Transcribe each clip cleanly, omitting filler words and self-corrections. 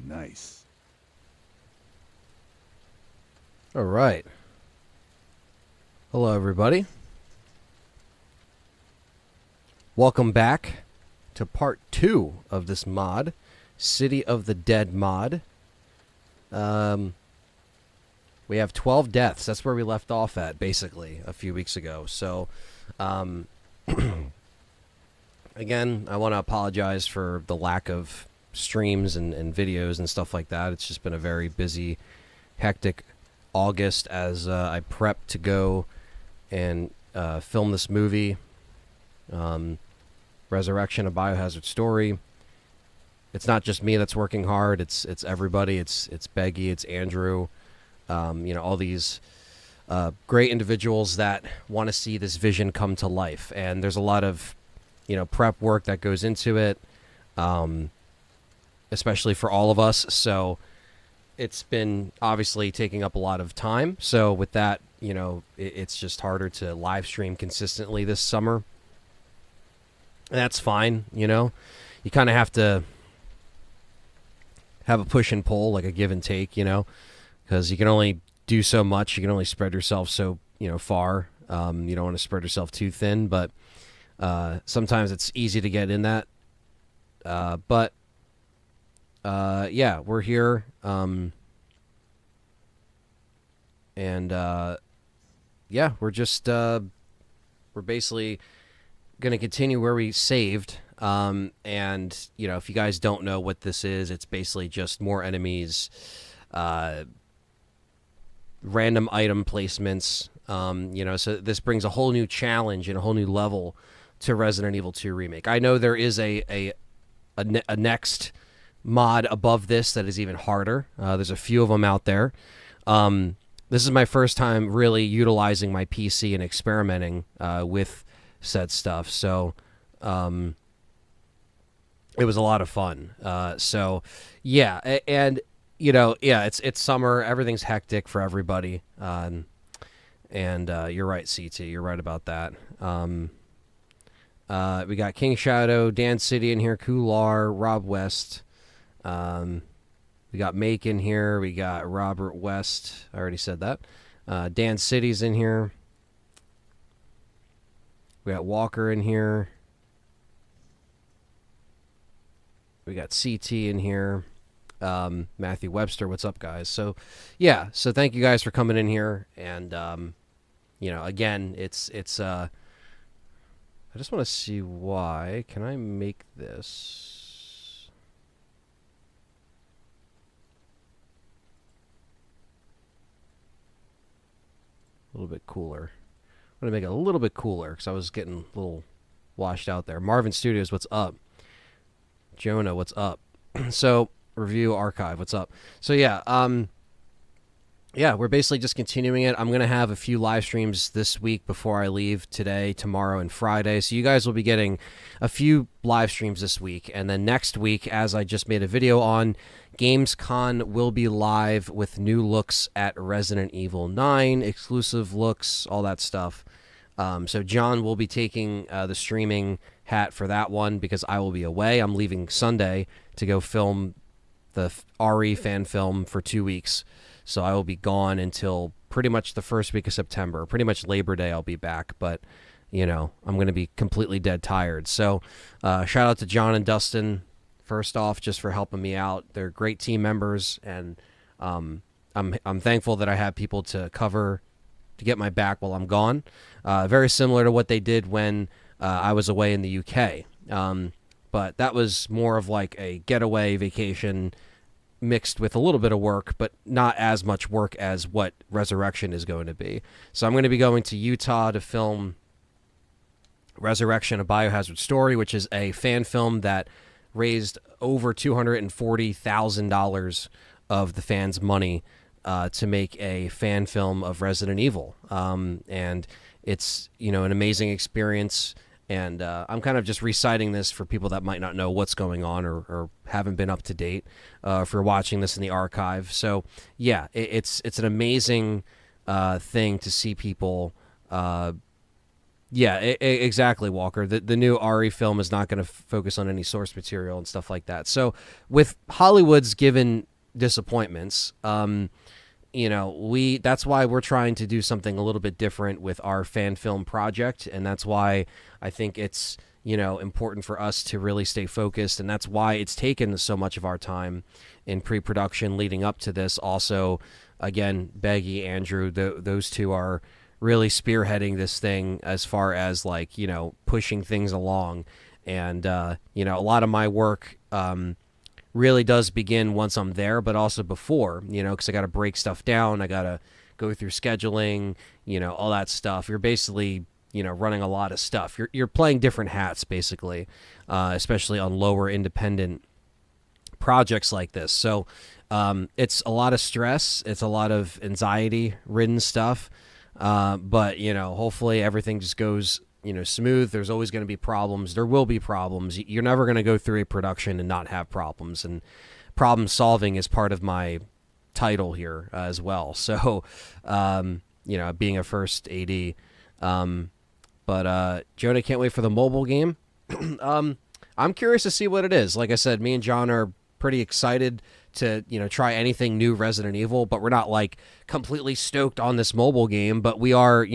Nice. All right. Hello, everybody. Welcome back to part 2 of this mod, City of the Dead mod. We have 12 deaths. That's where we left off at, basically, a few weeks ago. So, again, I want to apologize for the lack of streams and videos and stuff like that. It's just been a very busy, hectic August as I prep to go and film this movie, Resurrection: A Biohazard Story. It's not just me that's working hard. It's everybody. It's Beggy. It's Andrew. All these great individuals that want to see this vision come to life. And there's a lot of, prep work that goes into it, especially for all of us. So it's been obviously taking up a lot of time. So with that, it's just harder to live stream consistently this summer. And that's fine, You kind of have to have a push and pull, like a give and take, because you can only do so much. You can only spread yourself so, far. You don't want to spread yourself too thin, but sometimes it's easy to get in that. But we're here. We're just, we're basically going to continue where we saved. If you guys don't know what this is, it's basically just more enemies, random item placements. So this brings a whole new challenge and a whole new level to Resident Evil 2 Remake. I know there is a next mod above this that is even harder. There's a few of them out there. This is my first time really utilizing my PC and experimenting with said stuff. So it was a lot of fun. It's summer. Everything's hectic for everybody. You're right, CT. You're right about that. We got King Shadow, Dan City in here, Kular, Rob West. We got Make in here. We got Robert West. I already said that. Dan City's in here. We got Walker in here. We got CT in here. Matthew Webster, what's up, guys? So thank you guys for coming in here. And, again, it's I just want to see why. Can I make this? A little bit cooler. I'm going to make it a little bit cooler because I was getting a little washed out there. Marvin Studios, what's up? Jonah, what's up? So, Review Archive, what's up? So, we're basically just continuing it. I'm going to have a few live streams this week before I leave today, tomorrow, and Friday. So you guys will be getting a few live streams this week. And then next week, as I just made a video on, Gamescom will be live with new looks at Resident Evil 9, exclusive looks, all that stuff. So John will be taking the streaming hat for that one because I will be away. I'm leaving Sunday to go film the RE fan film for 2 weeks. So I will be gone until pretty much the first week of September. Pretty much Labor Day I'll be back, but, I'm going to be completely dead tired. So shout out to John and Dustin, first off, just for helping me out. They're great team members, and I'm thankful that I have people to cover to get my back while I'm gone. Very similar to what they did when I was away in the UK. But that was more of like a getaway vacation, mixed with a little bit of work, but not as much work as what Resurrection is going to be. So I'm going to be going to Utah to film Resurrection, a Biohazard story, which is a fan film that raised over $240,000 of the fans' money to make a fan film of Resident Evil. And it's, an amazing experience. And I'm kind of just reciting this for people that might not know what's going on or haven't been up to date if you're watching this in the archive. So, yeah, it's an amazing thing to see people... exactly, Walker. The new RE film is not going to focus on any source material and stuff like that. So with Hollywood's given disappointments, that's why we're trying to do something a little bit different with our fan film project, and that's why I think it's important for us to really stay focused, and that's why it's taken so much of our time in pre-production leading up to this. Also, again, Beggy, Andrew, those two are really spearheading this thing as far as pushing things along. And, a lot of my work really does begin once I'm there, but also before, because I got to break stuff down. I got to go through scheduling, all that stuff. You're basically, running a lot of stuff. You're playing different hats, basically, especially on lower independent projects like this. So it's a lot of stress. It's a lot of anxiety-ridden stuff. But hopefully everything just goes, smooth. There's always going to be problems. There will be problems. You're never going to go through a production and not have problems. And problem solving is part of my title here as well. So, being a first AD. But Jonah can't wait for the mobile game. I'm curious to see what it is. Like I said, me and John are pretty excited to try anything new Resident Evil, but we're not completely stoked on this mobile game, but we are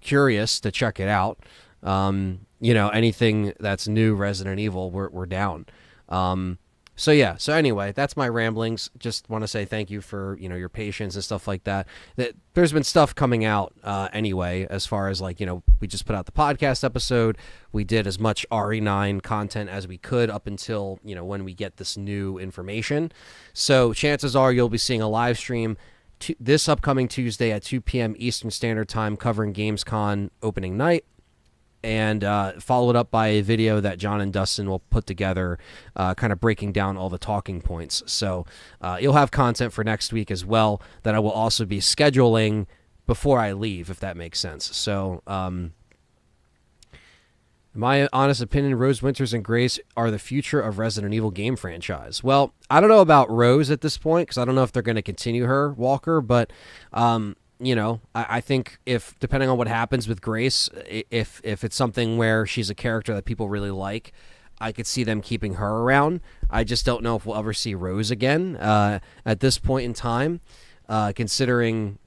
curious to check it out. Anything that's new Resident Evil, we're down. So anyway, that's my ramblings. Just want to say thank you for your patience and stuff like that. There's been stuff coming out anyway, as far as we just put out the podcast episode. We did as much RE9 content as we could up until when we get this new information. So chances are you'll be seeing a live stream this upcoming Tuesday at 2 p.m. Eastern Standard Time covering Gamescom opening night. And followed up by a video that John and Dustin will put together, kind of breaking down all the talking points. So you'll have content for next week as well that I will also be scheduling before I leave, if that makes sense. So my honest opinion, Rose, Winters, and Grace are the future of Resident Evil game franchise. Well, I don't know about Rose at this point because I don't know if they're going to continue her, Walker, but... I think if depending on what happens with Grace, if it's something where she's a character that people really like, I could see them keeping her around. I just don't know if we'll ever see Rose again at this point in time, considering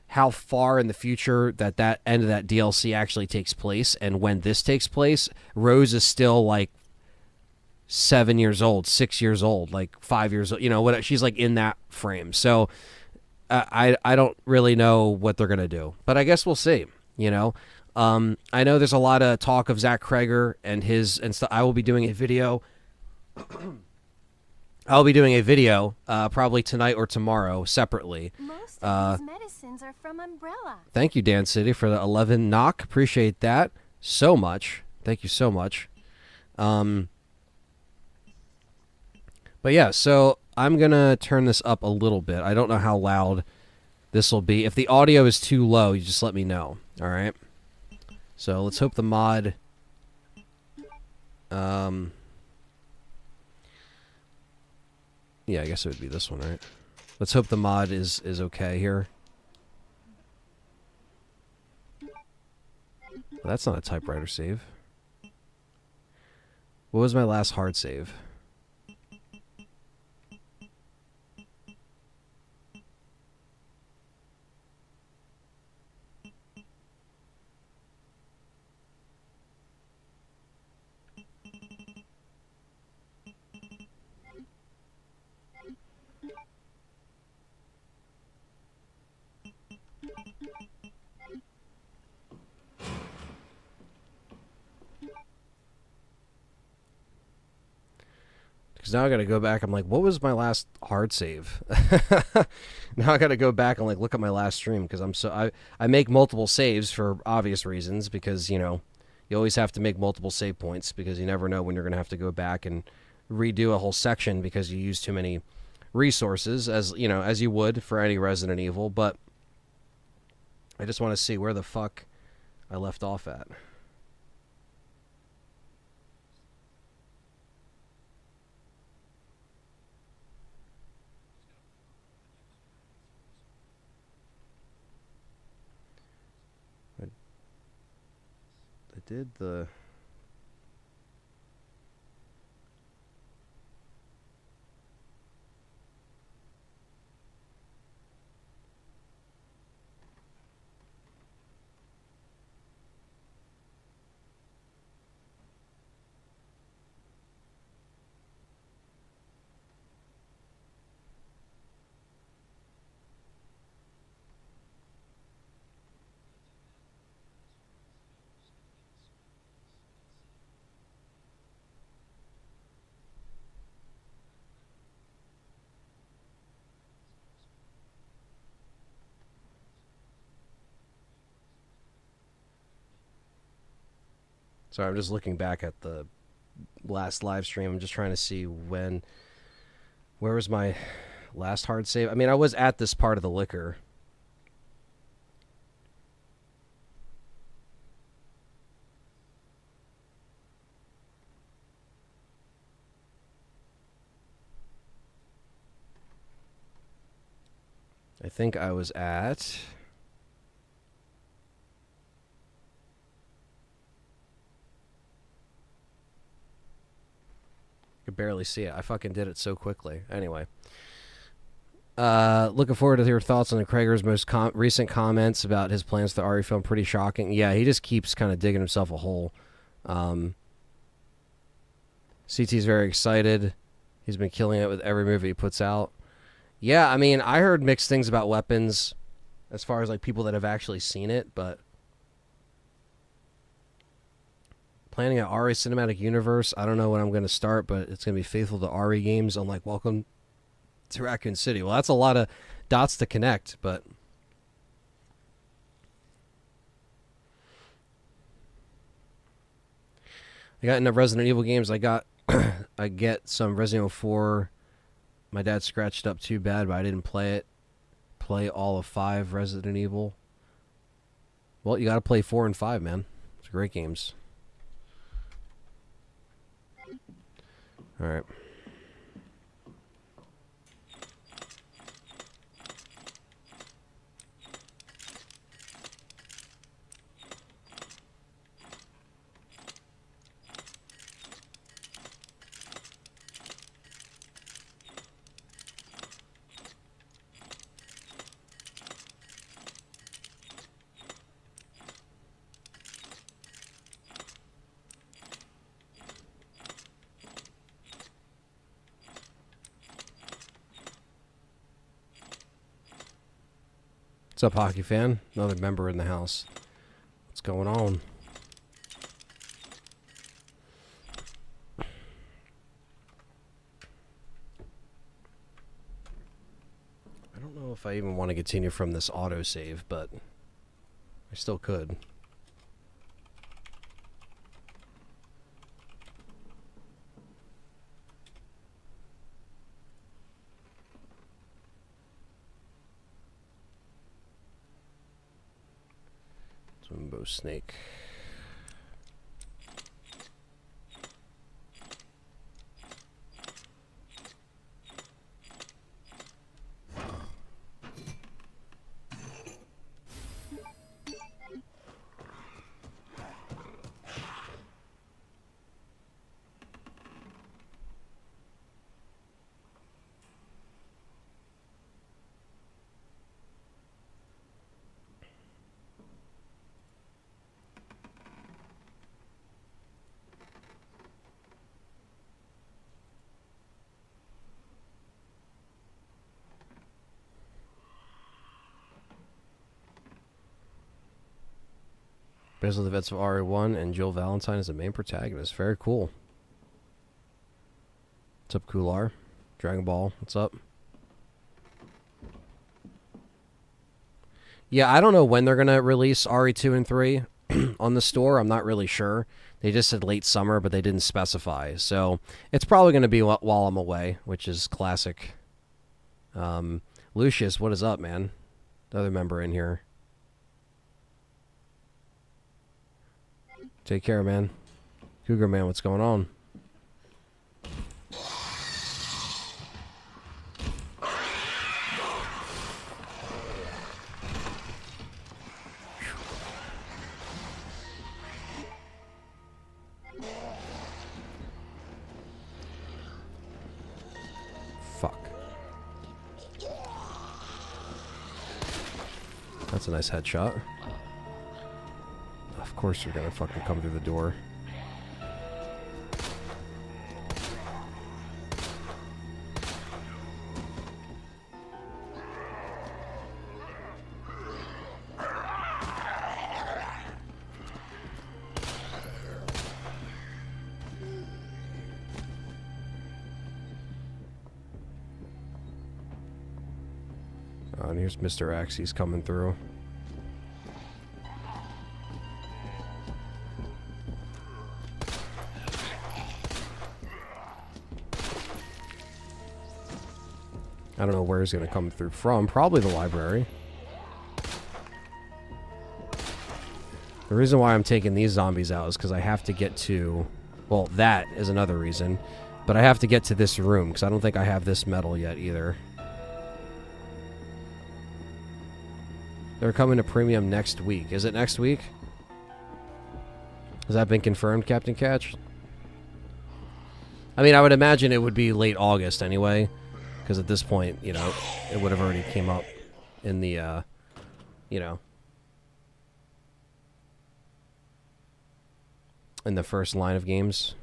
how far in the future that end of that DLC actually takes place, and when this takes place, Rose is still 7 years old, 6 years old, 5 years old. What she's in that frame. So. I don't really know what they're going to do, but I guess we'll see, I know there's a lot of talk of Zach Kreger and stuff. I will be doing a video. Probably tonight or tomorrow separately. Most of these medicines are from Umbrella. Thank you, Dan City, for the 11 knock. Appreciate that so much. Thank you so much. But yeah, so I'm going to turn this up a little bit. I don't know how loud this will be. If the audio is too low, you just let me know. All right? So let's hope the mod... yeah, I guess it would be this one, right? Let's hope the mod is okay here. Well, that's not a typewriter save. What was my last hard save? because now I got to go back. I'm like, what was my last hard save? Now I got to go back and like look at my last stream because I make multiple saves for obvious reasons because, you know, you always have to make multiple save points because you never know when you're going to have to go back and redo a whole section because you use too many resources, as you know, as you would for any Resident Evil. But I just want to see where the fuck I left off at. I did the... Sorry, I'm just looking back at the last live stream. I'm just trying to see where was my last hard save. I mean, I was at this part of the liquor. I think I was at... could barely see it. I fucking did it so quickly. Anyway. Looking forward to your thoughts on the Krager's most recent comments about his plans for the RE film. Pretty shocking. Yeah, he just keeps kind of digging himself a hole. CT's very excited. He's been killing it with every movie he puts out. Yeah, I mean, I heard mixed things about Weapons as far as like people that have actually seen it, but planning an RE cinematic universe. I don't know when I'm going to start, but it's going to be faithful to RE games. I'm like, welcome to Raccoon City. Well, that's a lot of dots to connect, but I got enough Resident Evil games. I get some Resident Evil 4. My dad scratched up too bad, but I didn't play it. Play all of 5 Resident Evil. Well, you got to play 4 and 5, man. It's great games. All right. What's up, hockey fan? Another member in the house. What's going on? I don't know if I even want to continue from this autosave, but I still could. Rainbow Snake. Based on the events of RE1 and Jill Valentine is the main protagonist. Very cool. What's up, Kular? Dragon Ball, what's up? Yeah, I don't know when they're going to release RE2 and 3 on the store. I'm not really sure. They just said late summer, but they didn't specify. So it's probably going to be while I'm away, which is classic. Lucius, what is up, man? The other member in here. Take care, man. Cougar Man, what's going on? Fuck. That's a nice headshot. Of course you're gonna fucking come through the door. Oh, and here's Mr. X. He's coming through. I don't know where he's going to come through from. Probably the library. The reason why I'm taking these zombies out is because I have to get to... Well, that is another reason. But I have to get to this room, because I don't think I have this metal yet either. They're coming to premium next week. Is it next week? Has that been confirmed, Captain Catch? I mean, I would imagine it would be late August anyway. Because at this point, you know, it would have already came up in the, you know, in the first line of games.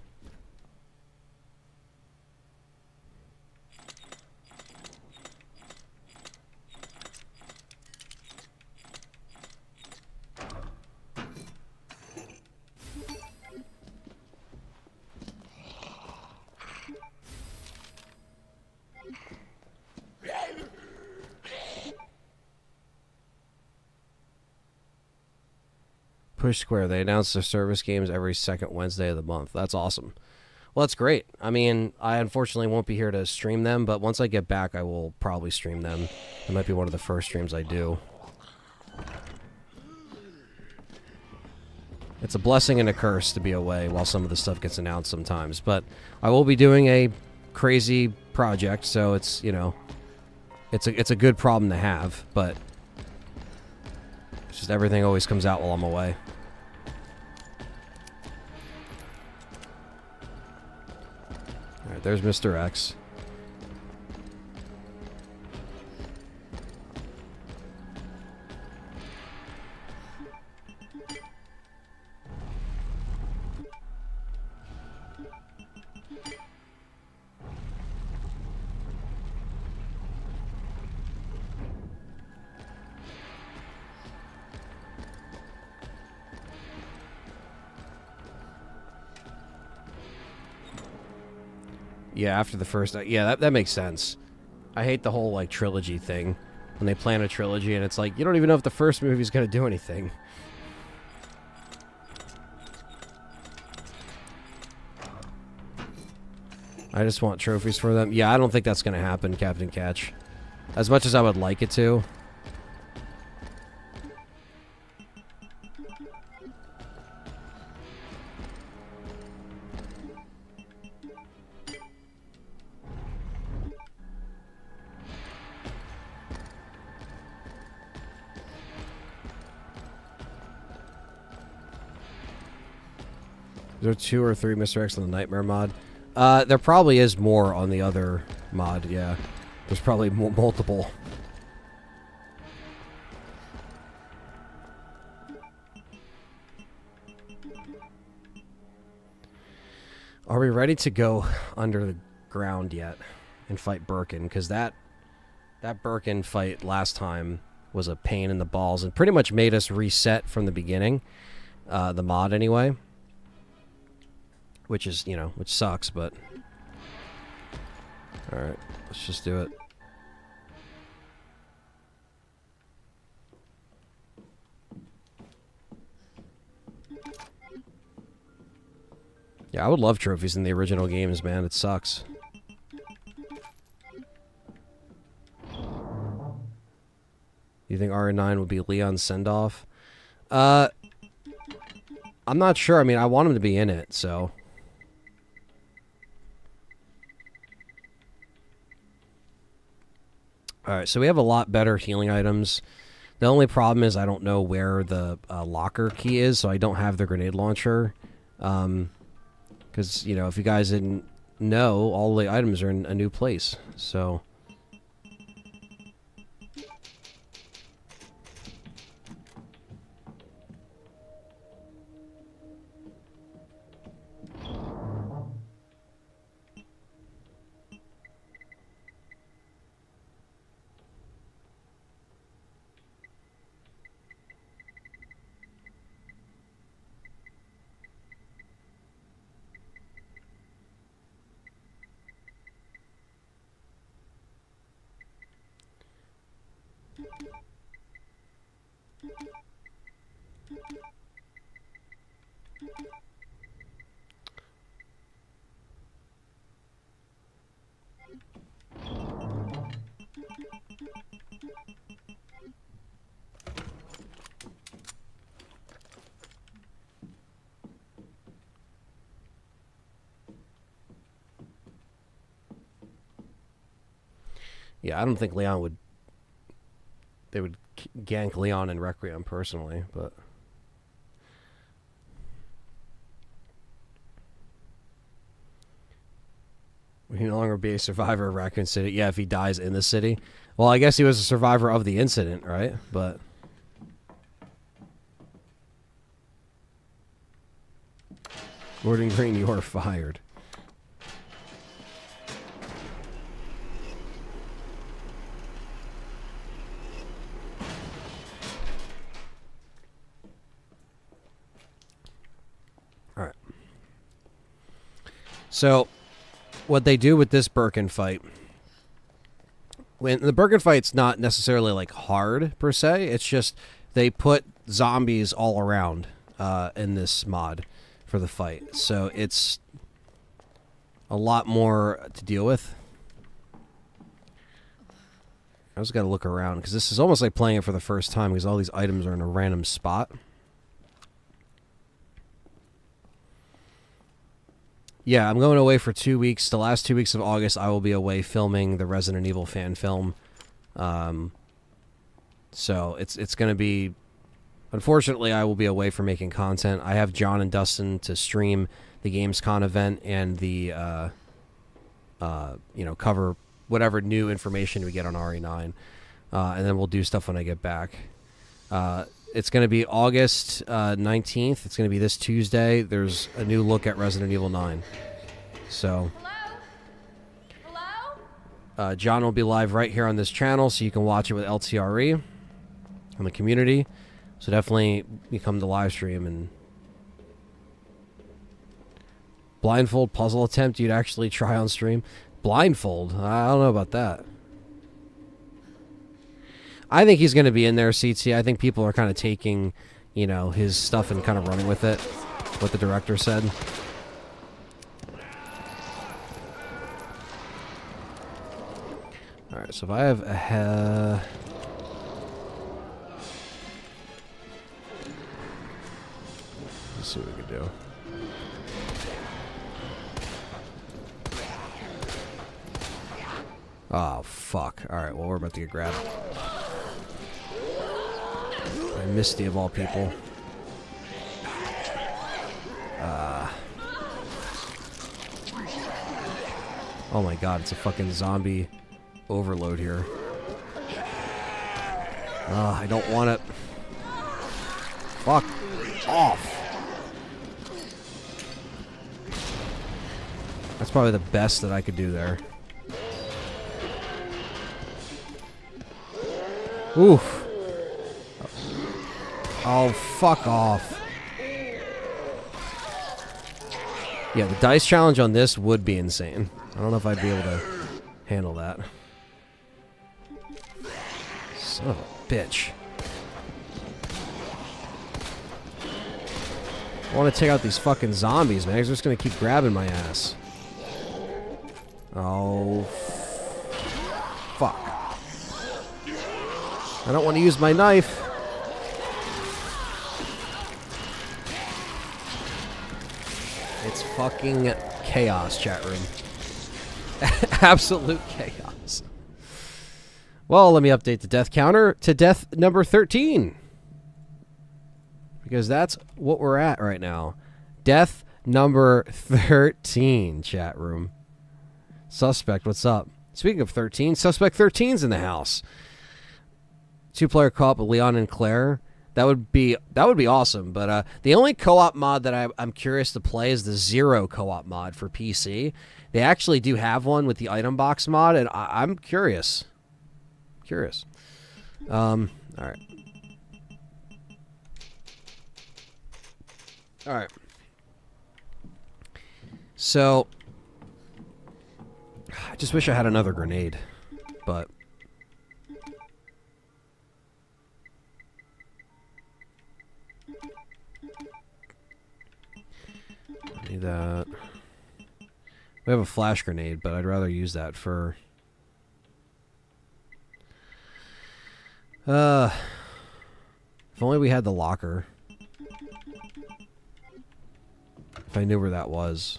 Push Square, they announce their service games every second Wednesday of the month. That's awesome. Well, that's great. I mean, I unfortunately won't be here to stream them, but once I get back, I will probably stream them. It might be one of the first streams I do. It's a blessing and a curse to be away while some of the stuff gets announced sometimes, but I will be doing a crazy project, so it's, you know, it's a good problem to have, but it's just everything always comes out while I'm away. Alright, there's Mr. X. Yeah, after the first... Yeah, that makes sense. I hate the whole, like, trilogy thing. When they plan a trilogy and it's like, you don't even know if the first movie's gonna do anything. I just want trophies for them. Yeah, I don't think that's gonna happen, Captain Catch. As much as I would like it to. Is there 2 or 3 Mr. X on the Nightmare mod? There probably is more on the other mod, yeah. There's probably multiple. Are we ready to go under the ground yet and fight Birkin? Because that Birkin fight last time was a pain in the balls and pretty much made us reset from the beginning. The mod, anyway. Which is, you know, which sucks, but... Alright, let's just do it. Yeah, I would love trophies in the original games, man. It sucks. You think RE9 would be Leon's send-off? I'm not sure. I mean, I want him to be in it, so... Alright, so we have a lot better healing items. The only problem is I don't know where the locker key is, so I don't have the grenade launcher. Because, you know, if you guys didn't know, all the items are in a new place, so... Yeah, I don't think Leon would... They would gank Leon and Requiem personally, but... Would he no longer be a survivor of Raccoon City? Yeah, if he dies in the city. Well, I guess he was a survivor of the incident, right? But... Gordon Green, you are fired. Alright. So, what they do with this Birkin fight... When the Birkin fight's not necessarily, like, hard, per se. It's just they put zombies all around in this mod for the fight. So, it's a lot more to deal with. I just gotta look around, because this is almost like playing it for the first time, because all these items are in a random spot. Yeah, I'm going away for 2 weeks. The last 2 weeks of August, I will be away filming the Resident Evil fan film. So it's going to be... Unfortunately, I will be away for making content. I have John and Dustin to stream the Gamescom event and the, you know, cover whatever new information we get on RE9. And then we'll do stuff when I get back. It's going to be August 19th. It's going to be this Tuesday. There's a new look at Resident Evil 9. So, Hello? John will be live right here on this channel, so you can watch it with LTRE on the community. So definitely become the live stream. And blindfold puzzle attempt you'd actually try on stream. Blindfold? I don't know about that. I think he's going to be in there, CT. I think people are kind of taking, you know, his stuff and kind of running with it, what the director said. Alright, so if I have a... Let's see what we can do. Oh, fuck. Alright, well, we're about to get grabbed. Misty of all people. Oh my god, it's a fucking zombie overload here. I don't want it. Fuck off. That's probably the best that I could do there. Oof. Oh, fuck off. Yeah, the dice challenge on this would be insane. I don't know if I'd be able to handle that. Son of a bitch. I want to take out these fucking zombies, man. They're just gonna keep grabbing my ass. Oh, fuck. I don't want to use my knife. It's fucking chaos, chat room. Absolute chaos. Well, let me update the death counter to death number 13. Because that's what we're at right now. Death number 13, chat room. Suspect, what's up? Speaking of 13, Suspect 13's in the house. 2-player co-op with Leon and Claire. That would be awesome. But the only co-op mod that I'm curious to play is the Zero co-op mod for PC. They actually do have one with the item box mod, and I'm curious. All right. All right. So, I just wish I had another grenade, but I need that. We have a flash grenade, but I'd rather use that for if only we had the locker. If I knew where that was.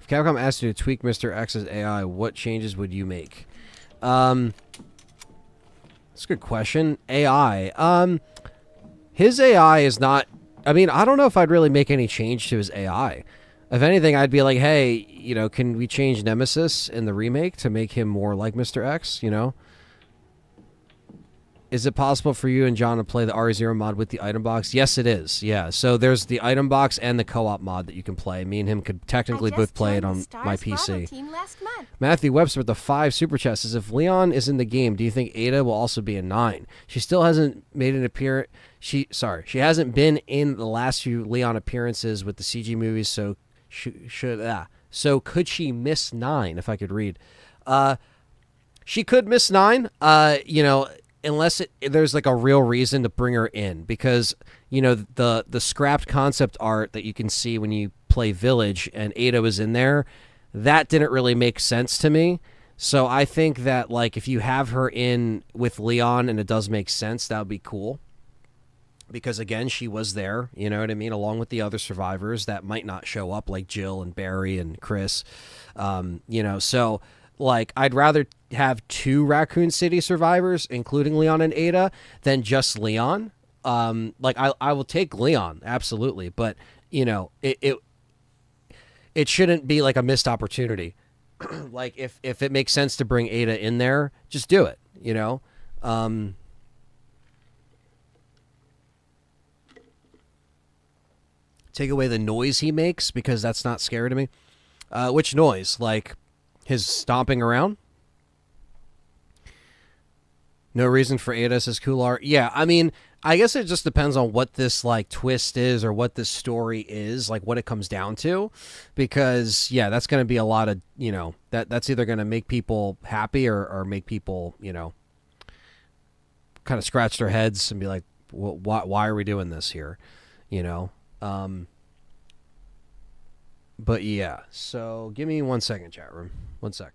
If Capcom asked you to tweak Mr. X's AI, what changes would you make? That's a good question. AI. His AI is not... I mean, I don't know if I'd really make any change to his AI. If anything, I'd be like, hey, you know, can we change Nemesis in the remake to make him more like Mr. X, you know? Is it possible for you and John to play the RE0 mod with the item box? Yes, it is. Yeah, so there's the item box and the co-op mod that you can play. Me and him could technically both play it on my PC. Matthew Webster with the 5 super chats says, if Leon is in the game, do you think Ada will also be a 9? She still hasn't made an appearance. She hasn't been in the last few Leon appearances with the CG movies, so so could she miss 9? If I could read, she could miss 9. You know, unless there's like a real reason to bring her in, because you know the scrapped concept art that you can see when you play Village and Ada was in there, that didn't really make sense to me. So I think that like if you have her in with Leon and it does make sense, that would be cool. Because, again, she was there, you know what I mean, along with the other survivors that might not show up, like Jill and Barry and Chris. You know, so, like, I'd rather have 2 Raccoon City survivors, including Leon and Ada, than just Leon. Like, I will take Leon, absolutely. But, you know, it shouldn't be, like, a missed opportunity. Like, if it makes sense to bring Ada in there, just do it, you know? Take away the noise he makes, because that's not scary to me. Which noise? Like his stomping around? No reason for Ada, says Kular. Yeah, I mean, I guess it just depends on what this like twist is or what this story is, like what it comes down to. Because yeah, that's going to be a lot of, you know, that's either going to make people happy or make people, you know, kind of scratch their heads and be like, well, why are we doing this here? You know? But yeah, so give me 1 second, chat room. 1 sec.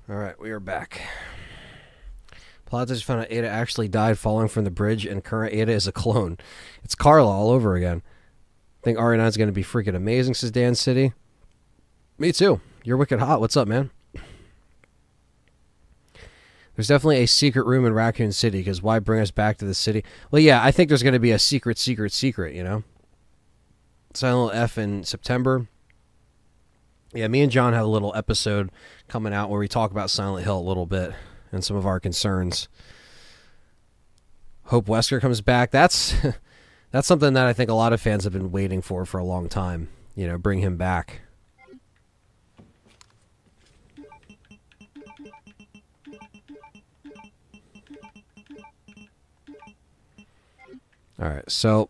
Alright, we are back. Plot just found out Ada actually died falling from the bridge, and current Ada is a clone. It's Carla all over again. I think RE9 is going to be freaking amazing, says Dan City. Me too. You're wicked hot. What's up, man? There's definitely a secret room in Raccoon City, because why bring us back to the city? Well, yeah, I think there's going to be a secret, you know? Silent F in September. Yeah, me and John have a little episode coming out where we talk about Silent Hill a little bit and some of our concerns. Hope Wesker comes back. That's something that I think a lot of fans have been waiting for a long time. You know, bring him back. All right, so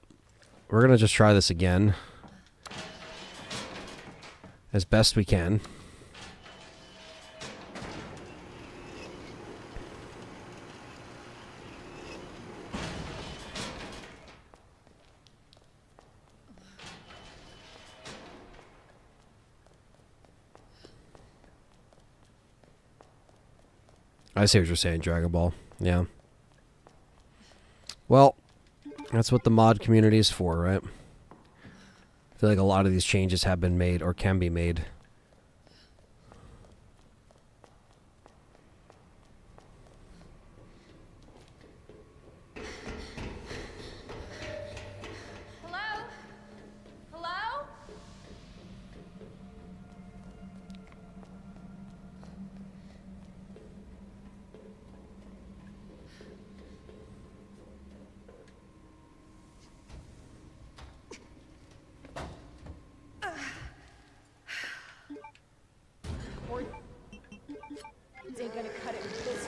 we're going to just try this again as best we can. I see what you're saying, Dragon Ball. Yeah. Well, that's what the mod community is for, right? I feel like a lot of these changes have been made or can be made. Hello? Hello? Ain't gonna cut it with this.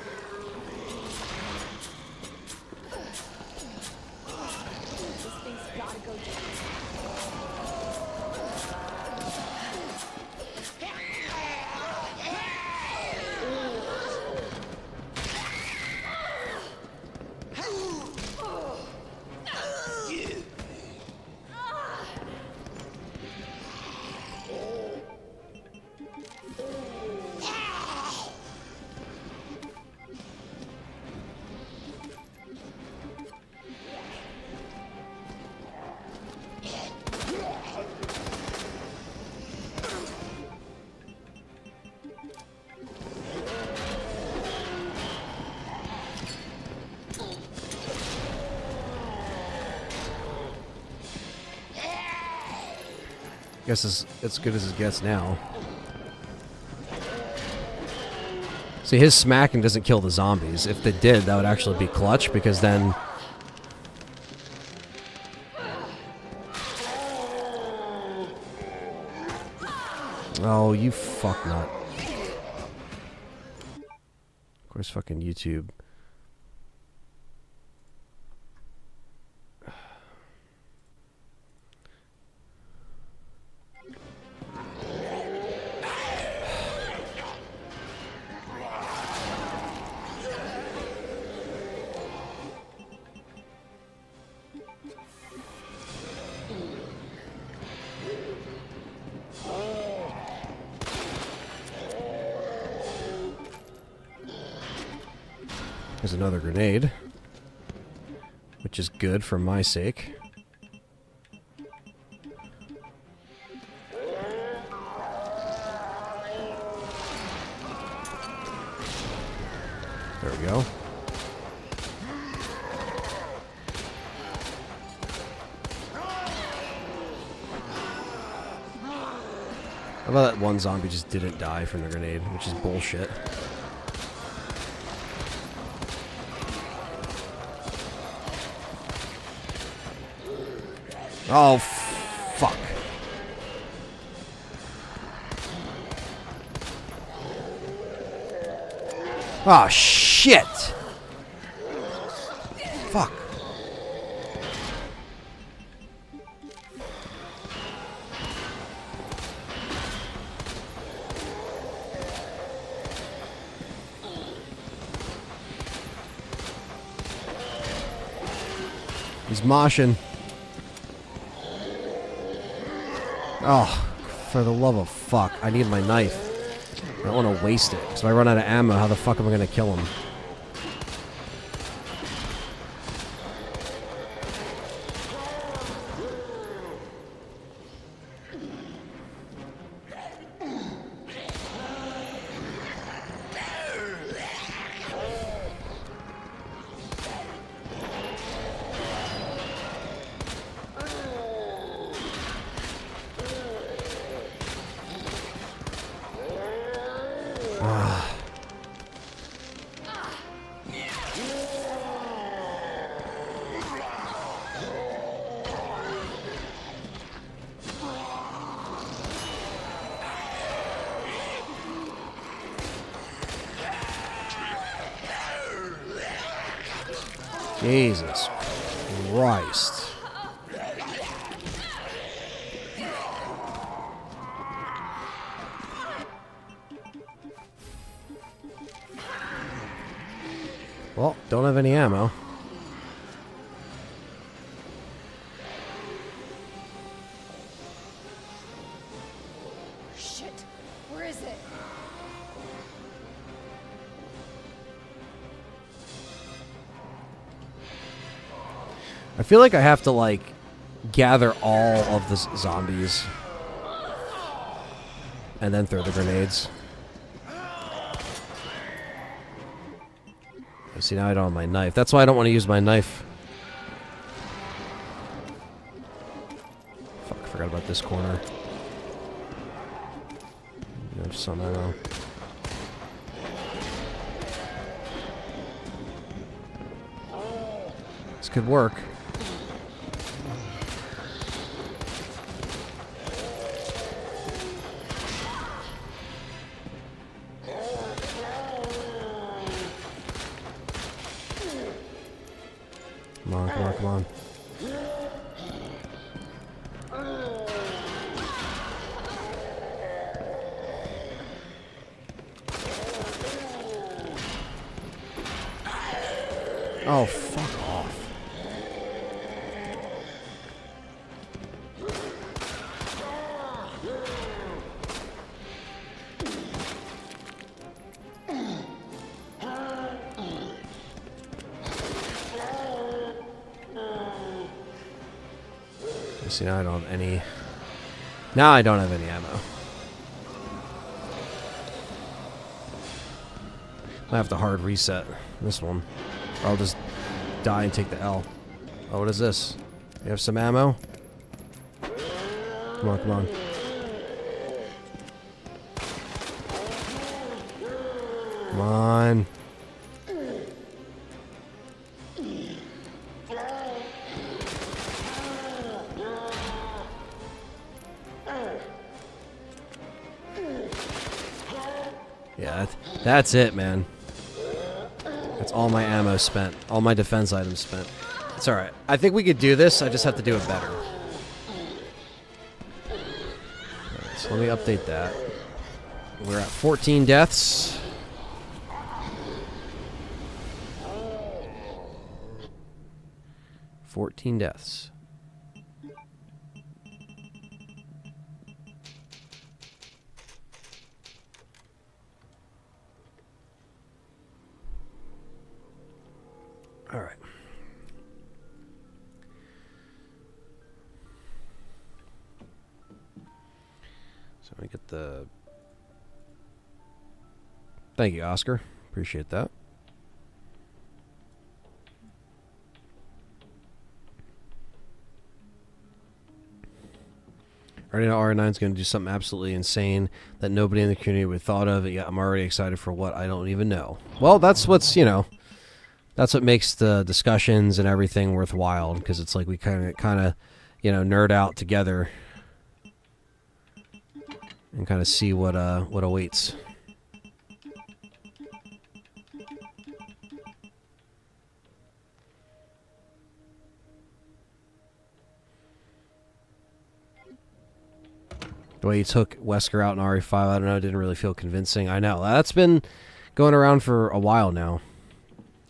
This thing's gotta go down. Guess it's as good as it gets now. See, his smacking doesn't kill the zombies. If they did, that would actually be clutch, because then... Oh, you fucknut. Of course, fucking YouTube. There's another grenade, which is good for my sake. There we go. How about that one zombie just didn't die from the grenade, which is bullshit. Oh, fuck. Oh, shit. Fuck. He's moshing. Oh, for the love of fuck. I need my knife. don't want to waste it, because if I run out of ammo, how the fuck am I going to kill him? Jesus Christ. Well, don't have any ammo. Shit. Where is it? I feel like I have to, like, gather all of the zombies. And then throw the grenades. See, now I don't have my knife. That's why I don't want to use my knife. Fuck, I forgot about this corner. There's some ammo. This could work. Come on, come on, come on. Oh, fuck off. See, now I don't have any. Now I don't have any ammo. I have to hard reset this one. Or I'll just die and take the L. Oh, what is this? You have some ammo? Come on, come on. Come on. Yeah, that's it, man. That's all my ammo spent. All my defense items spent. It's alright. I think we could do this. I just have to do it better. Alright, so let me update that. We're at 14 deaths. $14 deaths. All right. So we get the. Thank you, Oscar. Appreciate that. I already know RE9 is going to do something absolutely insane that nobody in the community would have thought of. Yeah, I'm already excited for what I don't even know. Well, that's what's, you know. That's what makes the discussions and everything worthwhile, because it's like we kind of, you know, nerd out together and kind of see what awaits. The way you took Wesker out in RE5, I don't know, didn't really feel convincing. I know that's been going around for a while now.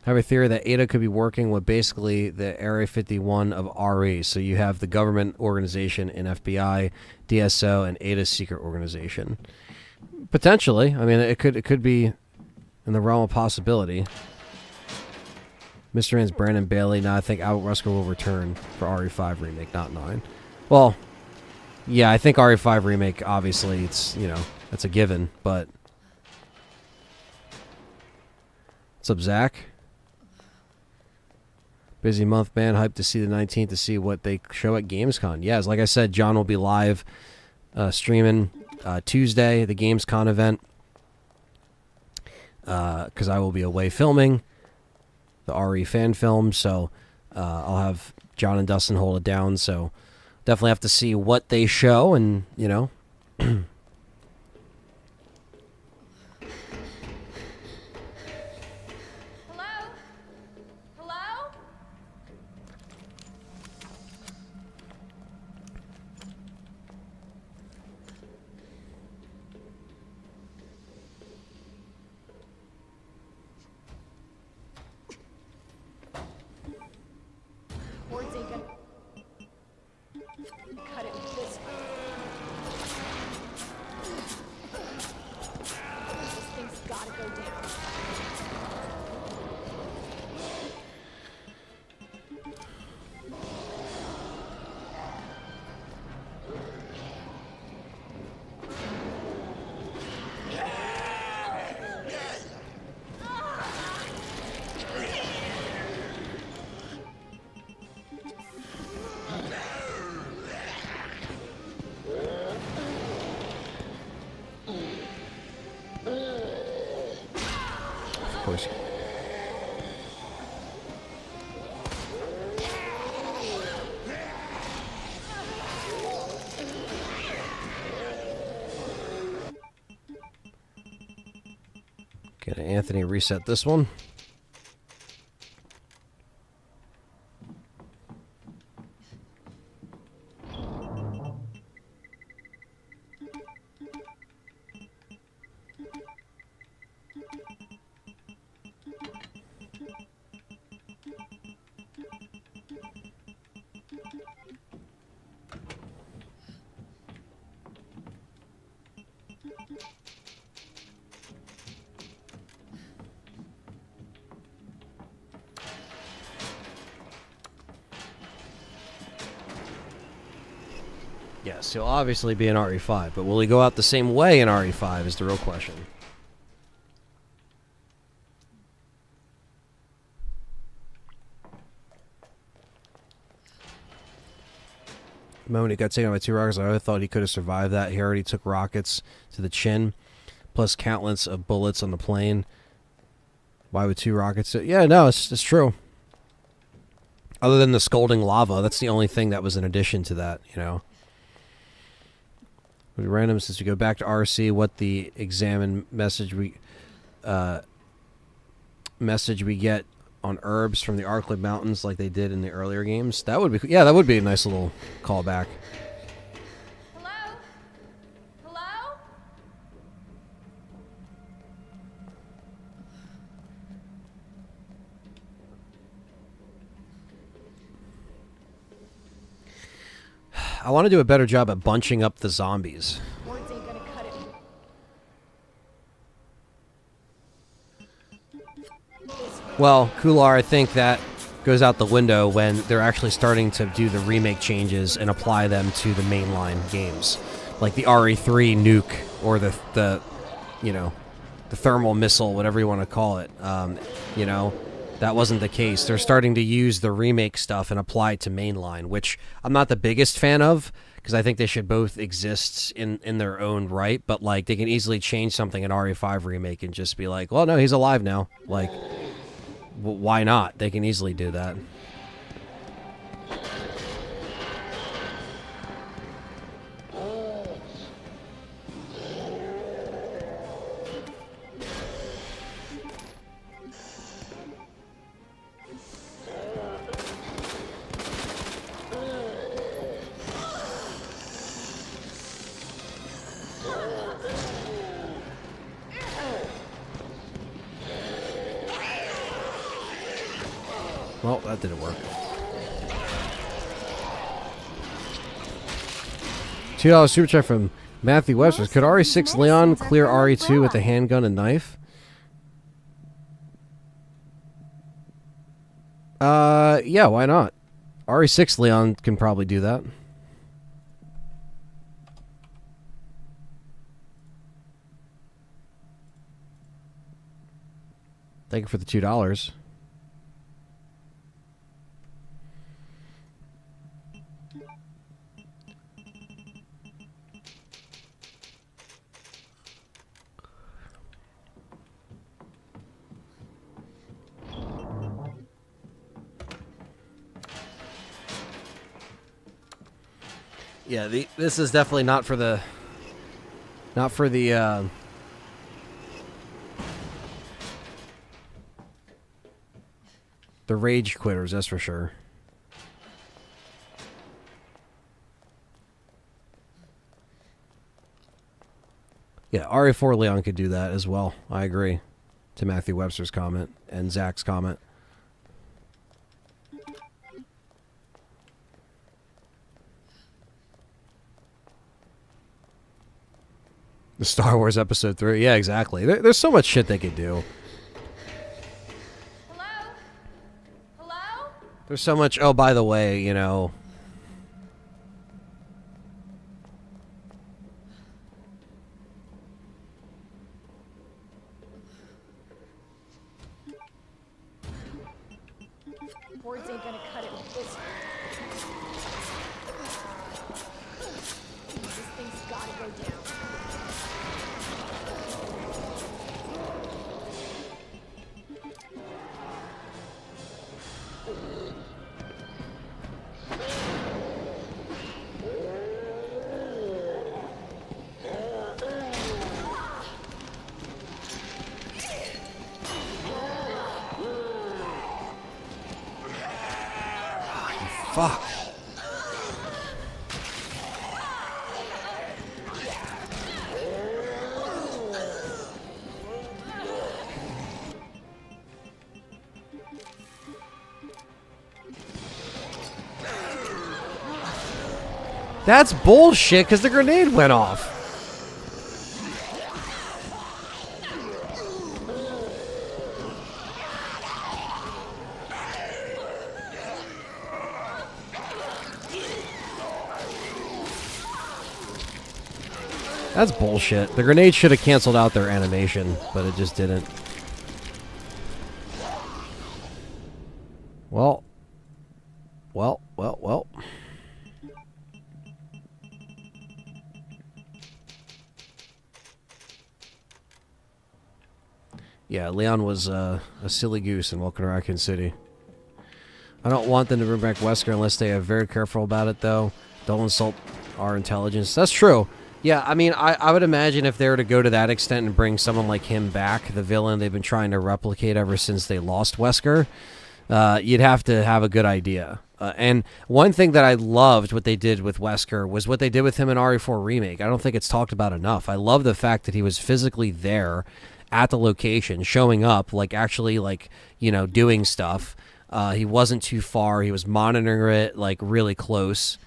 I have a theory that Ada could be working with basically the Area 51 of RE. So you have the government organization in FBI, DSO, and Ada's secret organization. Potentially. I mean, it could be in the realm of possibility. Mr. Ann's Brandon Bailey. Now I think Albert Rusker will return for RE5 remake, not 9. Well, yeah, I think RE5 remake. Obviously, it's that's a given. But what's up, Zach? Busy month, man. Hyped to see the 19th to see what they show at Gamescom. Yes, like I said, John will be live streaming Tuesday, the Gamescom event, because I will be away filming the RE fan film, so I'll have John and Dustin hold it down, so definitely have to see what they show, and, Hello? Hello? Words ain't gonna cut it this way. This thing's gotta go down. of course. Get Anthony reset this one. Yes, he'll obviously be in RE5, but will he go out the same way in RE5 is the real question. The moment he got taken out by 2 rockets, I thought he could have survived that. He already took rockets to the chin, plus countless of bullets on the plane. Why would 2 rockets? Yeah, no, it's true. Other than the scalding lava, that's the only thing that was in addition to that, Would be random since we go back to RC. What the examine message we get on herbs from the Arclid Mountains, like they did in the earlier games. That would be that would be a nice little callback. Hello? Hello? I want to do a better job at bunching up the zombies. Words ain't gonna cut it. Well, Kular, I think that goes out the window when they're actually starting to do the remake changes and apply them to the mainline games, like the RE3 nuke or the thermal missile, whatever you want to call it. That wasn't the case. They're starting to use the remake stuff and apply it to mainline, which I'm not the biggest fan of, because I think they should both exist in their own right, but like they can easily change something in RE5 remake and just be like, well, no, he's alive now. Like, why not? They can easily do that. Well, that didn't work. $2 super chat from Matthew Webster. Could RE6 Leon clear RE2 with a handgun and knife? Yeah, why not? RE6 Leon can probably do that. Thank you for the $2. Yeah, this is definitely not for the rage quitters, that's for sure. Yeah, RE4 Leon could do that as well. I agree to Matthew Webster's comment and Zach's comment. The Star Wars Episode 3. Yeah, exactly. There's so much shit they could do. Hello? Hello? There's so much... Oh, by the way, you know... Words ain't gonna cut it with this. This thing's gotta go down. Fuck. That's bullshit, because the grenade went off. That's bullshit. The grenade should have canceled out their animation, but it just didn't. Well. Yeah, Leon was a silly goose in Welcome to Raccoon City. I don't want them to bring back Wesker unless they are very careful about it, though. Don't insult our intelligence. That's true. Yeah, I mean, I would imagine if they were to go to that extent and bring someone like him back, the villain they've been trying to replicate ever since they lost Wesker, you'd have to have a good idea. And one thing that I loved what they did with Wesker was what they did with him in RE4 Remake. I don't think it's talked about enough. I love the fact that he was physically there at the location, showing up, like actually, like, you know, doing stuff. He wasn't too far. He was monitoring it, like, really close.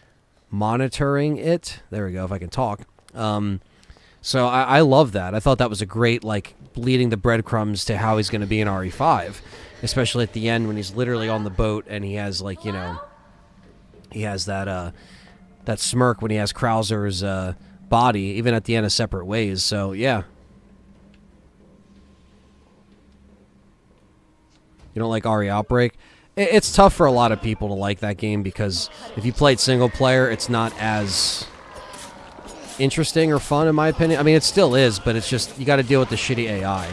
Monitoring it. There we go, if I can talk. So I love that. I thought that was a great, like, leading the breadcrumbs to how he's going to be in RE5. Especially at the end when he's literally on the boat and he has, like, you know, he has that that smirk when he has Krauser's body, even at the end of Separate Ways. So, yeah. You don't like RE Outbreak? It's tough for a lot of people to like that game because if you played single player, it's not as interesting or fun, in my opinion. I mean, it still is, but it's just, you got to deal with the shitty AI.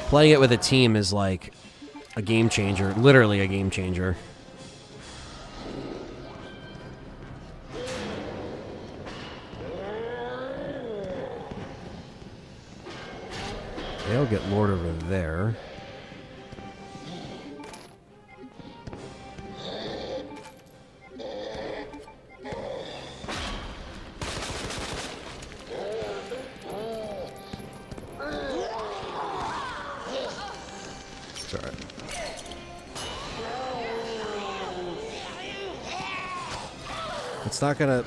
Playing it with a team is like a game changer, literally a game changer. They'll get Lord over there. It's not gonna...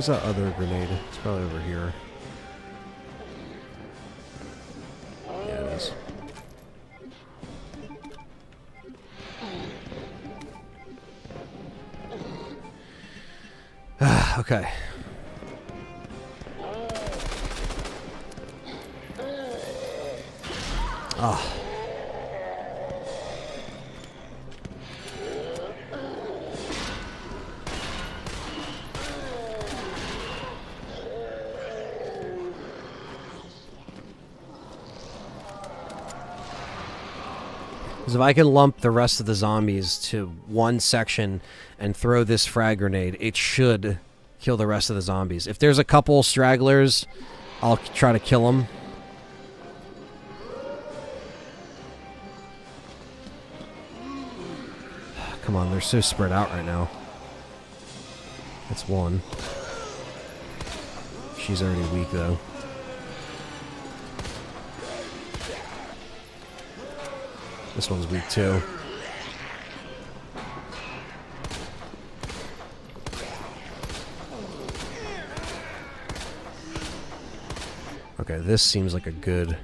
Where's that other grenade? It's probably over here. Yeah, it is. Okay. Ah. Because if I can lump the rest of the zombies to one section and throw this frag grenade, it should kill the rest of the zombies. If there's a couple stragglers, I'll try to kill them. Come on, they're so spread out right now. That's one. She's already weak, though. This one's weak, too. Okay, this seems like a good...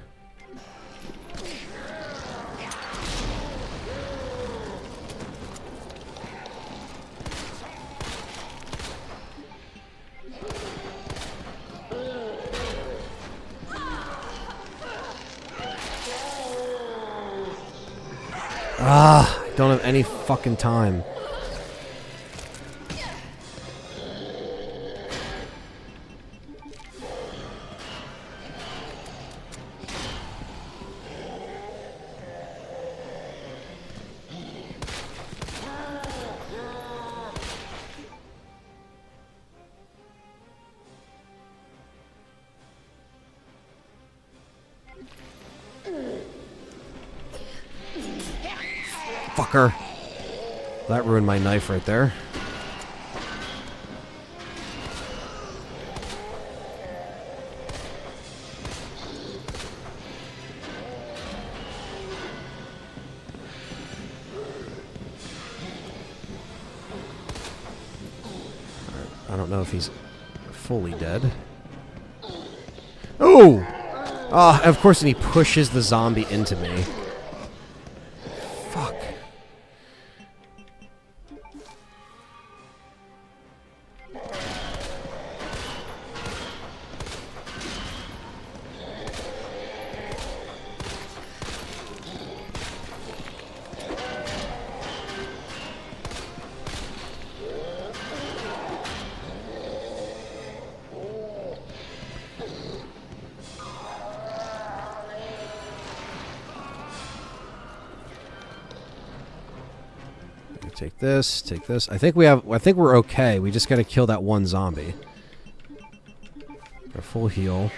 Ah, I don't have any fucking time. Fucker. That ruined my knife right there. I don't know if he's fully dead. Oh! Ah, of course, and he pushes the zombie into me. Fuck. Take this, take this. I think we're okay. We just gotta kill that one zombie. A full heal.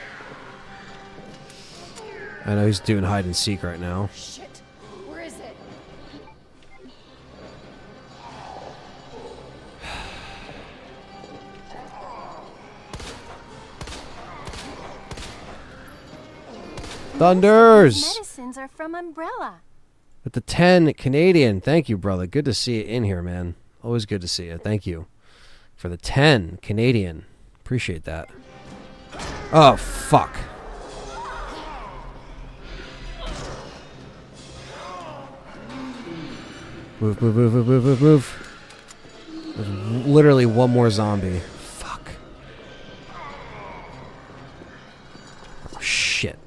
I know he's doing hide and seek right now. Shit. Where is it? Thunders! Medicines are from Umbrella. With the 10 Canadian. Thank you, brother. Good to see you in here, man. Always good to see you. Thank you for the 10 Canadian. Appreciate that. Oh, fuck. Move, move, move, move, move, move, move. There's literally one more zombie. Fuck. Oh, shit.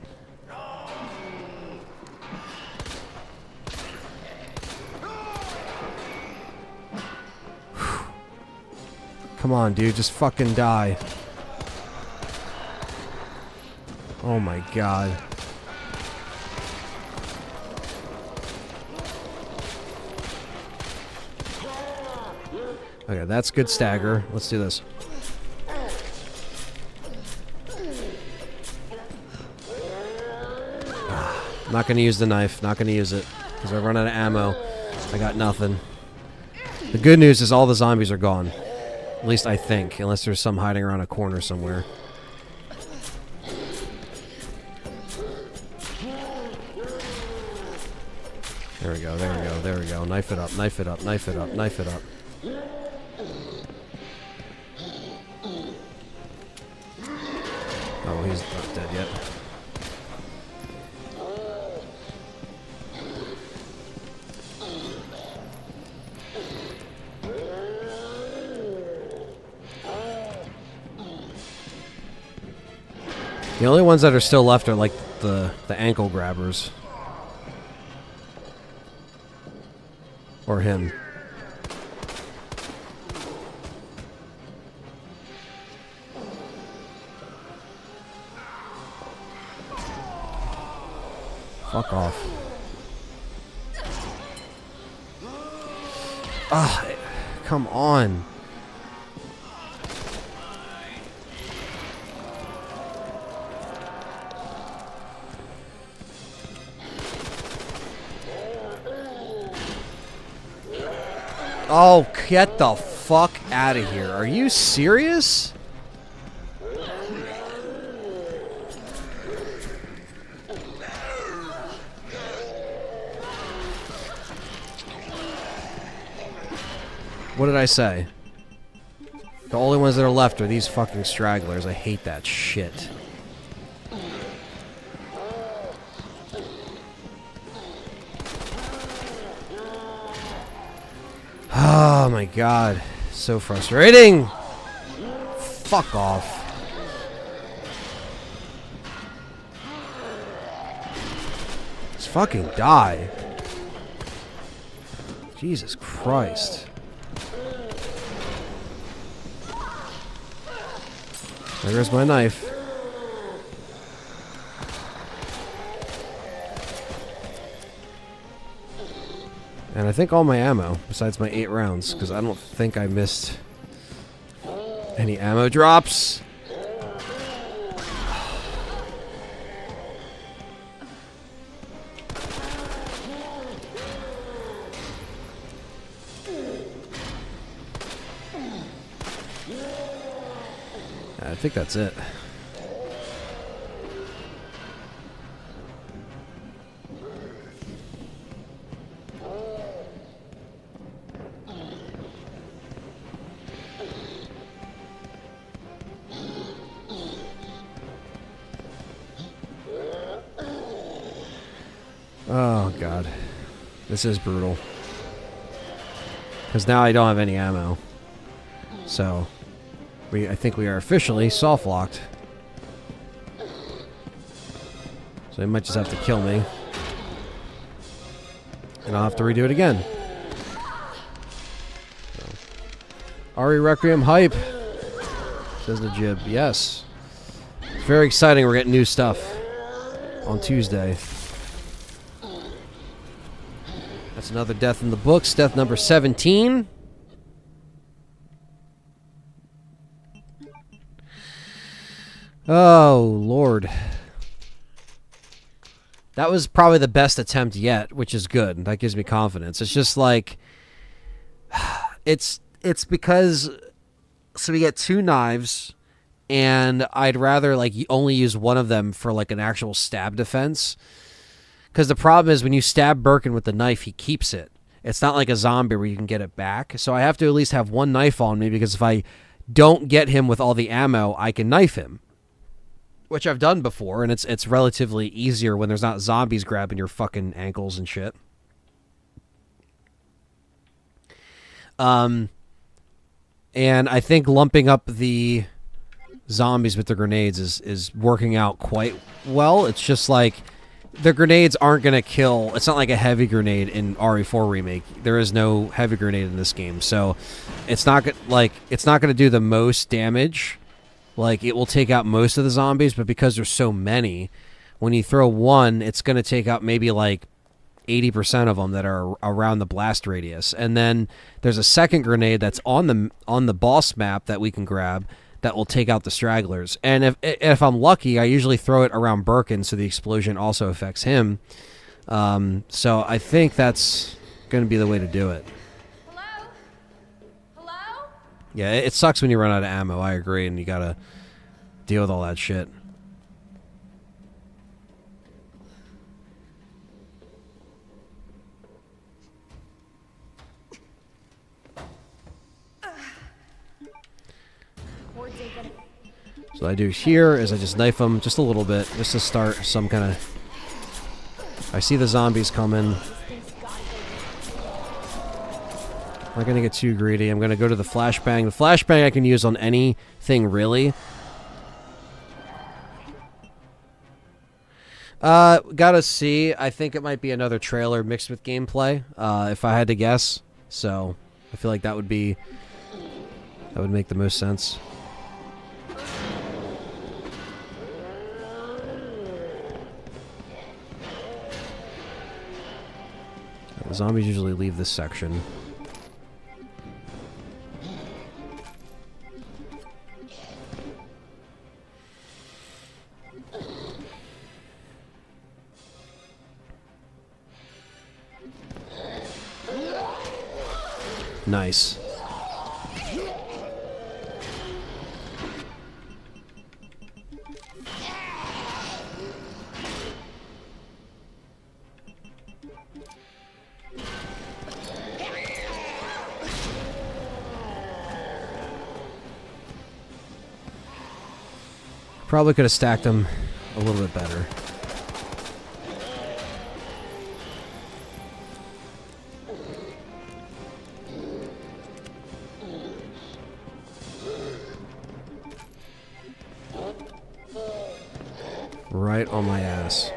Come on, dude. Just fucking die. Oh my god. Okay, that's good stagger. Let's do this. Not gonna use the knife. Not gonna use it. Because I run out of ammo. I got nothing. The good news is all the zombies are gone. At least I think. Unless there's some hiding around a corner somewhere. There we go, there we go, there we go. Knife it up, knife it up, knife it up, knife it up, knife it up. he's not dead yet. The only ones that are still left are like the ankle grabbers. Or him. Fuck off. Ah, come on. Oh, get the fuck out of here. Are you serious? What did I say? The only ones that are left are these fucking stragglers. I hate that shit. Oh my god. So frustrating. Fuck off. Just fucking die. Jesus Christ. There's my knife. And I think all my ammo, besides my 8 rounds, because I don't think I missed any ammo drops. I think that's it. Oh god. This is brutal. Because now I don't have any ammo. So I think we are officially soft locked. So they might just have to kill me. And I'll have to redo it again. So. RE Requiem hype, says the Jib. Yes. It's very exciting. We're getting new stuff on Tuesday. That's another death in the books. Death number 17. Oh, Lord. That was probably the best attempt yet, which is good. That gives me confidence. It's just like... It's because... So we get 2 knives, and I'd rather like only use one of them for like an actual stab defense. Because the problem is when you stab Birkin with the knife, he keeps it. It's not like a zombie where you can get it back. So I have to at least have one knife on me, because if I don't get him with all the ammo, I can knife him. Which I've done before, and it's relatively easier when there's not zombies grabbing your fucking ankles and shit. And I think lumping up the zombies with the grenades is working out quite well. It's just like the grenades aren't going to kill. It's not like a heavy grenade in RE4 Remake. There is no heavy grenade in this game, so it's not going to do the most damage. Like, it will take out most of the zombies, but because there's so many, when you throw one, it's going to take out maybe like 80% of them that are around the blast radius. And then there's a second grenade that's on the boss map that we can grab that will take out the stragglers. And if I'm lucky, I usually throw it around Birkin, so the explosion also affects him. So I think that's going to be the way to do it. Yeah, it sucks when you run out of ammo, I agree, and you gotta deal with all that shit. So So what I do here is I just knife them just a little bit, just to start some kind of... I see the zombies coming. I'm not going to get too greedy. I'm going to go to the flashbang. The flashbang I can use on anything, really. Gotta see. I think it might be another trailer mixed with gameplay, if I had to guess. So, I feel like that would be... that would make the most sense. The zombies usually leave this section. Nice. Probably could have stacked them a little bit better. Right on my ass.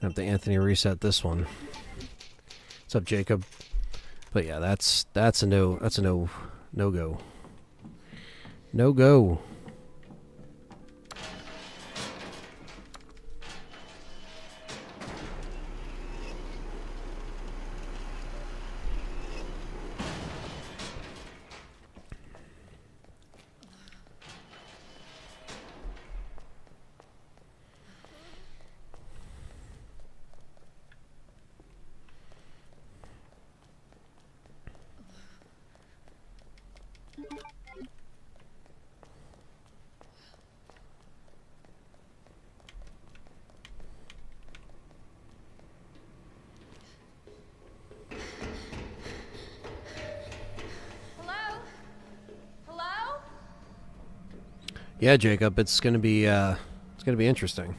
I have to Anthony reset this one. What's up, Jacob? But yeah, that's a no go. No go. Yeah, Jacob, it's gonna be interesting.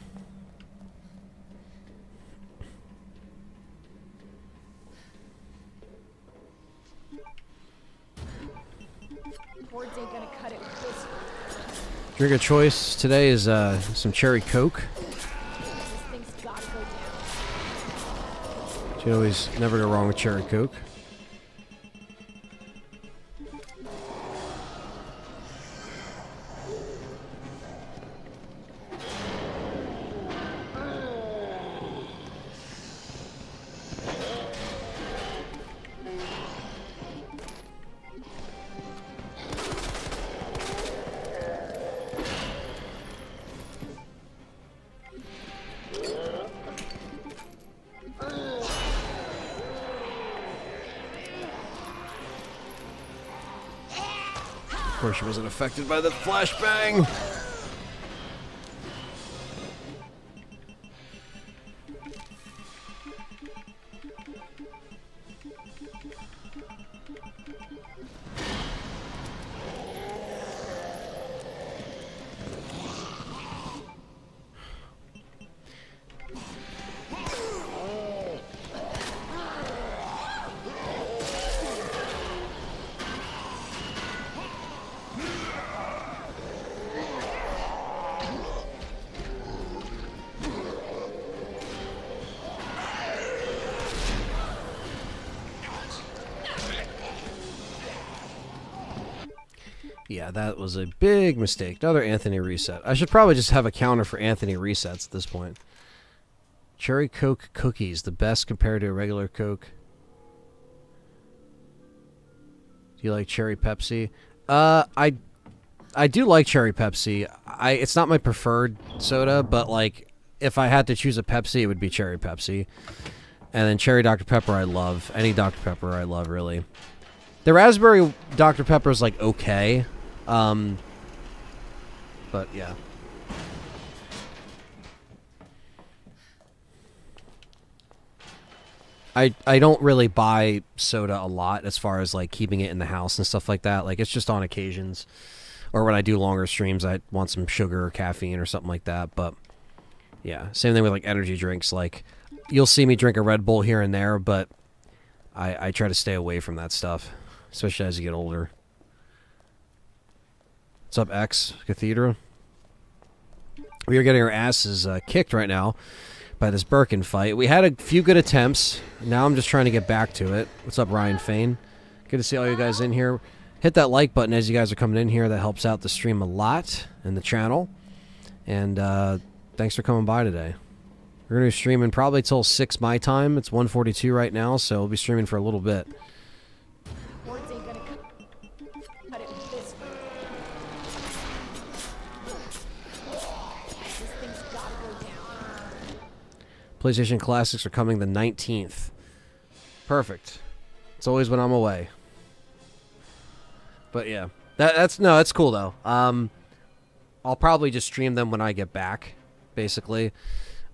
Boards ain't gonna cut it with this. Drink of choice today is some cherry Coke. This thing's gotta go down. You always never go wrong with cherry Coke. Of course, she wasn't affected by the flashbang. Yeah, that was a big mistake. Another Anthony reset. I should probably just have a counter for Anthony resets at this point. Cherry Coke cookies, the best compared to a regular Coke. Do you like Cherry Pepsi? I do like Cherry Pepsi. It's not my preferred soda, but like if I had to choose a Pepsi, it would be Cherry Pepsi. And then Cherry Dr. Pepper I love. Any Dr. Pepper I love, really. The raspberry Dr. Pepper is like okay. But yeah. I don't really buy soda a lot as far as like keeping it in the house and stuff like that. Like it's just on occasions. Or when I do longer streams, I want some sugar or caffeine or something like that. But yeah, same thing with like energy drinks. Like you'll see me drink a Red Bull here and there, but I try to stay away from that stuff, especially as you get older. What's up, X Cathedral? We are getting our asses kicked right now by this Birkin fight. We had a few good attempts. Now I'm just trying to get back to it. What's up, Ryan Fain? Good to see all you guys in here. Hit that like button as you guys are coming in here. That helps out the stream a lot and the channel. And thanks for coming by today. We're going to be streaming probably till 6 my time. It's 1:42 right now, so we'll be streaming for a little bit. Boards ain't gonna cut it with this. This thing's gotta go down. PlayStation Classics are coming the 19th. Perfect. It's always when I'm away. But yeah, that's cool though. I'll probably just stream them when I get back, basically.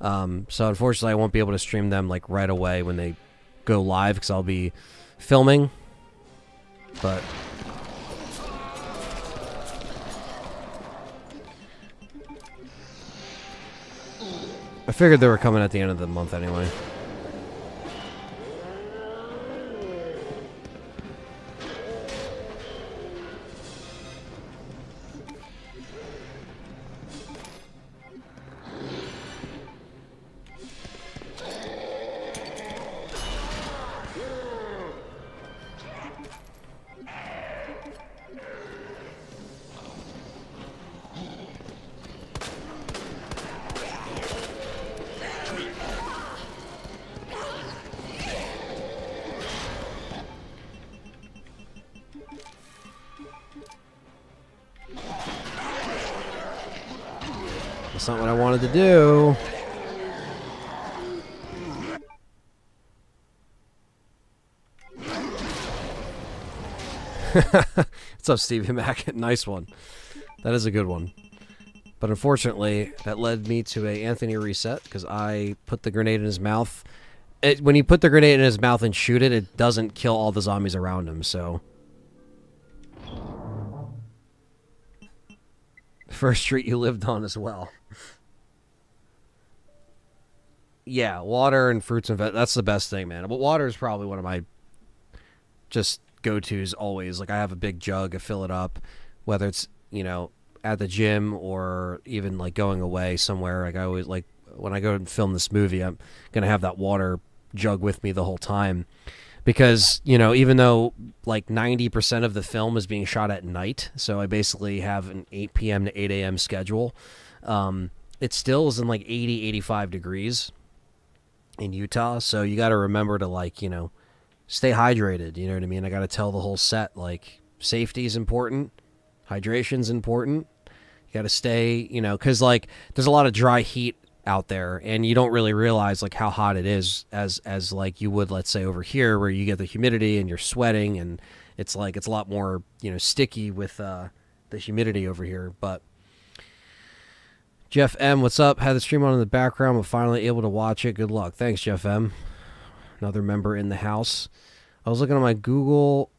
So unfortunately, I won't be able to stream them like right away when they go live because I'll be filming. But I figured they were coming at the end of the month anyway. That's not what I wanted to do. What's up, Stevie Mac? Nice one. That is a good one. But unfortunately, that led me to a Anthony reset because I put the grenade in his mouth. When you put the grenade in his mouth and shoot it, it doesn't kill all the zombies around him, so... First street you lived on as well. Yeah, water and fruits and that's the best thing, man. But water is probably one of my just go-tos always. Like I have a big jug, I fill it up, whether it's, you know, at the gym or even like going away somewhere. Like I always like when I go and film this movie, I'm gonna have that water jug with me the whole time. Because, you know, even though like 90% of the film is being shot at night, so I basically have an 8 p.m. to 8 a.m. schedule, it still is in like 80, 85 degrees in Utah. So you got to remember to like, you know, stay hydrated. You know what I mean? I got to tell the whole set, like, safety is important. Hydration's important. You got to stay, you know, because like there's a lot of dry heat out there and you don't really realize like how hot it is as like you would, let's say, over here where you get the humidity and you're sweating and it's like it's a lot more, you know, sticky with the humidity over here. But Jeff M, what's up? Had the stream on in the background, but finally able to watch it. Good luck. Thanks, Jeff M. Another member in the house. I was looking at my Google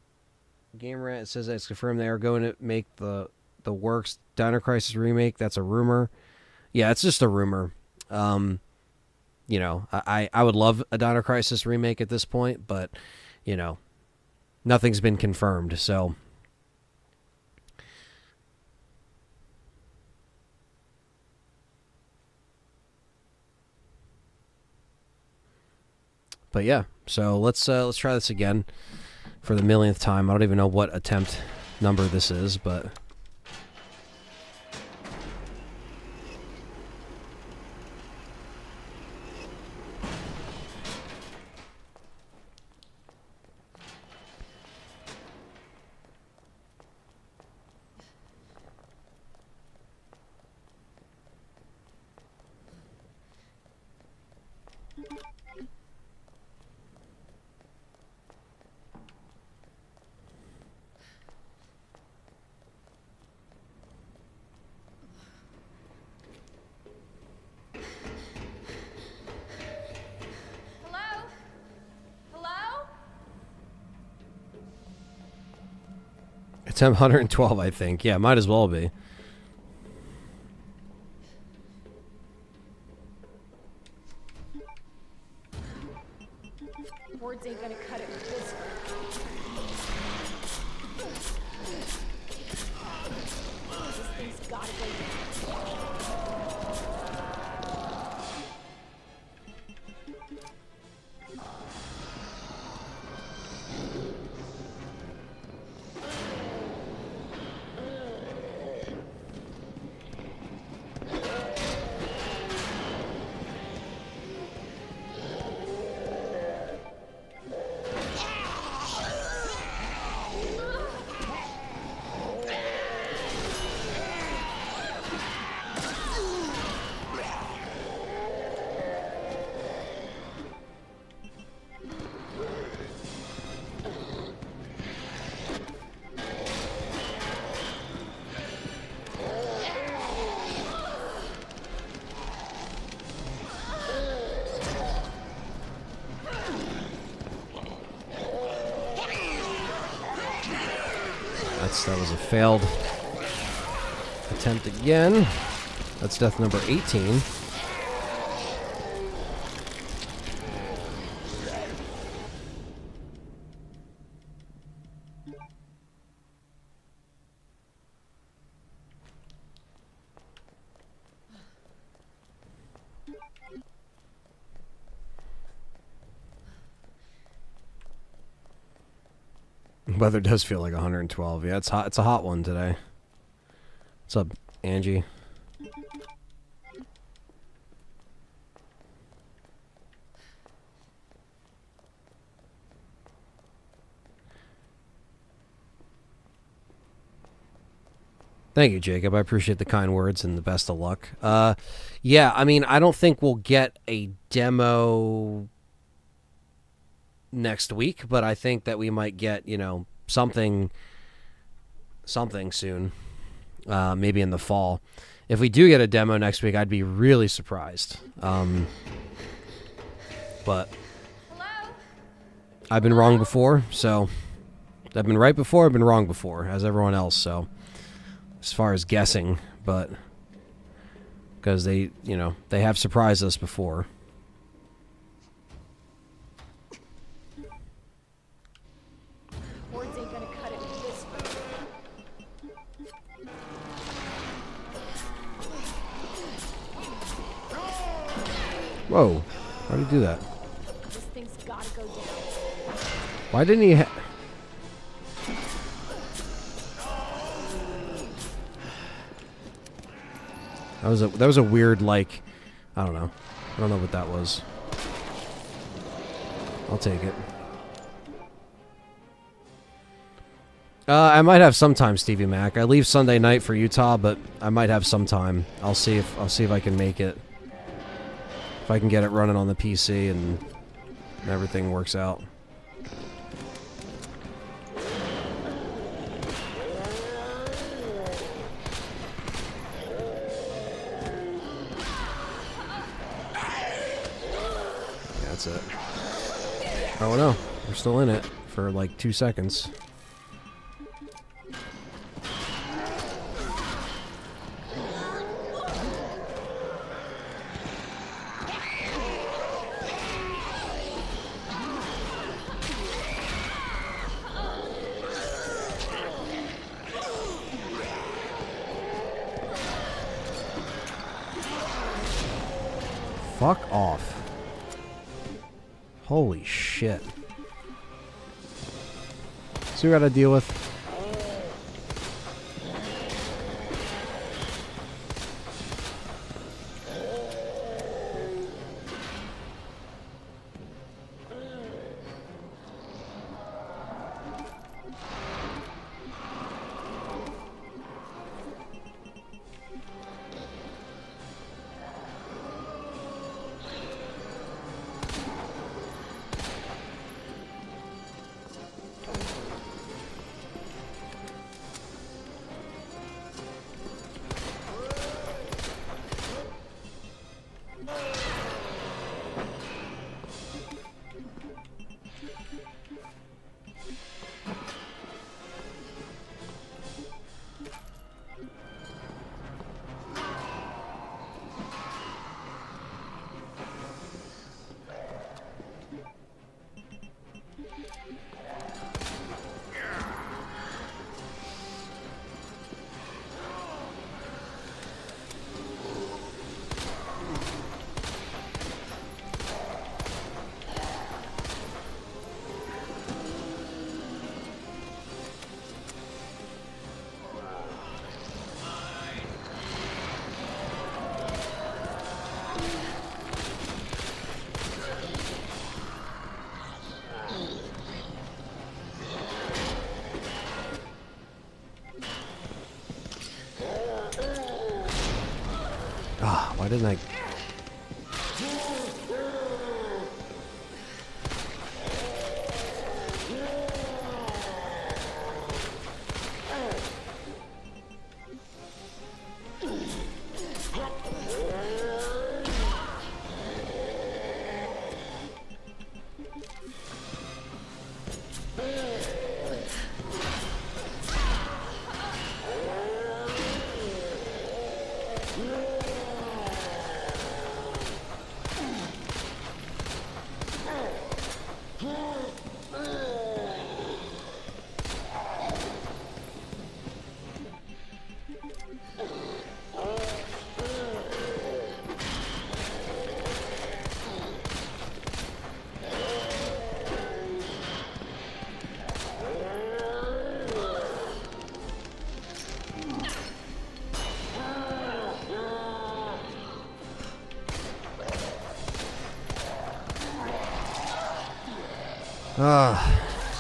Game Rant. It says that it's confirmed they are going to make the Works Dino Crisis remake. That's a rumor. Yeah, it's just a rumor. You know, I would love a Dino Crisis remake at this point, but, you know, nothing's been confirmed, so. But yeah, so let's try this again for the millionth time. I don't even know what attempt number this is, but It's 112, I think. Yeah, might as well be. Boards ain't gonna cut it with this one. This thing's gotta go down. That was a failed attempt again. That's death number 18. Weather does feel like 112. Yeah, it's hot. It's a hot one today. What's up, Angie? Thank you, Jacob. I appreciate the kind words and the best of luck. Yeah, I mean, I don't think we'll get a demo next week, but I think that we might get, you know, something soon, maybe in the fall. If we do get a demo next week, I'd be really surprised. But Hello? I've been wrong before, so I've been right before, I've been wrong before, as everyone else, so as far as guessing, but because they, you know, they have surprised us before. Boards ain't gonna cut it with this one. Whoa, how did he do that? This thing's gotta go down. Why didn't he That was a weird, like, I don't know what that was. I'll take it. I might have some time, Stevie Mac. I leave Sunday night for Utah, but I might have some time. I'll see if I can make it. If I can get it running on the PC and everything works out. That's it. Oh no, we're still in it for like 2 seconds. Fuck off. Holy shit. See what I gotta deal with? Why didn't I...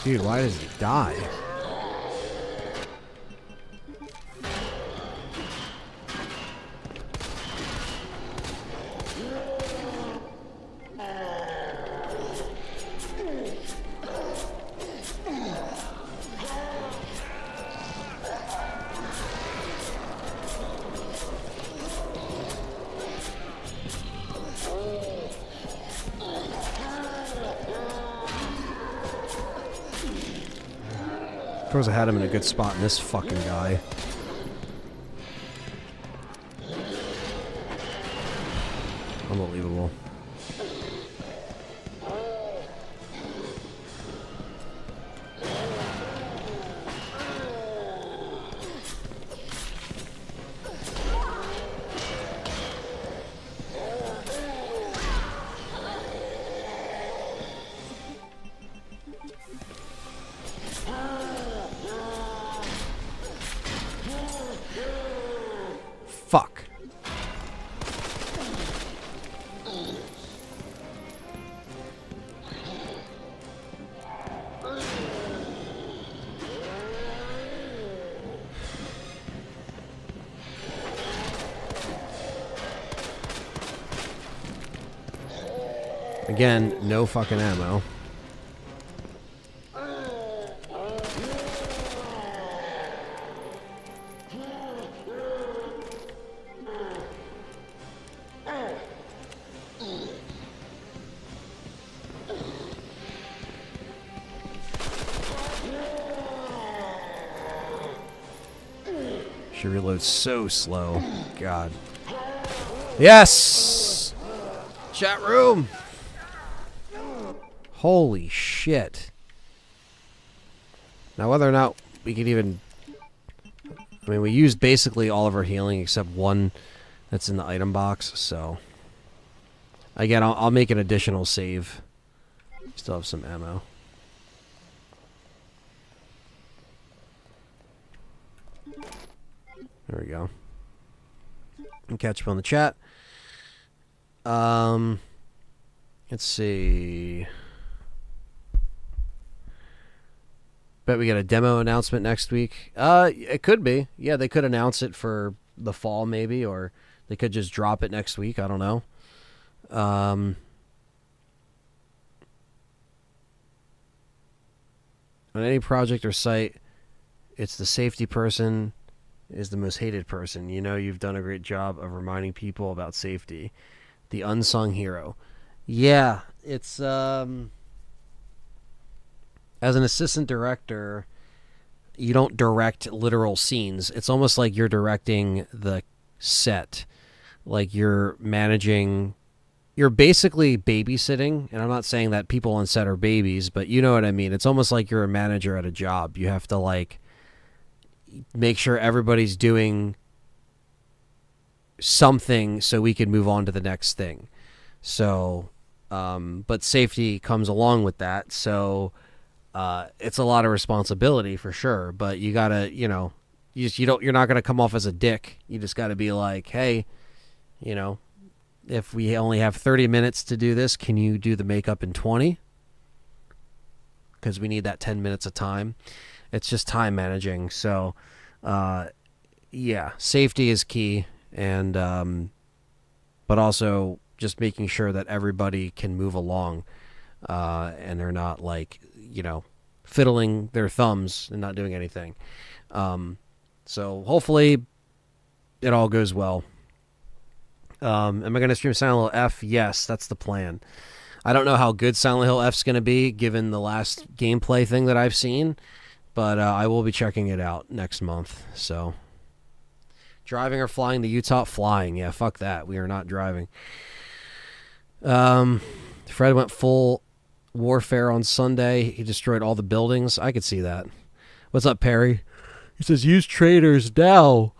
Dude, why does he die? Of course, I had him in a good spot in this fucking guy. Unbelievable. Fuck. Again, no fucking ammo. She reloads so slow. God. Yes! Chat room! Holy shit. Now whether or not we could even... I mean, we used basically all of our healing except one that's in the item box, so... Again, I'll make an additional save. Still have some ammo. There we go. And catch up on the chat. Let's see. Bet we got a demo announcement next week. It could be. Yeah, they could announce it for the fall maybe, or they could just drop it next week. I don't know. On any project or site, it's the safety person is the most hated person. You know, you've done a great job of reminding people about safety. The unsung hero. Yeah, it's as an assistant director, you don't direct literal scenes. It's almost like you're directing the set. Like you're managing, you're basically babysitting, and I'm not saying that people on set are babies, but you know what I mean. It's almost like you're a manager at a job. You have to like make sure everybody's doing something so we can move on to the next thing. So, but safety comes along with that. So, it's a lot of responsibility for sure, but you gotta, you know, you're not gonna come off as a dick. You just gotta be like, hey, you know, if we only have 30 minutes to do this, can you do the makeup in 20? Because we need that 10 minutes of time. It's just time managing. So, yeah, safety is key. And but also just making sure that everybody can move along, and they're not like, fiddling their thumbs and not doing anything. So hopefully it all goes well. Am I going to stream Silent Hill F? Yes, that's the plan. I don't know how good Silent Hill F's going to be given the last gameplay thing that I've seen, but I will be checking it out next month. So, driving or flying to Utah? Flying. Yeah, fuck that. We are not driving. Fred went full warfare on Sunday. He destroyed all the buildings. I could see that. What's up, Perry? He says, use traders now.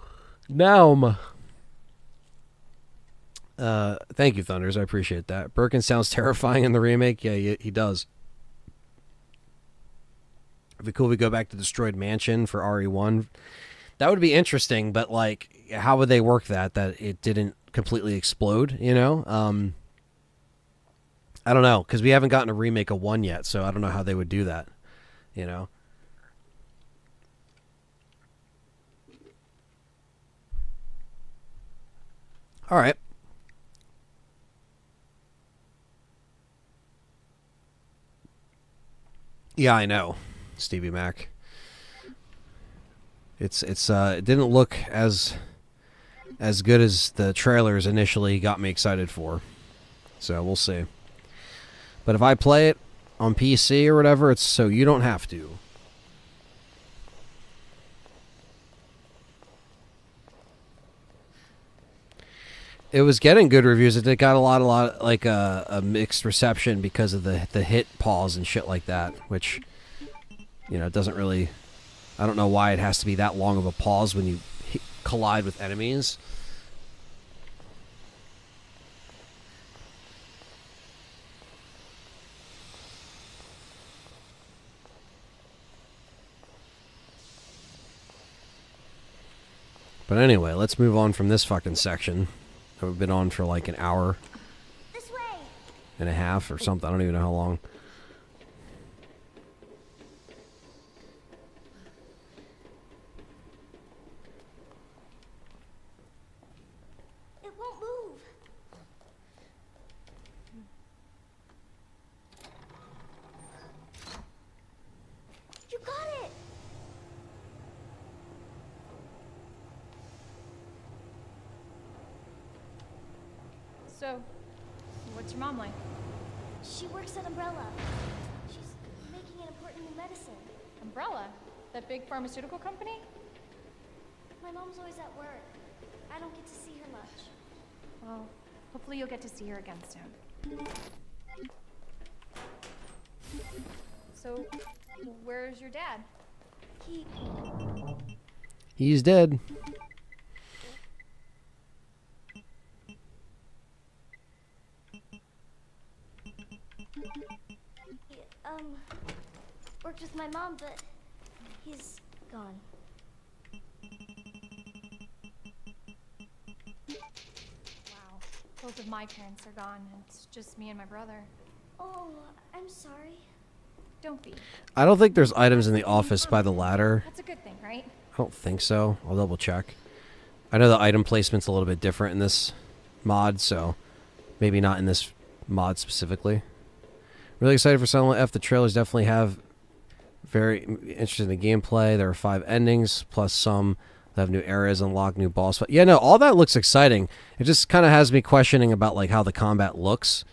Now. Thank you, Thunders. I appreciate that. Birkin sounds terrifying in the remake. Yeah, he does. It'd be cool if we go back to Destroyed Mansion for RE1. That would be interesting, but, like, how would they work that it didn't completely explode, I don't know, because we haven't gotten a remake of 1 yet, so I don't know how they would do that, All right. Yeah, I know, Stevie Mac. It didn't look as good as the trailers initially got me excited for. So we'll see. But if I play it on PC or whatever, it's so you don't have to. It was getting good reviews. It got a lot like a mixed reception because of the hit pause and shit like that, which it doesn't really. I don't know why it has to be that long of a pause when you collide with enemies. But anyway, let's move on from this fucking section. We've been on for like an hour and a half or something. I don't even know how long. It won't move. You got it. So, what's your mom like? She works at Umbrella. She's making an important new medicine. Umbrella? That big pharmaceutical company? My mom's always at work. I don't get to see her much. Well, hopefully you'll get to see her again soon. So, where's your dad? He's dead. Worked with my mom, but he's gone. Wow. Both of my parents are gone, and it's just me and my brother. Oh, I'm sorry. Don't be. I don't think there's items in the office by the ladder. That's a good thing, right? I don't think so. I'll double check. I know the item placement's a little bit different in this mod, so maybe not in this mod specifically. Really excited for Silent F. The trailers definitely have very interested in the gameplay. There are 5 endings, plus some that have new areas, unlock new boss fight. Yeah, no, all that looks exciting. It just kind of has me questioning about like how the combat looks,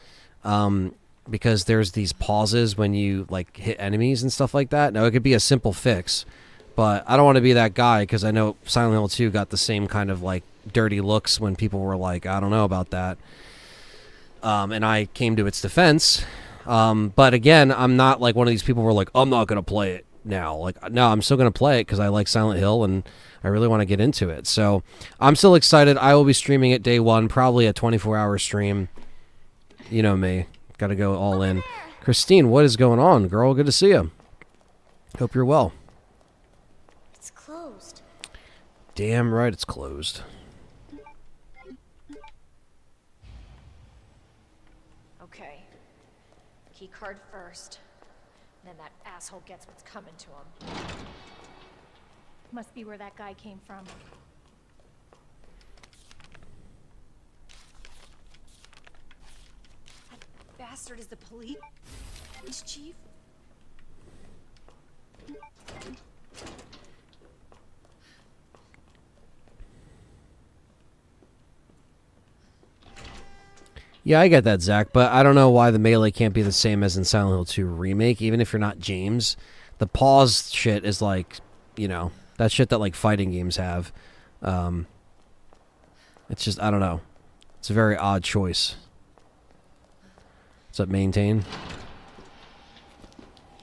because there's these pauses when you like hit enemies and stuff like that. Now, it could be a simple fix, but I don't want to be that guy because I know Silent Hill 2 got the same kind of like dirty looks when people were like, I don't know about that. And I came to its defense. But again, I'm not like one of these people who are like, I'm not going to play it now. Like, no, I'm still going to play it because I like Silent Hill and I really want to get into it. So I'm still excited. I will be streaming it day 1, probably a 24-hour stream. You know me. Got to go all in. Christine, what is going on, girl? Good to see you. Hope you're well. It's closed. Damn right it's closed. Okay. Key card first. Then that asshole gets what's coming to him. Must be where that guy came from. bastard is the police chief? Yeah, I get that, Zach, but I don't know why the melee can't be the same as in Silent Hill 2 Remake, even if you're not James. The pause shit is like, you know, that shit that like fighting games have. It's just, I don't know. It's a very odd choice. What's up, maintain?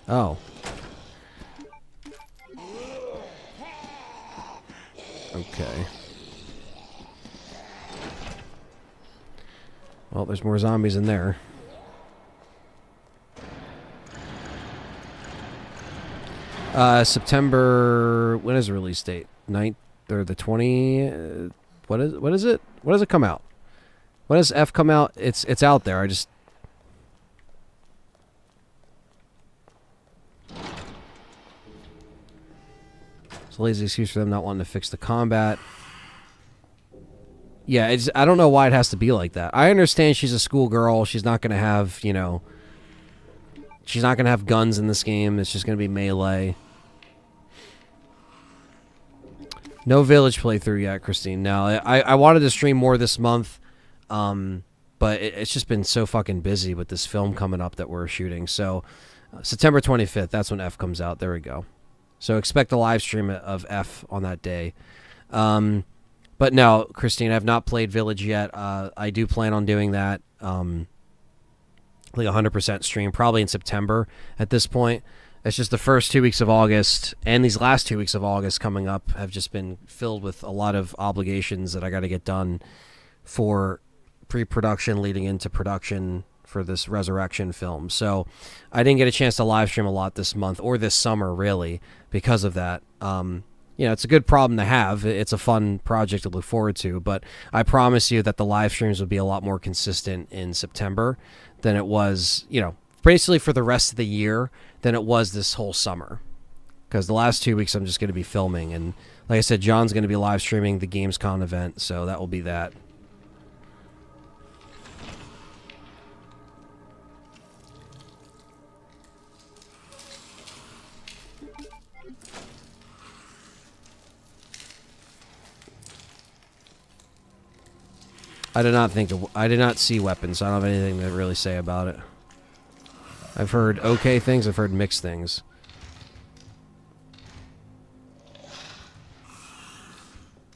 Oh. Okay. Well, there's more zombies in there. September. When is the release date? 9th or the 20? What is it? What does it come out? When does F come out? It's out there. I just. It's a lazy excuse for them not wanting to fix the combat. Yeah, I don't know why it has to be like that. I understand she's a schoolgirl. She's not going to have, you know... She's not going to have guns in this game. It's just going to be melee. No Village playthrough yet, Christine. No, I wanted to stream more this month. But it's just been so fucking busy with this film coming up that we're shooting. So, September 25th, that's when F comes out. There we go. So expect a live stream of F on that day. But no, Christine, I've not played Village yet. I do plan on doing that. Like 100% stream, probably in September at this point. It's just the first 2 weeks of August and these last 2 weeks of August coming up have just been filled with a lot of obligations that I got to get done for pre-production leading into production for this Resurrection film. So I didn't get a chance to live stream a lot this month or this summer, really, because of that. You know, it's a good problem to have. It's a fun project to look forward to, but I promise you that the live streams will be a lot more consistent in September than it was, you know, basically for the rest of the year than it was this whole summer. Because the last 2 weeks I'm just going to be filming, and like I said, John's going to be live streaming the Gamescom event, so that will be that. I did not see weapons, so I don't have anything to really say about it. I've heard okay things, I've heard mixed things.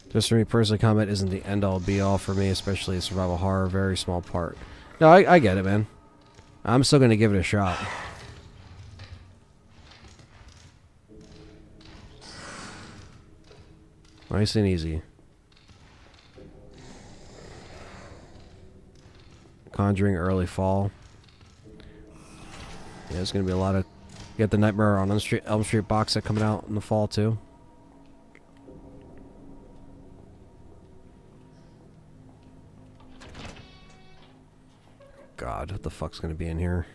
Just for me personally, combat isn't the end-all be-all for me, especially survival horror, very small part. No, I get it, man. I'm still going to give it a shot. Nice and easy. Conjuring early fall. Yeah, there's going to be a lot of... You got the Nightmare on Elm Street box set coming out in the fall, too. God, what the fuck's going to be in here?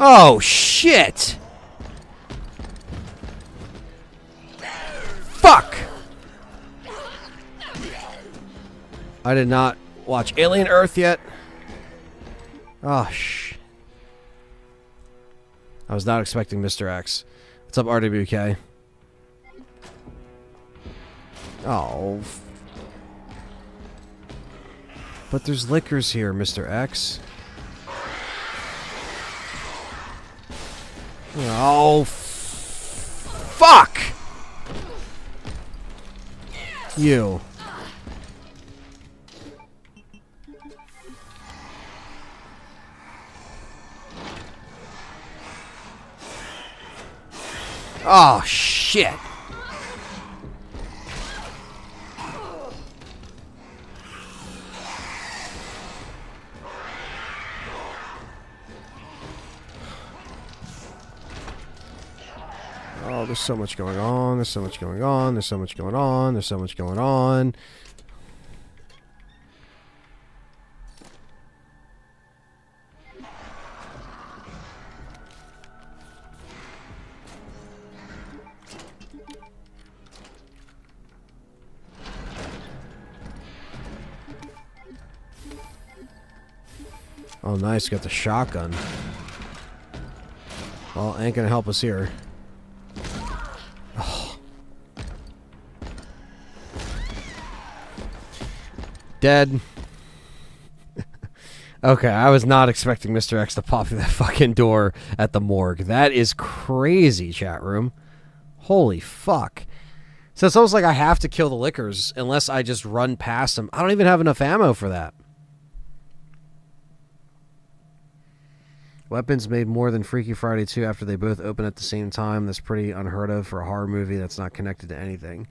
Oh, shit! Fuck! I did not watch Alien Earth yet. Oh, shh. I was not expecting Mr. X. What's up, RWK? Oh. But there's liquors here, Mr. X. Oh, fuck! You. Oh, shit. Oh, there's so much going on. There's so much going on. There's so much going on. There's so much going on. Oh, nice. Got the shotgun. Well, ain't gonna help us here. Oh. Dead. Okay, I was not expecting Mr. X to pop through that fucking door at the morgue. That is crazy, chat room. Holy fuck. So it's almost like I have to kill the lickers unless I just run past them. I don't even have enough ammo for that. Weapons made more than Freaky Friday 2 after they both open at the same time. That's pretty unheard of for a horror movie that's not connected to anything.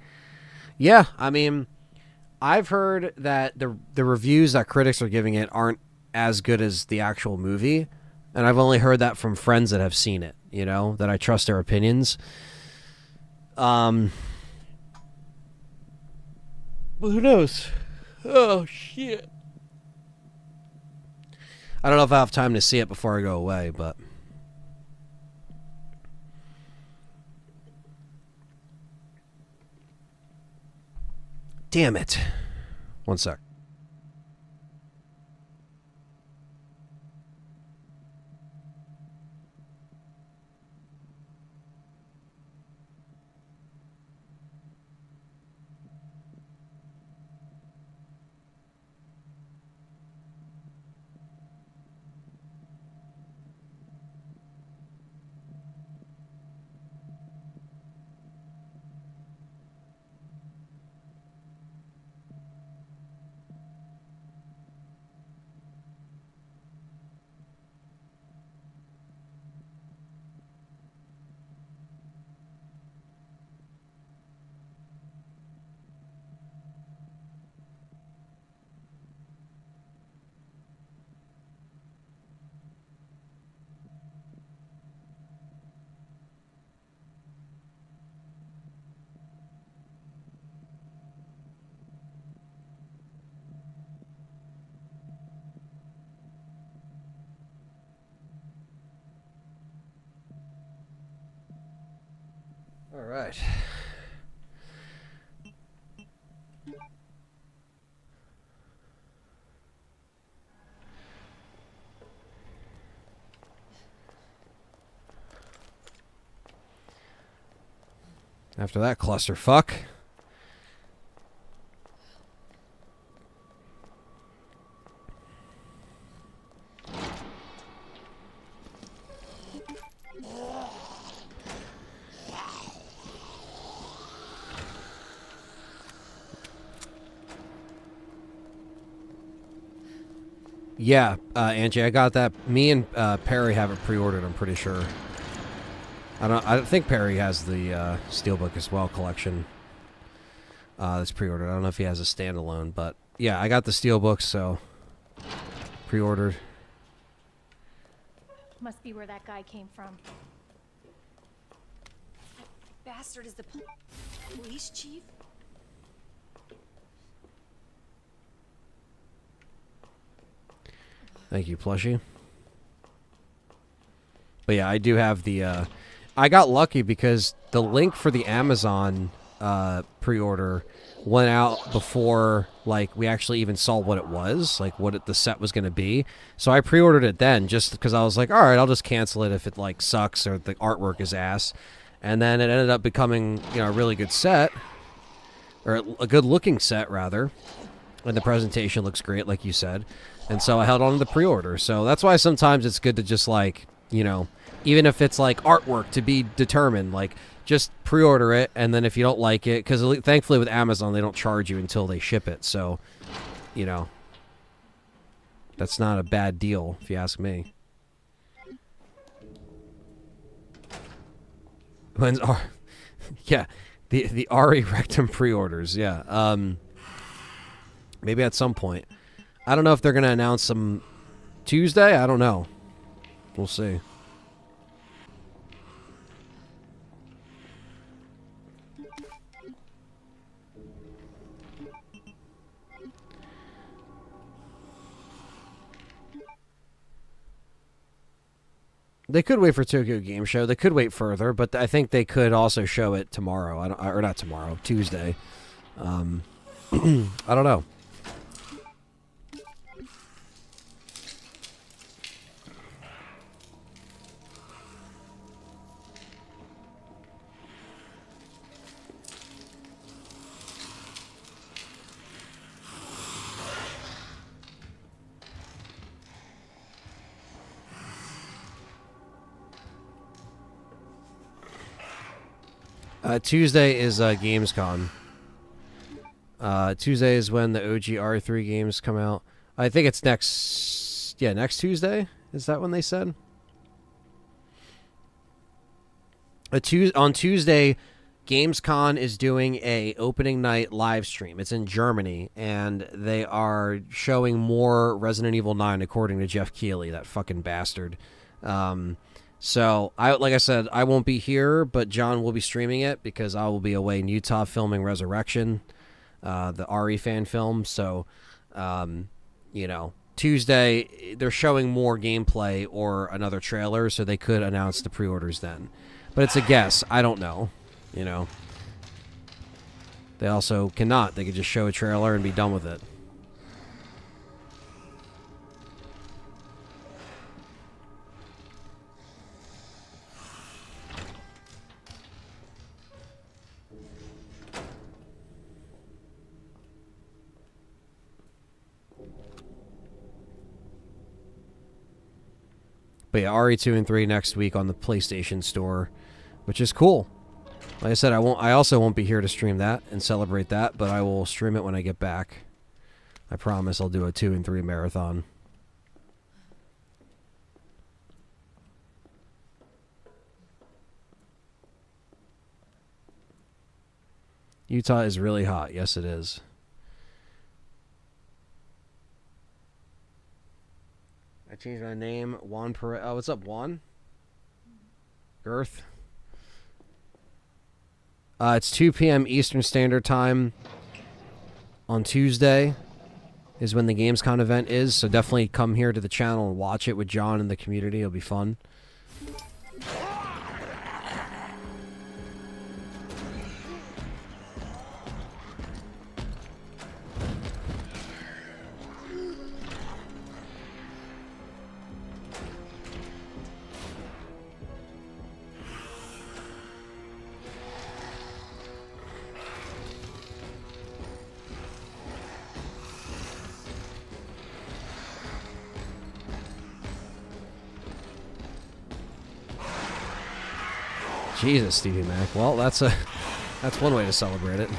Yeah, I mean, I've heard that the reviews that critics are giving it aren't as good as the actual movie. And I've only heard that from friends that have seen it, you know, that I trust their opinions. But who knows? Oh, shit. I don't know if I have time to see it before I go away, but... Damn it. One sec. All right. After that clusterfuck. Yeah, Angie, I got that. Me and Perry have it pre-ordered, I'm pretty sure. I don't think Perry has the Steelbook as well collection. That's pre-ordered. I don't know if he has a standalone, but yeah, I got the Steelbook, so pre-ordered. Must be where that guy came from. That bastard is the police chief? Thank you, plushie. But yeah, I do have the... I got lucky because the link for the Amazon pre-order went out before like we actually even saw what it was, like what the set was going to be. So I pre-ordered it then just because I was like, all right, I'll just cancel it if it like sucks or the artwork is ass. And then it ended up becoming, you know, a really good set, or a good looking set rather. And the presentation looks great, like you said. And so I held on to the pre-order. So that's why sometimes it's good to just like, you know, even if it's like artwork to be determined, like just pre-order it. And then if you don't like it, because thankfully with Amazon, they don't charge you until they ship it. So, you know, that's not a bad deal if you ask me. When's yeah, the RE Rectum pre-orders, yeah. Maybe at some point. I don't know if they're going to announce them Tuesday. I don't know. We'll see. They could wait for Tokyo Game Show. They could wait further, but I think they could also show it tomorrow. Or not tomorrow, Tuesday. I don't know. Tuesday is Gamescom. Tuesday is when the OG RE3 games come out. I think it's next Tuesday. Is that when they said? On Tuesday, Gamescom is doing a opening night live stream. It's in Germany, and they are showing more Resident Evil 9, according to Jeff Keighley, that fucking bastard. So, like I said, I won't be here, but John will be streaming it because I will be away in Utah filming Resurrection, the RE fan film. So, you know, Tuesday, they're showing more gameplay or another trailer, so they could announce the pre-orders then. But it's a guess. I don't know, you know. They also cannot. They could just show a trailer and be done with it. But yeah, RE2 and 3 next week on the PlayStation Store, which is cool. Like I said, I also won't be here to stream that and celebrate that, but I will stream it when I get back. I promise I'll do a 2 and 3 marathon. Utah is really hot. Yes, it is. I changed my name. Juan Perez. Oh, what's up, Juan? Girth. It's 2 p.m. Eastern Standard Time on Tuesday is when the Gamescom event is. So definitely come here to the channel and watch it with John and the community. It'll be fun. Jesus, Stevie Mac. Well, that's one way to celebrate it.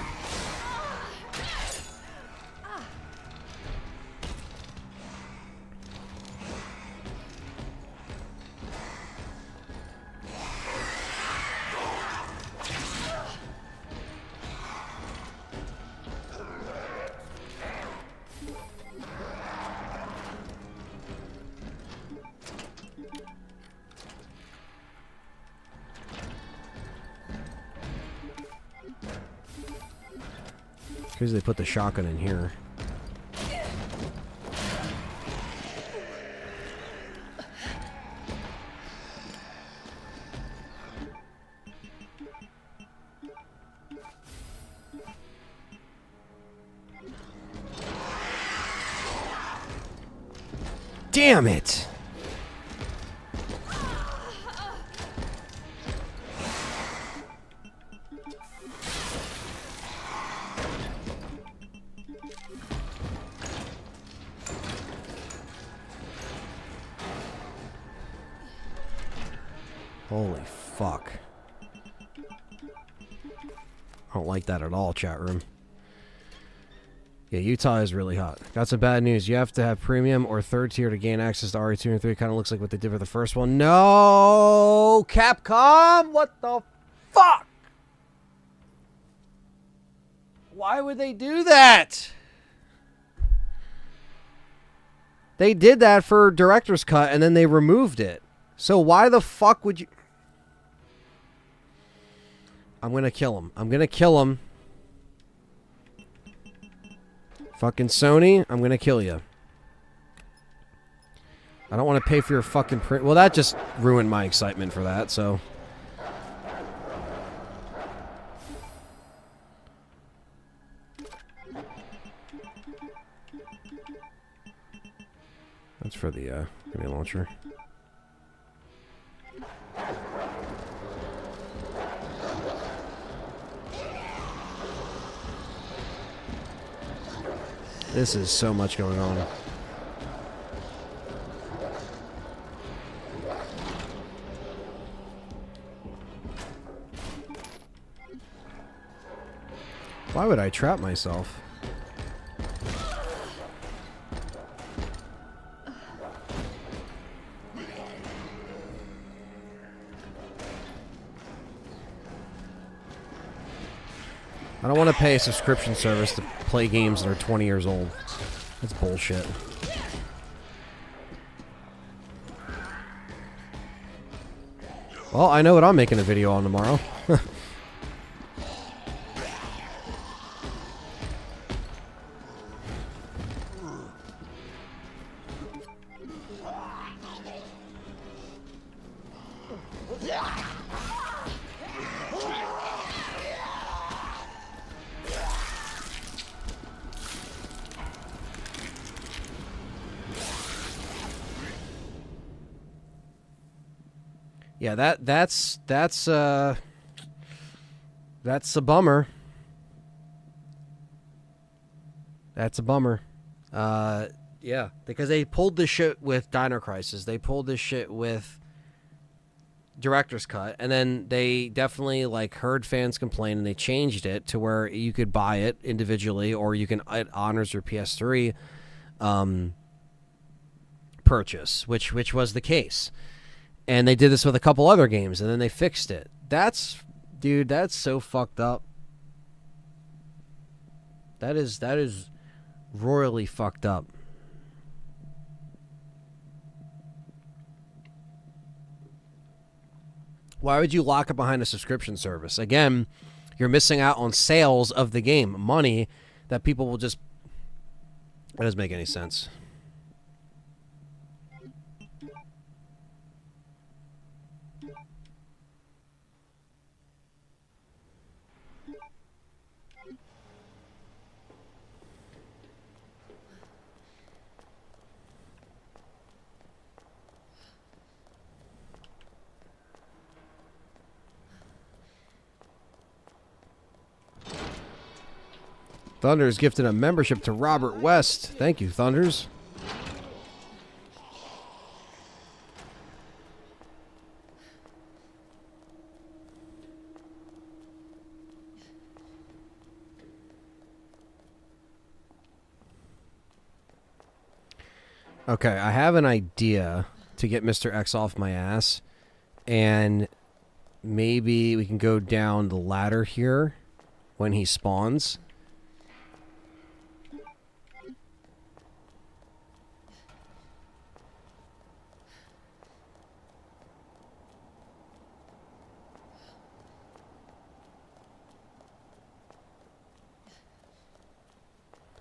Crazy they put the shotgun in here. Damn it! Holy fuck. I don't like that at all, chat room. Yeah, Utah is really hot. Got some bad news. You have to have premium or third tier to gain access to RE2 and 3. Kind of looks like what they did for the first one. No! Capcom! What the fuck? Why would they do that? They did that for Director's Cut and then they removed it. So why the fuck would you... I'm gonna kill him. I'm gonna kill him. Fucking Sony, I'm gonna kill you. I don't want to pay for your fucking print. Well, that just ruined my excitement for that, so. That's for the grenade launcher. This is so much going on. Why would I trap myself? I don't want to pay a subscription service to play games that are 20 years old. That's bullshit. Well, I know what I'm making a video on tomorrow. Yeah, that's a bummer. That's a bummer. Yeah, because they pulled this shit with Dino Crisis. They pulled this shit with Director's Cut, and then they definitely like heard fans complain, and they changed it to where you could buy it individually, or you can it honors your PS3 purchase, which was the case. And they did this with a couple other games, and then they fixed it. Dude, that's so fucked up. That is royally fucked up. Why would you lock it behind a subscription service? Again, you're missing out on sales of the game, money that people will just... That doesn't make any sense. Thunders gifted a membership to Robert West. Thank you, Thunders. Okay, I have an idea to get Mr. X off my ass, and maybe we can go down the ladder here when he spawns.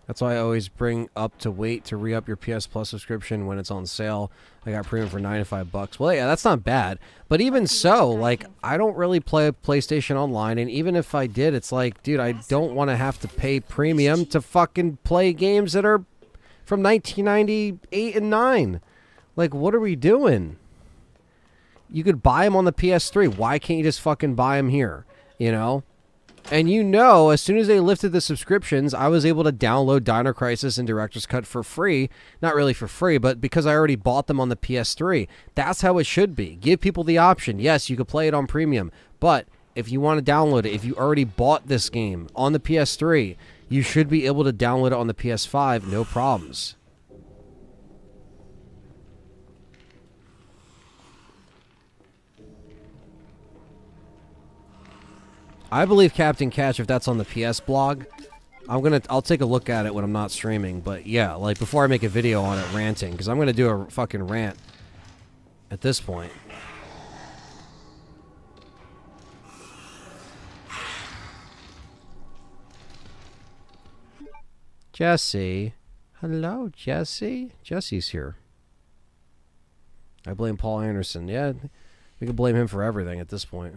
That's why I always bring up to wait to re-up your PS Plus subscription when it's on sale. I got premium for $95. Well, yeah, that's not bad. But even so, like, I don't really play PlayStation Online, and even if I did, it's like, dude, I don't want to have to pay premium to fucking play games that are from 1998 and 9. Like, what are we doing? You could buy them on the PS3. Why can't you just fucking buy them here? You know? And you know, as soon as they lifted the subscriptions, I was able to download Dino Crisis and Director's Cut for free. Not really for free, but because I already bought them on the PS3. That's how it should be. Give people the option. Yes, you could play it on premium, but if you want to download it, if you already bought this game on the PS3, you should be able to download it on the PS5, no problems. I believe Captain Catch, if that's on the PS blog, I'll take a look at it when I'm not streaming. But yeah, like before I make a video on it ranting, because I'm gonna do a fucking rant at this point. Jesse. Hello, Jesse. Jesse's here. I blame Paul Anderson. Yeah, we can blame him for everything at this point.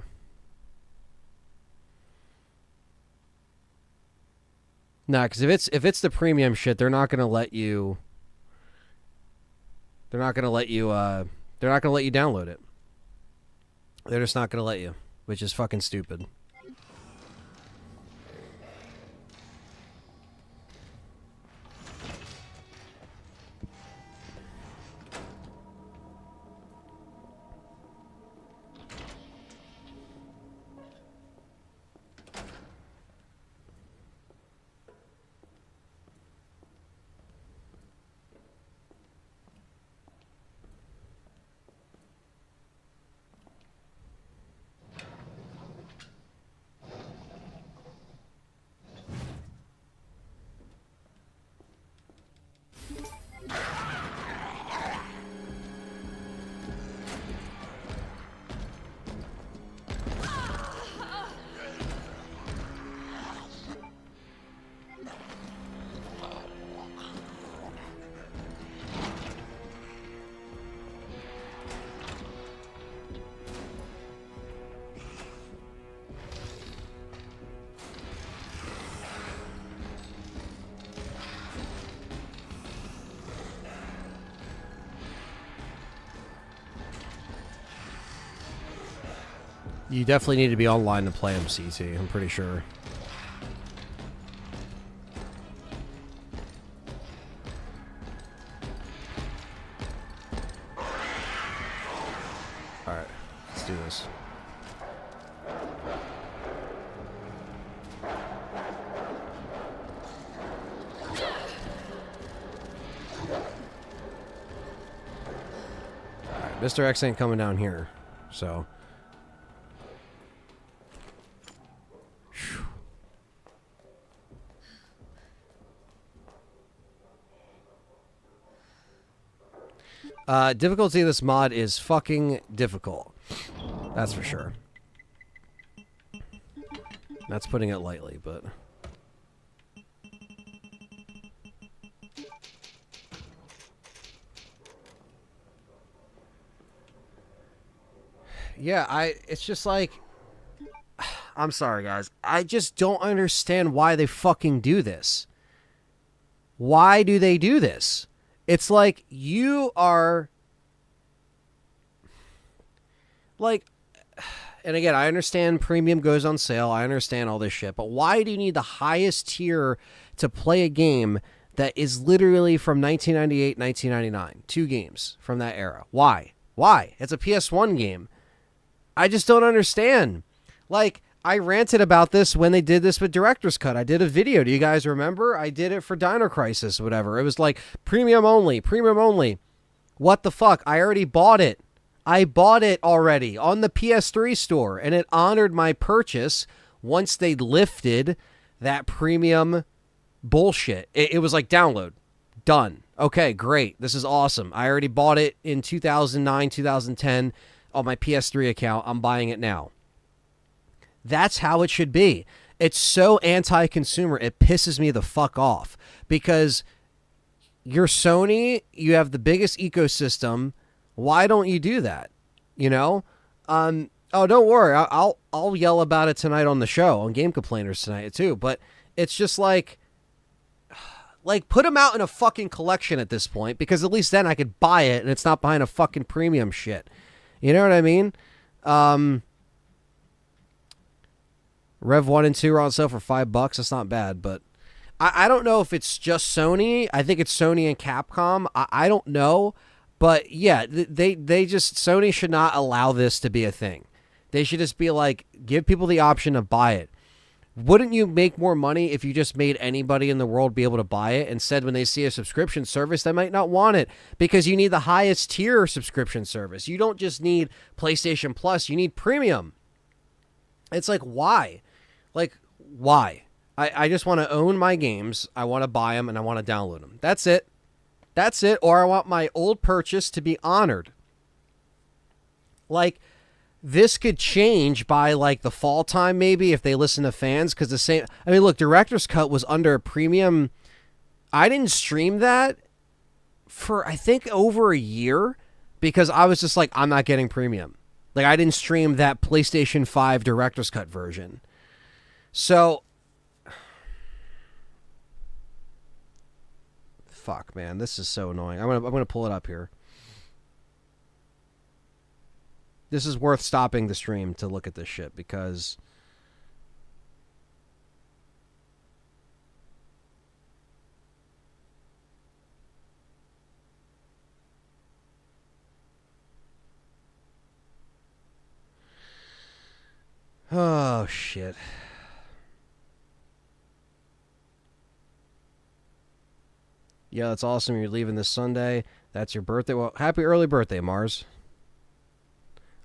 Nah, because if it's the premium shit, they're not gonna let you. They're not gonna let you. They're not gonna let you download it. They're just not gonna let you, which is fucking stupid. You definitely need to be online to play him, CT. I'm pretty sure. Alright, let's do this. Alright, Mr. X ain't coming down here, so... Difficulty of this mod is fucking difficult. That's for sure. That's putting it lightly, but... Yeah, it's just like... I'm sorry, guys. I just don't understand why they fucking do this. Why do they do this? It's like you are... Like... And again, I understand premium goes on sale. I understand all this shit. But why do you need the highest tier to play a game that is literally from 1998, 1999? 2 games from that era. Why? Why? It's a PS1 game. I just don't understand. Like, I ranted about this when they did this with Director's Cut. I did a video. Do you guys remember? I did it for Dino Crisis, whatever. It was like, premium only, premium only. What the fuck? I already bought it. I bought it already on the PS3 store, and it honored my purchase once they lifted that premium bullshit. It was like, download. Done. Okay, great. This is awesome. I already bought it in 2009, 2010 on my PS3 account. I'm buying it now. That's how it should be. It's so anti-consumer. It pisses me the fuck off because you're Sony. You have the biggest ecosystem. Why don't you do that? You know? Oh, don't worry. I'll yell about it tonight on the show, on Game Complainers tonight too. But it's just like put them out in a fucking collection at this point, because at least then I could buy it and it's not behind a fucking premium shit. You know what I mean? Rev 1 and 2 are on sale for $5. That's not bad, but I don't know if it's just Sony. I think it's Sony and Capcom. I don't know. But yeah, they just, Sony should not allow this to be a thing. They should just be like, give people the option to buy it. Wouldn't you make more money if you just made anybody in the world be able to buy it? Instead, when they see a subscription service, they might not want it because you need the highest tier subscription service. You don't just need PlayStation Plus, you need premium. It's like, why? Like, why? I just want to own my games. I want to buy them and I want to download them. That's it. That's it. Or I want my old purchase to be honored. Like, this could change by like the fall time, maybe, if they listen to fans. Because the same, I mean, look, Director's Cut was under a premium. I didn't stream that for, I think, over a year because I was just like, I'm not getting premium. Like, I didn't stream that PlayStation 5 Director's Cut version. So, fuck, man, this is so annoying. I'm gonna pull it up here. This is worth stopping the stream to look at this shit because oh shit. Yeah, that's awesome. You're leaving this Sunday. That's your birthday. Well, happy early birthday, Mars.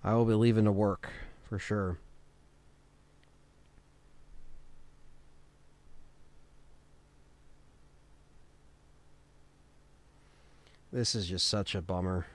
I will be leaving to work, for sure. This is just such a bummer.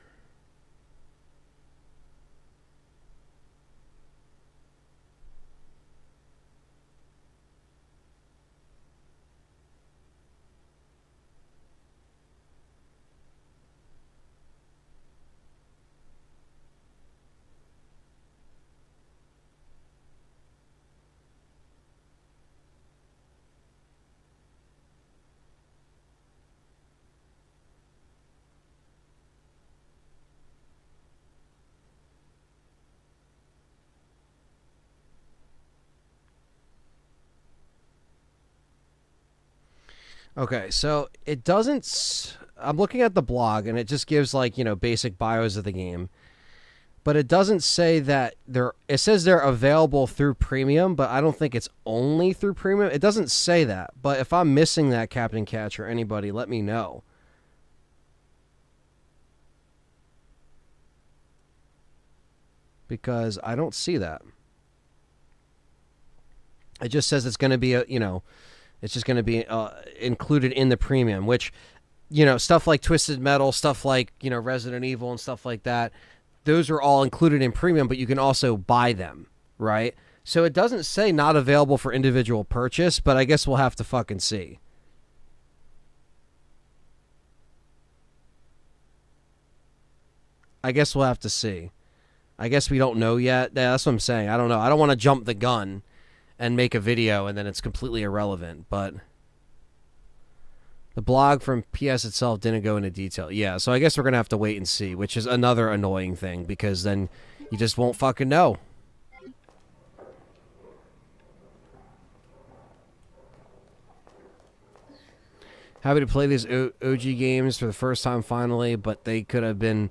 Okay, so it doesn't... I'm looking at the blog, and it just gives, like, you know, basic bios of the game. But it doesn't say that they're... It says they're available through Premium, but I don't think it's only through Premium. It doesn't say that. But if I'm missing that, Captain Catch or anybody, let me know. Because I don't see that. It just says it's going to be a, you know... It's just going to be included in the premium, which, you know, stuff like Twisted Metal, stuff like, you know, Resident Evil and stuff like that, those are all included in premium, but you can also buy them, right? So it doesn't say not available for individual purchase, but I guess we'll have to fucking see. I guess we'll have to see. I guess we don't know yet. Yeah, that's what I'm saying. I don't know. I don't want to jump the gun and make a video and then it's completely irrelevant, but the blog from PS itself didn't go into detail. Yeah, so I guess we're going to have to wait and see, which is another annoying thing because then you just won't fucking know. Happy to play these OG games for the first time finally, but they could have been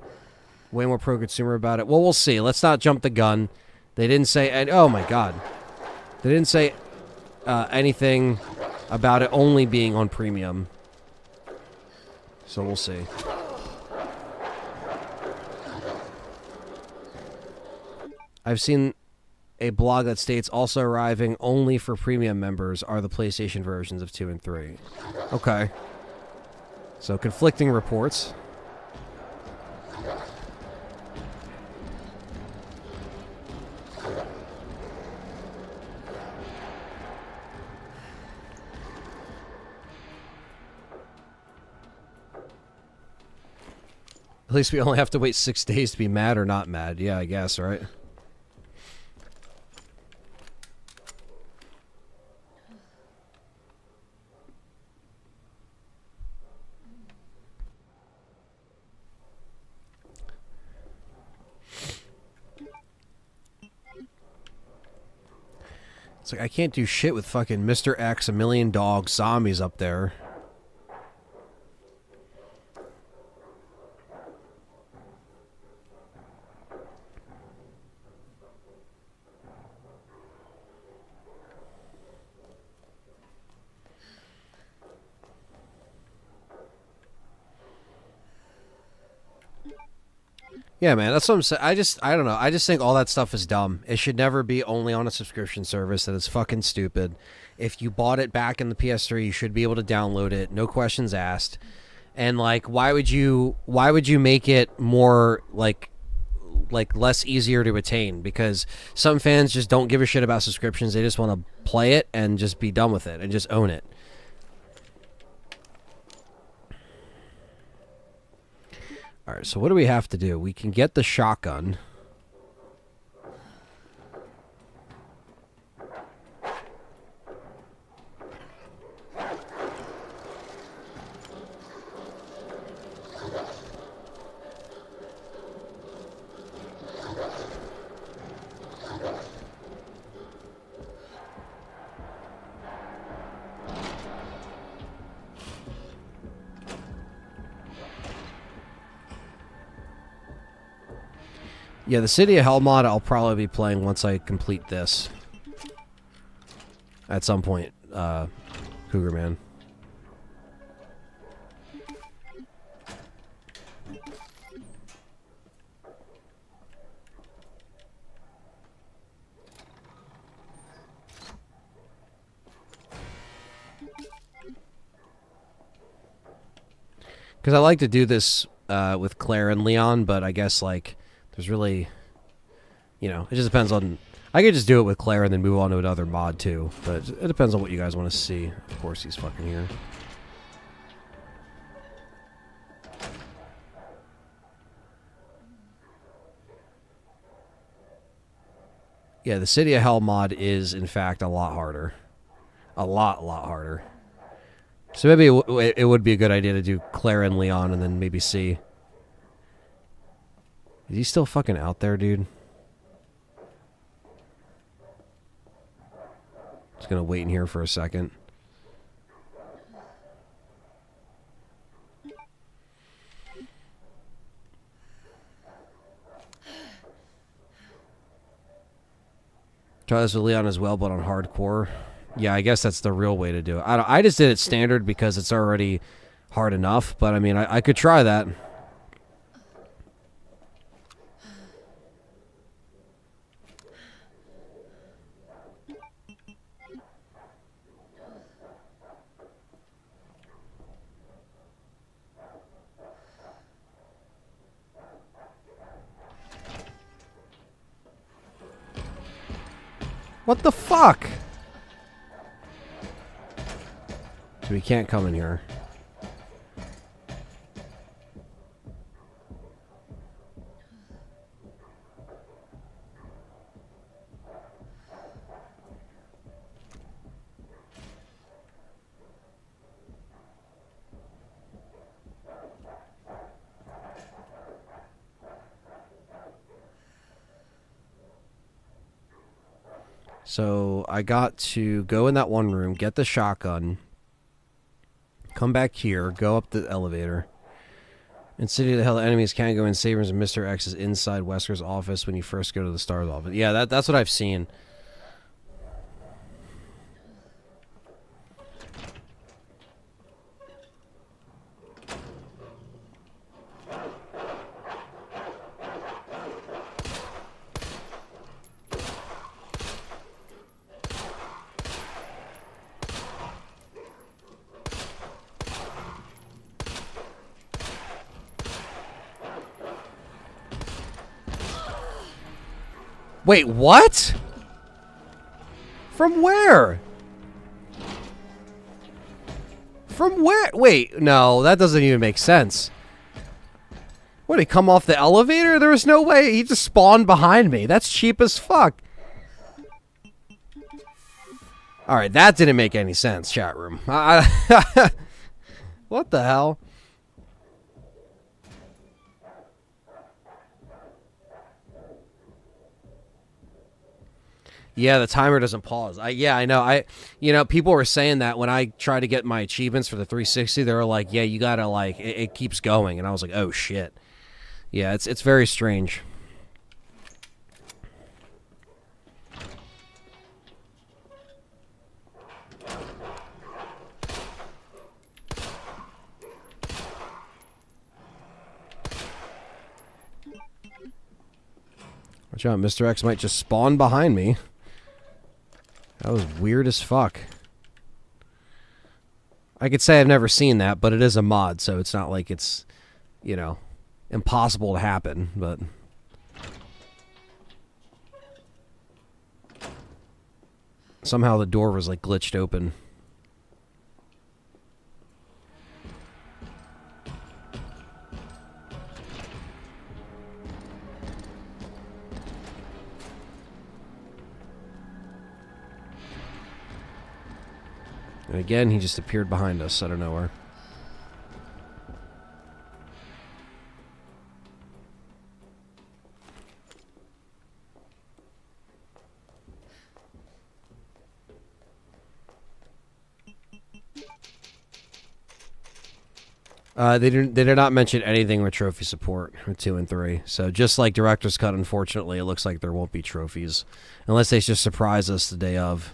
way more pro-consumer about it. Well, we'll see. Let's not jump the gun. They didn't say... And, oh, my God. They didn't say anything about it only being on premium. So we'll see. I've seen a blog that states also arriving only for premium members are the PlayStation versions of 2 and 3. Okay. So conflicting reports. At least we only have to wait 6 days to be mad or not mad. Yeah, I guess, right? It's like, I can't do shit with fucking Mr. X, a million dogs, zombies up there. Yeah, man, that's what I'm saying. I don't know. I just think all that stuff is dumb. It should never be only on a subscription service. That is fucking stupid. If you bought it back in the PS3, you should be able to download it. No questions asked. And, like, why would you make it more, like less easier to attain? Because some fans just don't give a shit about subscriptions. They just want to play it and just be done with it and just own it. Alright, so what do we have to do? We can get the shotgun. Yeah, the City of Hell mod I'll probably be playing once I complete this. At some point, Cougar Man. Because I like to do this with Claire and Leon, but I guess, like, there's really, you know, it just depends on... I could just do it with Claire and then move on to another mod, too. But it depends on what you guys want to see. Of course he's fucking here. Yeah, the City of Hell mod is, in fact, a lot harder. A lot harder. So maybe it would be a good idea to do Claire and Leon and then maybe see... Is he still fucking out there, dude? Just gonna wait in here for a second. Try this with Leon as well, but on hardcore. Yeah, I guess that's the real way to do it. I just did it standard because it's already hard enough, but I mean, I could try that. What the fuck? So we can't come in here. So I got to go in that one room, get the shotgun, come back here, go up the elevator. In City of the Hell, enemies can go in Sabers and Mr. X is inside Wesker's office when you first go to the S.T.A.R.S office. Yeah, that's what I've seen. Wait, what? From where? From where? Wait, no, that doesn't even make sense. What, he come off the elevator? There was no way. He just spawned behind me. That's cheap as fuck. Alright, that didn't make any sense, chat room. What the hell? Yeah, the timer doesn't pause. Yeah, I know. You know, people were saying that when I tried to get my achievements for the 360, they were like, "Yeah, you gotta like it keeps going," and I was like, "Oh shit." Yeah, it's very strange. Watch out, Mr. X might just spawn behind me. That was weird as fuck. I could say I've never seen that, but it is a mod, so it's not like it's, you know, impossible to happen, but... Somehow the door was, like, glitched open. And again, he just appeared behind us out of nowhere. They did not mention anything with trophy support with 2 and 3. So just like Director's Cut, unfortunately, it looks like there won't be trophies. Unless they just surprise us the day of.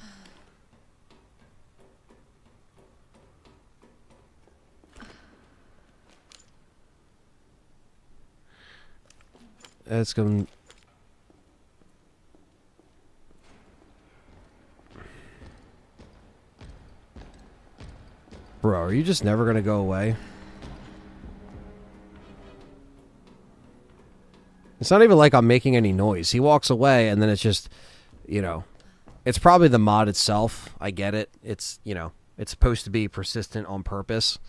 It's going... Bro, are you just never going to go away? It's not even like I'm making any noise. He walks away, and then it's just, you know, it's probably the mod itself. I get it. It's, you know, it's supposed to be persistent on purpose.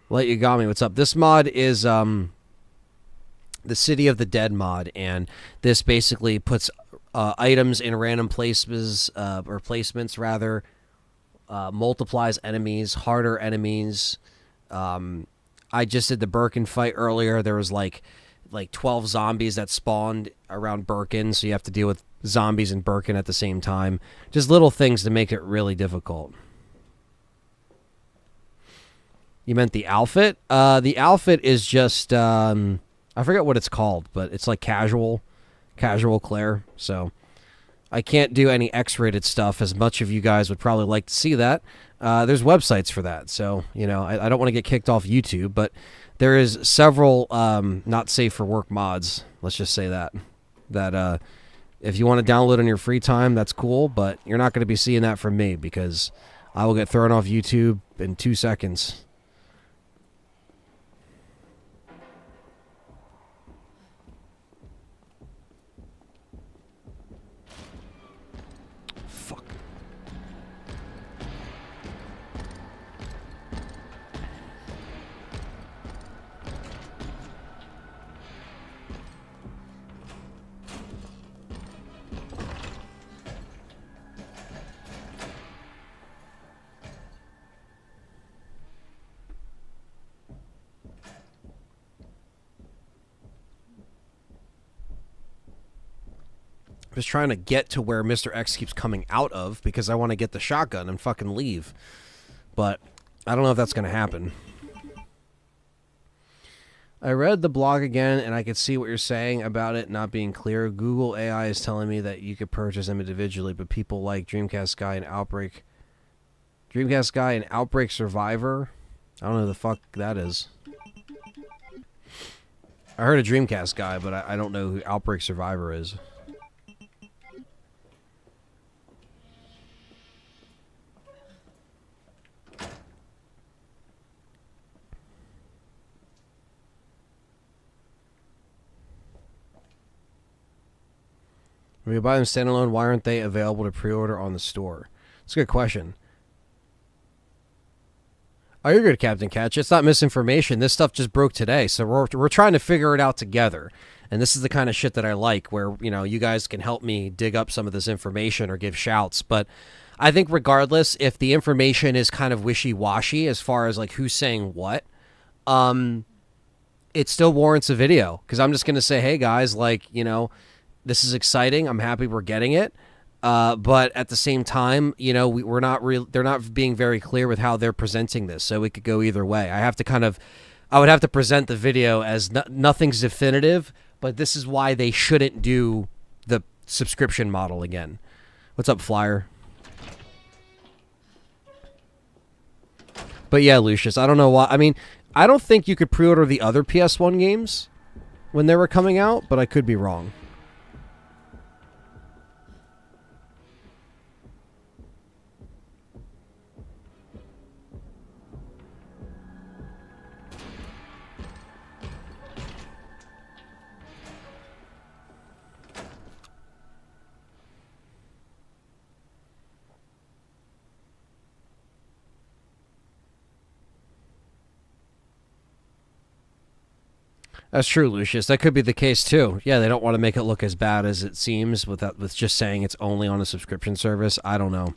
Light Yagami, what's up? This mod is the City of the Dead mod, and this basically puts items in random places, or placements rather, multiplies enemies, harder enemies. I just did the Birkin fight earlier. There was like 12 zombies that spawned around Birkin, so you have to deal with zombies and Birkin at the same time. Just little things to make it really difficult. You meant the outfit? The outfit is just, I forget what it's called, but it's like casual Claire. So I can't do any X-rated stuff, as much of you guys would probably like to see that. There's websites for that, so, you know, I don't want to get kicked off YouTube, but there is several not safe for work mods, let's just say that if you want to download in your free time, that's cool, but you're not going to be seeing that from me, because I will get thrown off YouTube in 2 seconds. Just trying to get to where Mr. X keeps coming out of, because I want to get the shotgun and fucking leave. But I don't know if that's going to happen. I read the blog again, and I could see what you're saying about it not being clear. Google AI is telling me that you could purchase them individually, but people like Dreamcast Guy and Outbreak Survivor, I don't know who the fuck that is. I heard a Dreamcast Guy, but I don't know who Outbreak Survivor is. When you buy them standalone, why aren't they available to pre-order on the store? That's a good question. Oh, you're good, Captain Catch. It's not misinformation. This stuff just broke today, so we're trying to figure it out together. And this is the kind of shit that I like, where, you know, you guys can help me dig up some of this information or give shouts. But I think regardless, if the information is kind of wishy-washy as far as like who's saying what, it still warrants a video. Because I'm just going to say, hey guys, like, you know, this is exciting. I'm happy we're getting it. But at the same time, you know, we're not they're not being very clear with how they're presenting this. So it could go either way. I would have to present the video as nothing's definitive, but this is why they shouldn't do the subscription model again. What's up, Flyer? But yeah, Lucius, I don't know why. I mean, I don't think you could pre-order the other PS1 games when they were coming out, but I could be wrong. That's true, Lucius. That could be the case too. Yeah, they don't want to make it look as bad as it seems with just saying it's only on a subscription service. I don't know.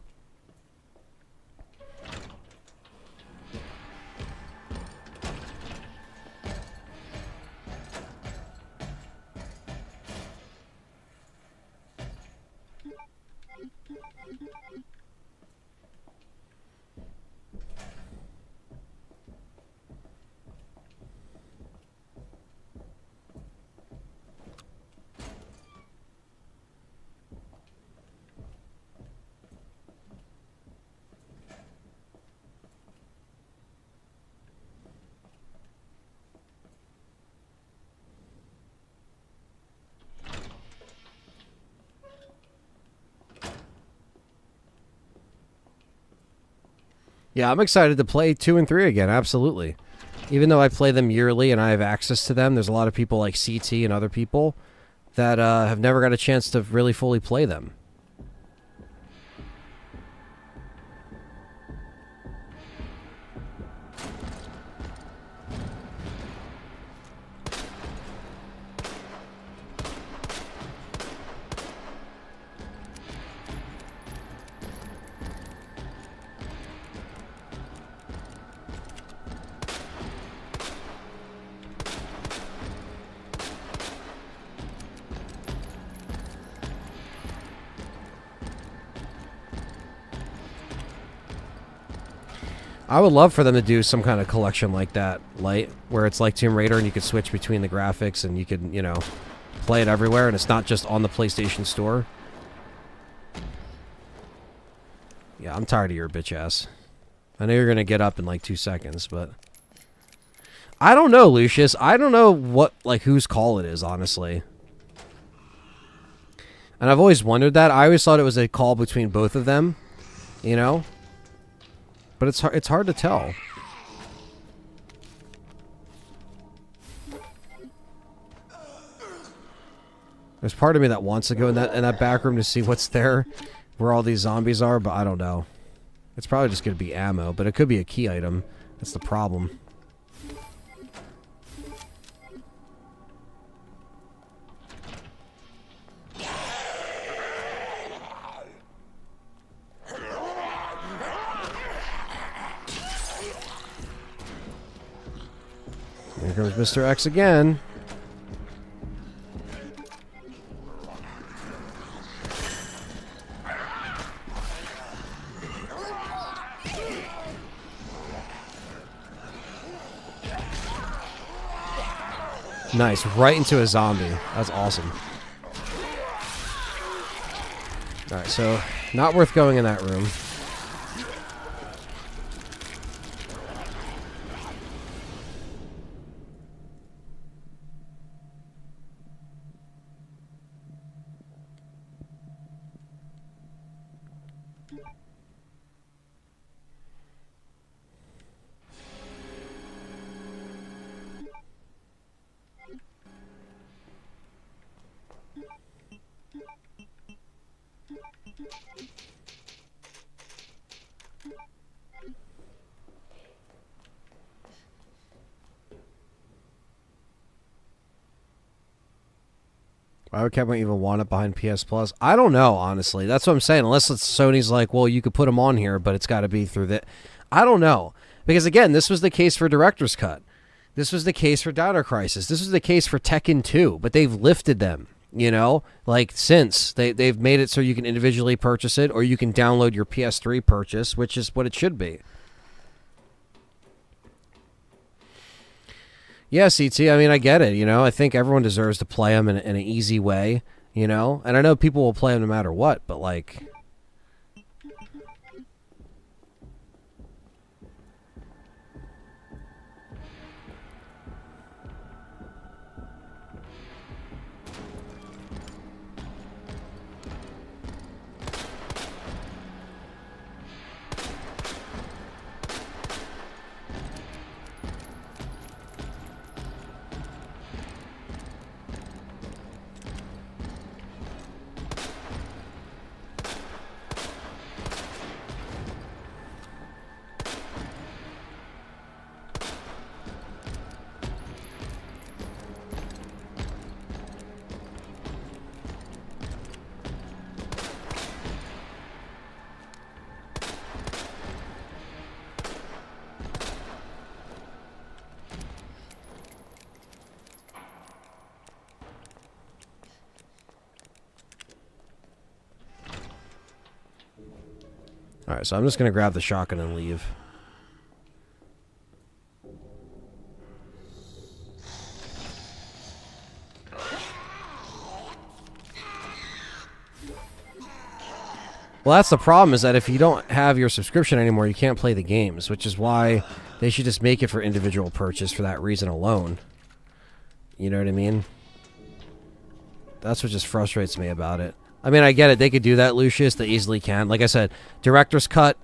Yeah, I'm excited to play 2 and 3 again, absolutely. Even though I play them yearly and I have access to them, there's a lot of people like CT and other people that have never got a chance to really fully play them. I would love for them to do some kind of collection like that, Light, where it's like Tomb Raider and you could switch between the graphics and you could, you know, play it everywhere and it's not just on the PlayStation Store. Yeah, I'm tired of your bitch ass. I know you're going to get up in like 2 seconds, but... I don't know, Lucius. I don't know what, like, whose call it is, honestly. And I've always wondered that. I always thought it was a call between both of them, you know? But it's hard to tell. There's part of me that wants to go in that back room to see what's there, where all these zombies are, but I don't know. It's probably just going to be ammo, but it could be a key item. That's the problem. Here comes Mr. X again. Nice, right into a zombie. That's awesome. Alright, so not worth going in that room. Why would Kevin even want it behind PS Plus? I don't know, honestly. That's what I'm saying. Unless it's Sony's like, well, you could put them on here, but it's got to be through the... I don't know. Because, again, this was the case for Director's Cut. This was the case for Dino Crisis. This was the case for Tekken 2. But they've lifted them, you know? Like, since. They've made it so you can individually purchase it, or you can download your PS3 purchase, which is what it should be. Yeah, CT, I mean, I get it, you know? I think everyone deserves to play them in an easy way, you know? And I know people will play them no matter what, but, like... Alright, so I'm just gonna grab the shotgun and leave. Well, that's the problem, is that if you don't have your subscription anymore, you can't play the games, which is why they should just make it for individual purchase for that reason alone. You know what I mean? That's what just frustrates me about it. I mean, I get it. They could do that, Lucius. They easily can. Like I said, Director's Cut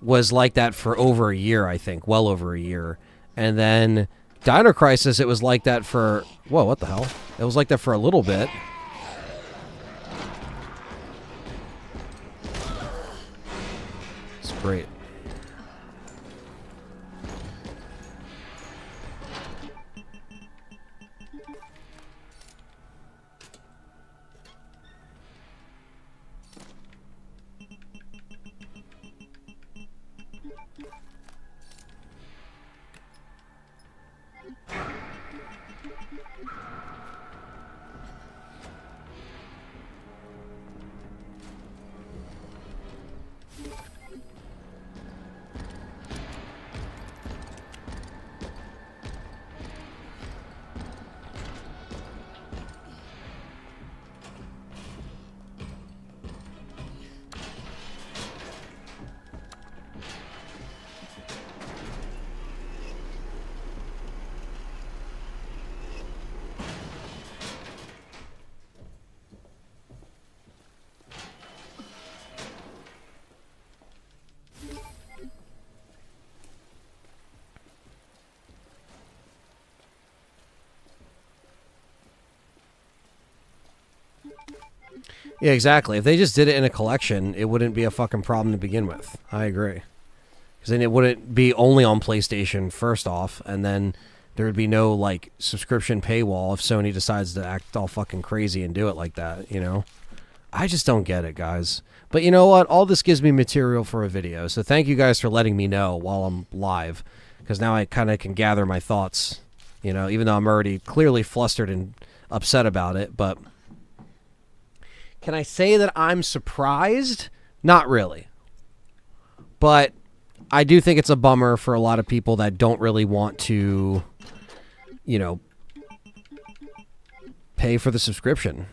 was like that for over a year, I think. Well over a year. And then Dino Crisis, it was like that for... Whoa, what the hell? It was like that for a little bit. It's great. Yeah, exactly. If they just did it in a collection, it wouldn't be a fucking problem to begin with. I agree. Because then it wouldn't be only on PlayStation, first off, and then there would be no, like, subscription paywall if Sony decides to act all fucking crazy and do it like that, you know? I just don't get it, guys. But you know what? All this gives me material for a video, so thank you guys for letting me know while I'm live, because now I kind of can gather my thoughts, you know, even though I'm already clearly flustered and upset about it, but... Can I say that I'm surprised? Not really. But I do think it's a bummer for a lot of people that don't really want to, you know, pay for the subscription.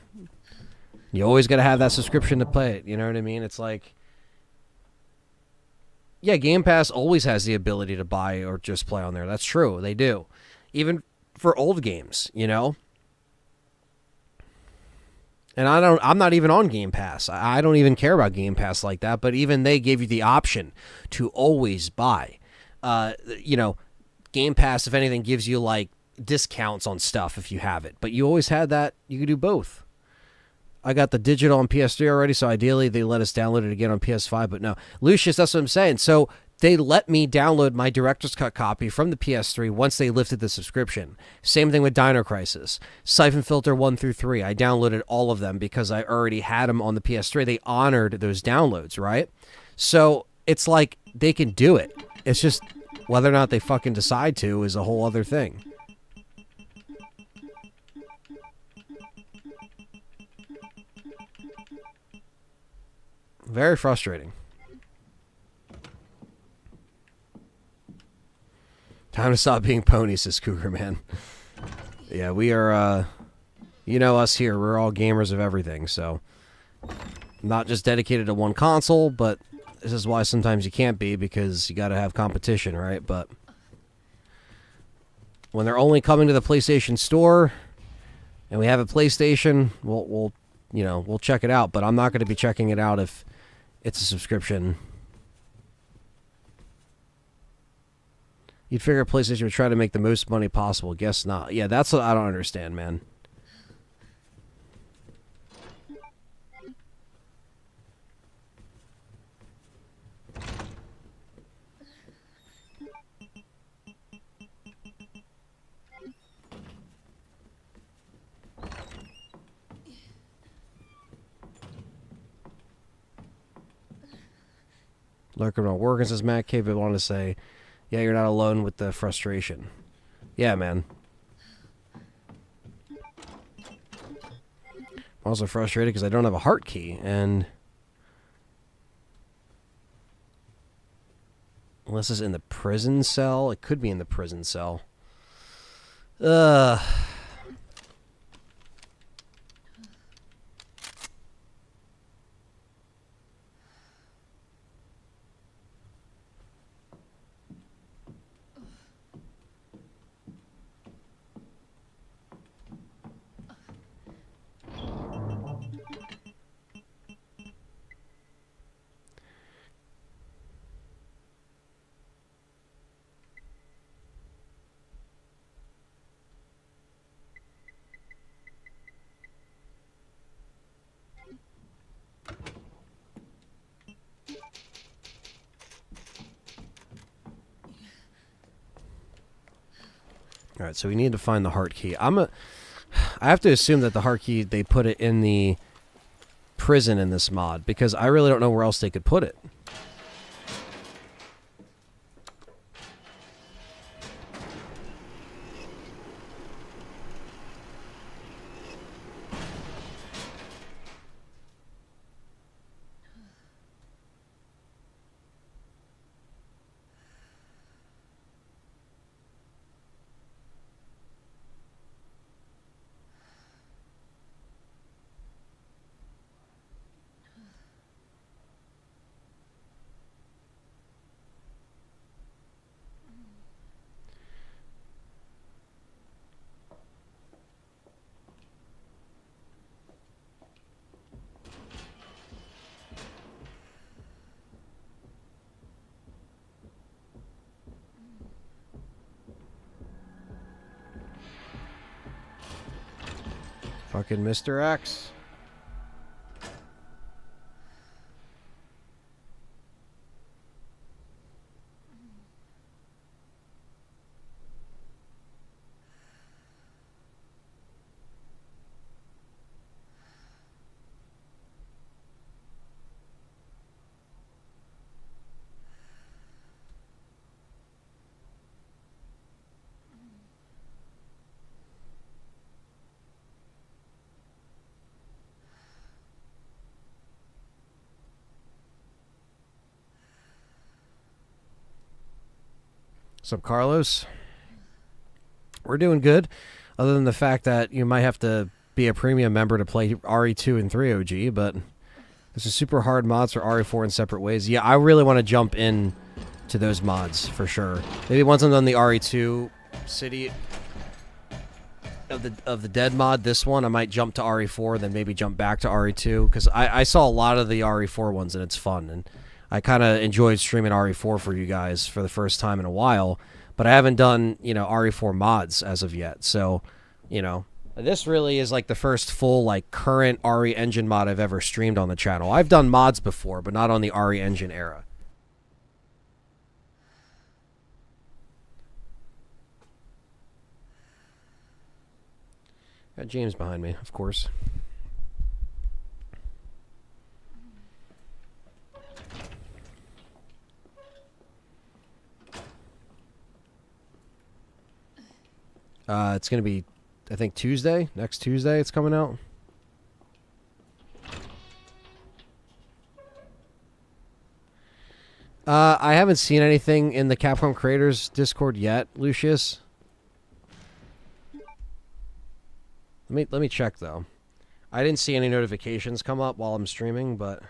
You always got to have that subscription to play it. You know what I mean? It's like, yeah, Game Pass always has the ability to buy or just play on there. That's true. They do. Even for old games, you know? And I'm not even on Game Pass. I don't even care about Game Pass like that, but even they gave you the option to always buy. You know, Game Pass, if anything, gives you like discounts on stuff if you have it, but you always had that. You could do both. I got the digital on PS3 already, so ideally they let us download it again on PS5, but no. Lucius, that's what I'm saying. So they let me download my Director's Cut copy from the PS3 once they lifted the subscription. Same thing with Dino Crisis. Siphon Filter 1 through 3. I downloaded all of them because I already had them on the PS3. They honored those downloads, right? So it's like they can do it. It's just whether or not they fucking decide to is a whole other thing. Very frustrating. Time to stop being ponies, says Cougar Man. Yeah, we are, you know us here. We're all gamers of everything, so... Not just dedicated to one console, but this is why sometimes you can't be, because you gotta have competition, right? But... when they're only coming to the PlayStation Store, and we have a PlayStation, we'll you know, we'll check it out, but I'm not going to be checking it out if it's a subscription. You'd figure PlayStation would try to make the most money possible. Guess not. Yeah, that's what I don't understand, man. Lurking on working, says Matt K, but wanted to say, yeah, you're not alone with the frustration. Yeah, man. I'm also frustrated because I don't have a heart key, and Unless it's in the prison cell. It could be in the prison cell. Ugh. All right, so we need to find the heart key. I have to assume that the heart key, they put it in the prison in this mod, because I really don't know where else they could put it. Fucking Mr. X. What's up, Carlos? We're doing good, other than the fact that you might have to be a premium member to play RE2 and 3 OG, but this is super hard mods for RE4 in separate ways. Yeah, I really want to jump in to those mods for sure. Maybe once I'm done the RE2 City of the Dead mod, this one, I might jump to RE4, then maybe jump back to RE2, because I saw a lot of the RE4 ones, and it's fun, and I kind of enjoyed streaming RE4 for you guys for the first time in a while, but I haven't done, you know, RE4 mods as of yet. So, you know, this really is like the first full, like, current RE engine mod I've ever streamed on the channel. I've done mods before, but not on the RE engine era. Got James behind me, of course. It's going to be, I think, Tuesday. Next Tuesday it's coming out. I haven't seen anything in the Capcom Creators Discord yet, Lucius. Let me check, though. I didn't see any notifications come up while I'm streaming, but...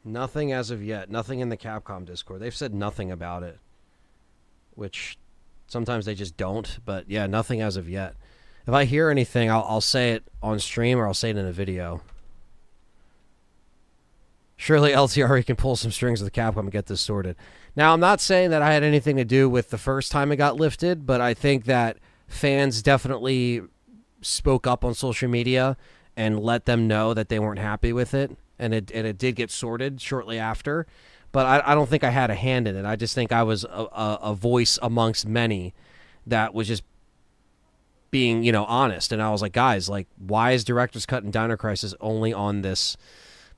Nothing as of yet. Nothing in the Capcom Discord. They've said nothing about it. Which sometimes they just don't. But yeah, nothing as of yet. If I hear anything, I'll say it on stream or I'll say it in a video. Surely LTRE can pull some strings with Capcom and get this sorted. Now, I'm not saying that I had anything to do with the first time it got lifted, but I think that fans definitely spoke up on social media and let them know that they weren't happy with it. And it did get sorted shortly after. But I don't think I had a hand in it. I just think I was a voice amongst many that was just being, you know, honest. And I was like, guys, like, why is Director's Cut and Dino Crisis only on this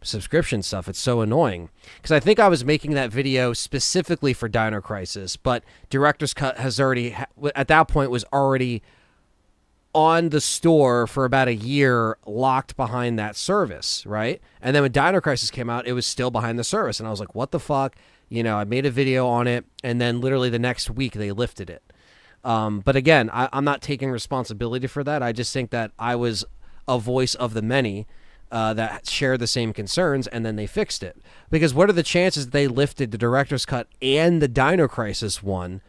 subscription stuff? It's so annoying. Because I think I was making that video specifically for Dino Crisis, but Director's Cut has already, at that point, was already on the store for about a year, locked behind that service, right? And then when Dino Crisis came out, it was still behind the service. And I was like, what the fuck? You know, I made a video on it, and then literally the next week they lifted it. But again, I'm not taking responsibility for that. I just think that I was a voice of the many that shared the same concerns, and then they fixed it. Because what are the chances that they lifted the Director's Cut and the Dino Crisis one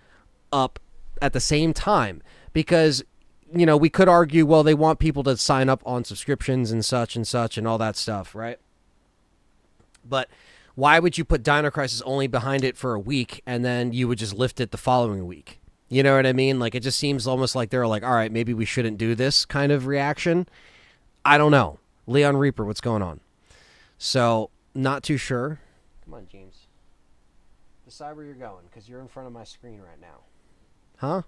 up at the same time? Because, you know, we could argue, well, they want people to sign up on subscriptions and such and all that stuff, right? But why would you put Dino Crisis only behind it for a week and then you would just lift it the following week? You know what I mean? Like, it just seems almost like they're like, all right, maybe we shouldn't do this kind of reaction. I don't know. Leon Reaper, what's going on? So, not too sure. Come on, James. Decide where you're going, because you're in front of my screen right now. Huh?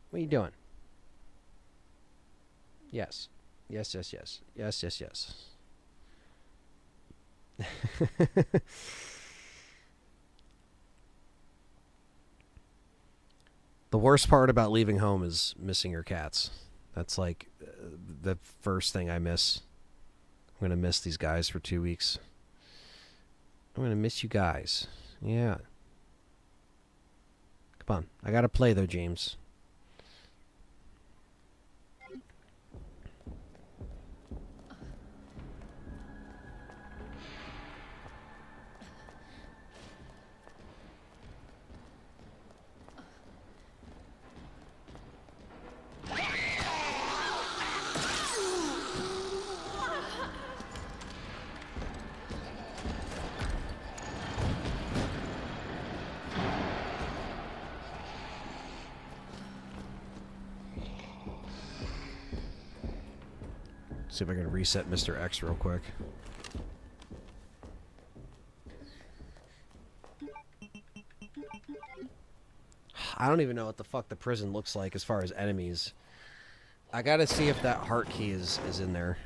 What are you doing? Yes. Yes, yes, yes. Yes, yes, yes. The worst part about leaving home is missing your cats. That's like the first thing I miss. I'm going to miss these guys for 2 weeks. I'm going to miss you guys. Yeah. Come on. I got to play though, James. See if I can reset Mr. X real quick. I don't even know what the fuck the prison looks like as far as enemies. I gotta see if that heart key is in there.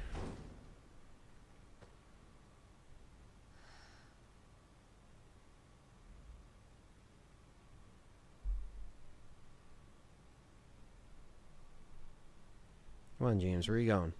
Come on, James, where are you going?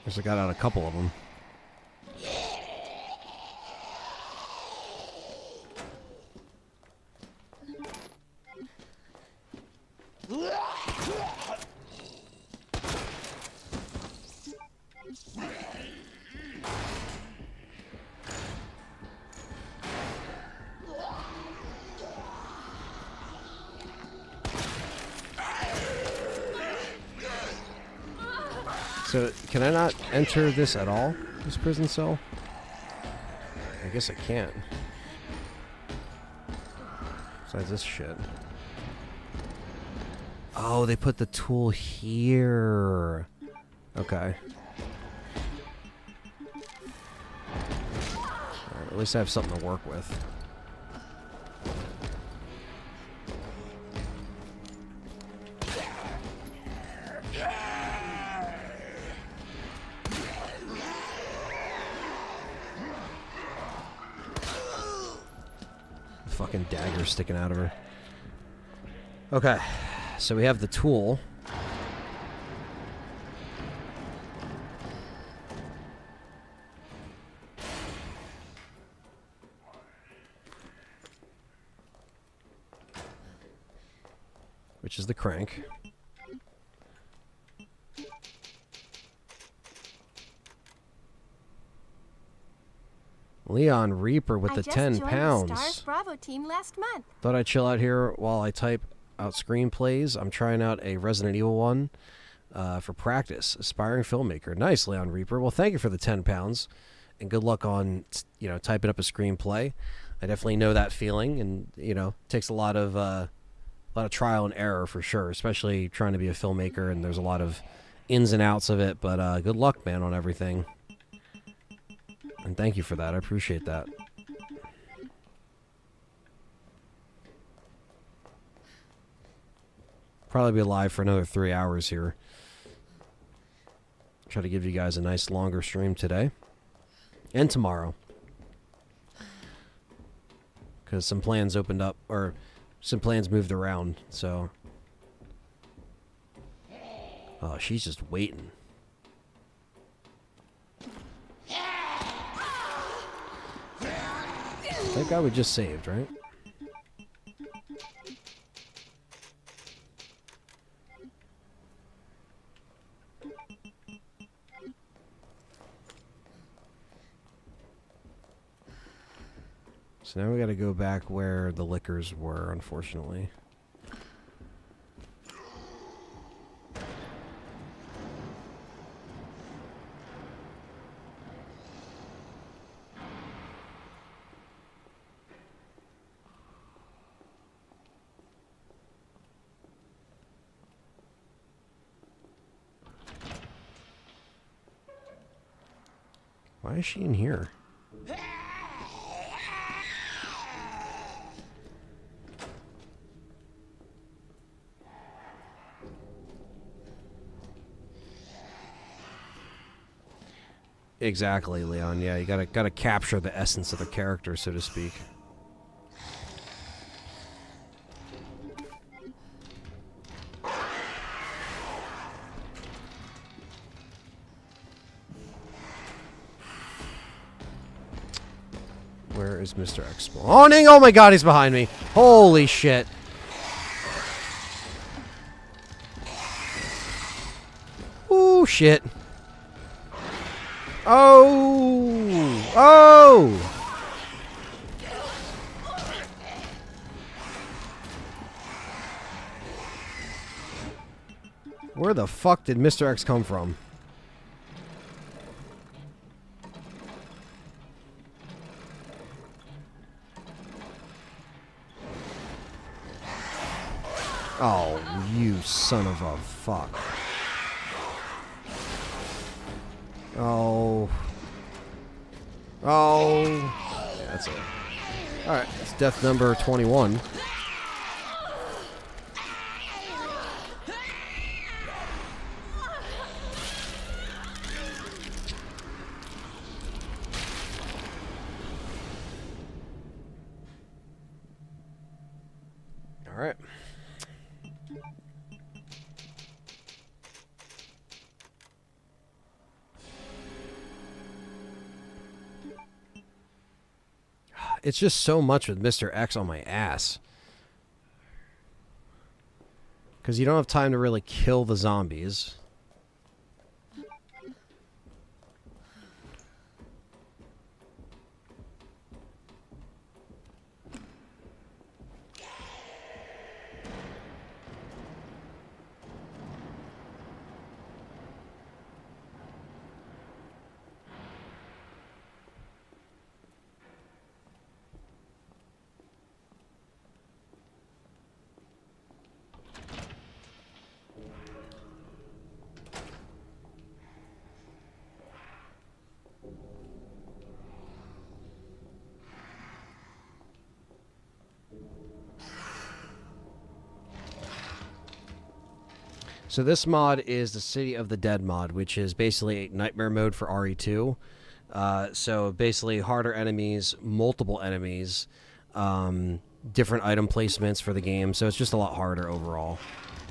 Guess I got out a couple of them. So, can I not enter this at all? This prison cell? I guess I can't. Besides this shit. Oh, they put the tool here. Okay. Alright, at least I have something to work with. fucking dagger sticking out of her. Okay, so we have the tool. Which is the crank. Leon Reaper with the 10 pounds. The S.T.A.R.S Bravo team last month. Thought I'd chill out here while I type out screenplays. I'm trying out a Resident Evil one for practice. Aspiring filmmaker. Nice, Leon Reaper. Well, thank you for the 10 pounds, and good luck on typing up a screenplay. I definitely know that feeling, and it takes a lot of trial and error for sure, especially trying to be a filmmaker, and there's a lot of ins and outs of it. But good luck, man, on everything. And thank you for that. I appreciate that. Probably be live for another 3 hours here. Try to give you guys a nice longer stream today. And tomorrow. Because some plans opened up, or some plans moved around, so. Oh, she's just waiting. That guy we just saved, right? So now we gotta go back where the liquors were, unfortunately. Why is she in here? Exactly, Leon. Yeah, you gotta capture the essence of the character, so to speak. Where is Mr. X spawning? Oh my god, he's behind me. Holy shit. Ooh, shit. Oh! Oh! Where the fuck did Mr. X come from? Oh, you son of a fuck. Oh. Oh. Yeah, that's it. Alright, it's death number 21. Alright. It's just so much with Mr. X on my ass. Because you don't have time to really kill the zombies. So this mod is the City of the Dead mod, which is basically a nightmare mode for RE2. So basically harder enemies, multiple enemies, different item placements for the game, so it's just a lot harder overall.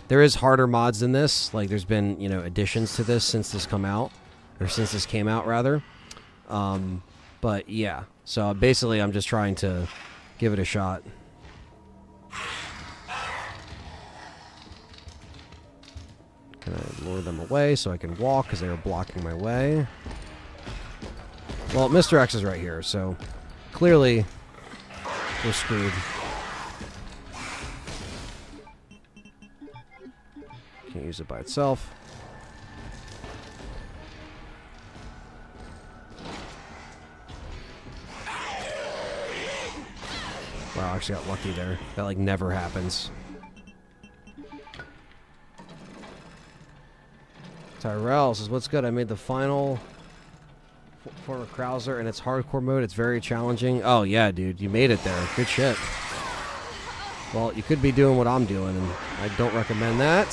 There is harder mods than this. Like, there's been, you know, additions to this since this came out, rather. But yeah, so basically I'm just trying to give it a shot. Can I lure them away so I can walk because they were blocking my way? Well, Mr. X is right here, so clearly we're screwed. Can't use it by itself. Wow, I actually got lucky there. That, like, never happens. Tyrell says, what's good? I made the final form of Krauser, and it's hardcore mode. It's very challenging. Oh, yeah, dude. You made it there. Good shit. Well, you could be doing what I'm doing, and I don't recommend that.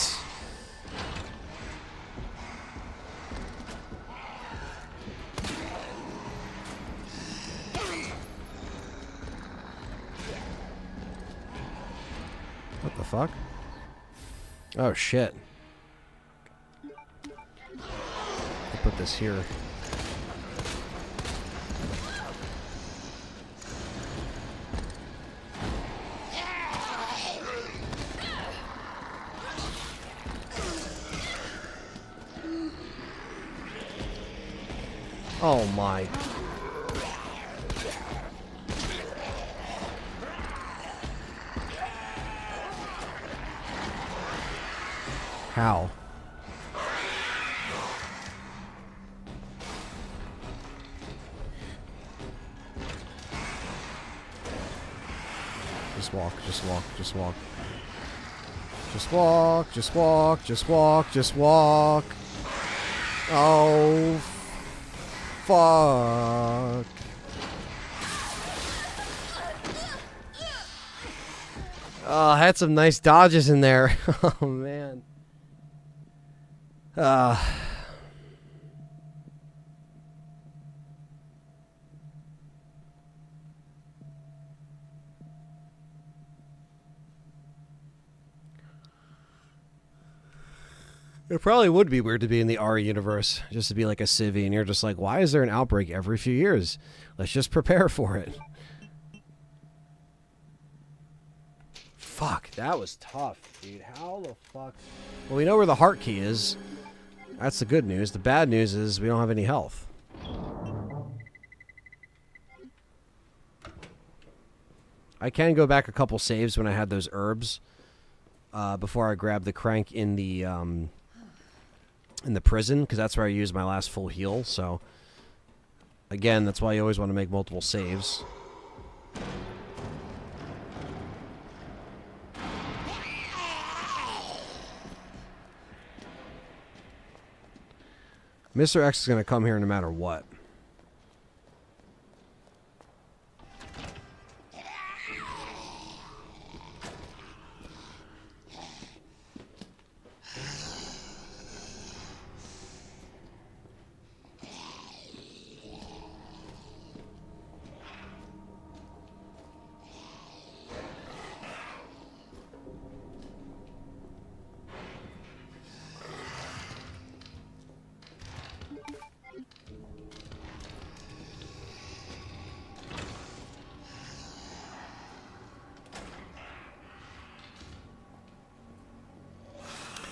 What the fuck? Oh, shit. I'll put this here. Oh my. How? Just walk, just walk, just walk. Just walk, just walk, just walk, just walk. Oh, fuck. Oh, I had some nice dodges in there. Oh, man. It probably would be weird to be in the RE universe, just to be like a civvy, and you're just like, why is there an outbreak every few years? Let's just prepare for it. Fuck, that was tough, dude. How the fuck? Well, we know where the heart key is. That's the good news. The bad news is we don't have any health. I can go back a couple saves when I had those herbs before I grabbed the crank in the prison, because that's where I used my last full heal. So again, that's why you always want to make multiple saves. Mr. X is going to come here no matter what.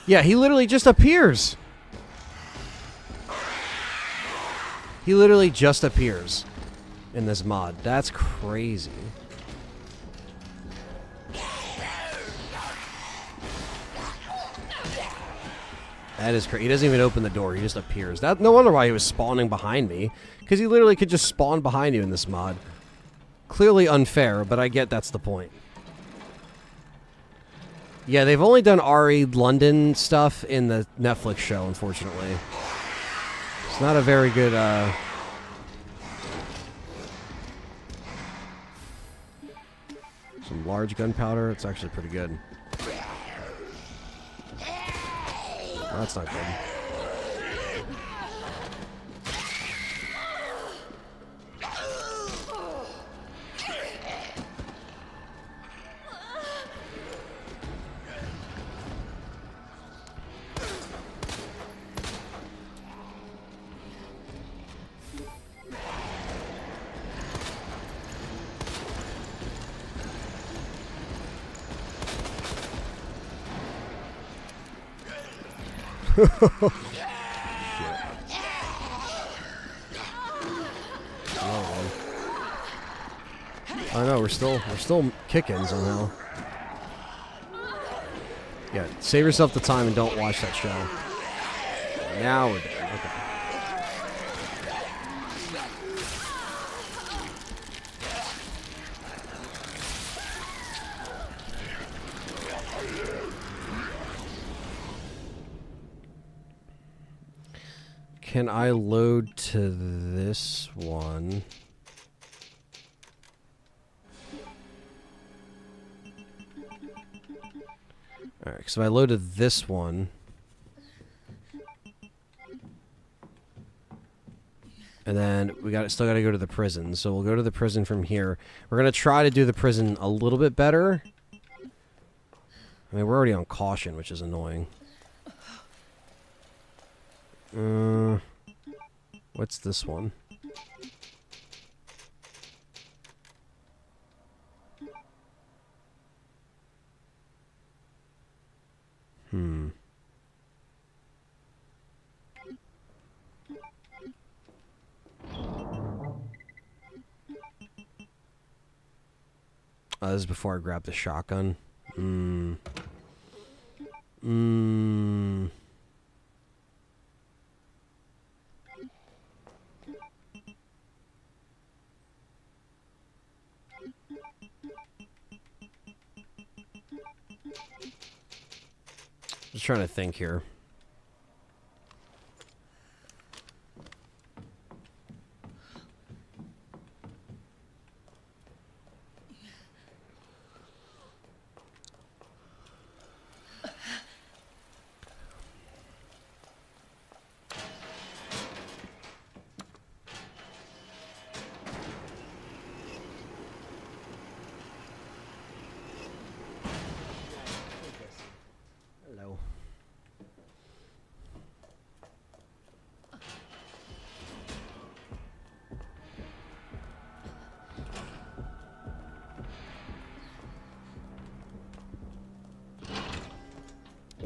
Yeah, he literally just appears. He literally just appears in this mod. That's crazy. That is crazy. He doesn't even open the door. He just appears. That, no wonder why he was spawning behind me. Because he literally could just spawn behind you in this mod. Clearly unfair, but I get that's the point. Yeah, they've only done RE London stuff in the Netflix show, unfortunately. It's not a very good, some large gunpowder. It's actually pretty good. Oh, that's not good. I know we're still kicking somehow. Yeah, save yourself the time and don't watch that show. Now we're there. Okay. Can I load to this one? Alright, so I loaded this one. And then we still gotta go to the prison. So we'll go to the prison from here. We're gonna try to do the prison a little bit better. I mean, we're already on caution, which is annoying. What's this one? This is before I grab the shotgun. Just trying to think here. Hello.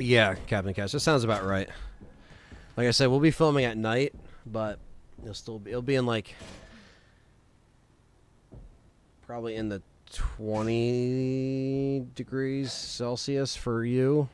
Yeah, Captain Cash. That sounds about right. Like I said, we'll be filming at night, but it'll be in like probably in the 20 degrees Celsius for you.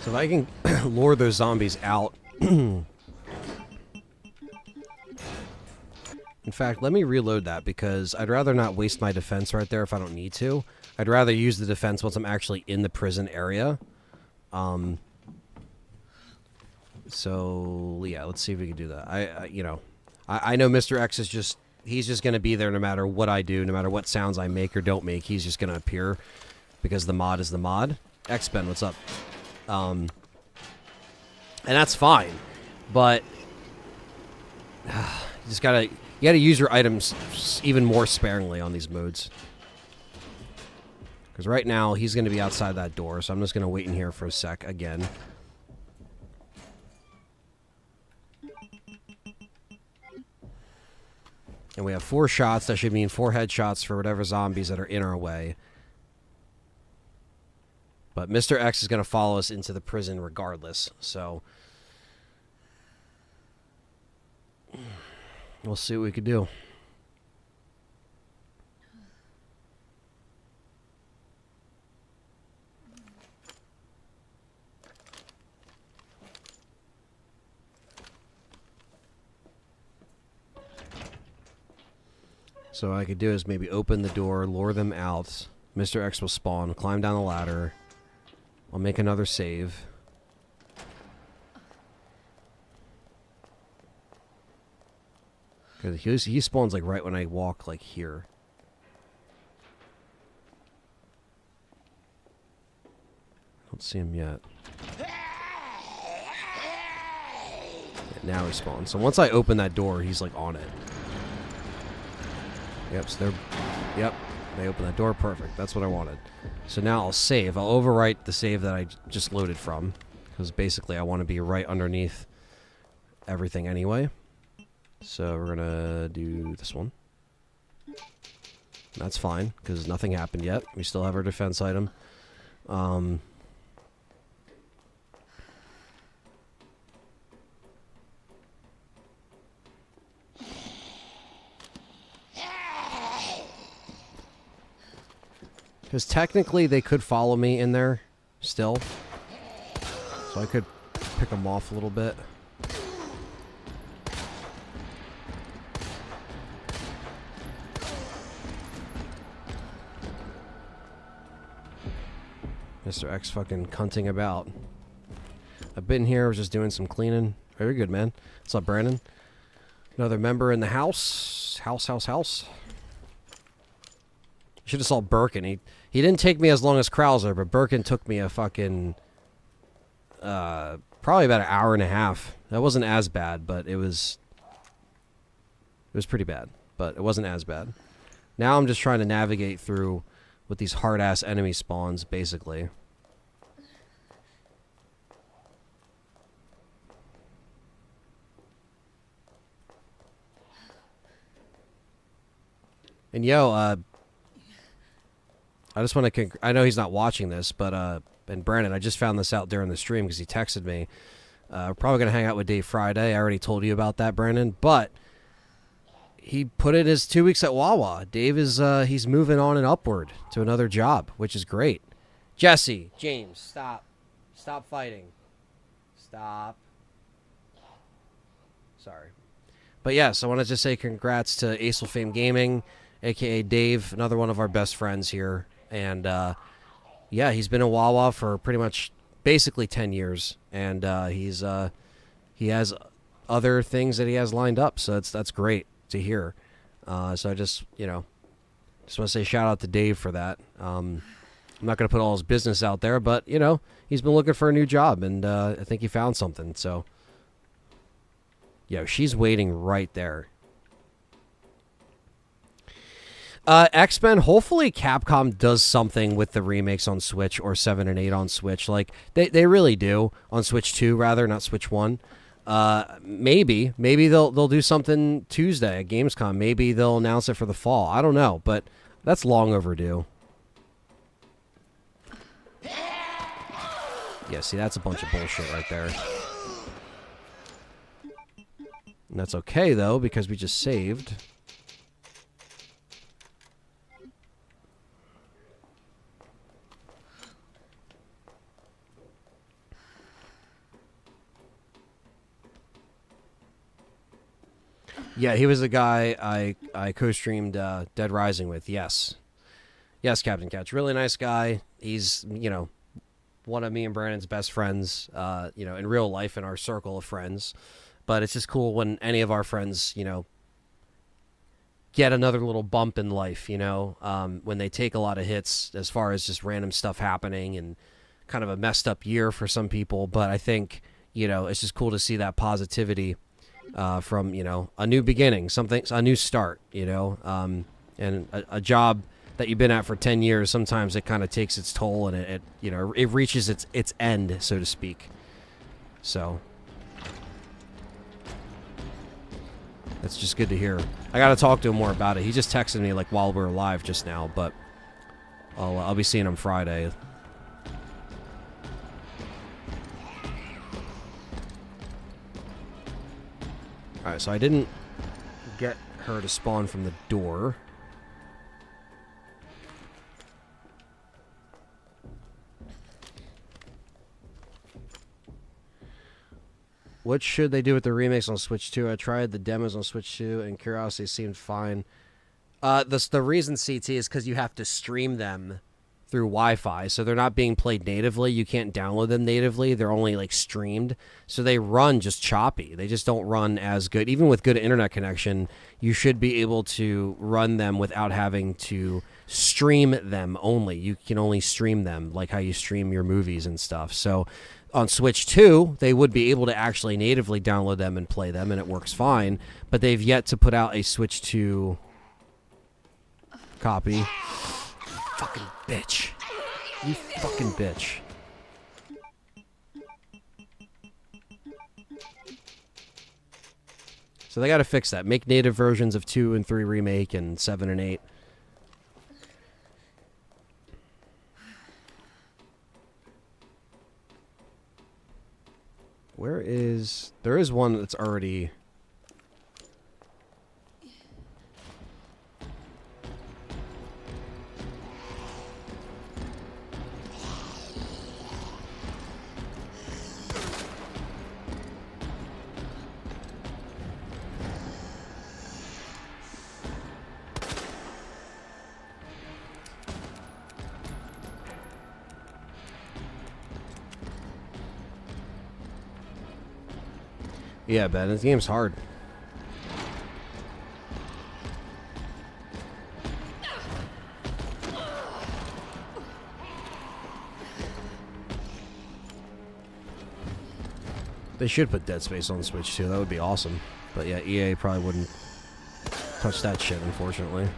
So if I can lure those zombies out. In fact, let me reload that because I'd rather not waste my defense right there if I don't need to. I'd rather use the defense once I'm actually in the prison area. So yeah, let's see if we can do that. I know Mr. X is he's just going to be there no matter what I do, no matter what sounds I make or don't make. He's just going to appear because the mod is the mod. X-Ben, what's up? And that's fine, but you gotta use your items even more sparingly on these modes. Because right now, he's going to be outside that door, so I'm just going to wait in here for a sec again. And we have 4 shots. That should mean 4 headshots for whatever zombies that are in our way. But Mr. X is going to follow us into the prison regardless, so we'll see what we could do. So what I could do is maybe open the door, lure them out. Mr. X will spawn, climb down the ladder. I'll make another save. Because he spawns like right when I walk like here. I don't see him yet. Yeah, now he spawns. So once I open that door, he's like on it. Yep, so they're... Yep, they open that door. Perfect. That's what I wanted. So now I'll save. I'll overwrite the save that I just loaded from. Because basically I want to be right underneath everything anyway. So we're going to do this one. That's fine, because nothing happened yet. We still have our defense item. Because technically they could follow me in there still. So I could pick them off a little bit. Mr. X fucking cunting about. I've been here, was just doing some cleaning. Very good, man. What's up, Brandon? Another member in the house. House. Should have saw Birkin. He didn't take me as long as Krauser, but Birkin took me a fucking probably about an hour and a half. That wasn't as bad, but it was pretty bad, but it wasn't as bad. Now I'm just trying to navigate through with these hard-ass enemy spawns, basically. And yo, I just want to... I know he's not watching this, but and Brandon, I just found this out during the stream because he texted me. We're probably going to hang out with Dave Friday. I already told you about that, Brandon. But he put in his 2 weeks at Wawa. Dave is he's moving on and upward to another job, which is great. Jesse, James, stop. Stop fighting. Stop. Sorry. But yes, I wanted to say congrats to Acel Fame Gaming, a.k.a. Dave, another one of our best friends here. And, yeah, he's been in Wawa for pretty much basically 10 years. And he has other things that he has lined up, so that's great to hear. So I just want to say shout out to Dave for that. I'm not going to put all his business out there, but, he's been looking for a new job, and I think he found something. So, she's waiting right there. X-Men, hopefully Capcom does something with the remakes on Switch or 7 and 8 on Switch. Like, they really do. On Switch 2, rather, not Switch 1. Maybe they'll do something Tuesday at Gamescom. Maybe they'll announce it for the fall. I don't know, but that's long overdue. Yeah, see, that's a bunch of bullshit right there. And that's okay, though, because we just saved. Yeah, he was the guy I co-streamed Dead Rising with. Yes, Captain Catch, really nice guy. He's one of me and Brandon's best friends. In real life in our circle of friends. But it's just cool when any of our friends get another little bump in life. When they take a lot of hits as far as just random stuff happening and kind of a messed up year for some people. But I think it's just cool to see that positivity. From a new beginning, a new start, and a job that you've been at for 10 years, sometimes it kind of takes its toll and it you know, it reaches its end, so to speak. So that's just good to hear. I got to talk to him more about it. He just texted me like while we were live just now, but I'll be seeing him Friday. All right, so I didn't get her to spawn from the door. What should they do with the remakes on Switch 2? I tried the demos on Switch 2, and Curiosity seemed fine. The reason, CT, is because you have to stream them through Wi-Fi, so they're not being played natively. You can't download them natively. They're only, like, streamed. So they run just choppy. They just don't run as good. Even with good internet connection, you should be able to run them without having to stream them only. You can only stream them, like how you stream your movies and stuff. So on Switch 2, they would be able to actually natively download them and play them, and it works fine. But they've yet to put out a Switch 2 copy. Fucking bitch. You fucking bitch. So they gotta fix that. Make native versions of 2 and 3 Remake and 7 and 8. Where is... There is one that's already... Yeah, Ben, this game's hard. They should put Dead Space on Switch too. That would be awesome. But yeah, EA probably wouldn't touch that shit, unfortunately.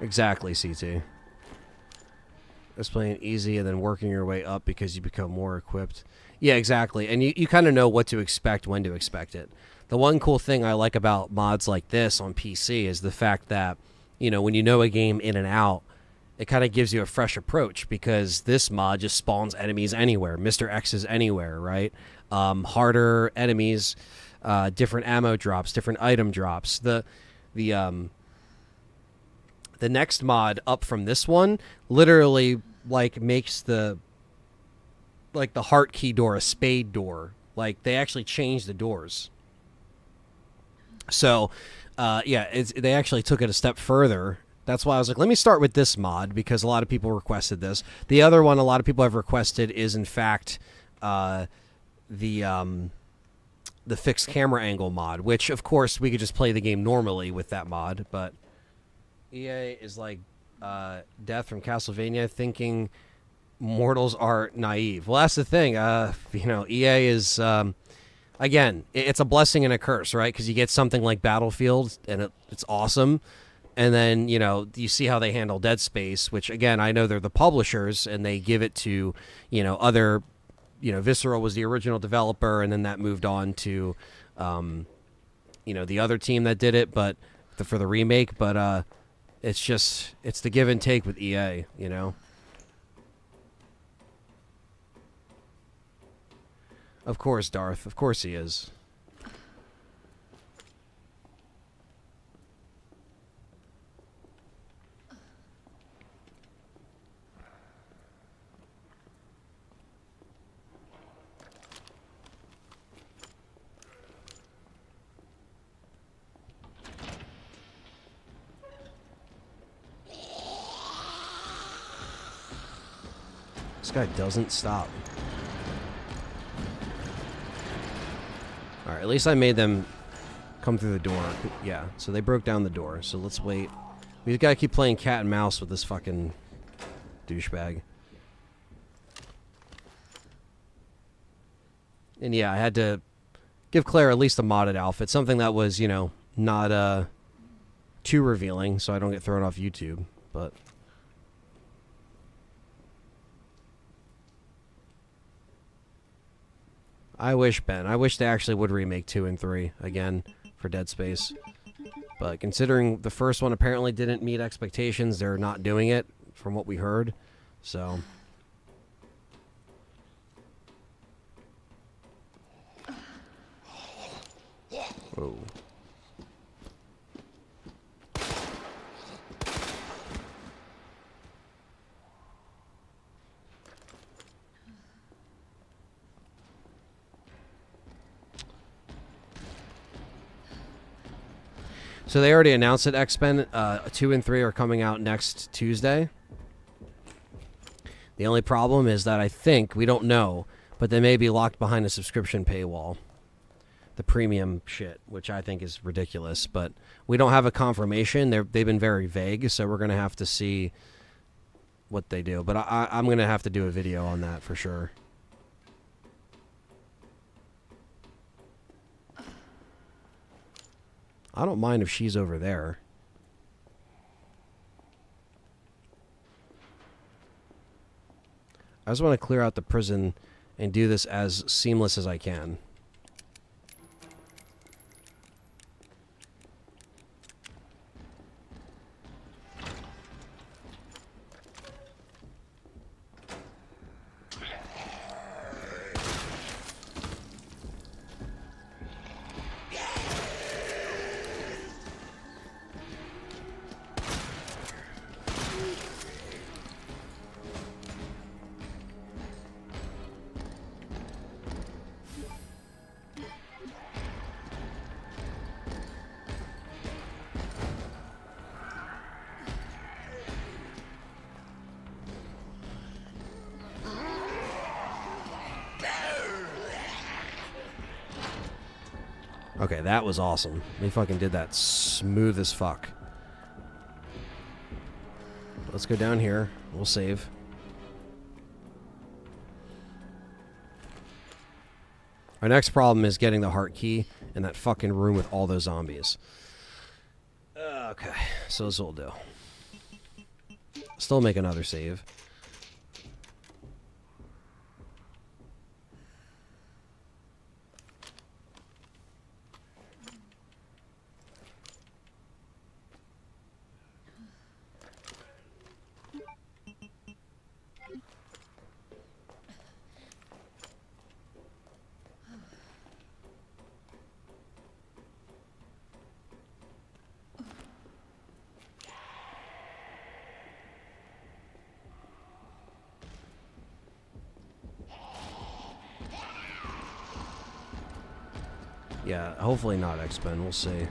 Exactly, CT. It's playing easy and then working your way up because you become more equipped. Yeah, exactly. And you kind of know what to expect, when to expect it. The one cool thing I like about mods like this on PC is the fact that, you know, when you know a game in and out, it kind of gives you a fresh approach, because this mod just spawns enemies anywhere. Mr. X is anywhere, right? Harder enemies, different ammo drops, different item drops. The next mod up from this one literally like makes the heart key door a spade door. Like, they actually changed the doors. So yeah, they actually took it a step further. That's why I was like, let me start with this mod, because a lot of people requested this. The other one a lot of people have requested is, in fact, the fixed camera angle mod, which of course we could just play the game normally with that mod, but EA is like Death from Castlevania, thinking mortals are naive. Well, that's the thing. You know, EA is, again, it's a blessing and a curse, right? Because you get something like Battlefield, and it's awesome. And then, you know, you see how they handle Dead Space, which, again, I know they're the publishers, and they give it to, you know, other, you know, Visceral was the original developer, and then that moved on to, you know, the other team that did it, but for the remake. But it's just, it's the give and take with EA, you know. Of course, Darth. Of course he is. This guy doesn't stop. Alright, at least I made them come through the door. Yeah, so they broke down the door. So let's wait. We just gotta keep playing cat and mouse with this fucking douchebag. And yeah, I had to give Claire at least a modded outfit, something that was, you know, not too revealing, so I don't get thrown off YouTube. But I wish they actually would remake 2 and 3 again for Dead Space. But considering the first one apparently didn't meet expectations, they're not doing it from what we heard. So whoa. So they already announced that X-Men 2 and 3 are coming out next Tuesday. The only problem is that I think, we don't know, but they may be locked behind a subscription paywall. The premium shit, which I think is ridiculous, but we don't have a confirmation. They've been very vague, so we're going to have to see what they do. But I'm going to have to do a video on that for sure. I don't mind if she's over there. I just want to clear out the prison and do this as seamless as I can. Okay, that was awesome. They fucking did that smooth as fuck. Let's go down here. We'll save. Our next problem is getting the heart key in that fucking room with all those zombies. Okay, so this will do. Still make another save. Yeah, hopefully not X-Men. We'll see.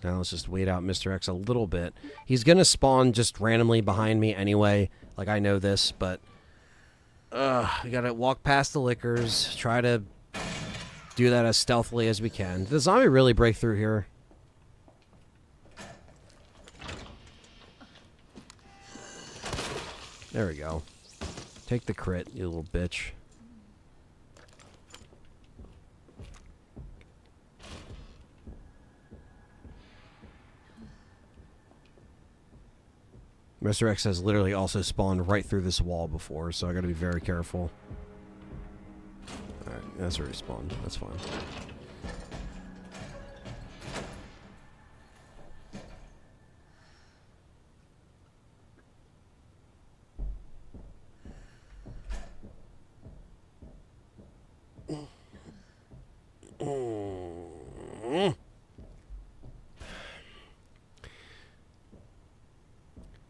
Now let's just wait out Mr. X a little bit. He's going to spawn just randomly behind me anyway. Like, I know this, but we got to walk past the liquors, try to do that as stealthily as we can. Did the zombie really break through here? There we go. Take the crit, you little bitch. Mr. X has literally also spawned right through this wall before, so I gotta be very careful. Alright, that's where he spawned. That's fine.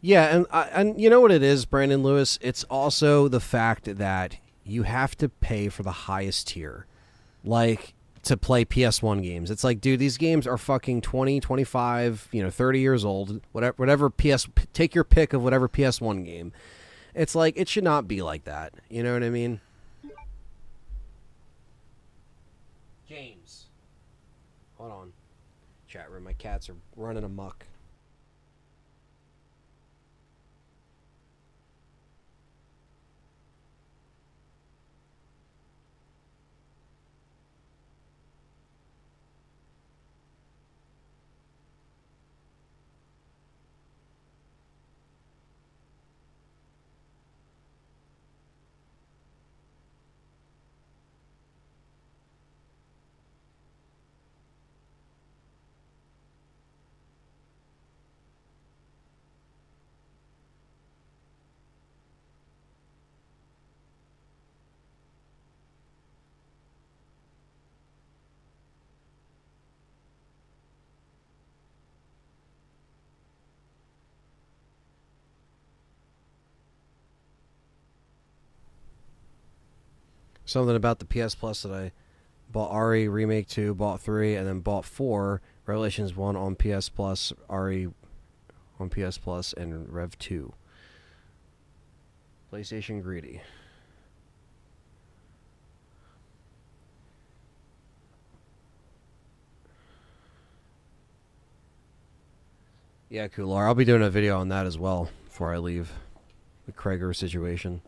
Yeah, and you know what it is, Brandon Lewis? It's also the fact that you have to pay for the highest tier, like, to play PS1 games. It's like, dude, these games are fucking 20, 25, 30 years old. Whatever take your pick of whatever PS1 game. It's like, it should not be like that. You know what I mean? James. Hold on. Chat room, my cats are running amok. Something about the PS Plus that I bought RE Remake 2, bought 3, and then bought 4, Revelations 1 on PS Plus, RE on PS Plus, and Rev 2. PlayStation greedy. Yeah, Kular. I'll be doing a video on that as well before I leave. The Krager situation.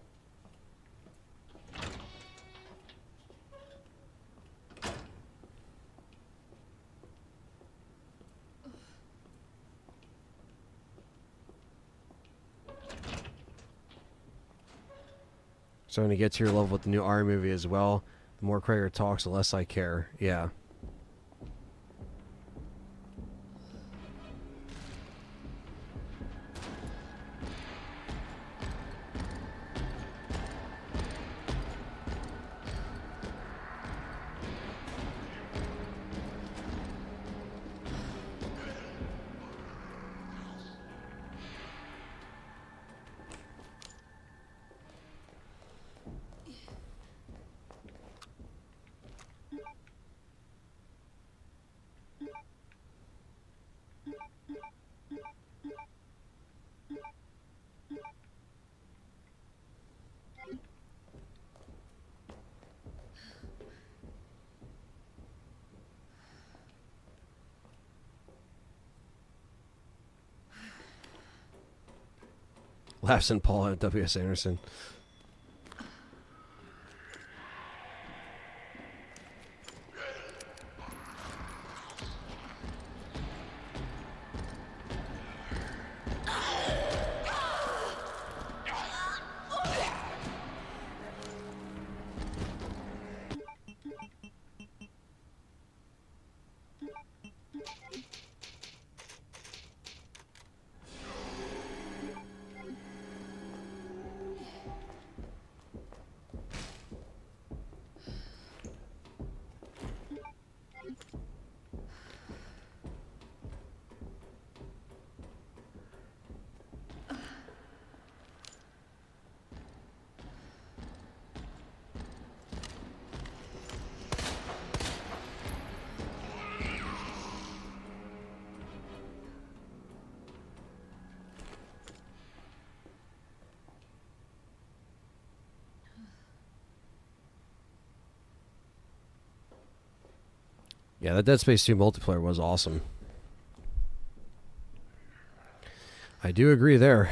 Starting to get to your level with the new RE movie as well. The more Krager talks, the less I care. Yeah. Laughs and Paul at W.S. Anderson. Yeah, that Dead Space 2 multiplayer was awesome. I do agree there.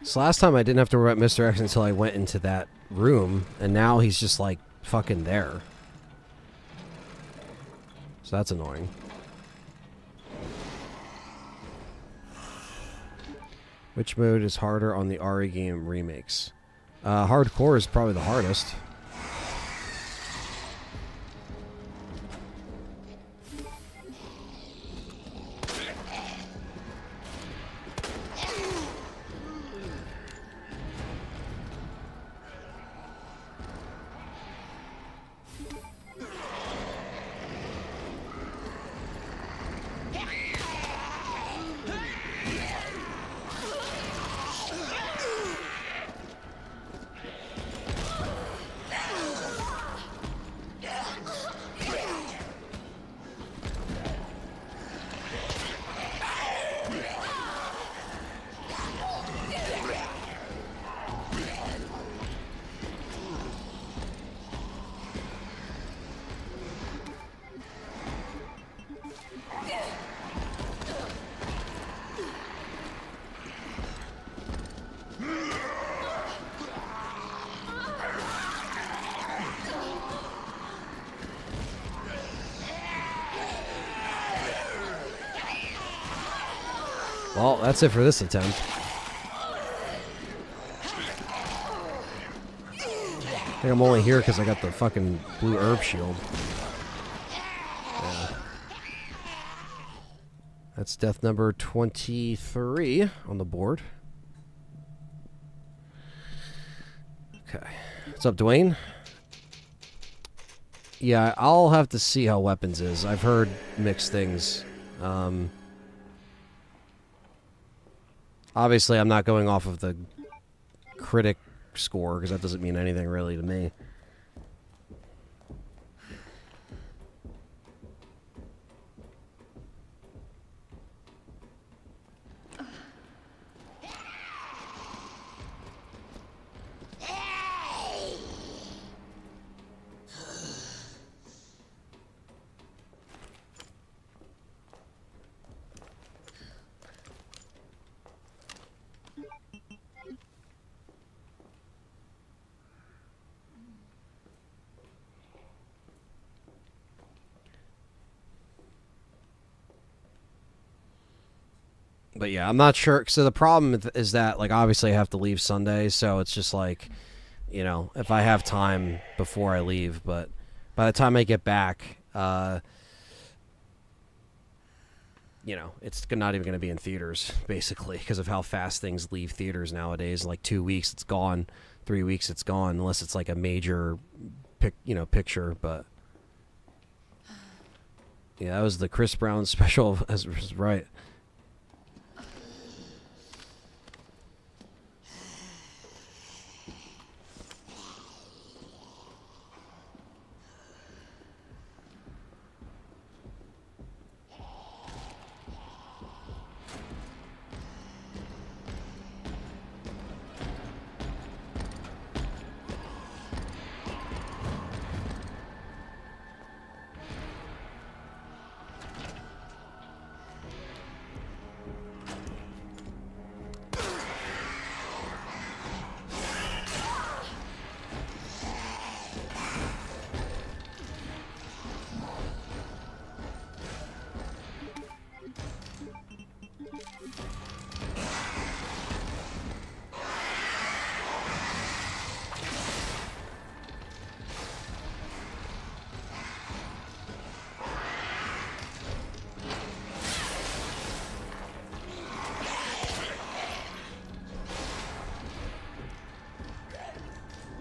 So last time I didn't have to worry about Mr. X until I went into that room, and now he's just like fucking there. So that's annoying. Which mode is harder on the RE game remakes? Hardcore is probably the hardest. Well, that's it for this attempt. I think I'm only here because I got the fucking blue herb shield. Yeah. That's death number 23 on the board. Okay. What's up, Dwayne? Yeah, I'll have to see how weapons is. I've heard mixed things. Obviously, I'm not going off of the critic score, because that doesn't mean anything really to me. But yeah, I'm not sure. So the problem is that, like, obviously I have to leave Sunday, so it's just like, you know, if I have time before I leave, but by the time I get back, you know, it's not even going to be in theaters, basically, because of how fast things leave theaters nowadays. Like 2 weeks, it's gone. 3 weeks, it's gone, unless it's like a major, picture. But yeah, that was the Chris Brown special. As was right.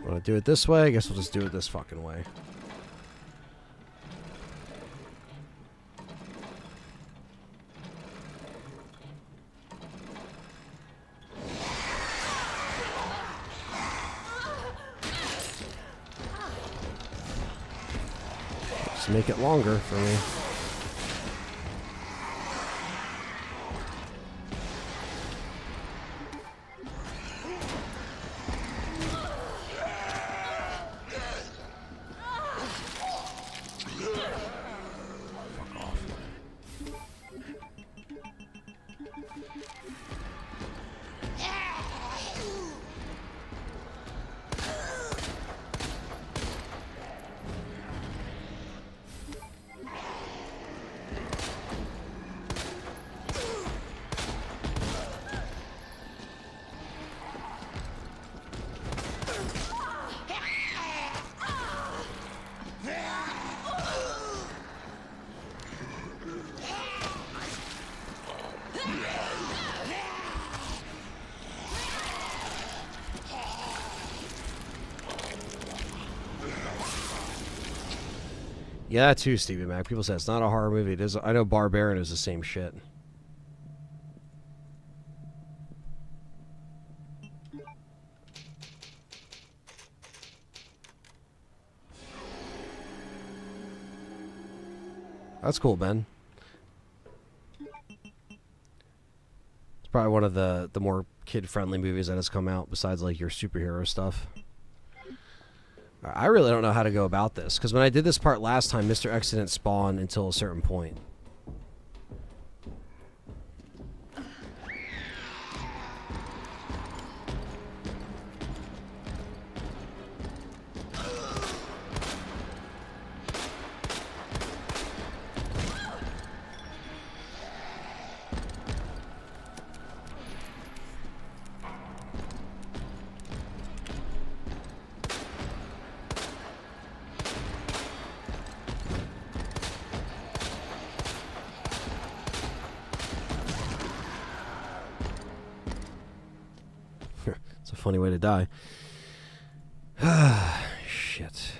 Want to do it this way? I guess we'll just do it this fucking way. Just make it longer for me. Yeah, that too, Stevie Mac. People say it's not a horror movie. It is. I know Barbarian is the same shit. That's cool, Ben. It's probably one of the more kid-friendly movies that has come out, besides like your superhero stuff. I really don't know how to go about this, because when I did this part last time, Mr. X didn't spawn until a certain point. It's a funny way to die. Shit.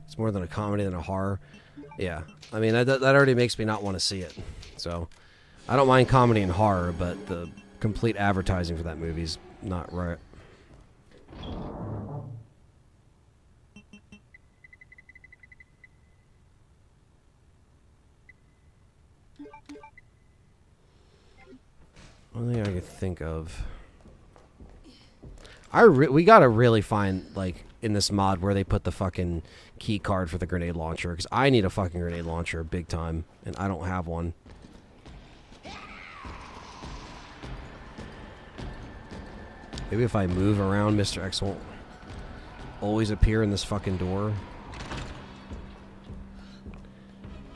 It's more than a comedy than a horror. Yeah. I mean, that already makes me not want to see it. So, I don't mind comedy and horror, but the complete advertising for that movie's not right. One thing I could think of. We gotta really find, like, in this mod where they put the fucking key card for the grenade launcher, because I need a fucking grenade launcher big time, and I don't have one. Maybe if I move around, Mr. X won't always appear in this fucking door.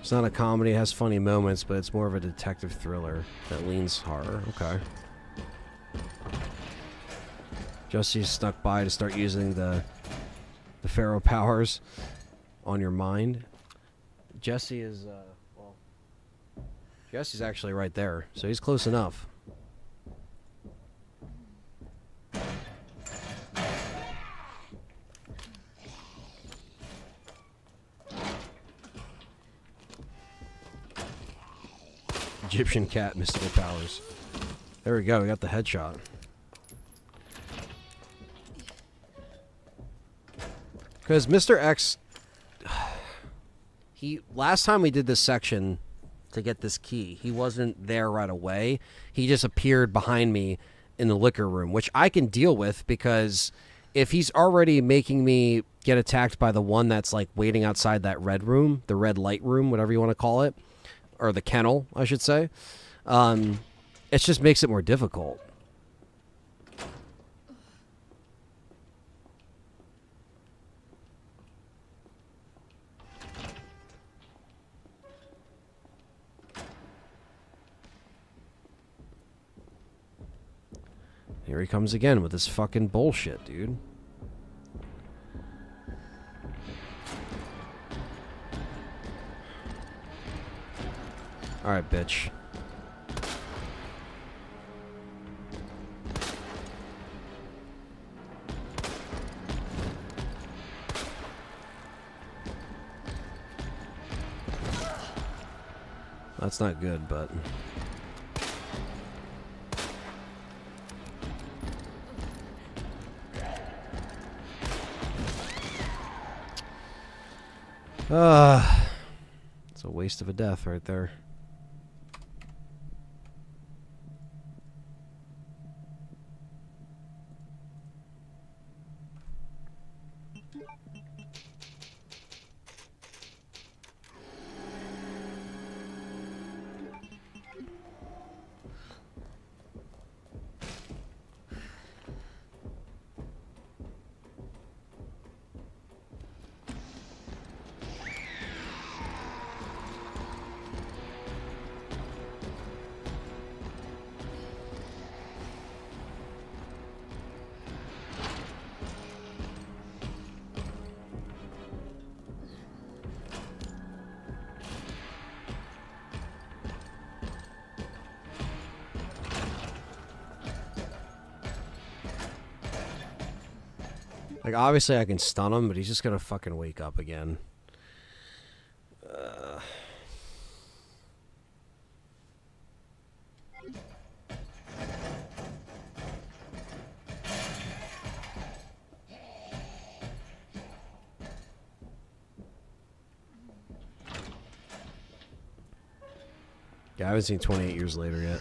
It's not a comedy, it has funny moments, but it's more of a detective thriller that leans horror. Okay. Jesse snuck by to start using the Pharaoh powers on your mind. Jesse is, well, Jesse's actually right there, so he's close enough. Egyptian cat, mystical powers. There we go, we got the headshot. Because Mr. X, last time we did this section to get this key, he wasn't there right away. He just appeared behind me in the liquor room, which I can deal with, because if he's already making me get attacked by the one that's like waiting outside that red room, the red light room, whatever you want to call it, or the kennel, I should say, it just makes it more difficult. Here he comes again with this fucking bullshit, dude. Alright, bitch. That's not good, but... it's a waste of a death right there. Like, obviously I can stun him, but he's just gonna fucking wake up again. Yeah, I haven't seen 28 Years Later yet.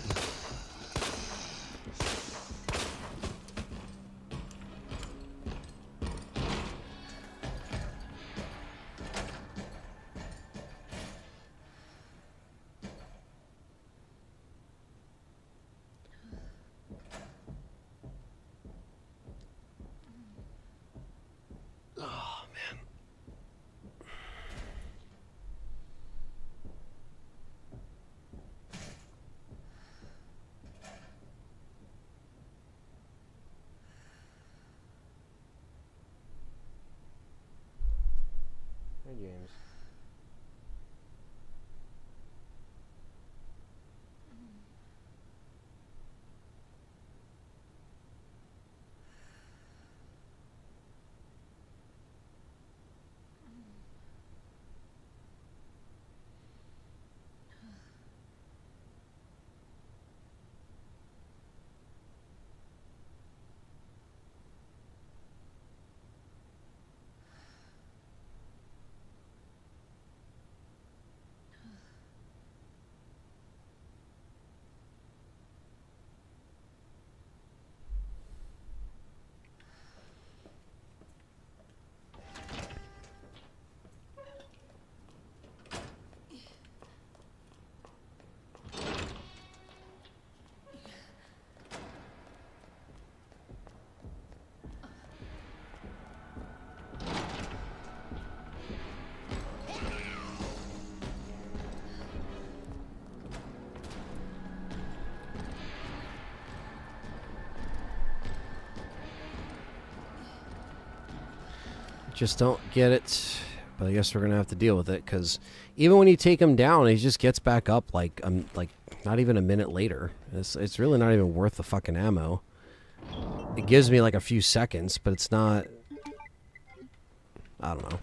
Hey, James. Just don't get it, but I guess we're gonna have to deal with it, because even when you take him down, he just gets back up like not even a minute later. It's really not even worth the fucking ammo. It gives me like a few seconds, but it's not. I don't know.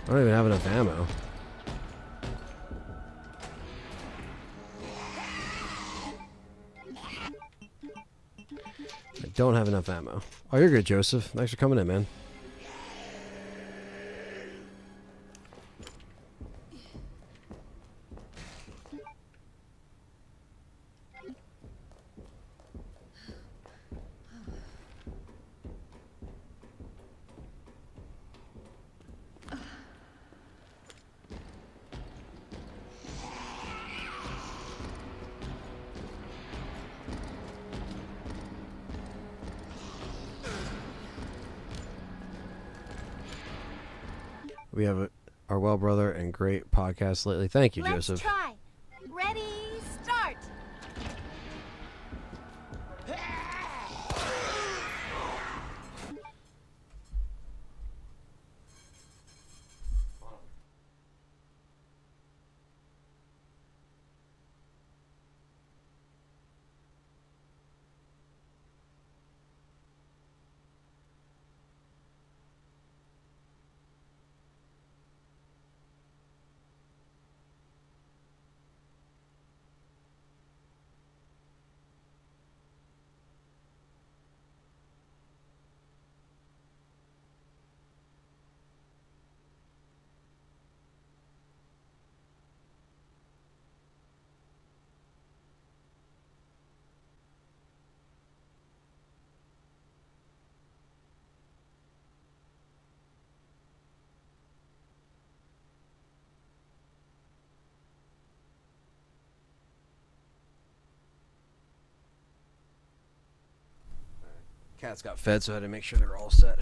I don't even have enough ammo. I don't have enough ammo. Oh, you're good, Joseph. Thanks for coming in, man. We have our well brother and great podcast lately. Thank you, Let's Joseph. try. Ready, start. Cats got fed, so I had to make sure they're all set.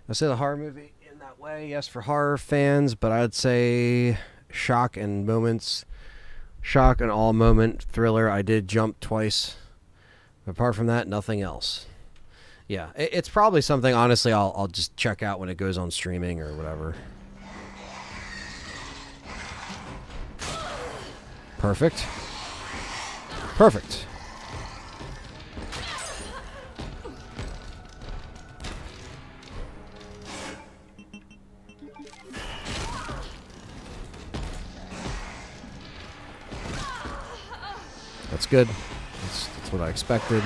I say the horror movie in that way, yes, for horror fans, but I'd say shock and all moment thriller. I did jump twice. Apart from that, nothing else. Yeah, it's probably something, honestly, I'll just check out when it goes on streaming or whatever. Perfect. Perfect. That's good. That's what I expected.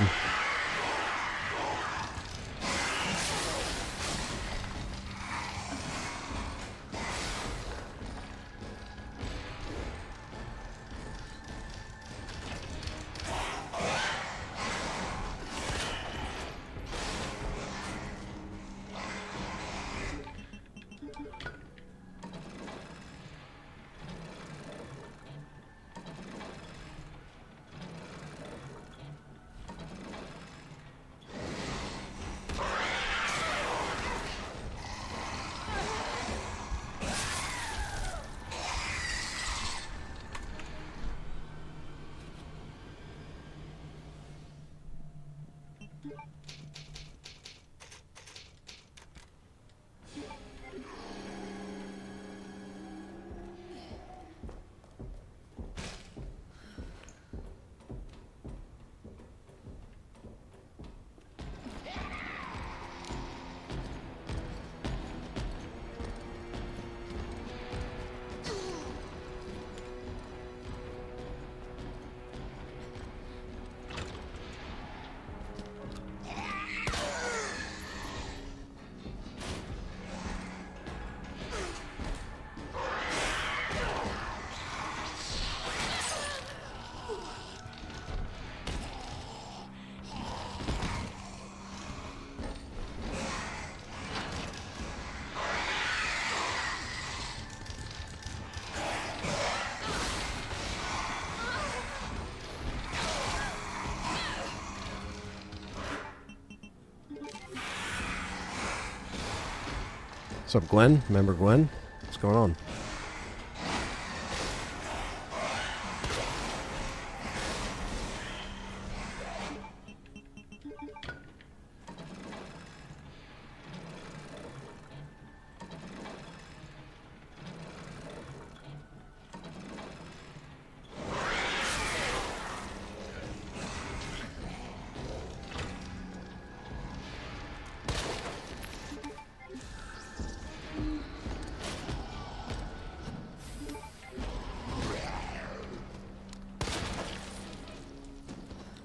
What's up, Gwen? Remember Gwen? What's going on?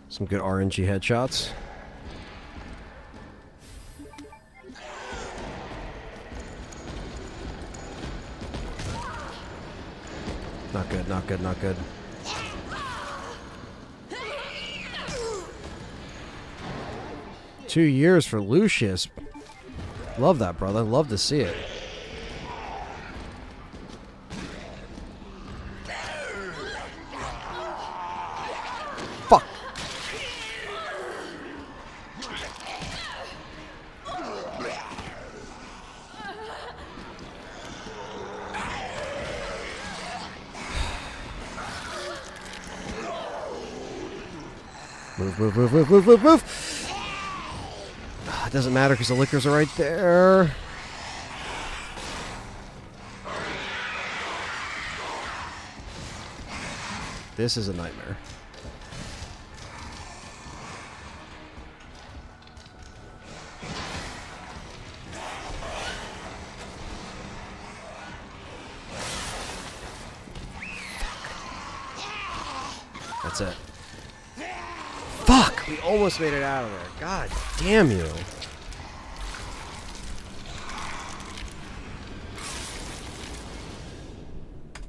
Some good RNG headshots. Not good, not good, not good. Two years for Lucius. Love that, brother. Love to see it. Fuck. Move, move, move, move, move, move, move. It doesn't matter because the liquors are right there. This is a nightmare. That's it. Fuck! We almost made it out of there. God damn you.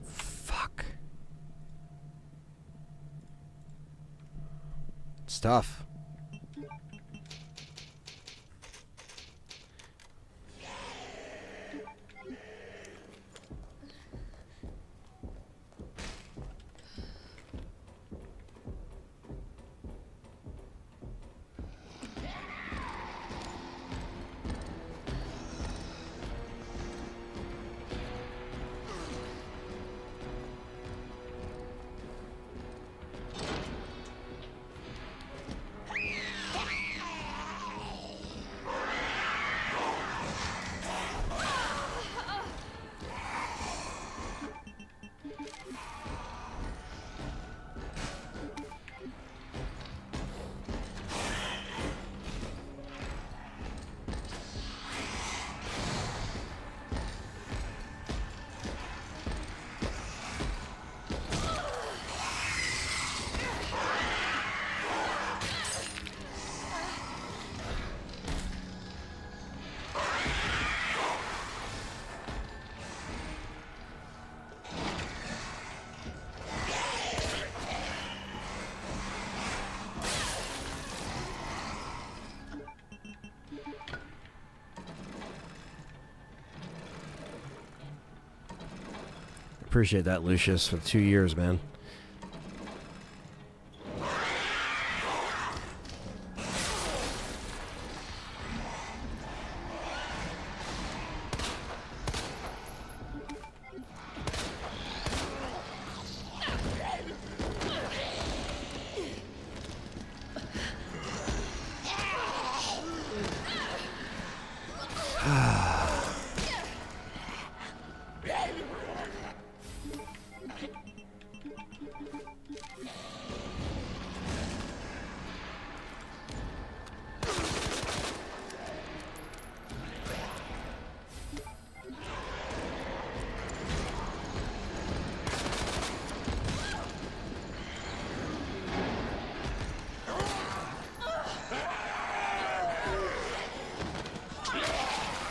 Fuck. It's tough. appreciate that, Lucius, for 2 years, man.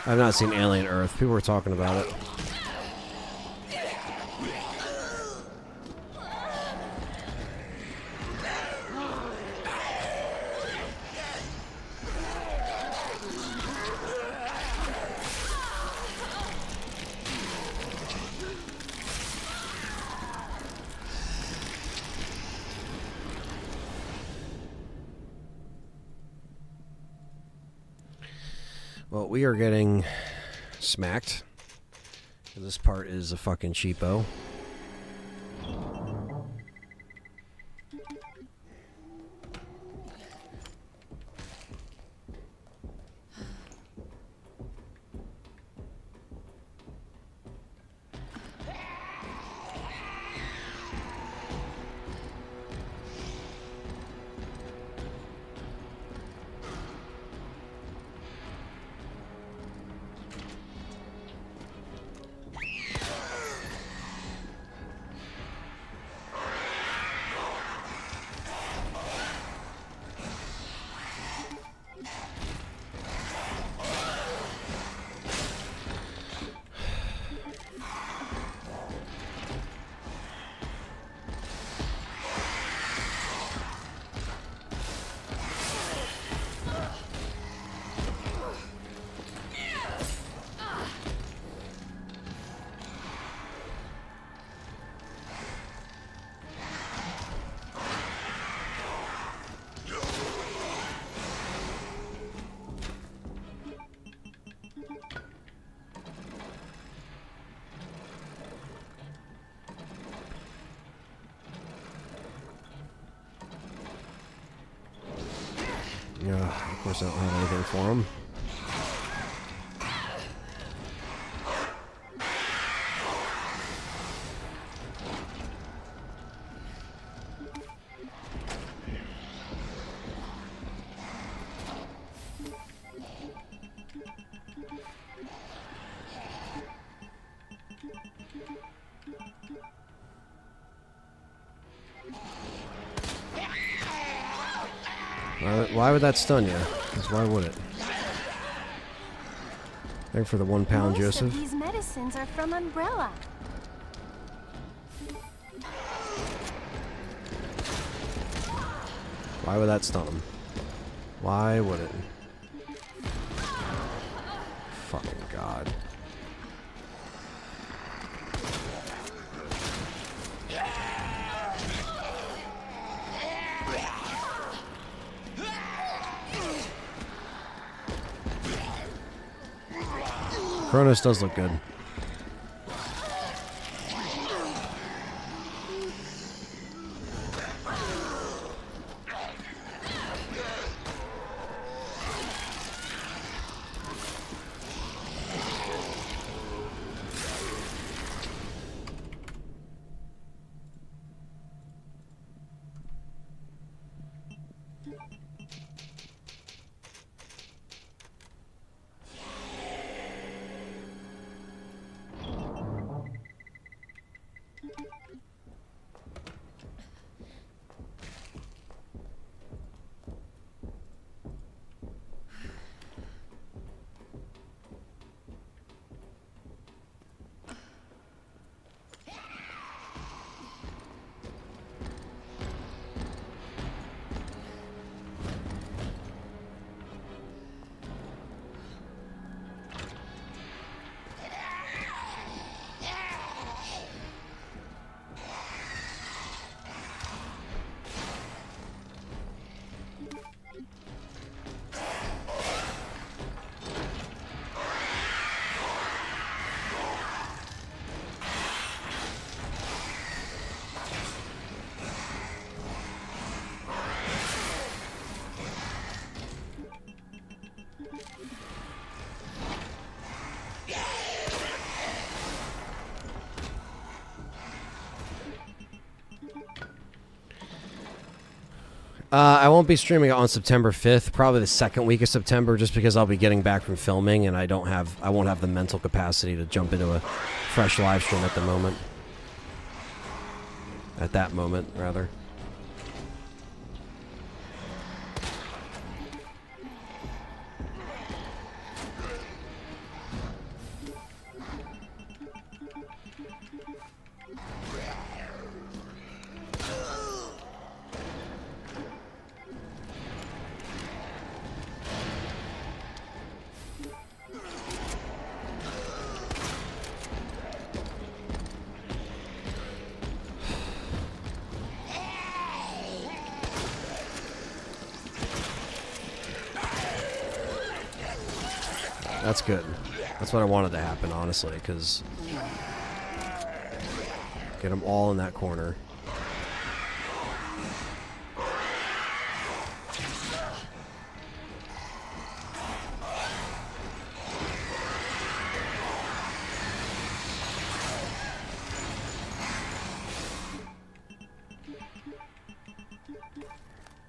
I've not seen Alien Earth. People were talking about it. Well, we are getting smacked. This part is a fucking cheapo. Yeah, of course I don't have anything for him. Why would that stun you? Because why would it? Thank for the £1, Most Joseph. of these medicines are from Umbrella. Why would that stun him? Why would it? Fucking God. Kronos does look good. I won't be streaming it on September 5th, probably the second week of September, just because I'll be getting back from filming and I won't have the mental capacity to jump into a fresh live stream at the moment. At that moment, rather. That's good. That's what I wanted to happen, honestly, because get them all in that corner.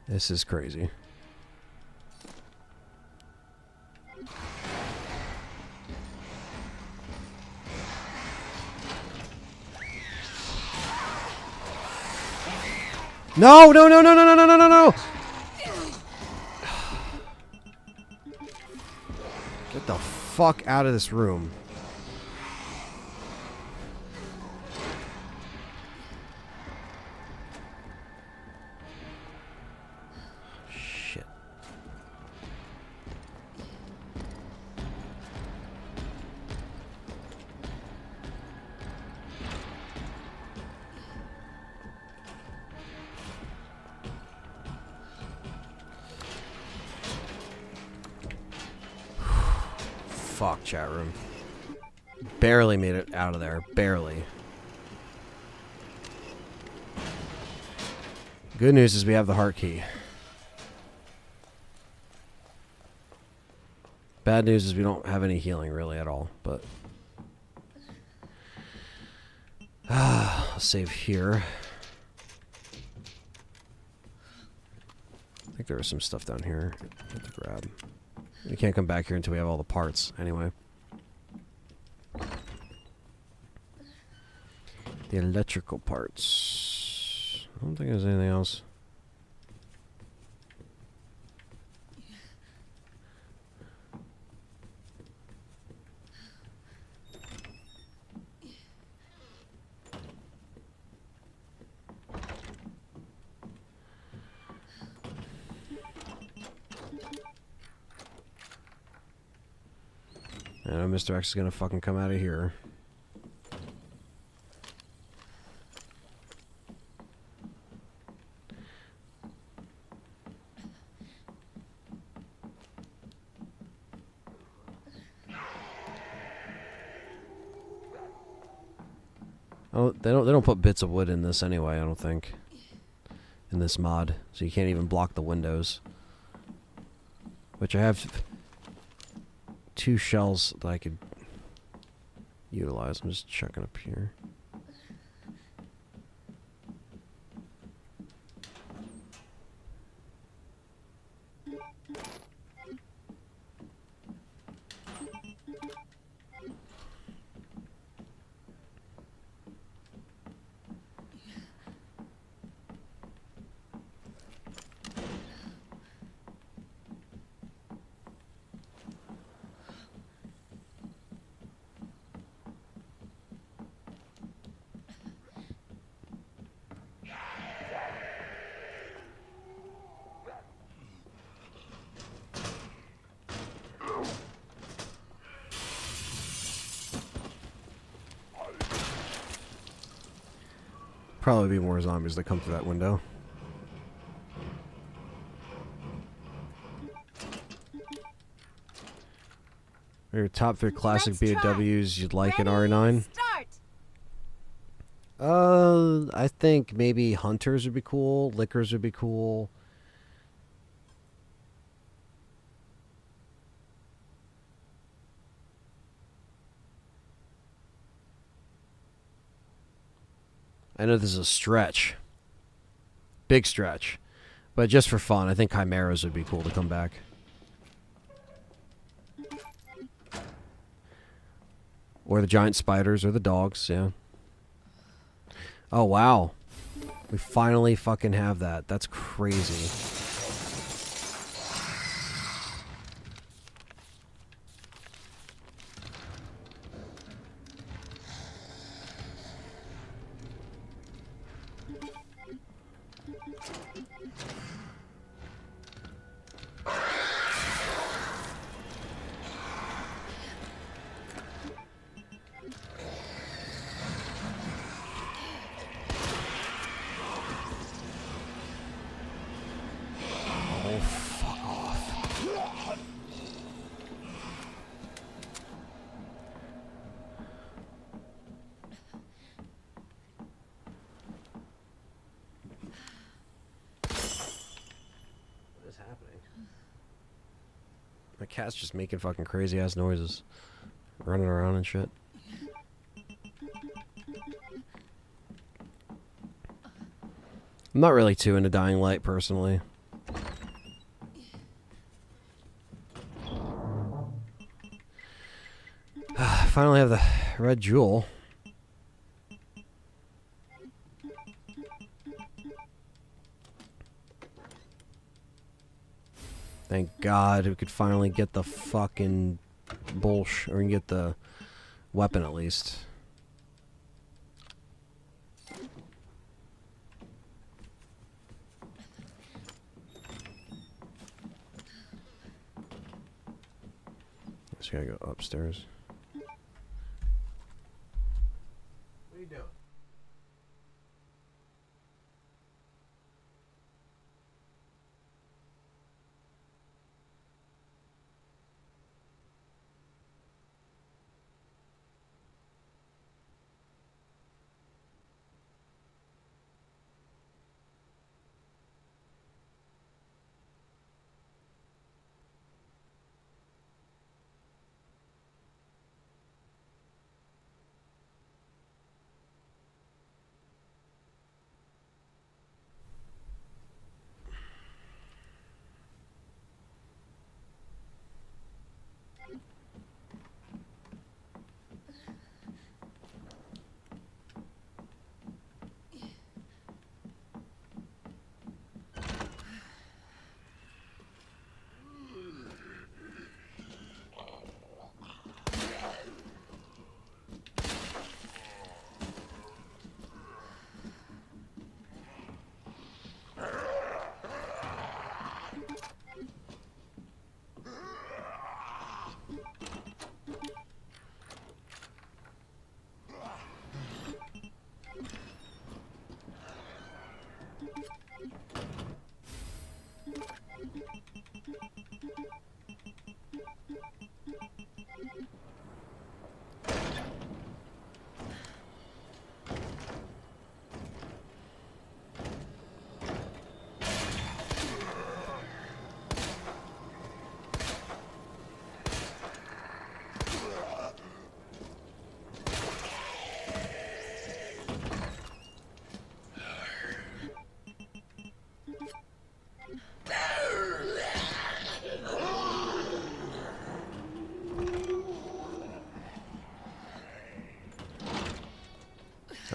This is crazy. No, no, no, no, no, no, no, no, no, no! Get the fuck out of this room. Shit. Fuck, chat room. Barely made it out of there. Barely. Good news is we have the heart key. Bad news is we don't have any healing really at all, but... I'll save here. I think there was some stuff down here to grab. We can't come back here until we have all the parts, anyway. The electrical parts. I don't think there's anything else. I know Mr. X is gonna fucking come out of here. Oh, they don't put bits of wood in this anyway, I don't think. In this mod, so you can't even block the windows. Which I have 2 shells that I could utilize. I'm just checking up here. Probably be more zombies that come through that window. Your top 3 classic BOWs you'd like in RE9? I think maybe Hunters would be cool. Lickers would be cool. I know this is a stretch. Big stretch. But just for fun, I think chimeras would be cool to come back. Or the giant spiders, or the dogs, yeah. Oh, wow. We finally fucking have that. That's crazy. Oh, fuck off. What is happening? My cat's just making fucking crazy ass noises. Running around and shit. I'm not really too into Dying Light personally. Finally have the red jewel. Thank God we could finally get the fucking bullsh, or we can get the weapon at least. Just gotta go upstairs. What are you doing?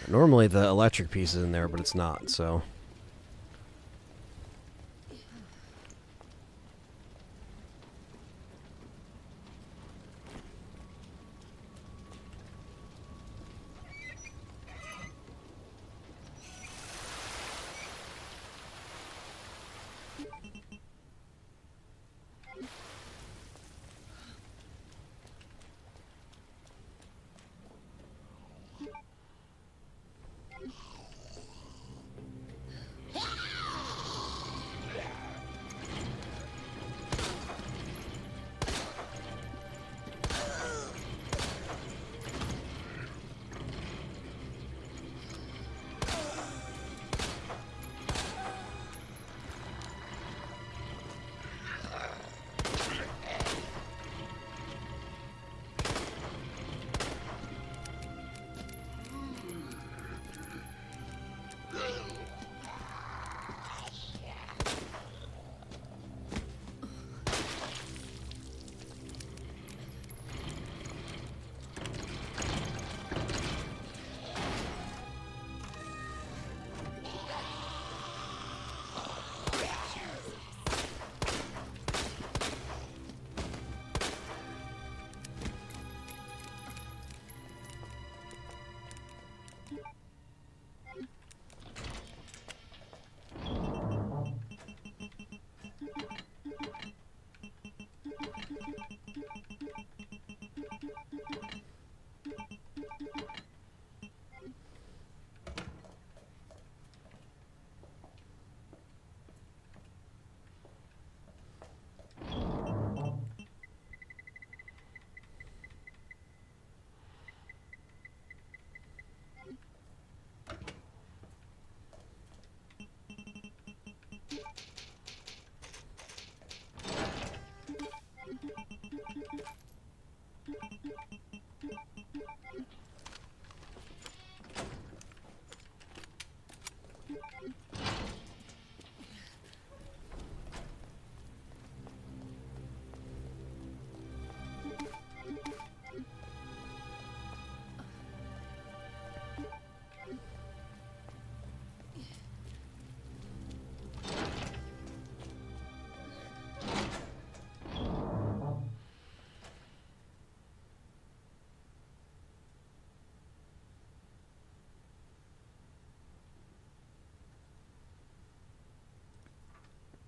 Normally the electric piece is in there, but it's not, so...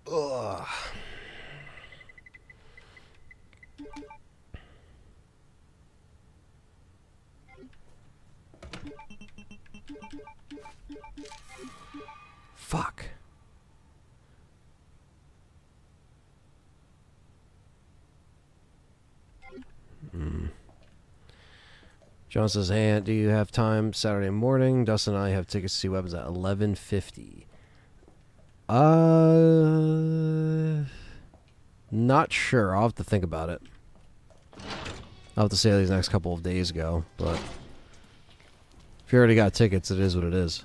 Ugh. Fuck. John says, "Hey, Aunt, do you have time Saturday morning? Dustin and I have tickets to see weapons at 11:50. Not sure. I'll have to think about it. I'll have to see how these next couple of days go, but if you already got tickets, it is what it is.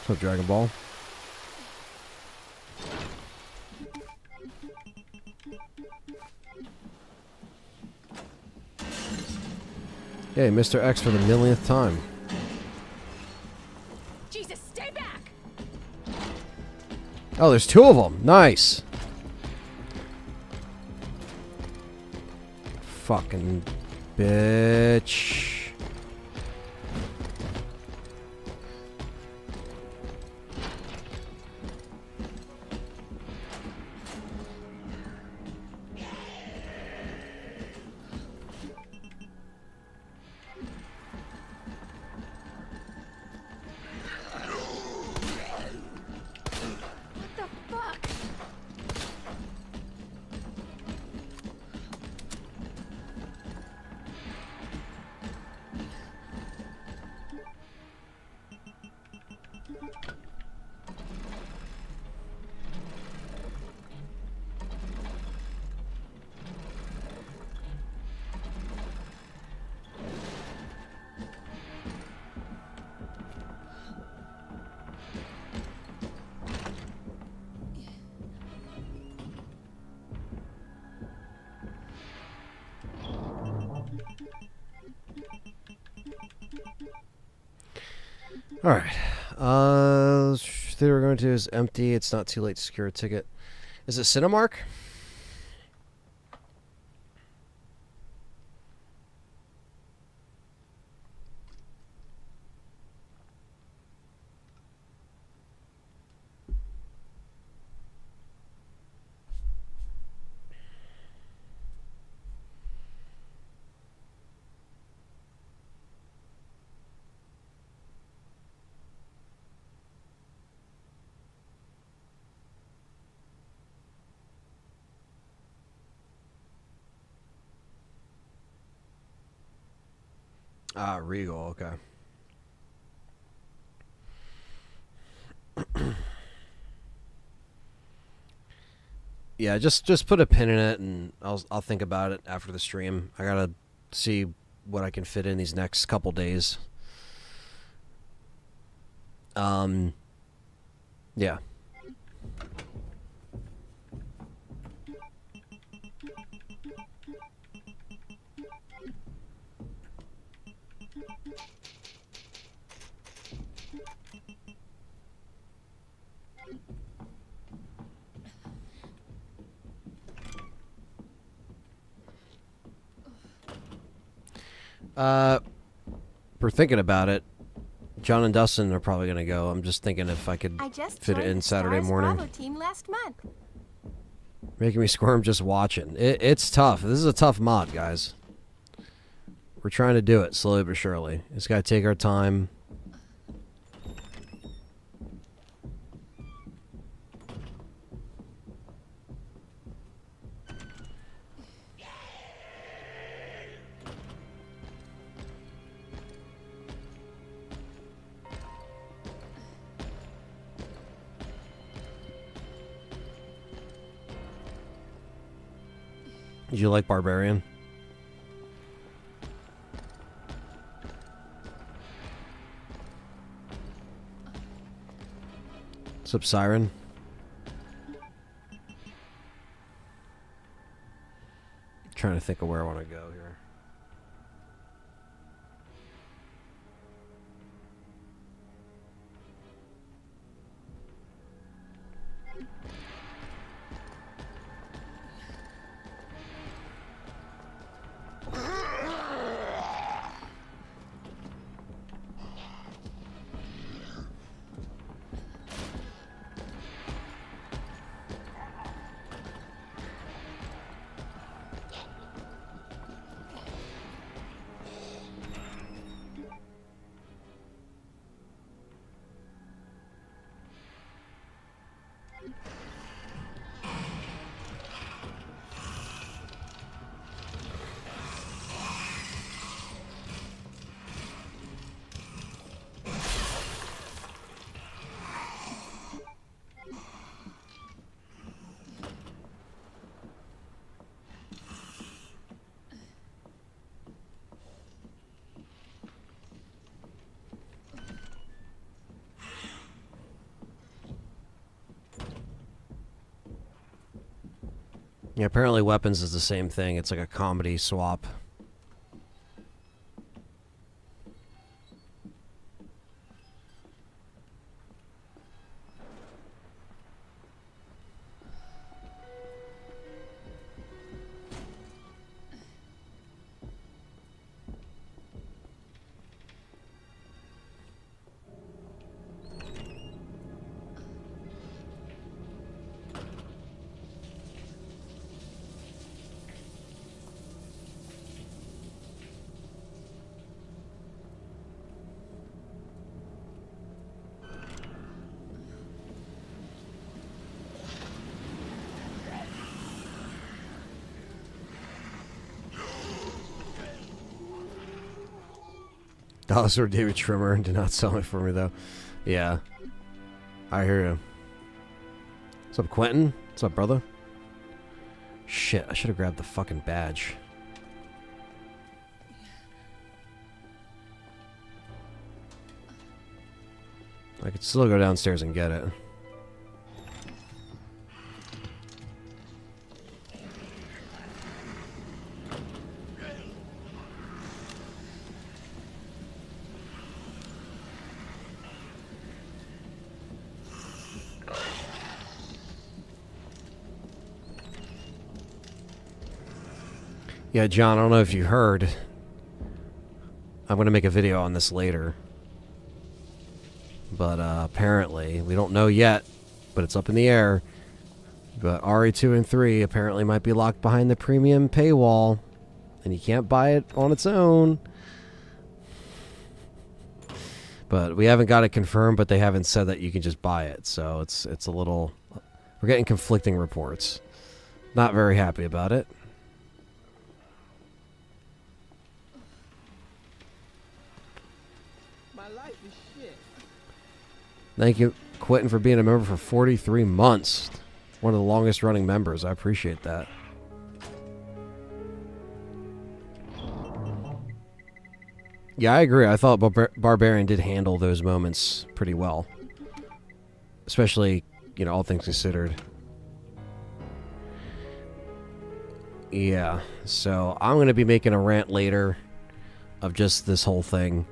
What's up, Dragon Ball? Hey, Mr. X for the millionth time. Jesus, stay back! Oh, there's two of them. Nice. Fucking bitch. All right. Theater we're going to is empty. It's not too late to secure a ticket. Is it Cinemark? Ah, Regal, okay. Yeah, just put a pin in it, and I'll think about it after the stream. I gotta see what I can fit in these next couple days. Yeah. We're thinking about it. John and Dustin are probably gonna go. I'm just thinking if I could fit it in Saturday morning. Bravo team last month. Making me squirm just watching. It's tough. This is a tough mod, guys. We're trying to do it slowly but surely. Just gotta take our time. Did you like Barbarian? What's up, Siren? Trying to think of where I want to go here. Yeah, apparently weapons is the same thing. It's like a comedy swap. $1 or David Trimmer did not sell it for me though. Yeah, I hear you. What's up, Quentin? What's up, brother? Shit, I should have grabbed the fucking badge. I could still go downstairs and get it. Yeah, John, I don't know if you heard. I'm going to make a video on this later. But apparently, we don't know yet, but it's up in the air. But RE2 and 3 apparently might be locked behind the premium paywall. And you can't buy it on its own. But we haven't got it confirmed, but they haven't said that you can just buy it. So it's a little... We're getting conflicting reports. Not very happy about it. Thank you, Quentin, for being a member for 43 months. One of the longest running members. I appreciate that. Yeah, I agree. I thought Barbarian did handle those moments pretty well. Especially, you know, all things considered. Yeah, so I'm going to be making a rant later of just this whole thing.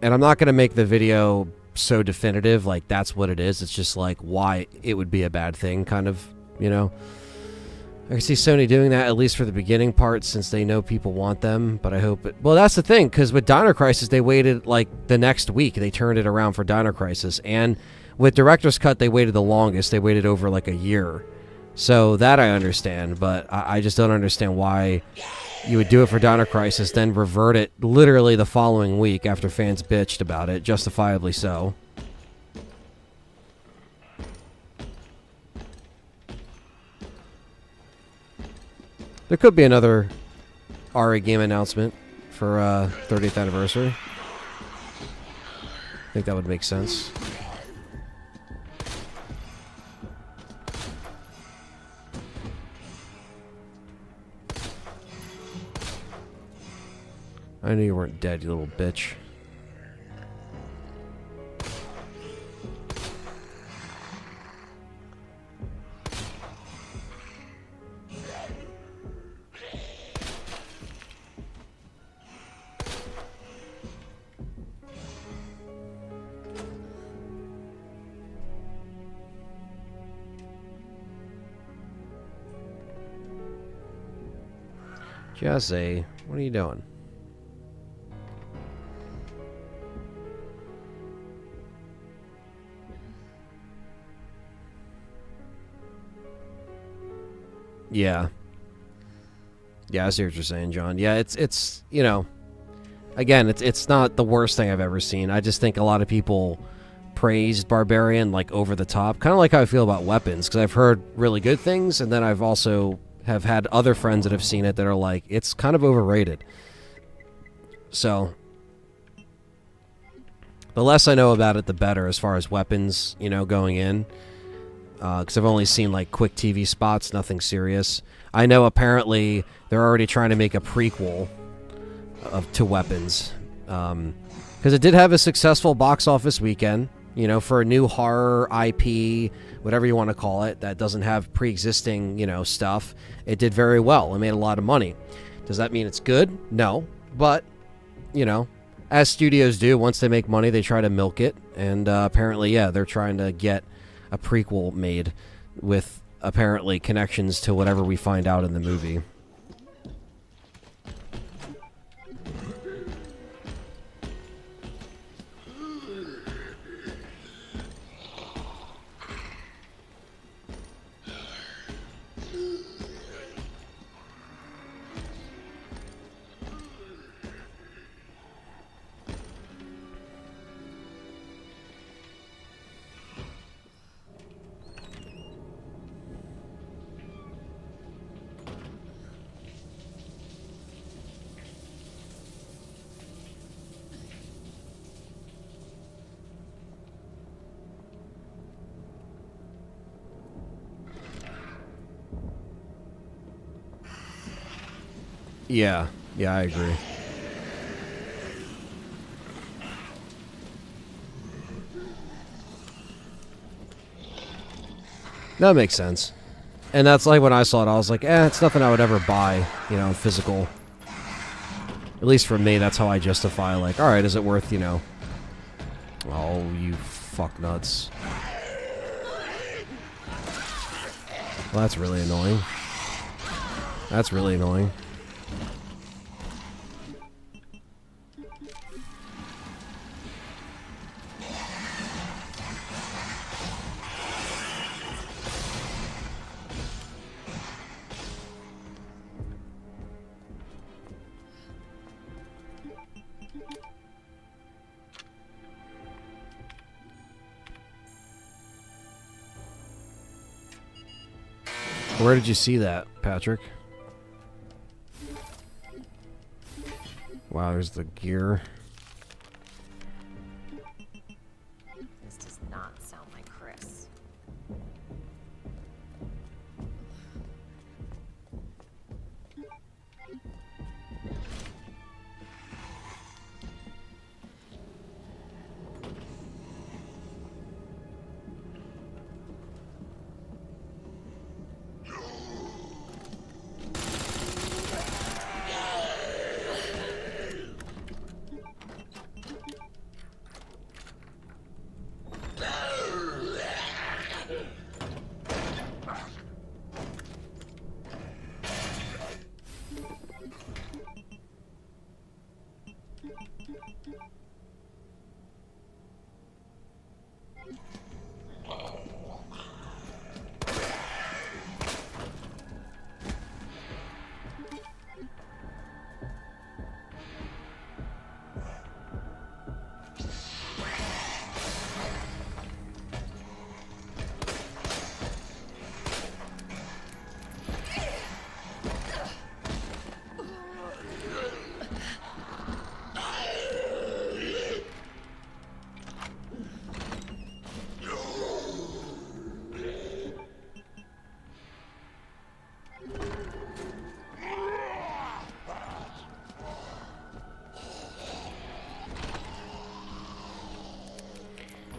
And I'm not going to make the video so definitive, like that's what it is. It's just like why it would be a bad thing, kind of, you know. I can see Sony doing that at least for the beginning part since they know people want them, but I hope it... Well, that's the thing, because with Dino Crisis, they waited like the next week. They turned it around for Dino Crisis, and with Director's Cut, they waited the longest. They waited over like a year So that I understand, but I just don't understand why you would do it for Dino Crisis, then revert it literally the following week after fans bitched about it, justifiably so. There could be another RE game announcement for 30th anniversary. I think that would make sense. I knew you weren't dead, you little bitch. Jesse, what are you doing? Yeah. Yeah, I see what you're saying, John. Yeah, it's you know, again, it's not the worst thing I've ever seen. I just think a lot of people praised Barbarian like over the top, kind of like how I feel about Weapons, because I've heard really good things, and then I've also have had other friends that have seen it that are like, it's kind of overrated. So the less I know about it, the better as far as Weapons, you know, going in. Because I've only seen like quick TV spots, nothing serious. I know apparently they're already trying to make a prequel to Weapons. Because it did have a successful box office weekend, you know, for a new horror IP, whatever you want to call it, that doesn't have pre-existing, you know, stuff. It did very well. It made a lot of money. Does that mean it's good? No. But, you know, as studios do, once they make money, they try to milk it. And apparently, yeah, they're trying to get a prequel made with apparently connections to whatever we find out in the movie. Yeah, I agree. That makes sense. And that's like when I saw it, I was like, it's nothing I would ever buy, you know, physical. At least for me, that's how I justify, like, alright, is it worth, you know... Oh, you fucknuts. Well, that's really annoying. That's really annoying. Where did you see that, Patrick? Wow, there's the gear. This does not sound like Chris.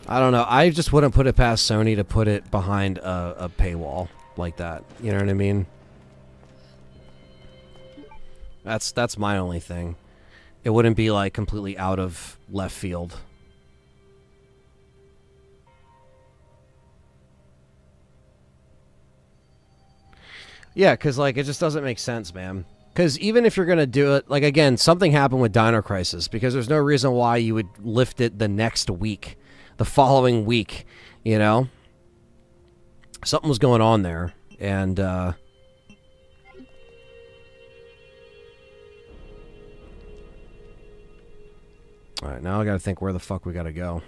I don't know. I just wouldn't put it past Sony to put it behind a paywall like that. You know what I mean? That's my only thing. It wouldn't be like completely out of left field. Yeah, because like it just doesn't make sense, man. Because even if you're gonna do it, like again, something happened with Dino Crisis. Because there's no reason why you would lift it the next week, the following week. You know, something was going on there, and all right, now I gotta think where the fuck we gotta go.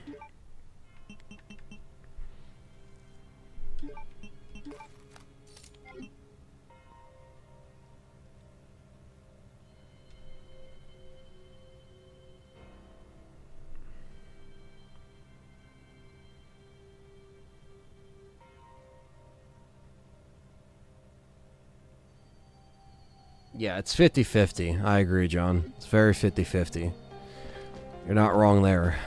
Yeah, it's 50-50. I agree, John. It's very 50-50. You're not wrong there.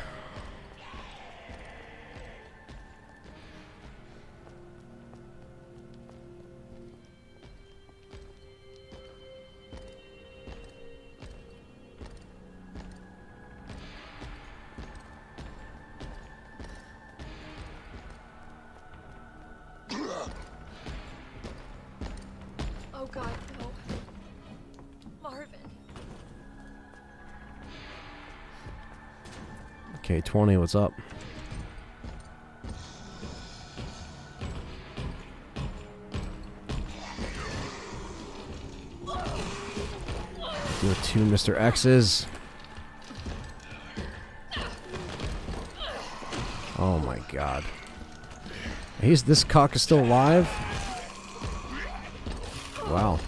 Oh God, no. Marvin. Okay, 20, what's up? Do it 2 Mr. X's. Oh my god. This cock is still alive? Wow.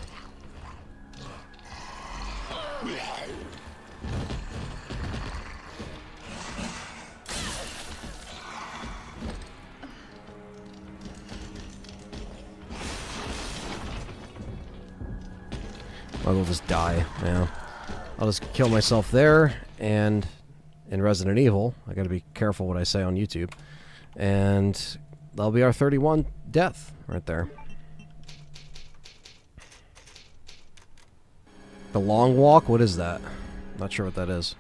Might as well just die, yeah. I'll just kill myself there, and in Resident Evil, I gotta be careful what I say on YouTube. And that'll be our 31 death right there. The long walk? What is that? Not sure what that is.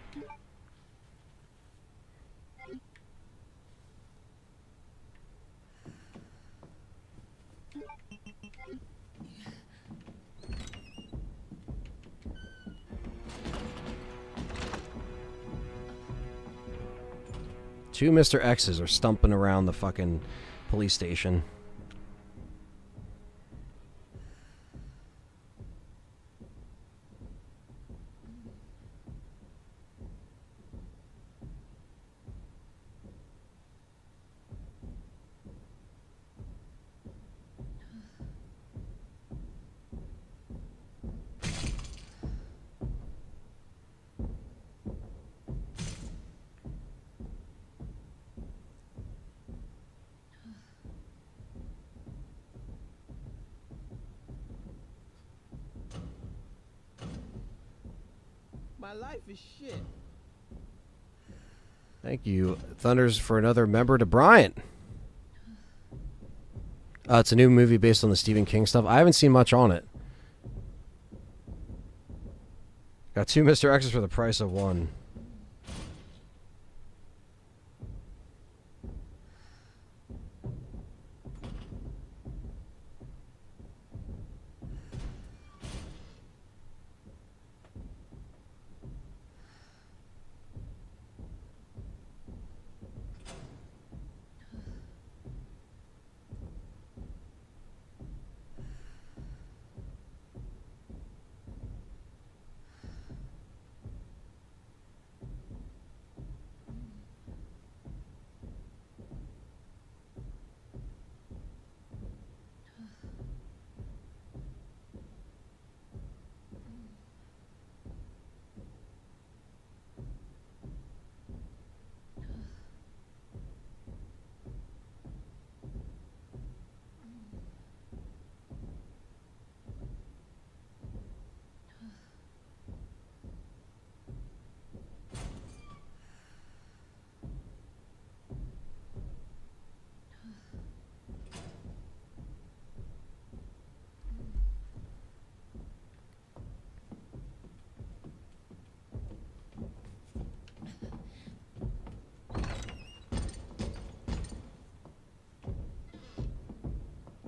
Two Mr. X's are stumping around the fucking police station. My life is shit. Thank you, Thunders, for another member to Bryant. It's a new movie based on the Stephen King stuff. I haven't seen much on it. Got 2 Mr. X's for the price of 1.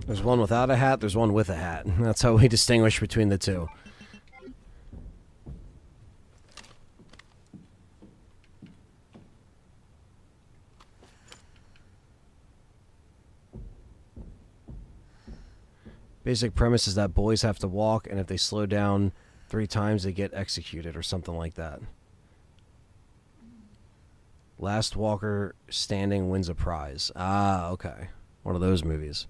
There's one without a hat, there's one with a hat. That's how we distinguish between the two. Basic premise is that boys have to walk, and if they slow down 3 times, they get executed, or something like that. Last walker standing wins a prize. Ah, okay. One of those movies.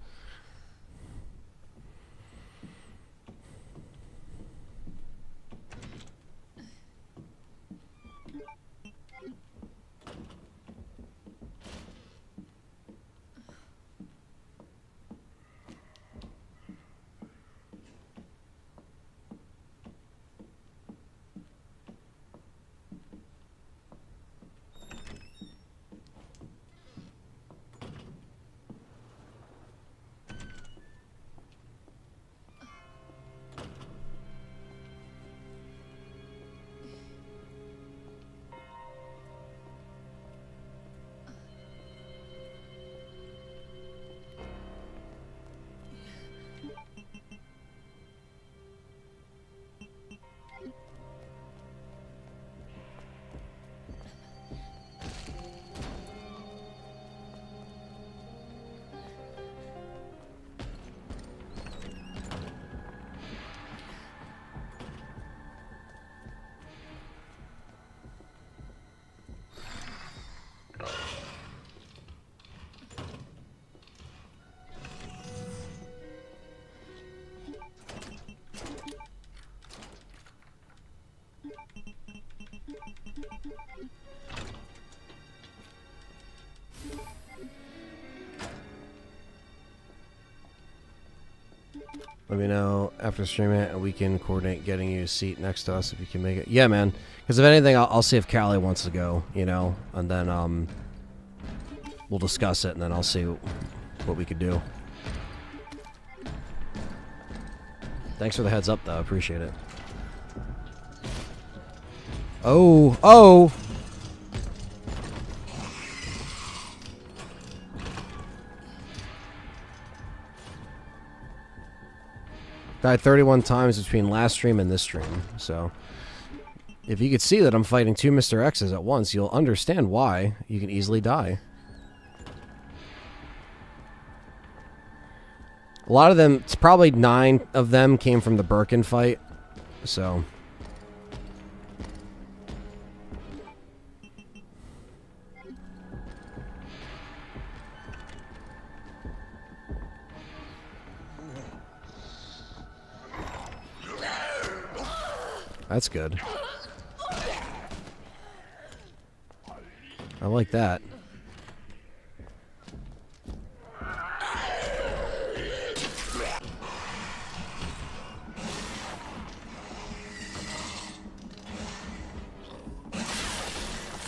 Let me know after streaming it, and we can coordinate getting you a seat next to us if you can make it. Yeah, man. Because if anything, I'll see if Callie wants to go, you know, and then we'll discuss it, and then I'll see what we could do. Thanks for the heads up, though. I appreciate it. Oh, oh! Died 31 times between last stream and this stream, so if you could see that I'm fighting 2 Mr. X's at once, you'll understand why you can easily die. A lot of them, it's probably 9 of them came from the Birkin fight, so... That's good. I like that.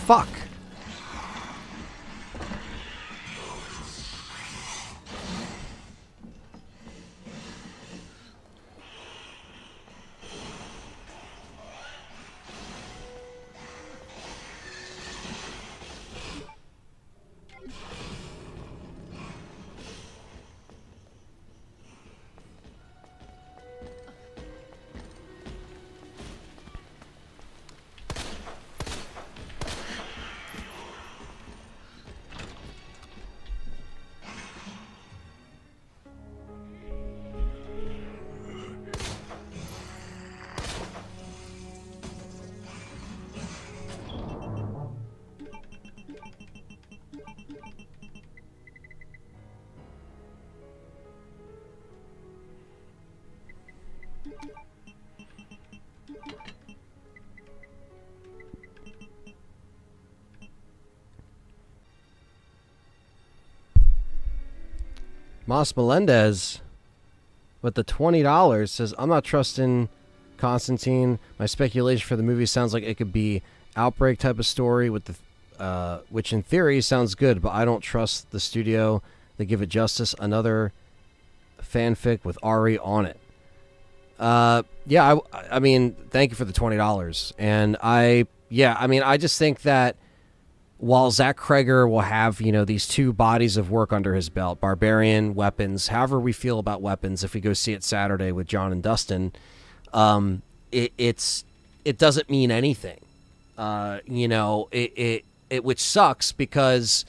Fuck. Mas Melendez with the $20 says, I'm not trusting Constantine. My speculation for the movie sounds like it could be Outbreak type of story with the which in theory sounds good, but I don't trust the studio. They give it justice. Another fanfic with RE on it. Yeah, I mean, thank you for the $20. And I just think that while Zach Kreger will have, you know, these two bodies of work under his belt, Barbarian, Weapons, however we feel about Weapons, if we go see it Saturday with John and Dustin, it doesn't mean anything. You know, it which sucks because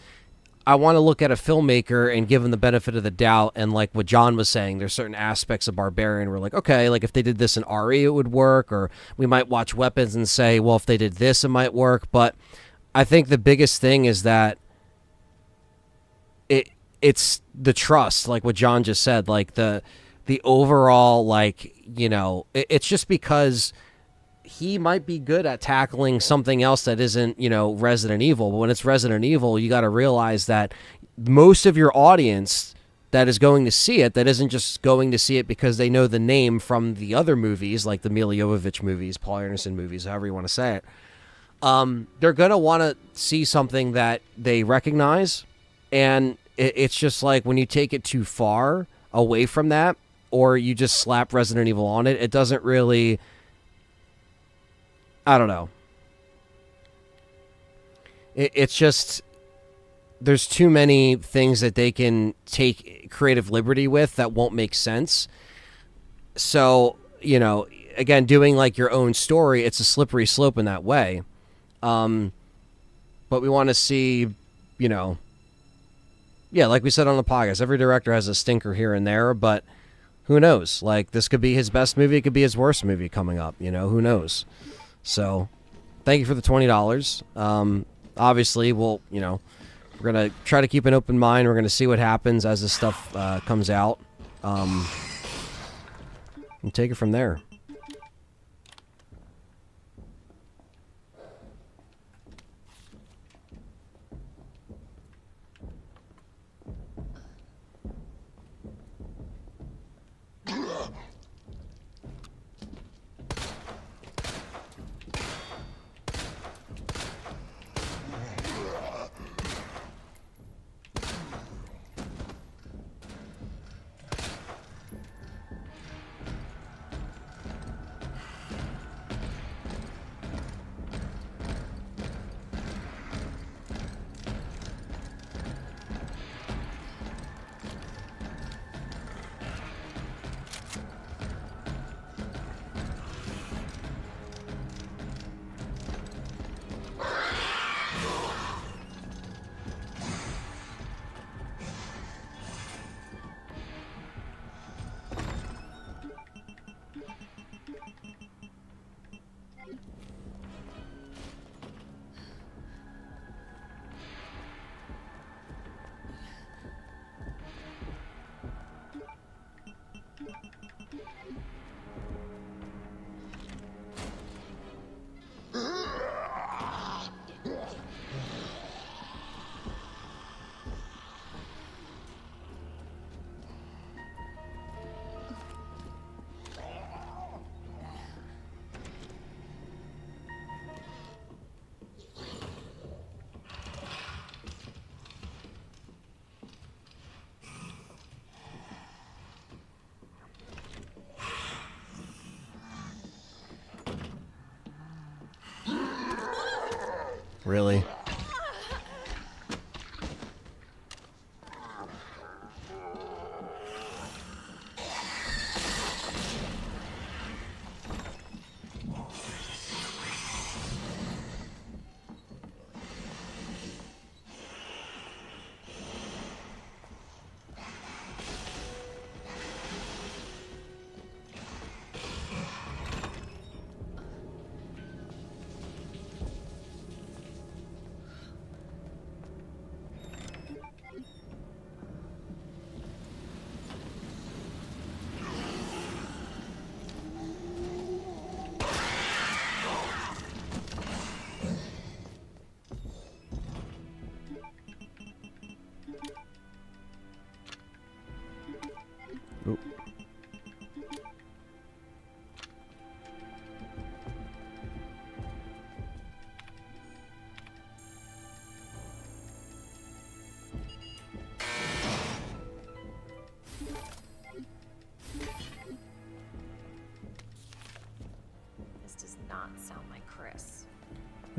I want to look at a filmmaker and give him the benefit of the doubt. And like what John was saying, there's certain aspects of Barbarian where like, okay, like if they did this in RE, it would work. Or we might watch Weapons and say, well, if they did this, it might work. But I think the biggest thing is that it's the trust, like what John just said, like the overall, like, you know, it's just because he might be good at tackling something else that isn't, you know, Resident Evil. But when it's Resident Evil, you got to realize that most of your audience that is going to see it, that isn't just going to see it because they know the name from the other movies, like the Mila Jovovich movies, Paul Anderson movies, however you want to say it. They're going to want to see something that they recognize. And it's just like when you take it too far away from that, or you just slap Resident Evil on it, it doesn't really... I don't know. It's just there's too many things that they can take creative liberty with that won't make sense. So, you know, again, doing like your own story, it's a slippery slope in that way. But we want to see, you know, yeah, like we said on the podcast, every director has a stinker here and there, but who knows? Like, this could be his best movie, it could be his worst movie coming up, you know, who knows? So, thank you for the $20. Obviously, we'll, you know, we're going to try to keep an open mind. We're going to see what happens as this stuff comes out. And take it from there. Really?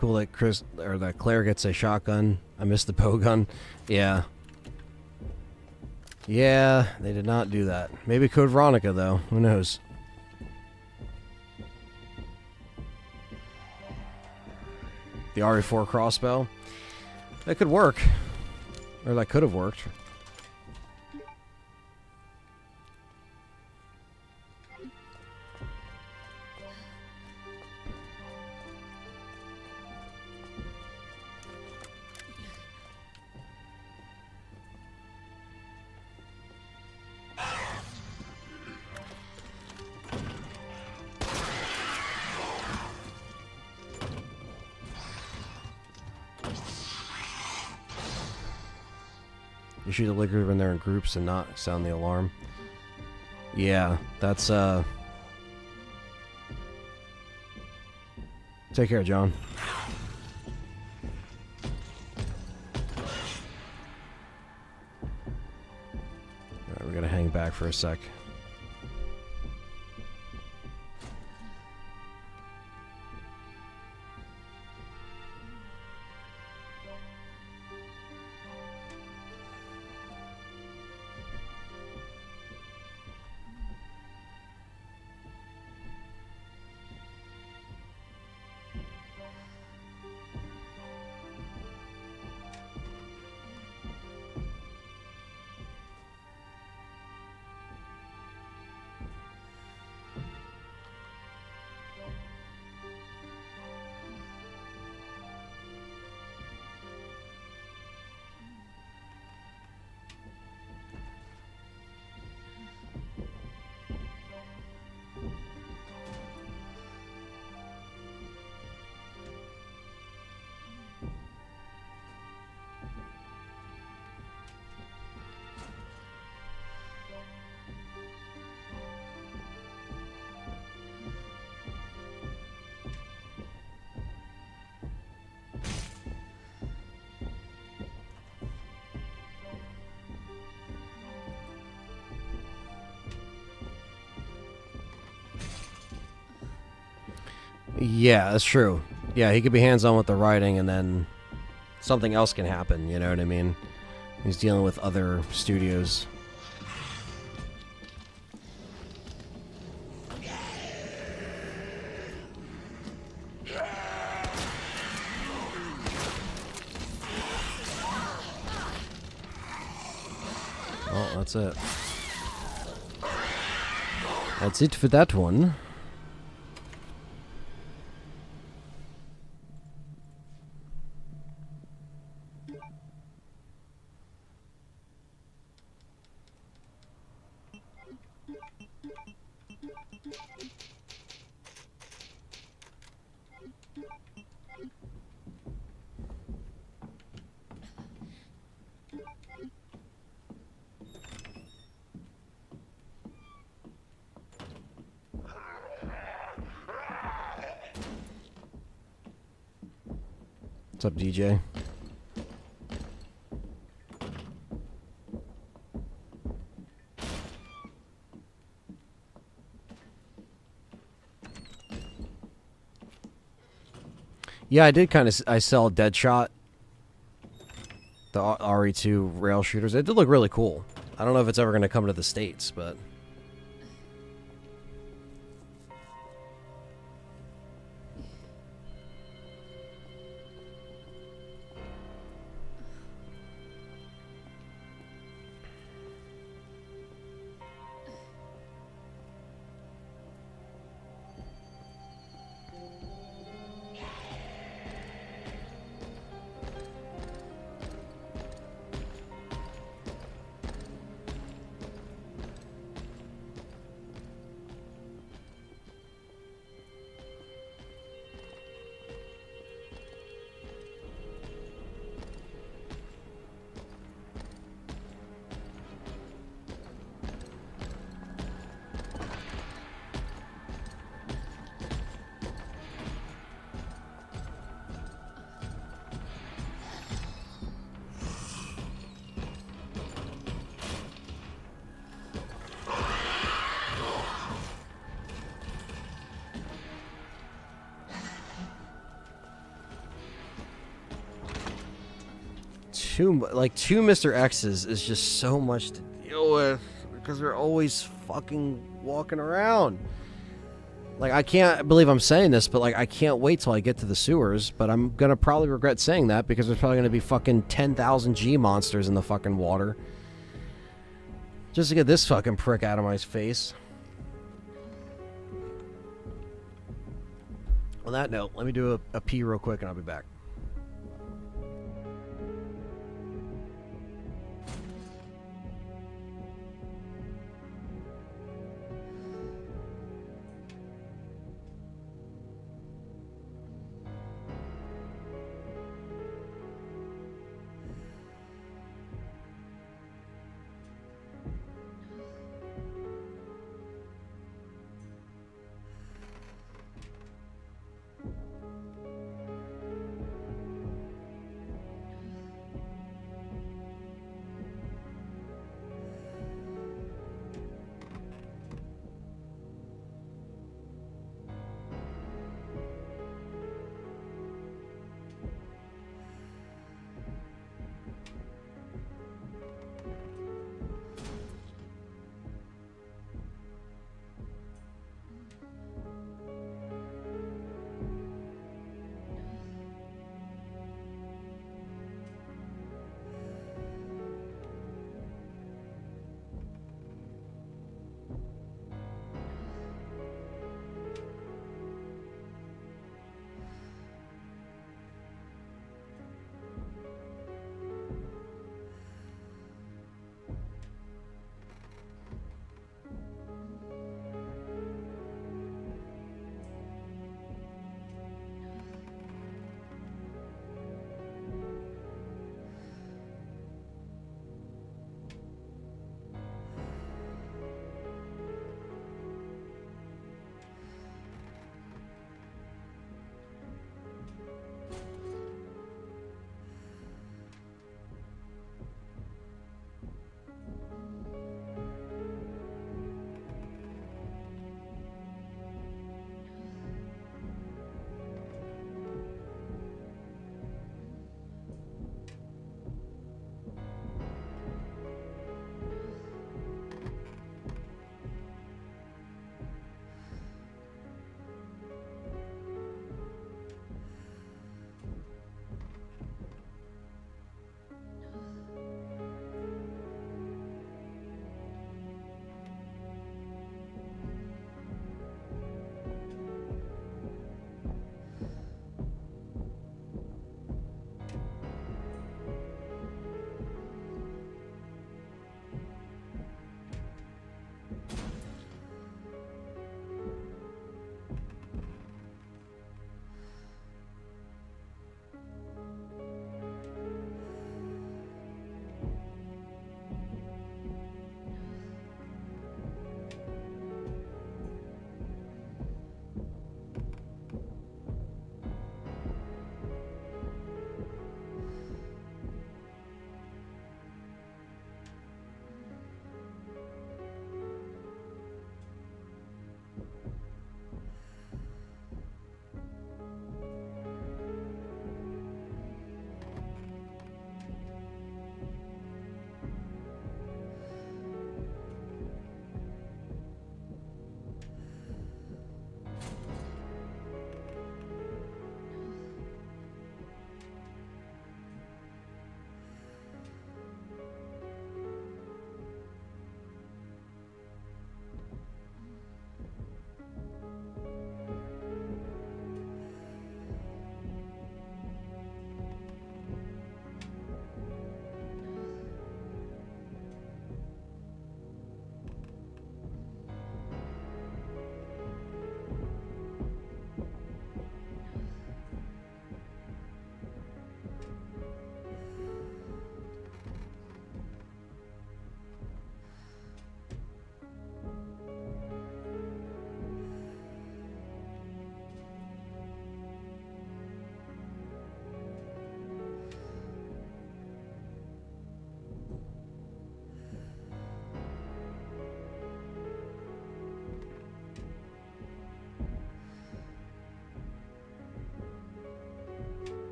Cool that Chris or that Claire gets a shotgun. I missed the bow gun. Yeah. Yeah, they did not do that. Maybe Code Veronica though. Who knows? The RE4 crossbow. That could work. Or that could have worked. You shoot the liquor when they're in groups and not sound the alarm. Yeah, that's Take care, John. Alright, we're gonna hang back for a sec. Yeah, that's true. Yeah, he could be hands-on with the writing and then something else can happen, you know what I mean? He's dealing with other studios. Oh, that's it. That's it for that one. What's up, DJ? Yeah, I did kind of. I sell Deadshot, the RE2 rail shooters. It did look really cool. I don't know if it's ever going to come to the States, but. two Mr. X's is just so much to deal with because they're always fucking walking around. Like, I can't believe I'm saying this, but like I can't wait till I get to the sewers, but I'm gonna probably regret saying that because there's probably gonna be fucking 10,000 G monsters in the fucking water. Just to get this fucking prick out of my face. On that note, let me do a pee real quick and I'll be back.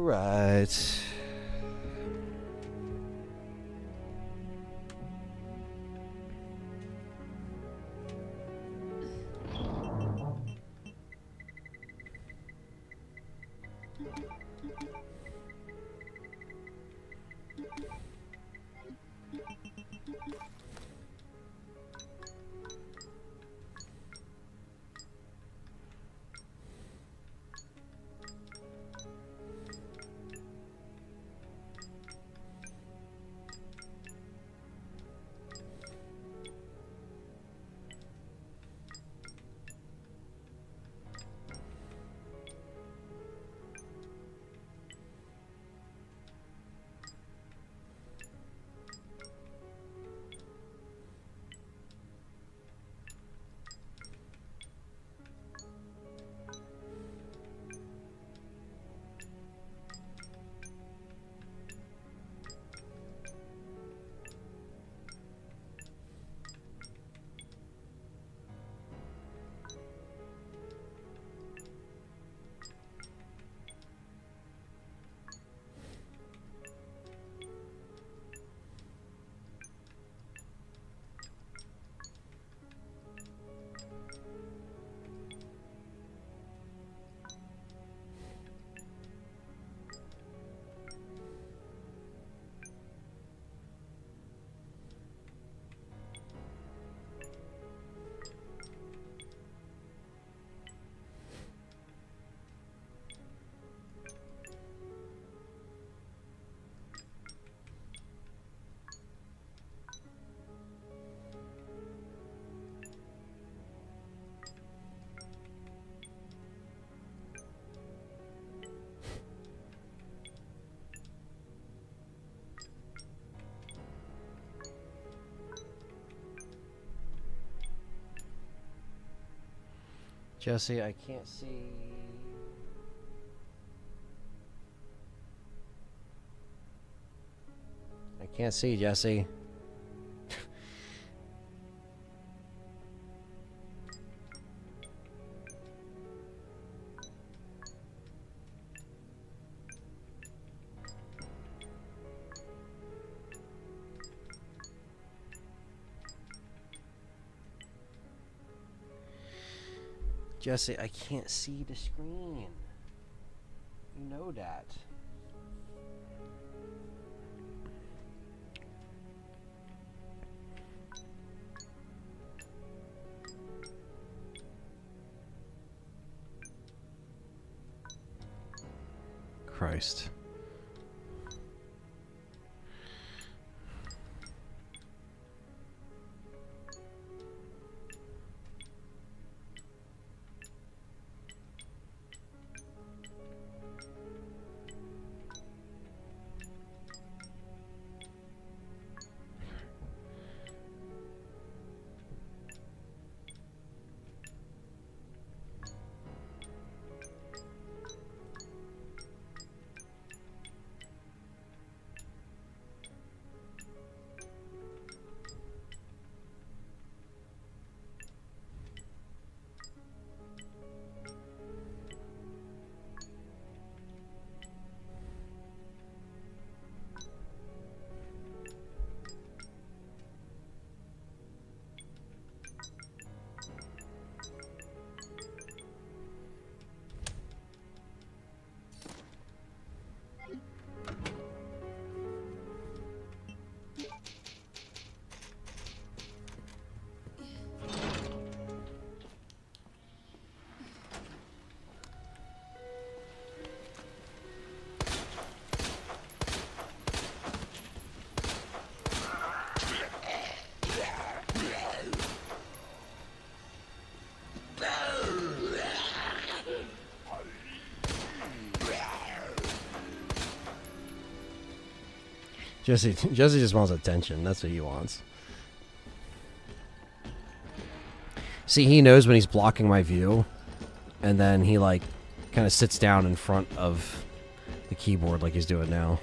right. Jesse, I can't see. I can't see, Jesse. Jesse, I can't see the screen. You know that. Christ. Jesse just wants attention. That's what he wants. See, he knows when he's blocking my view, and then he, like, kind of sits down in front of the keyboard like he's doing now.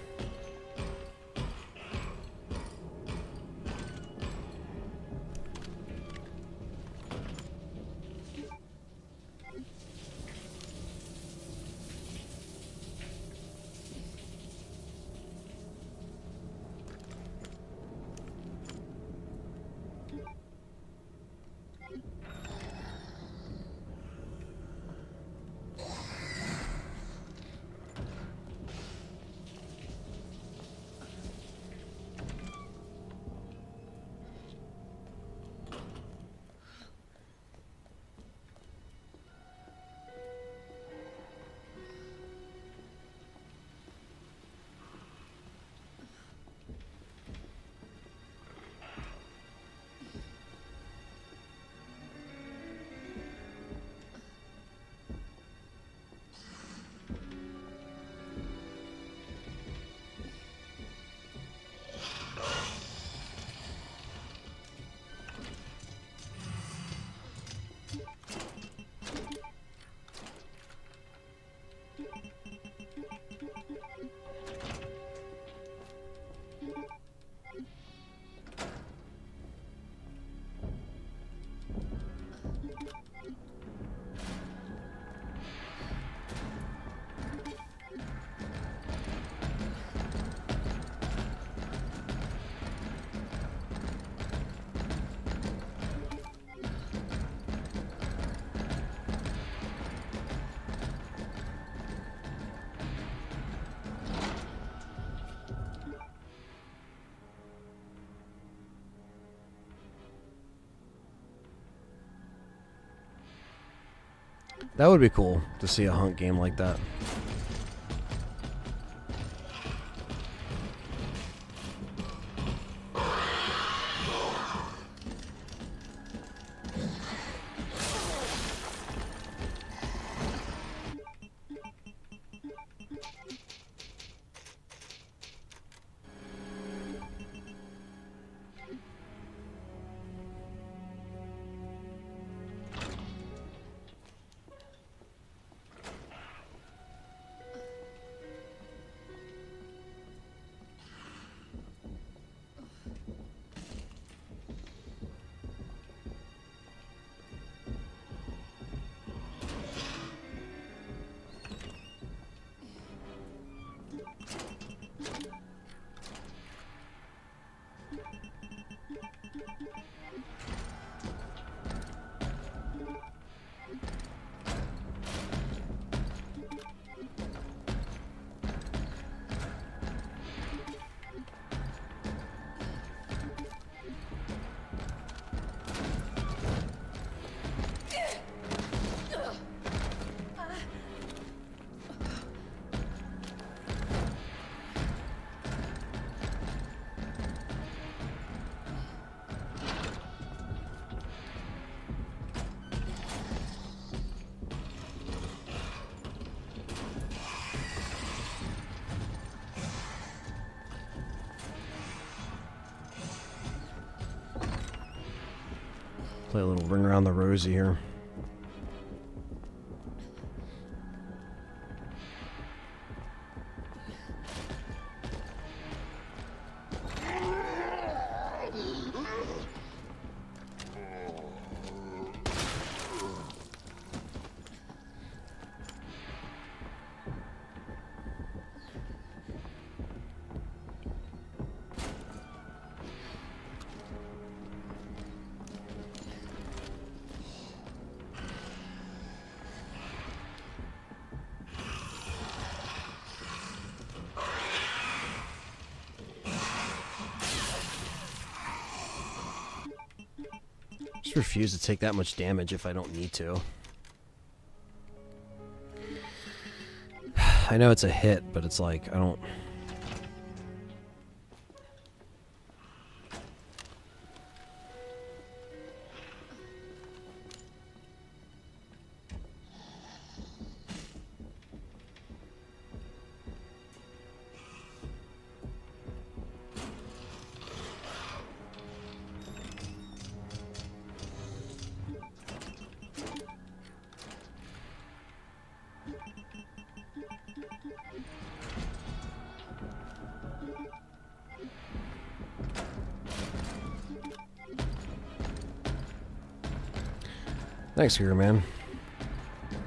That would be cool to see a hunt game like that. Play a little ring around the rosy here. Just refuse to take that much damage if I don't need to. I know it's a hit, but it's like, I don't... Thanks, Hero Man.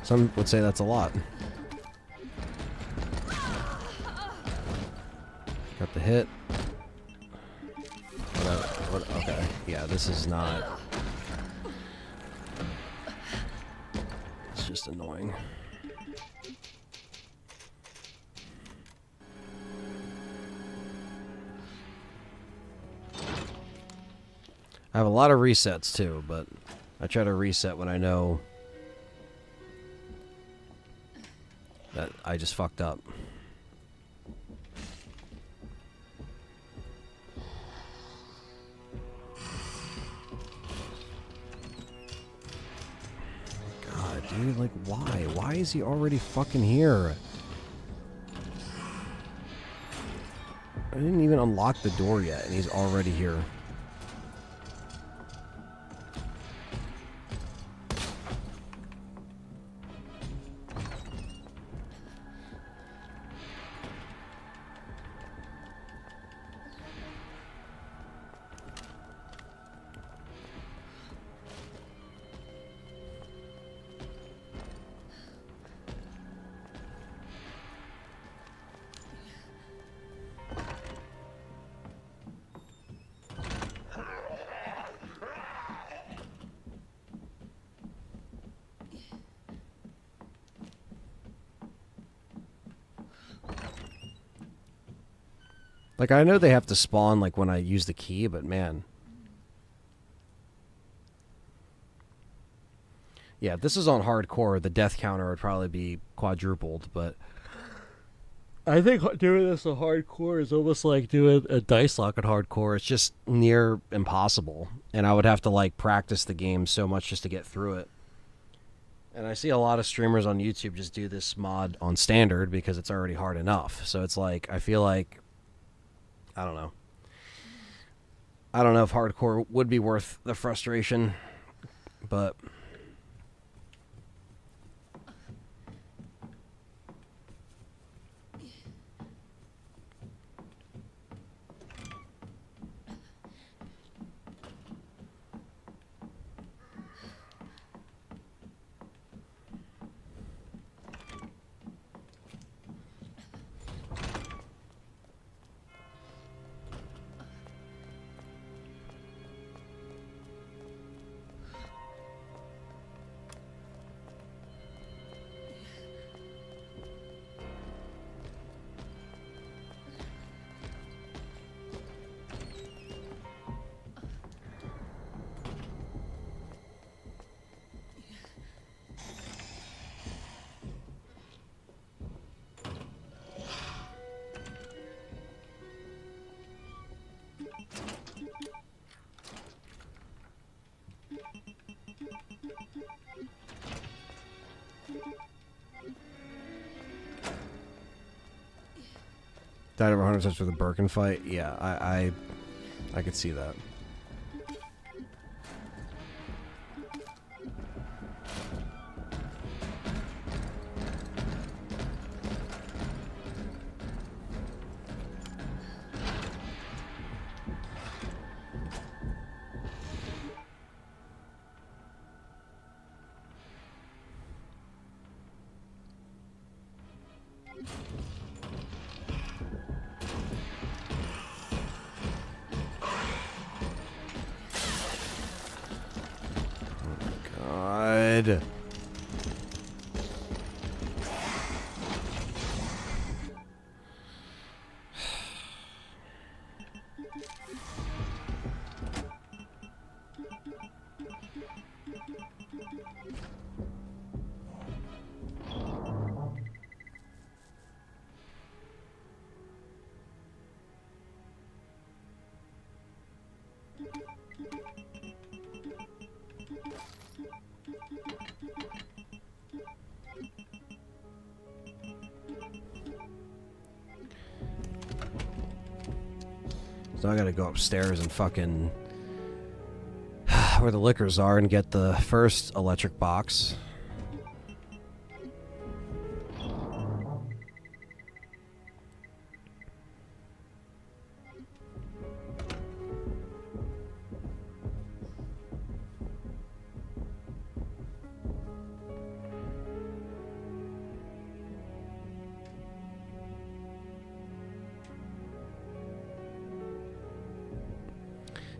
Some would say that's a lot. Got the hit. Okay, yeah, this is not... It's just annoying. I have a lot of resets too, but I try to reset when I know that I just fucked up. God, dude, like, why? Why is he already fucking here? I didn't even unlock the door yet, and he's already here. Like, I know they have to spawn, like, when I use the key, but man. Yeah, if this is on hardcore, the death counter would probably be quadrupled, but I think doing this on hardcore is almost like doing a dice lock on hardcore. It's just near impossible, and I would have to like practice the game so much just to get through it. And I see a lot of streamers on YouTube just do this mod on standard because it's already hard enough. So it's like, I feel like, I don't know. I don't know if hardcore would be worth the frustration, but died over 100 times for the Birkin fight. Yeah, I could see that. God. So I gotta go upstairs and fucking where the liquors are and get the first electric box.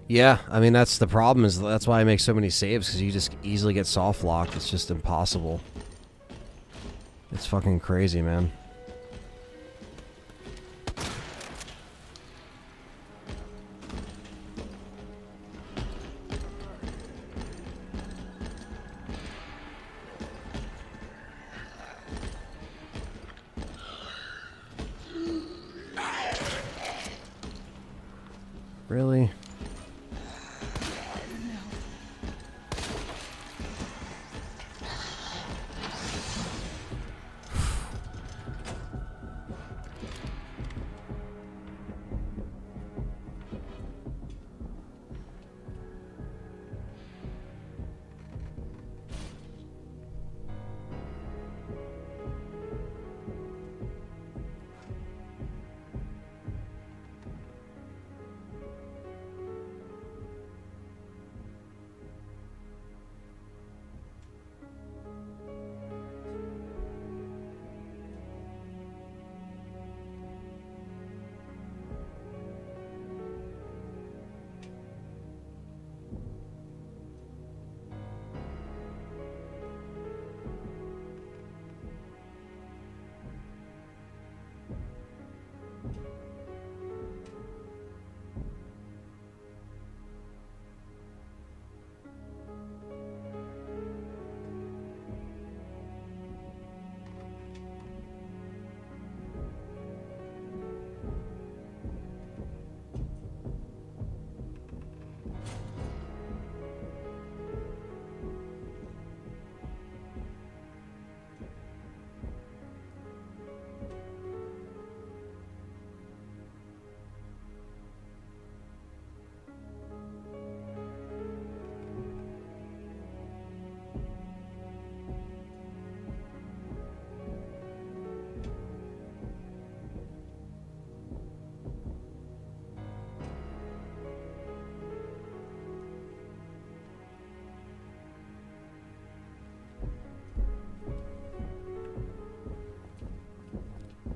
Yeah, I mean, that's the problem, is that's why I make so many saves, because you just easily get soft locked. It's just impossible. It's fucking crazy, man. Really?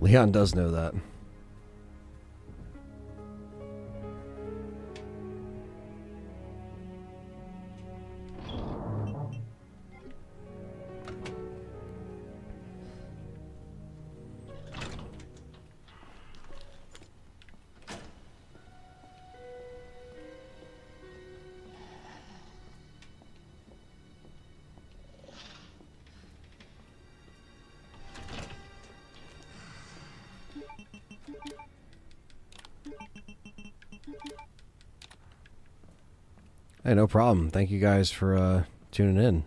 Leon does know that. Hey, no problem. Thank you guys for tuning in.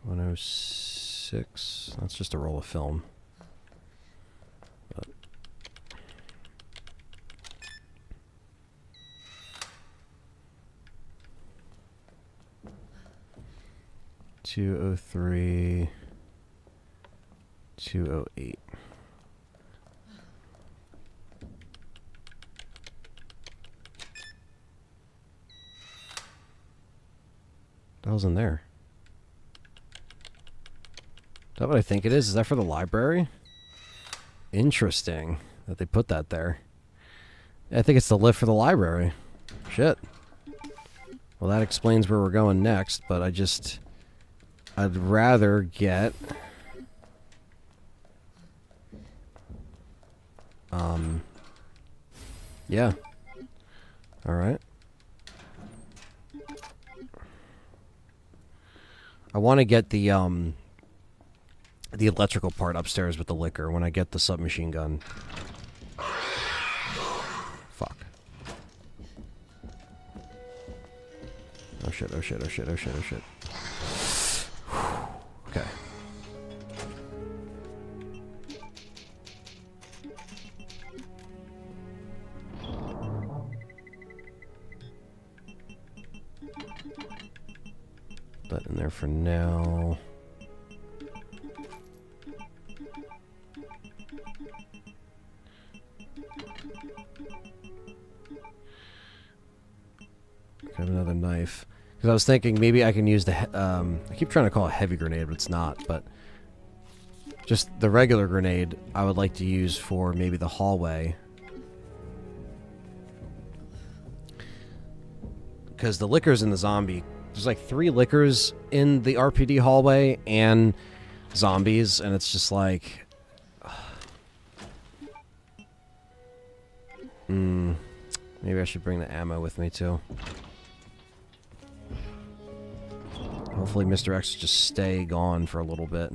$106. That's just a roll of film. But 203, 208. What the hell's in there? Is that what I think it is? Is that for the library? Interesting that they put that there. I think it's the lift for the library. Shit. Well, that explains where we're going next, but I'd rather get... Yeah. Alright. I want to get the electrical part upstairs with the liquor when I get the submachine gun. Fuck. Oh shit, oh shit, oh shit, oh shit, oh shit. Okay. Put that in there for now. Grab another knife. Because I was thinking maybe I can use the... I keep trying to call it a heavy grenade, but it's not. But just the regular grenade I would like to use for maybe the hallway. Because the liquors in the zombie... There's like 3 liquors in the RPD hallway and zombies. And it's just like... Maybe I should bring the ammo with me too. Hopefully Mr. X will just stay gone for a little bit.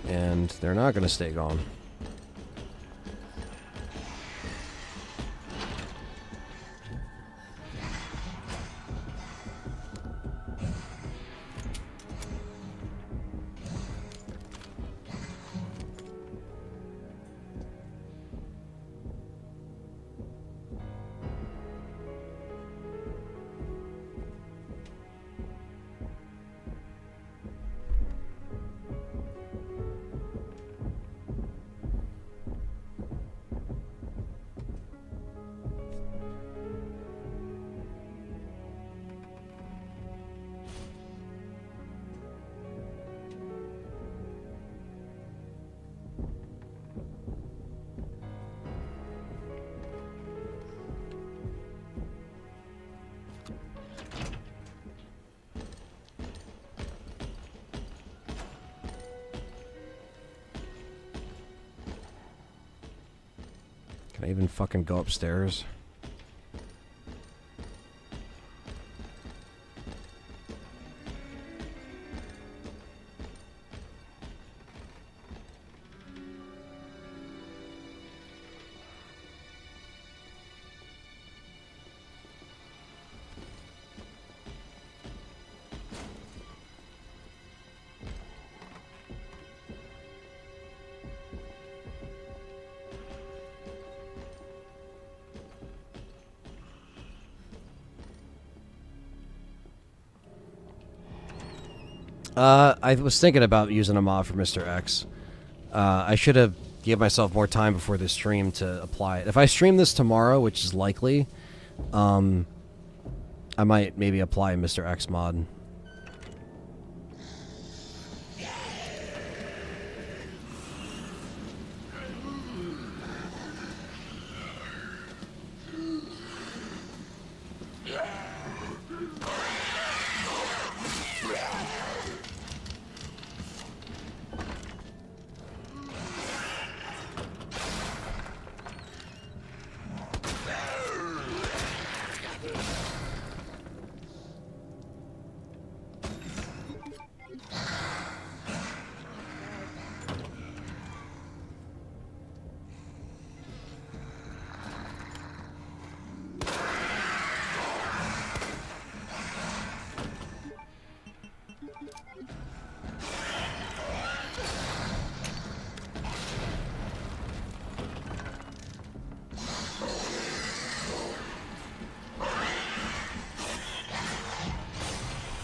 And they're not going to stay gone. Can I even fucking go upstairs? I was thinking about using a mod for Mr. X. I should have gave myself more time before the stream to apply it. If I stream this tomorrow, which is likely, I might maybe apply Mr. X mod.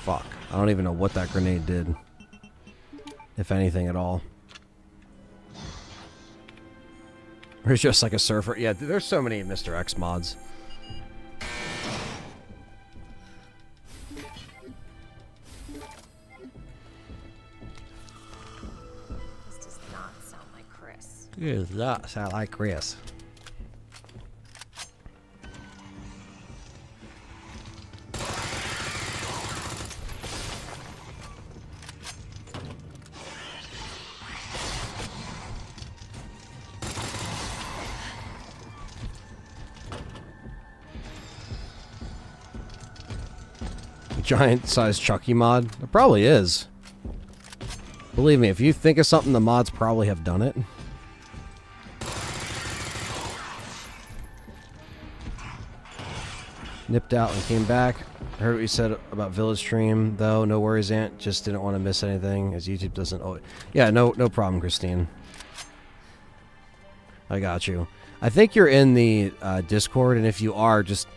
Fuck. I don't even know what that grenade did. If anything at all. Or it's just like a surfer. Yeah, there's so many Mr. X mods. This does not sound like Chris. It does not sound like Chris. Giant size Chucky mod? It probably is. Believe me, if you think of something, the mods probably have done it. Nipped out and came back. I heard what you said about Village Stream, though. No worries, Aunt. Just didn't want to miss anything, as YouTube doesn't always... Yeah, no problem, Christine. I got you. I think you're in the Discord, and if you are, just,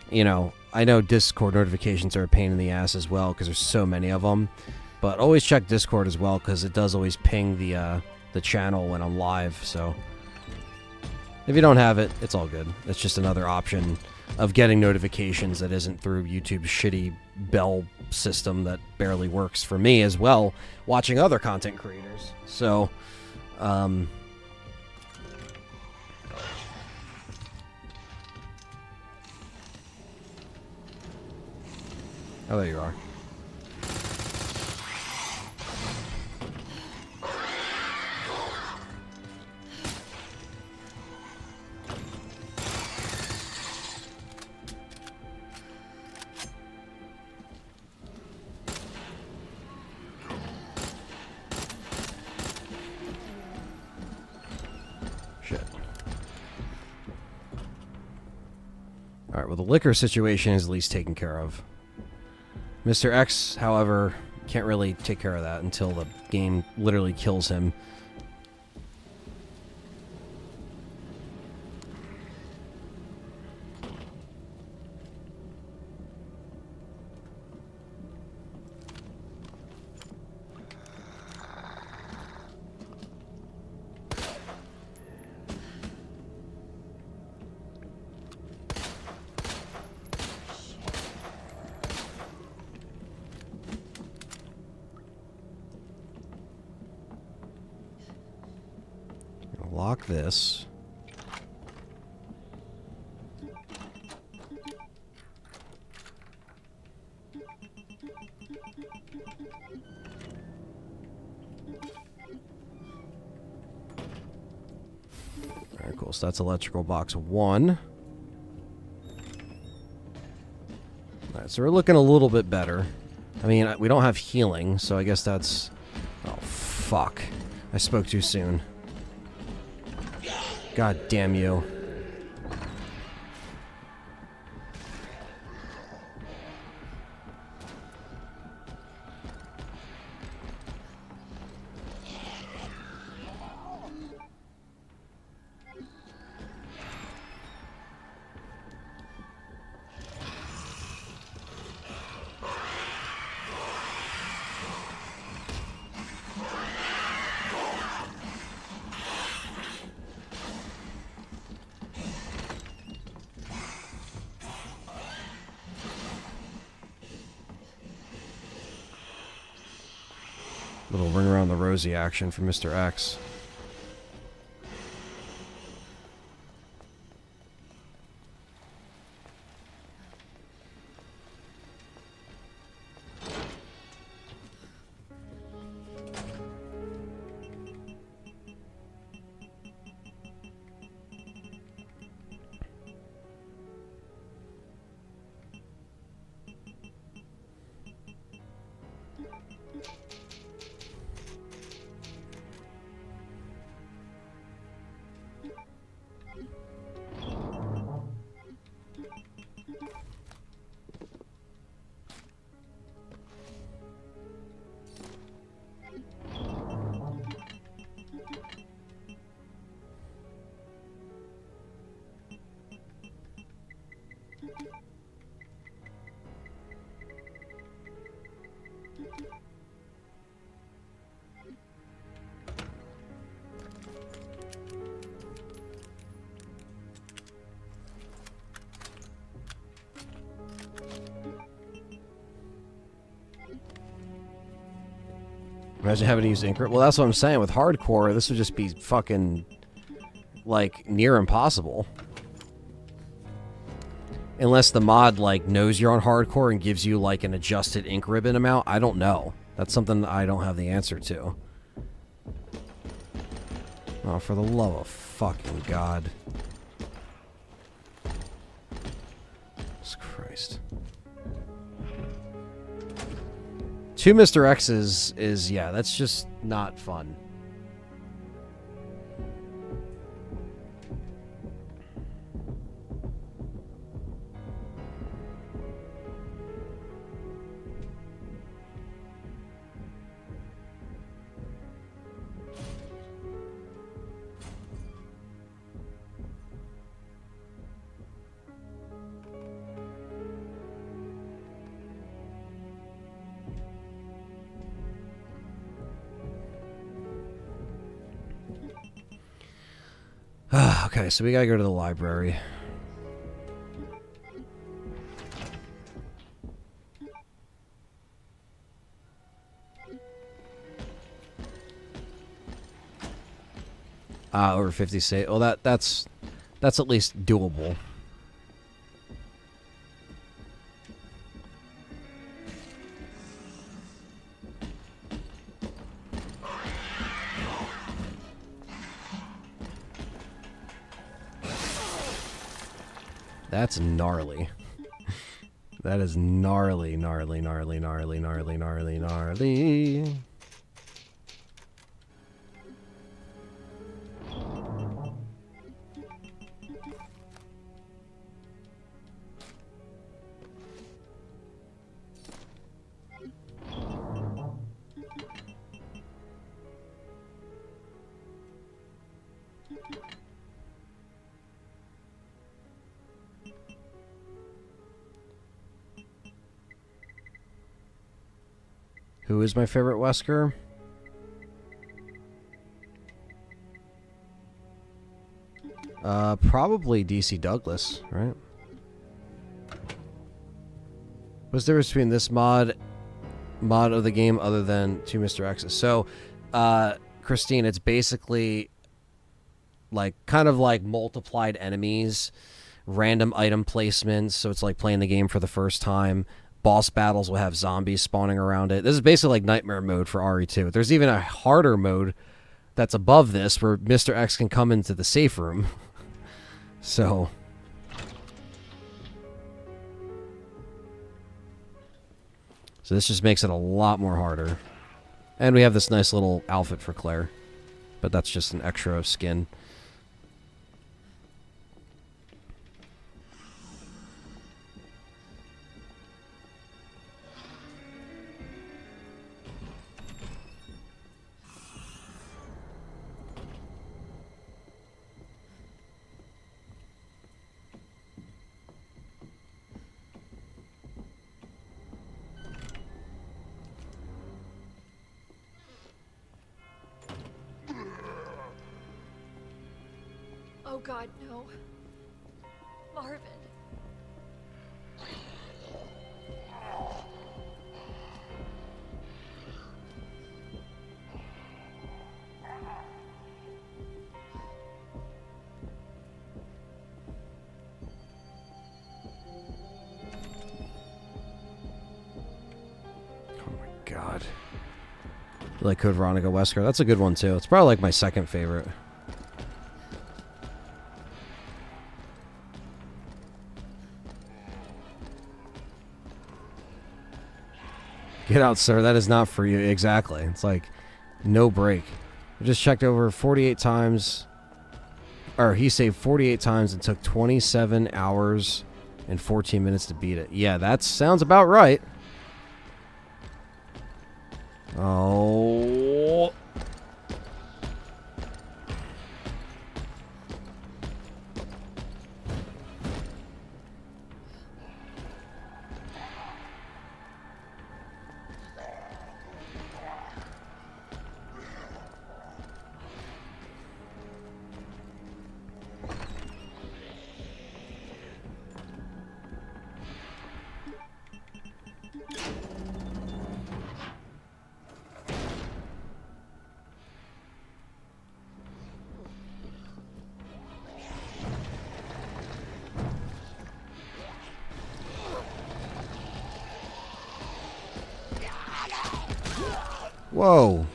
you know... I know Discord notifications are a pain in the ass as well because there's so many of them, but always check Discord as well because it does always ping the channel when I'm live. So if you don't have it, it's all good. It's just another option of getting notifications that isn't through YouTube's shitty bell system that barely works for me as well, watching other content creators. So, oh, there you are. Shit. Alright, well, the liquor situation is at least taken care of. Mr. X, however, can't really take care of that until the game literally kills him. Lock this. Alright, cool. So that's electrical box 1. Alright, so we're looking a little bit better. I mean, we don't have healing, so I guess that's... Oh, fuck. I spoke too soon. God damn you. Little ring around the rosy action for Mr. X. Imagine having to use ink. Well, that's what I'm saying. With hardcore, this would just be fucking, like, near impossible. Unless the mod, like, knows you're on hardcore and gives you, like, an adjusted ink ribbon amount. I don't know. That's something I don't have the answer to. Oh, for the love of fucking God. Jesus Christ. 2 Mr. X's is, yeah, that's just not fun. Okay, so we gotta go to the library. Over 50 save. Well, that's at least doable. That's gnarly. That is gnarly, gnarly, gnarly, gnarly, gnarly, gnarly, gnarly. Who is my favorite Wesker? Probably DC Douglas, right? What's the difference between this mod of the game other than 2 Mr. X's? So, Christine, it's basically like kind of like multiplied enemies, random item placements, so it's like playing the game for the first time. Boss battles will have zombies spawning around it. This is basically like nightmare mode for RE2. There's even a harder mode that's above this where Mr. X can come into the safe room. So this just makes it a lot more harder. And we have this nice little outfit for Claire. But that's just an extra skin. Oh God, no. Marvin. God. I like Code Veronica Wesker. That's a good one, too. It's probably like my second favorite. Get out, sir. That is not for you. Exactly. It's like no break. I just checked over 48 times. Or he saved 48 times and took 27 hours and 14 minutes to beat it. Yeah, that sounds about right. Oh. Whoa.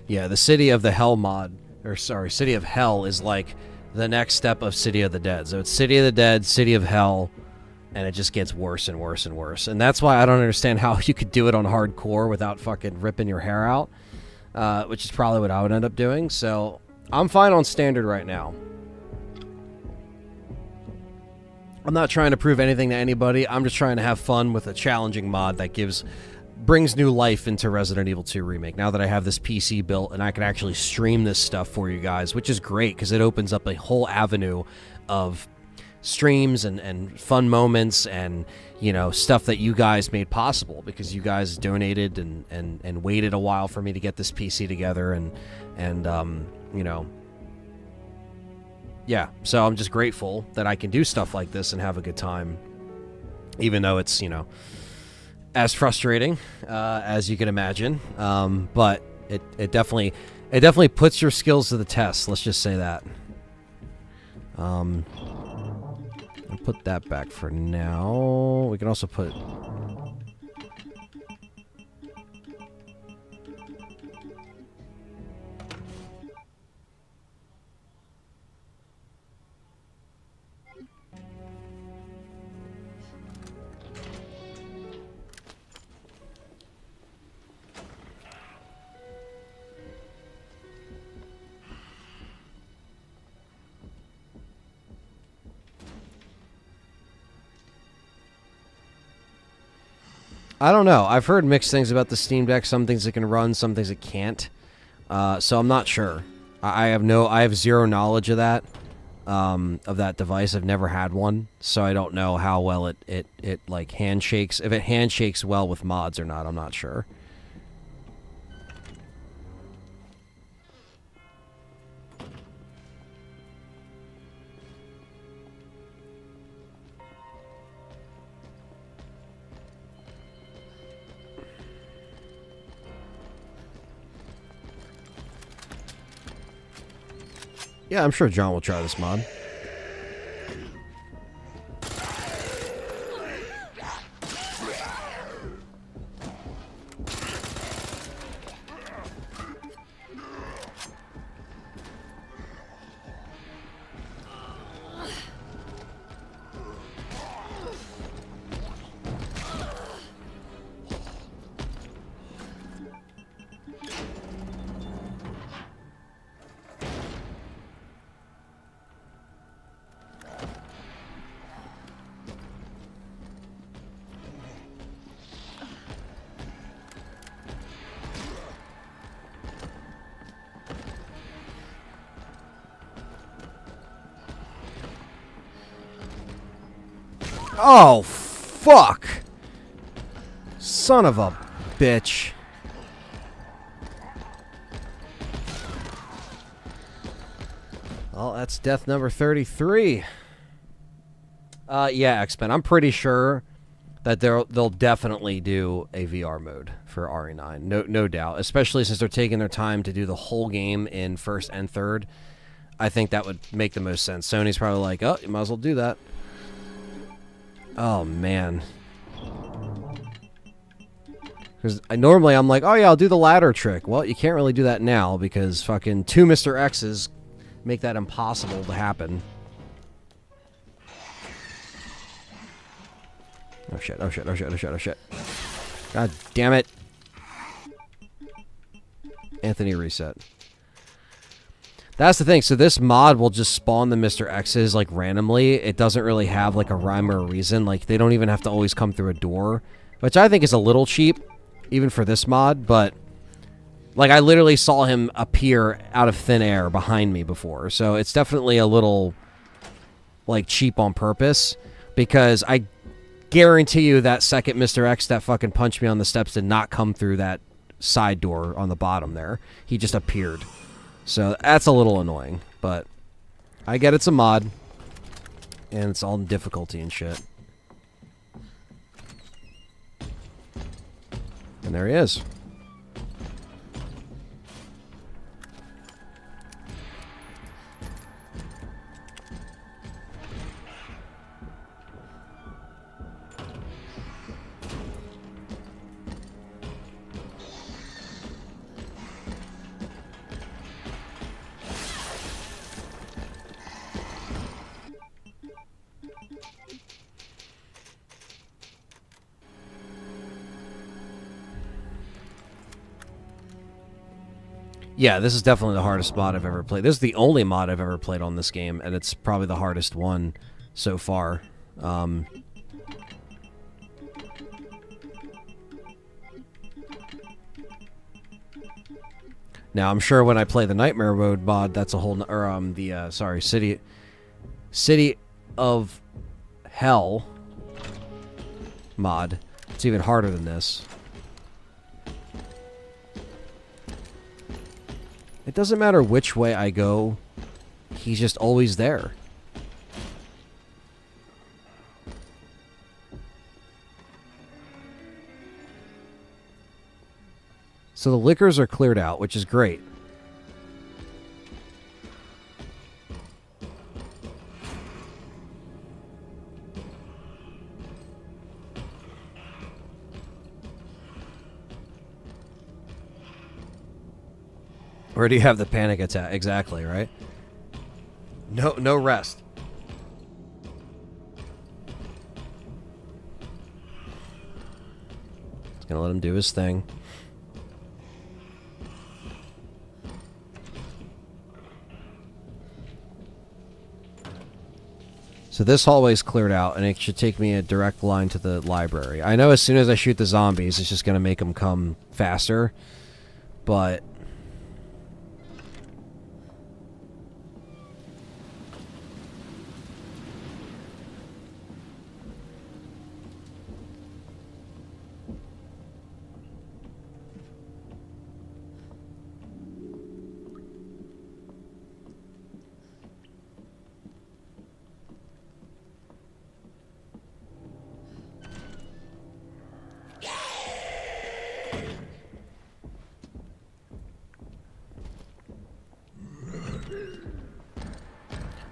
Yeah, the City of the Hell mod, or sorry, City of Hell is like the next step of City of the Dead. So it's City of the Dead, City of Hell, and it just gets worse and worse and worse. And that's why I don't understand how you could do it on hardcore without fucking ripping your hair out, which is probably what I would end up doing. So I'm fine on standard right now. I'm not trying to prove anything to anybody. I'm just trying to have fun with a challenging mod that brings new life into Resident Evil 2 Remake. Now that I have this PC built and I can actually stream this stuff for you guys, which is great because it opens up a whole avenue of streams and fun moments and, you know, stuff that you guys made possible because you guys donated and waited a while for me to get this PC together and you know, yeah. So I'm just grateful that I can do stuff like this and have a good time, even though it's, you know, as frustrating as you can imagine, but it definitely puts your skills to the test. Let's just say that. I'll put that back for now. We can also put. I don't know. I've heard mixed things about the Steam Deck. Some things it can run, some things it can't. So I'm not sure. I have zero knowledge of that device. I've never had one, so I don't know how well it like handshakes. If it handshakes well with mods or not, I'm not sure. Yeah, I'm sure John will try this mod. Oh, fuck. Son of a bitch. Well, that's death number 33. Yeah, X-Men. I'm pretty sure that they'll definitely do a VR mode for RE9. No doubt. Especially since they're taking their time to do the whole game in first and third. I think that would make the most sense. Sony's probably like, oh, you might as well do that. Oh, man. Because normally I'm like, oh, yeah, I'll do the ladder trick. Well, you can't really do that now because fucking 2 Mr. X's make that impossible to happen. Oh shit, oh shit, oh shit, oh shit, oh shit. God damn it. Anthony reset. That's the thing. So this mod will just spawn the Mr. X's like randomly. It doesn't really have like a rhyme or a reason. Like they don't even have to always come through a door, which I think is a little cheap even for this mod, but like I literally saw him appear out of thin air behind me before. So it's definitely a little like cheap on purpose because I guarantee you that second Mr. X that fucking punched me on the steps did not come through that side door on the bottom there. He just appeared. So that's a little annoying, but I get it's a mod, and it's all in difficulty and shit. And there he is. Yeah, this is definitely the hardest mod I've ever played. This is the only mod I've ever played on this game, and it's probably the hardest one so far. Now, I'm sure when I play the Nightmare Mode mod, that's a whole... sorry, City of Hell mod. It's even harder than this. It doesn't matter which way I go, he's just always there. So the liquors are cleared out, which is great. Where do you have the panic attack? Exactly, right? No rest. It's gonna let him do his thing. So this hallway's cleared out, and it should take me a direct line to the library. I know as soon as I shoot the zombies, it's just gonna make them come faster, but...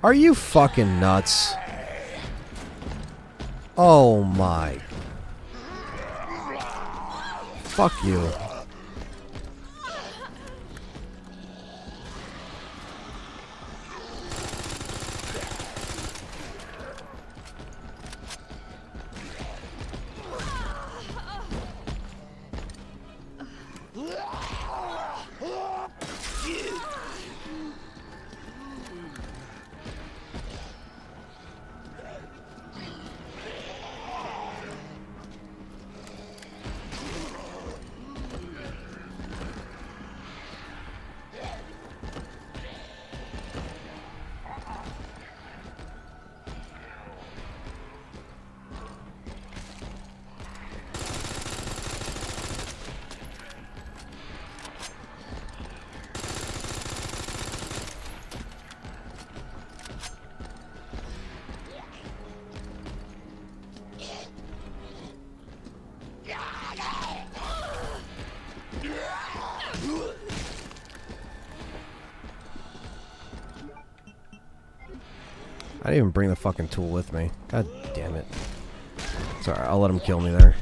Are you fucking nuts? Oh my. Fuck you. I didn't even bring the fucking tool with me. God damn it. Sorry, I'll let him kill me there.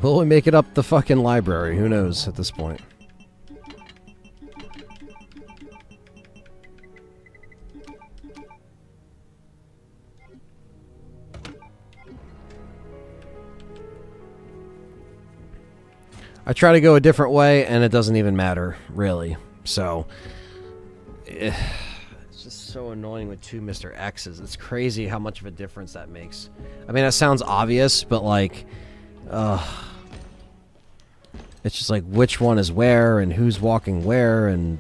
Will we make it up the fucking library? Who knows at this point? I try to go a different way, and it doesn't even matter, really. So, it's just so annoying with two Mr. X's. It's crazy how much of a difference that makes. I mean, that sounds obvious, but like, it's just like which one is where, and who's walking where, and...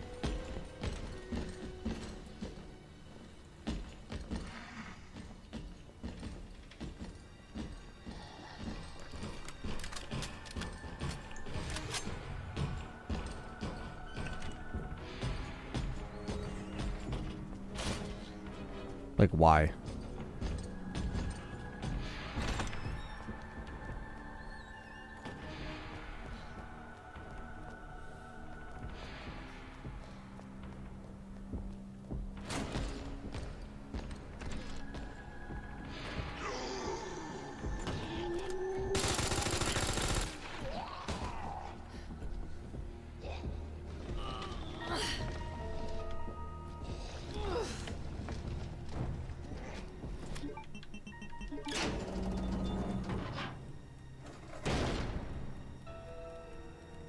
Like, why?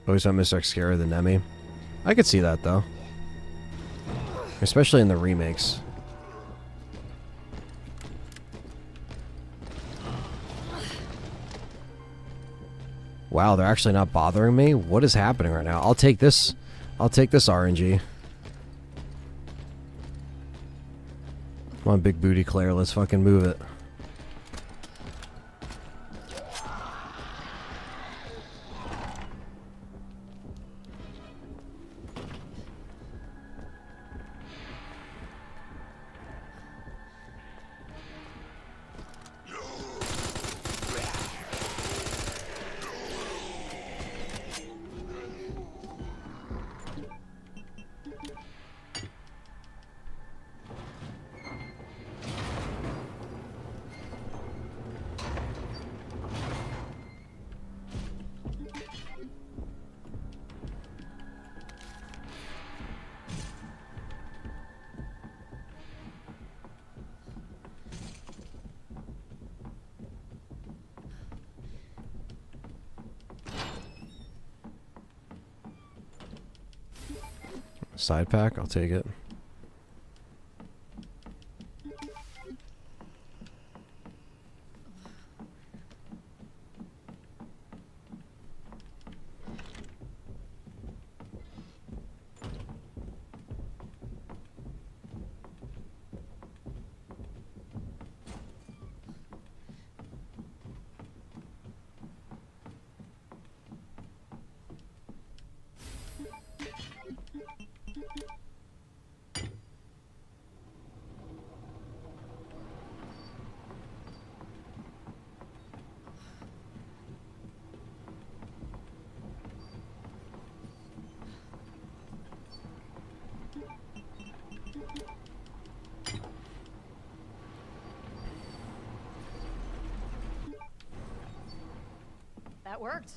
Always on Mr. X scarier than Nemi. I could see that, though. Especially in the remakes. Wow, they're actually not bothering me? What is happening right now? I'll take this. I'll take this RNG. Come on, big booty Claire. Let's fucking move it. Side pack, I'll take it. That worked.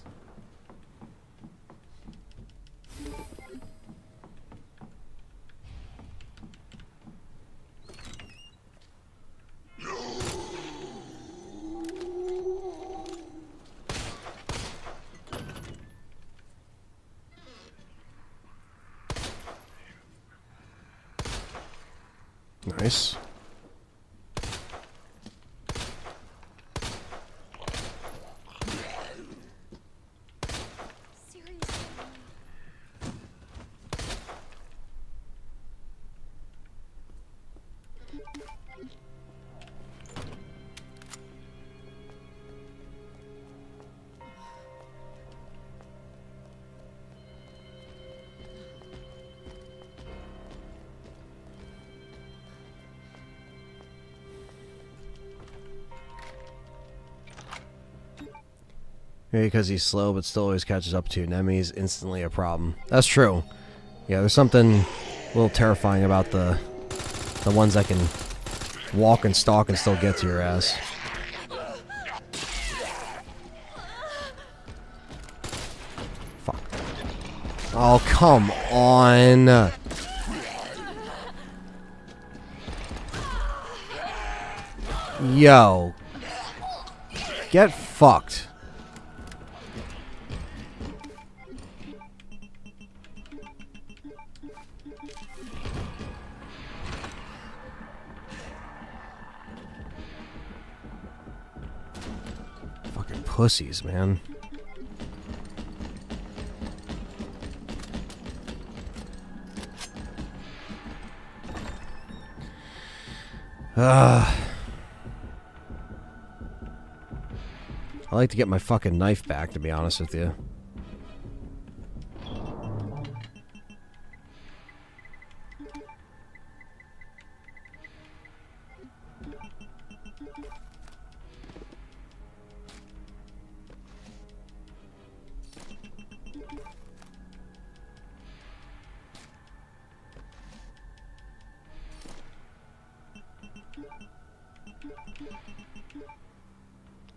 Nice. Maybe because he's slow, but still always catches up to you. Enemies instantly a problem. That's true. Yeah, there's something a little terrifying about the ones that can walk and stalk and still get to your ass. Fuck. Oh, come on. Yo. Get fucked. Fucking pussies, man. I like to get my fucking knife back, to be honest with you.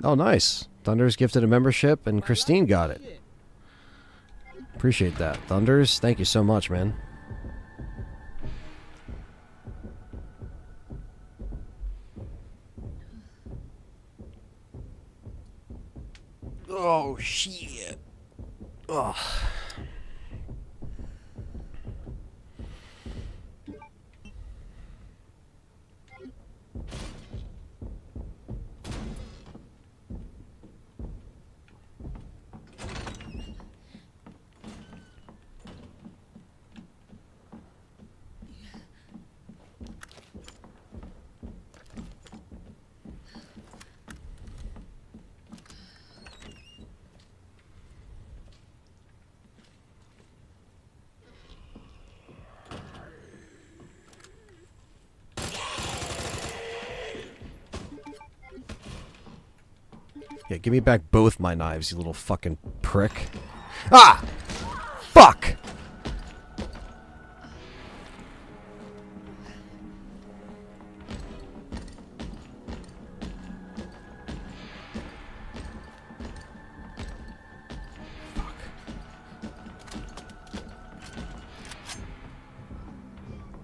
Oh, nice. Thunder's gifted a membership, and Christine got it. Appreciate that. Thunders, thank you so much, man. Oh, shit. Ugh. Yeah, give me back both my knives, you little fucking prick. Ah! Fuck!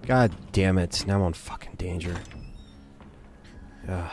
God damn it. Now I'm on fucking danger. Ugh.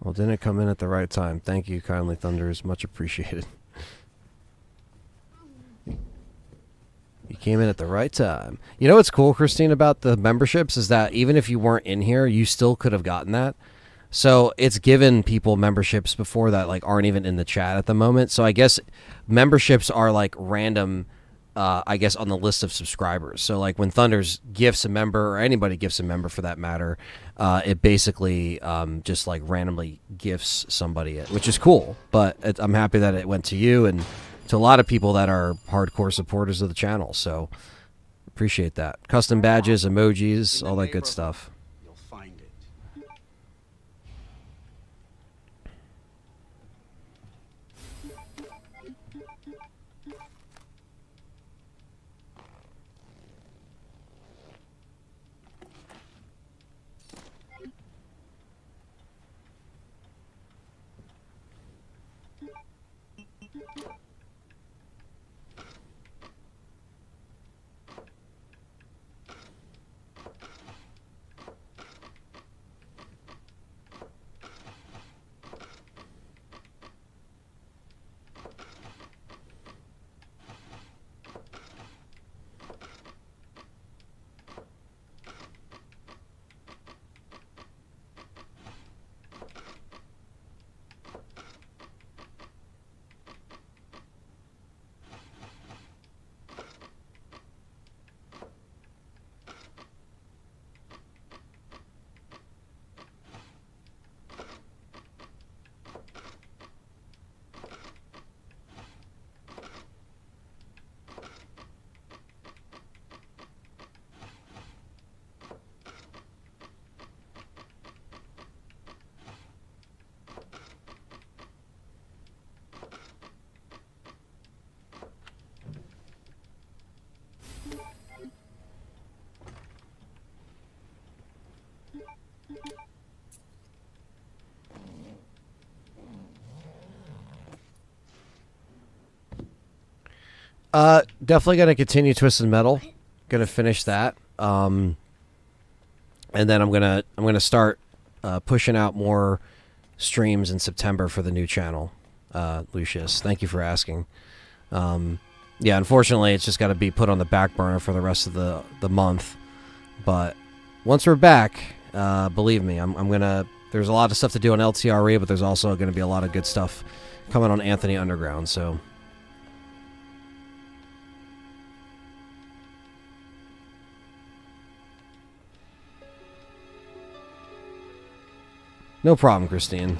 Well, didn't it come in at the right time? Thank you kindly, Thunders. Much appreciated. You came in at the right time. You know what's cool, Christine, about the memberships is that even if you weren't in here, you still could have gotten that. So it's given people memberships before that like aren't even in the chat at the moment. So I guess memberships are like random, I guess, on the list of subscribers. So like when Thunders gifts a member, or anybody gifts a member for that matter, it basically just like randomly gifts somebody it, which is cool. But I'm happy that it went to you and to a lot of people that are hardcore supporters of the channel. So appreciate that. Custom badges, emojis, all that good stuff. You'll find it. Definitely gonna continue Twisted Metal. Gonna finish that. And then I'm gonna start pushing out more streams in September for the new channel. Lucius, thank you for asking. Yeah, unfortunately, it's just got to be put on the back burner for the rest of the month. But once we're back, believe me, I'm gonna. There's a lot of stuff to do on LTRE, but there's also gonna be a lot of good stuff coming on Anthony Underground. So. No problem, Christine.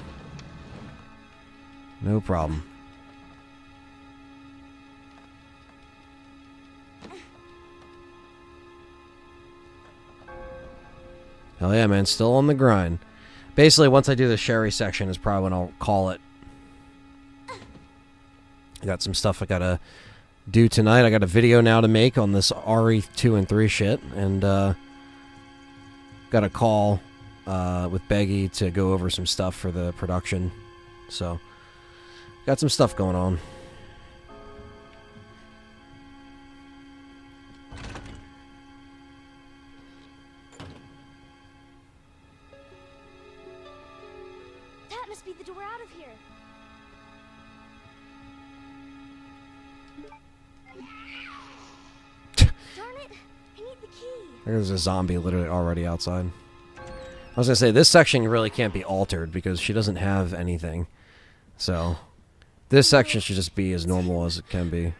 No problem. Hell yeah, man. Still on the grind. Basically, once I do the Sherry section is probably when I'll call it. I got some stuff I gotta do tonight. I got a video now to make on this RE2 and 3 shit. And, got a call with Beggy to go over some stuff for the production. So, got some stuff going on. That must be the door out of here. Darn it! I need the key. There's a zombie literally already outside. I was gonna say, this section really can't be altered because she doesn't have anything. So, this section should just be as normal as it can be.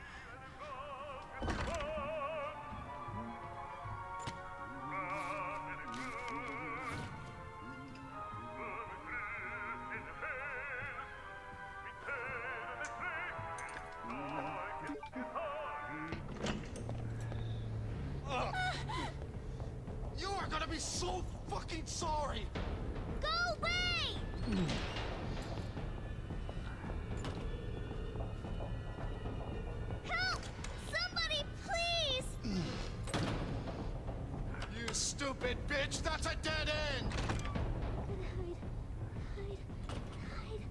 You are gonna be so fucking sorry! Go away! Help! Somebody, please! You stupid bitch, that's a dead end! Hide.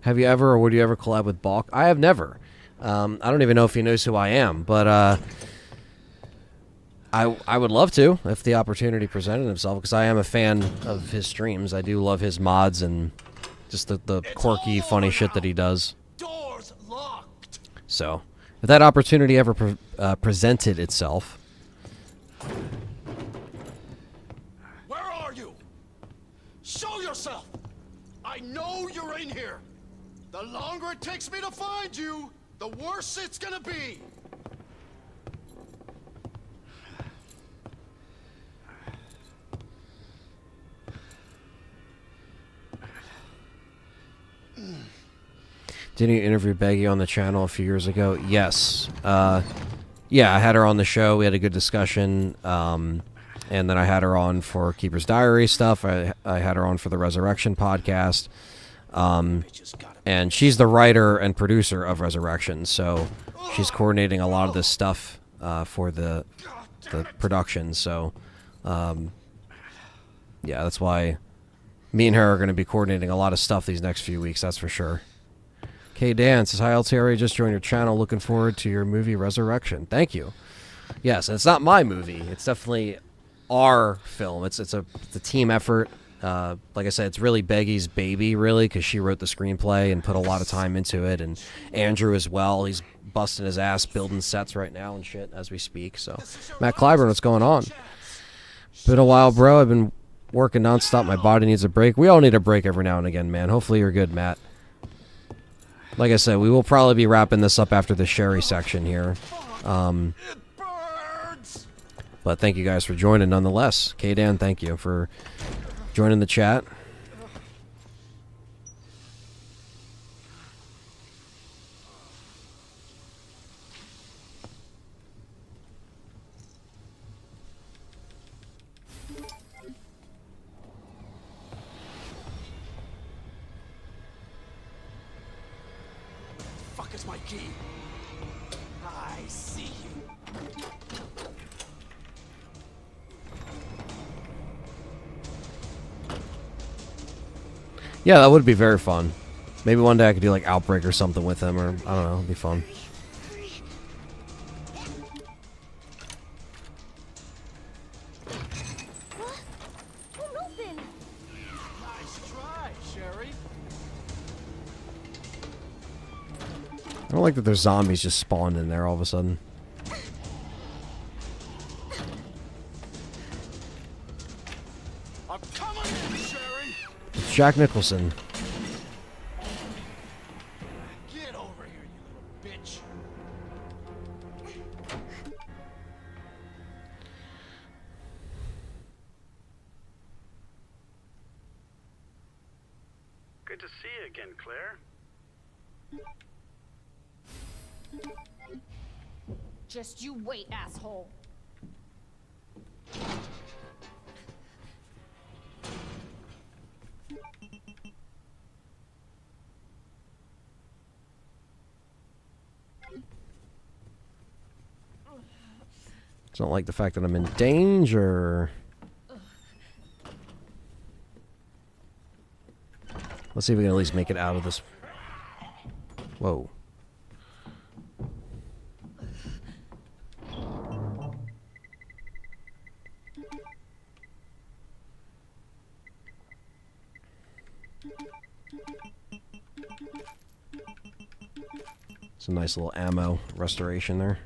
Have you ever or would you ever collab with Balk? I have never. I don't even know if he knows who I am, but I would love to if the opportunity presented himself, because I am a fan of his streams. I do love his mods and just the quirky, funny shit that he does. Doors locked! So, if that opportunity ever presented itself. Where are you? Show yourself! I know you're in here! The longer it takes me to find you, the worse it's gonna be! Didn't you interview Beggy on the channel a few years ago? Yes. Yeah, I had her on the show. We had a good discussion. And then I had her on for Keeper's Diary stuff. I had her on for the Resurrection podcast. And she's the writer and producer of Resurrection, so she's coordinating a lot of this stuff for the production. So, yeah, that's why me and her are going to be coordinating a lot of stuff these next few weeks, that's for sure. K Dan says, hi LTRE, just joined your channel. Looking forward to your movie Resurrection. Thank you. Yes, it's not my movie. It's definitely our film. It's a team effort. Like I said, it's really Beggy's baby, really, because she wrote the screenplay and put a lot of time into it. And Andrew as well. He's busting his ass building sets right now and shit as we speak. So, Matt Clyburn, what's going on? Been a while, bro. I've been working nonstop. My body needs a break. We all need a break every now and again, man. Hopefully you're good, Matt. Like I said, we will probably be wrapping this up after the Sherry section here. But thank you guys for joining nonetheless. K-Dan, thank you for joining the chat. Fuck is my key? I see you. Yeah, that would be very fun. Maybe one day I could do like Outbreak or something with him, or I don't know, it'd be fun. Won't open. Nice try, Sherry. I don't like that there's zombies just spawned in there all of a sudden. I'm coming in, Sherry. It's Jack Nicholson. Get over here, you little bitch. Good to see you again, Claire. Just you wait, asshole. Don't like the fact that I'm in danger. Let's see if we can at least make it out of this. Whoa. It's a nice little ammo restoration there.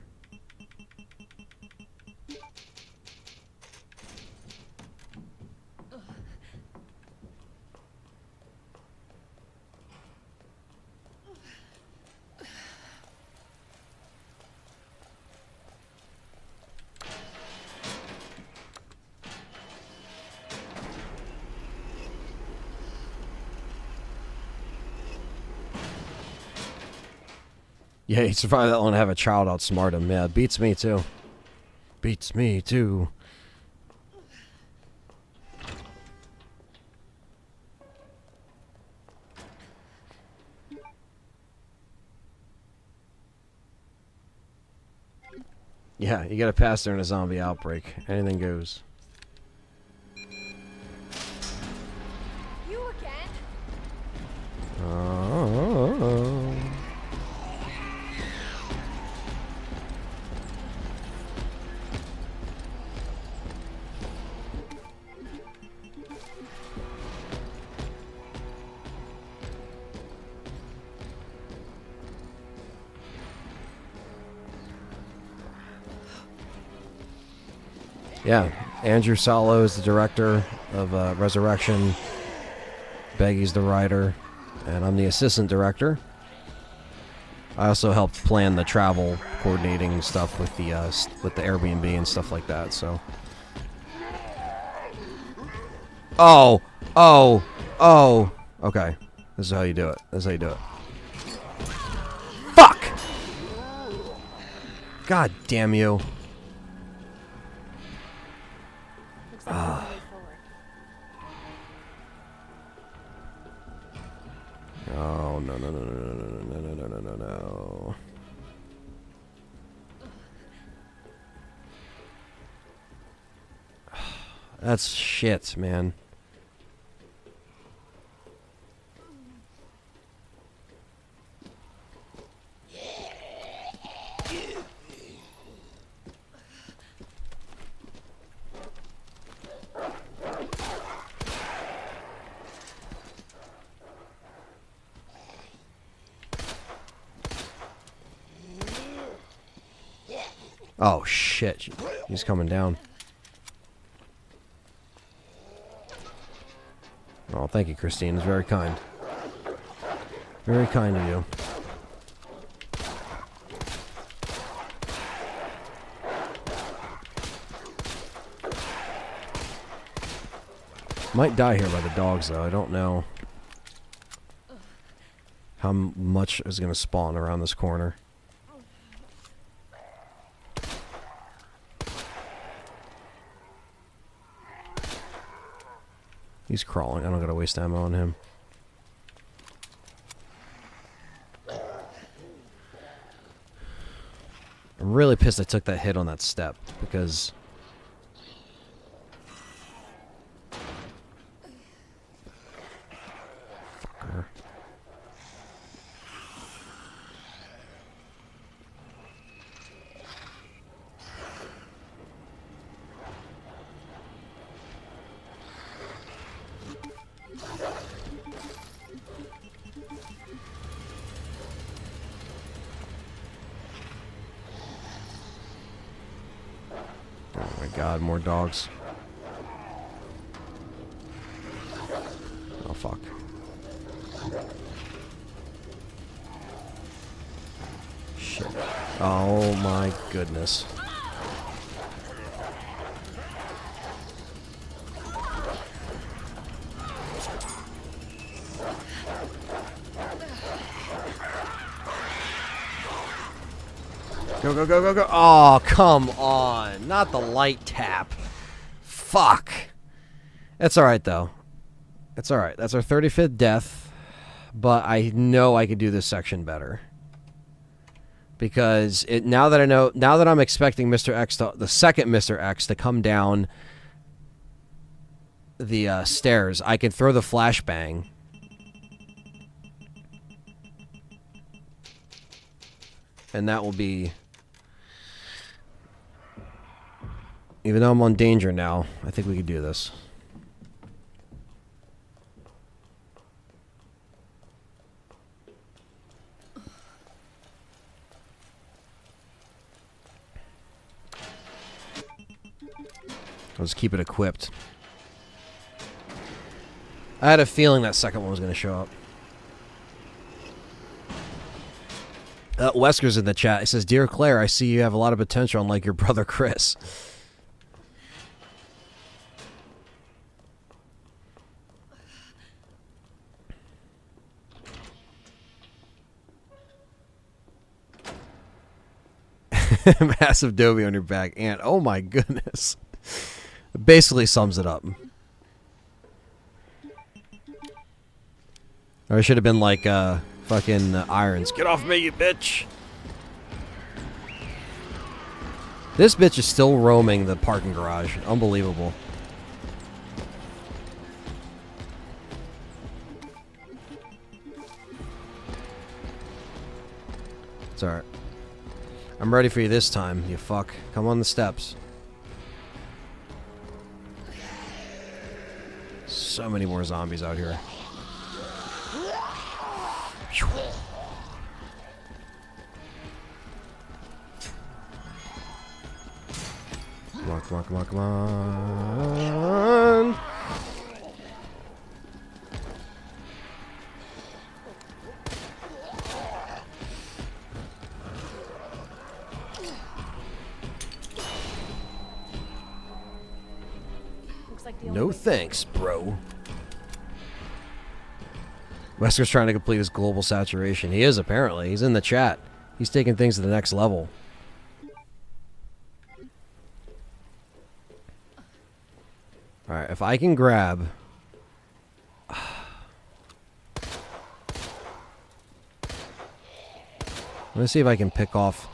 Yeah, he survived that long to have a child outsmart him. Yeah, beats me too. Beats me too. Yeah, you gotta pass during a zombie outbreak. Anything goes. You again? Oh. Yeah, Andrew Salo is the director of Resurrection. Beggy's the writer, and I'm the assistant director. I also helped plan the travel coordinating stuff with the Airbnb and stuff like that. So. Oh, oh, oh. Okay, this is how you do it. This is how you do it. Fuck! God damn you. Looks like there's a way forward. Oh, no, no, no, no, no, no, no, no, no, no, no. That's shit, man. Oh shit, he's coming down. Oh, thank you, Christine. It's very kind. Very kind of you. Might die here by the dogs, though. I don't know how much is going to spawn around this corner. He's crawling. I don't gotta waste ammo on him. I'm really pissed I took that hit on that step, because Whatever. Oh my god, more dogs. Oh fuck. Shit. Oh my goodness. Go, go, go, go, go. Oh, come on. Not the light tap. Fuck. It's alright, though. It's alright. That's our 35th death. But I know I could do this section better. Because now that I'm expecting Mr. X the second Mr. X to come down the stairs, I can throw the flashbang. And that will be... Even though I'm on danger now, I think we could do this. I'll just keep it equipped. I had a feeling that second one was going to show up. Wesker's in the chat. He says, "Dear Claire, I see you have a lot of potential unlike your brother Chris." Massive Dobie on your back, Ant. Oh my goodness. It basically sums it up. Or it should have been like fucking Irons. Get off me, you bitch. This bitch is still roaming the parking garage. Unbelievable. It's alright. I'm ready for you this time, you fuck. Come on the steps. So many more zombies out here. Come on, come on, come on, come on. No thanks, bro. Wesker's trying to complete his global saturation. He is, apparently. He's in the chat. He's taking things to the next level. Alright, if I can grab... Let me see if I can pick off...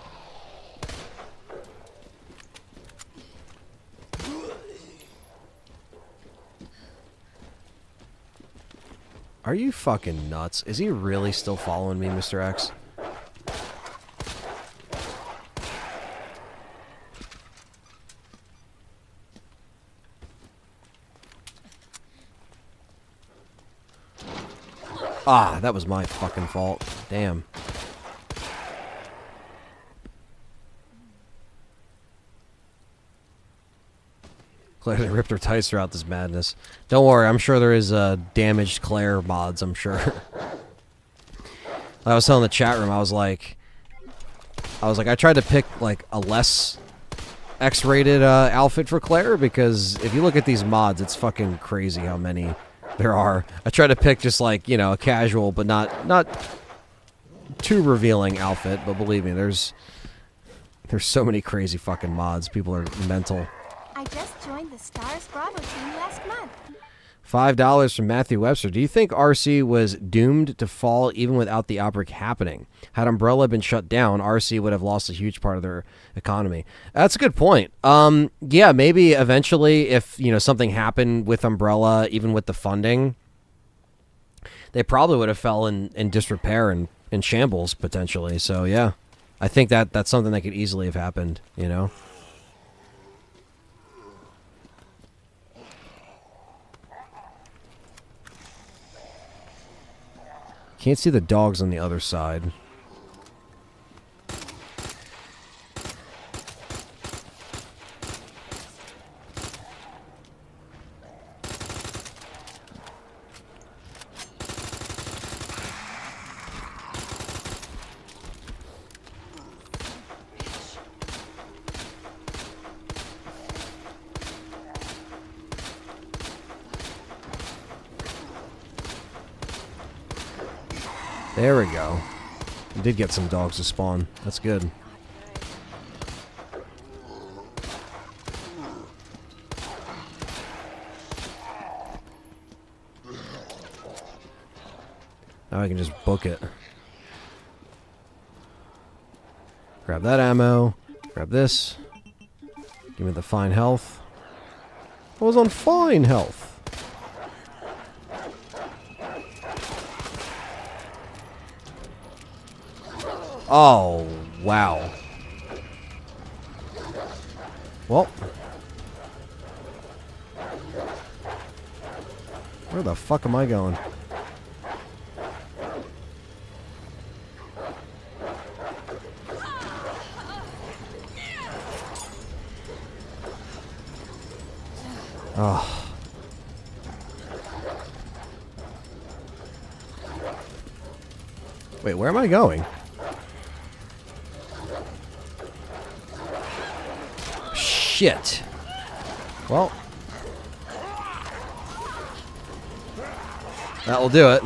Are you fucking nuts? Is he really still following me, Mr. X? Ah, that was my fucking fault. Damn. Claire, they ripped her tights throughout this madness. Don't worry, I'm sure there is damaged Claire mods, I'm sure. I was telling the chat room, I was like, I tried to pick like a less X-rated outfit for Claire, because if you look at these mods, it's fucking crazy how many there are. I tried to pick just like, you know, a casual but not too revealing outfit, but believe me, there's so many crazy fucking mods. People are mental. I just joined the S.T.A.R.S Bravo team last month. $5 from Matthew Webster. Do you think RC was doomed to fall even without the outbreak happening? Had Umbrella been shut down, RC would have lost a huge part of their economy. That's a good point. Yeah, maybe eventually if, you know, something happened with Umbrella, even with the funding, they probably would have fell in disrepair and in shambles potentially. So yeah, I think that's something that could easily have happened, you know. Can't see the dogs on the other side. There we go. We did get some dogs to spawn. That's good. Now I can just book it. Grab that ammo. Grab this. Give me the fine health. I was on fine health. Oh, wow. Well. Where the fuck am I going? Oh. Wait, where am I going? Shit. Well. That will do it.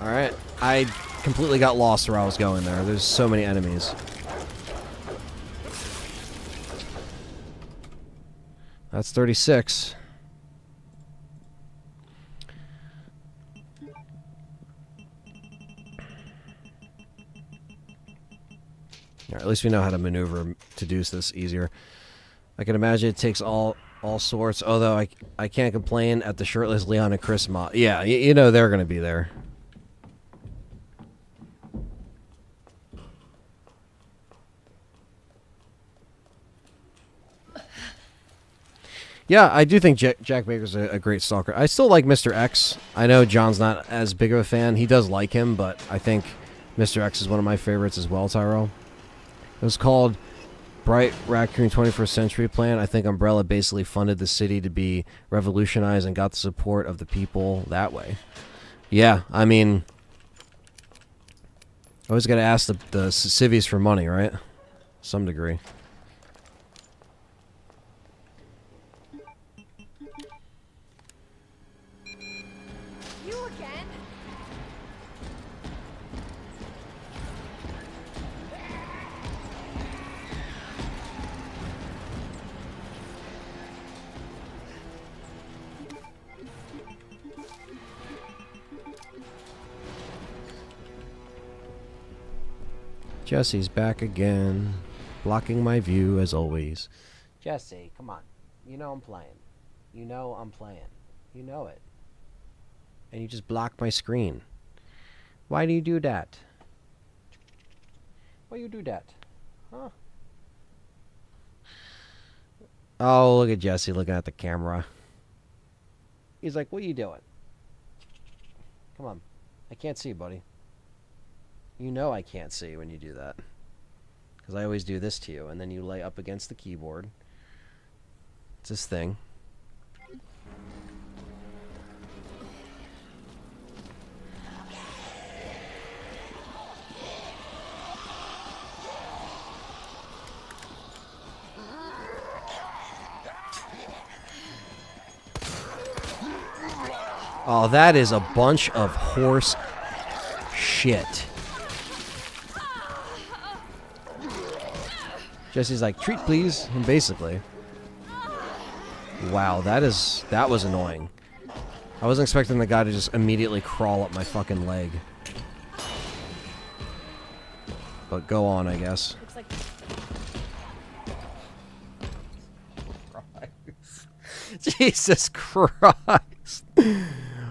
Alright. I completely got lost where I was going there. There's so many enemies. That's 36. Alright, at least we know how to maneuver to do this easier. I can imagine it takes all sorts, although I can't complain at the shirtless Leon and Chris mod. Yeah, you know they're going to be there. Yeah, I do think Jack Baker's a great stalker. I still like Mr. X. I know John's not as big of a fan. He does like him, but I think Mr. X is one of my favorites as well, Tyrell. It was called Bright Raccoon 21st Century Plan. I think Umbrella basically funded the city to be revolutionized and got the support of the people that way. Yeah, I mean, always got to ask the civvies for money, right? Some degree. You again? Jesse's back again, blocking my view as always. Jesse, come on. You know I'm playing. You know I'm playing. You know it. And you just block my screen. Why do you do that? Why you do that? Huh? Oh, look at Jesse looking at the camera. He's like, what are you doing? Come on. I can't see, buddy. You know I can't see when you do that. Because I always do this to you, and then you lay up against the keyboard. It's this thing. Oh, that is a bunch of horse shit. Jesse's like, treat please, and basically. Wow, that was annoying. I wasn't expecting the guy to just immediately crawl up my fucking leg. But go on, I guess. Looks like Jesus Christ.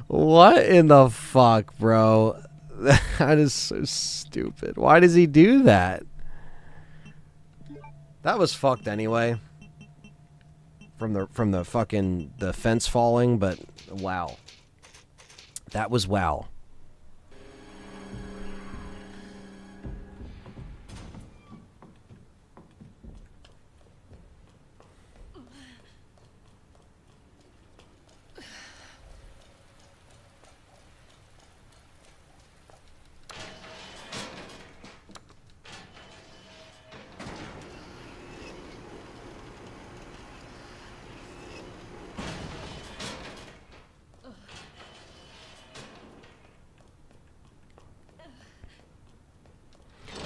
What in the fuck, bro? That is so stupid. Why does he do that? That was fucked anyway. From the fucking the fence falling, but wow. That was wow.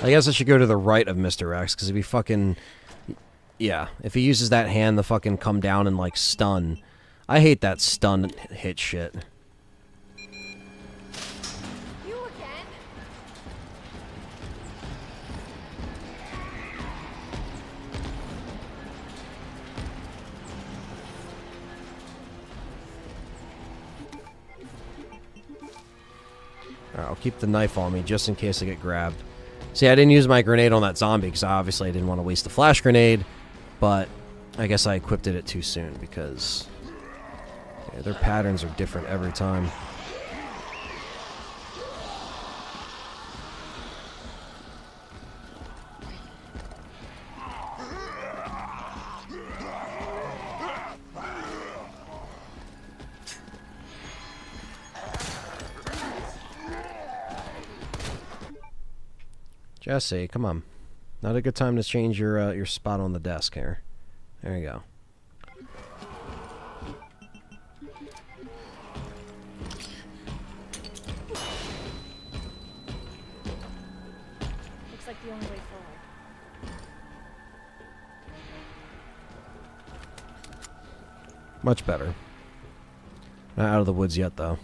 I guess I should go to the right of Mr. X, because if he fucking... Yeah, if he uses that hand to fucking come down and, like, stun. I hate that stun hit shit. You again? Alright, I'll keep the knife on me, just in case I get grabbed. See, I didn't use my grenade on that zombie, because obviously I didn't want to waste the flash grenade, but I guess I equipped it too soon, because yeah, their patterns are different every time. Jesse, come on. Not a good time to change your spot on the desk here. There you go. Looks like the only way forward. Much better. Not out of the woods yet, though.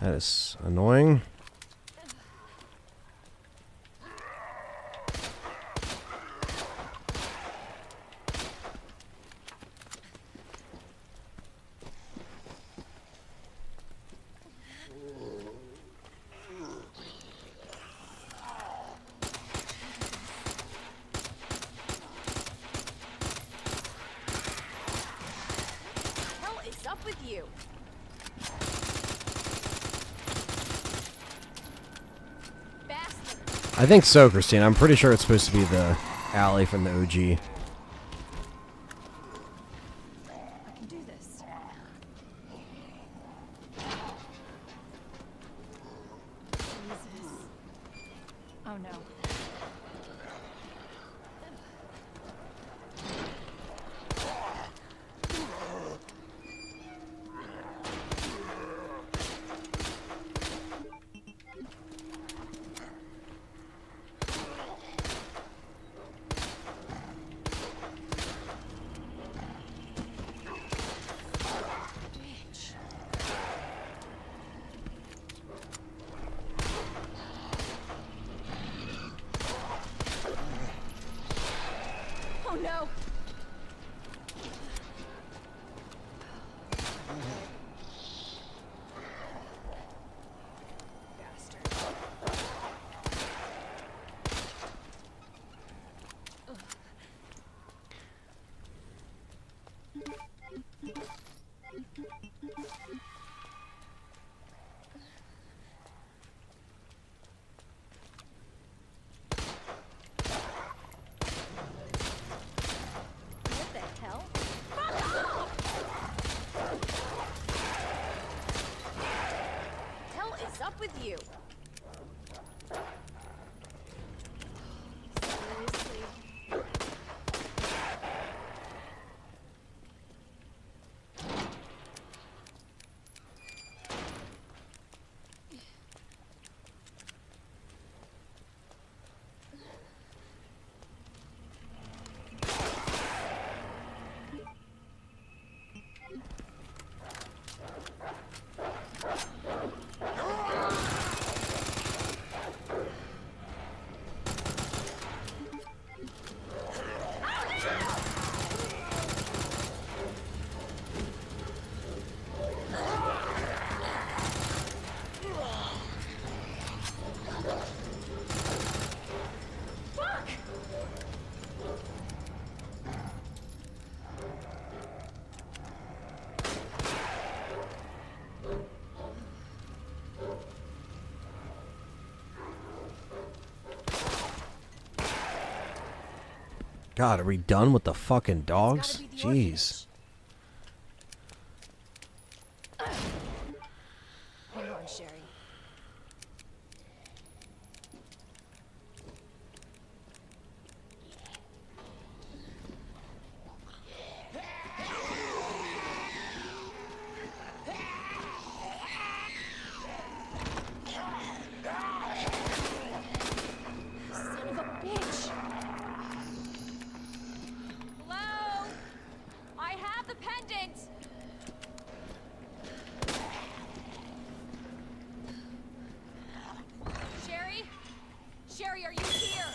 That is annoying. What is up with you? I think so, Christine. I'm pretty sure it's supposed to be the alley from the OG. I can do this. Jesus. Oh no. Oh no! Bastard. you? Seriously? God, are we done with the fucking It's dogs? gotta be the Jeez. orphanage. Hang on, Sherry. Son of a bitch! Hello? I have the pendant! Sherry? Sherry, are you here?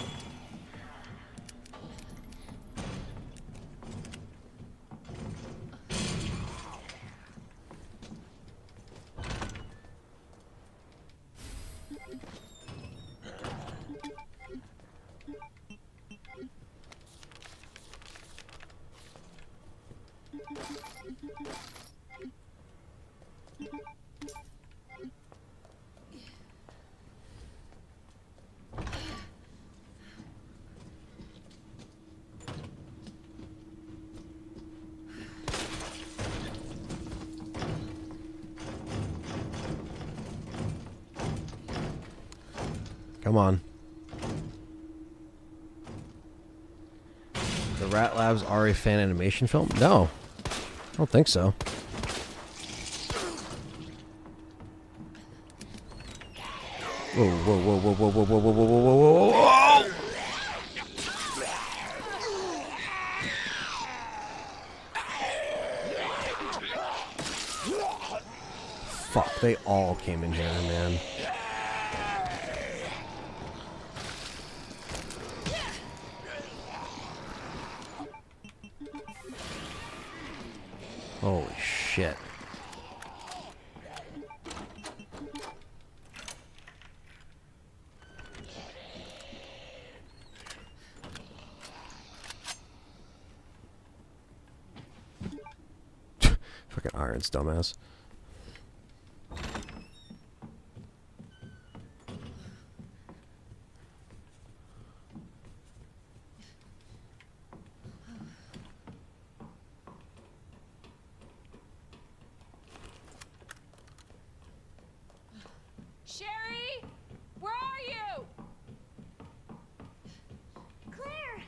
Come on. The Rat Labs are a fan animation film? No. I don't think so. Whoa, whoa, whoa, whoa, whoa, whoa, whoa, whoa, whoa, whoa, whoa, whoa, whoa! Fuck, they all came in here, man. Holy shit. Fucking Irons, dumbass. Sherry? Where are you? Claire!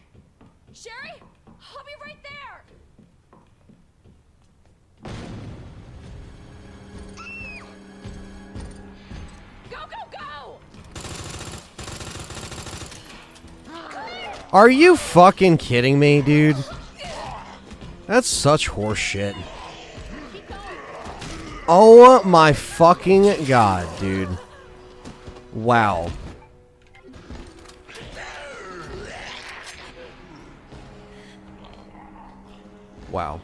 Sherry? I'll be right there! Go, go, go! Are you fucking kidding me, dude? That's such horse shit. Oh my fucking god, dude. Wow. Wow.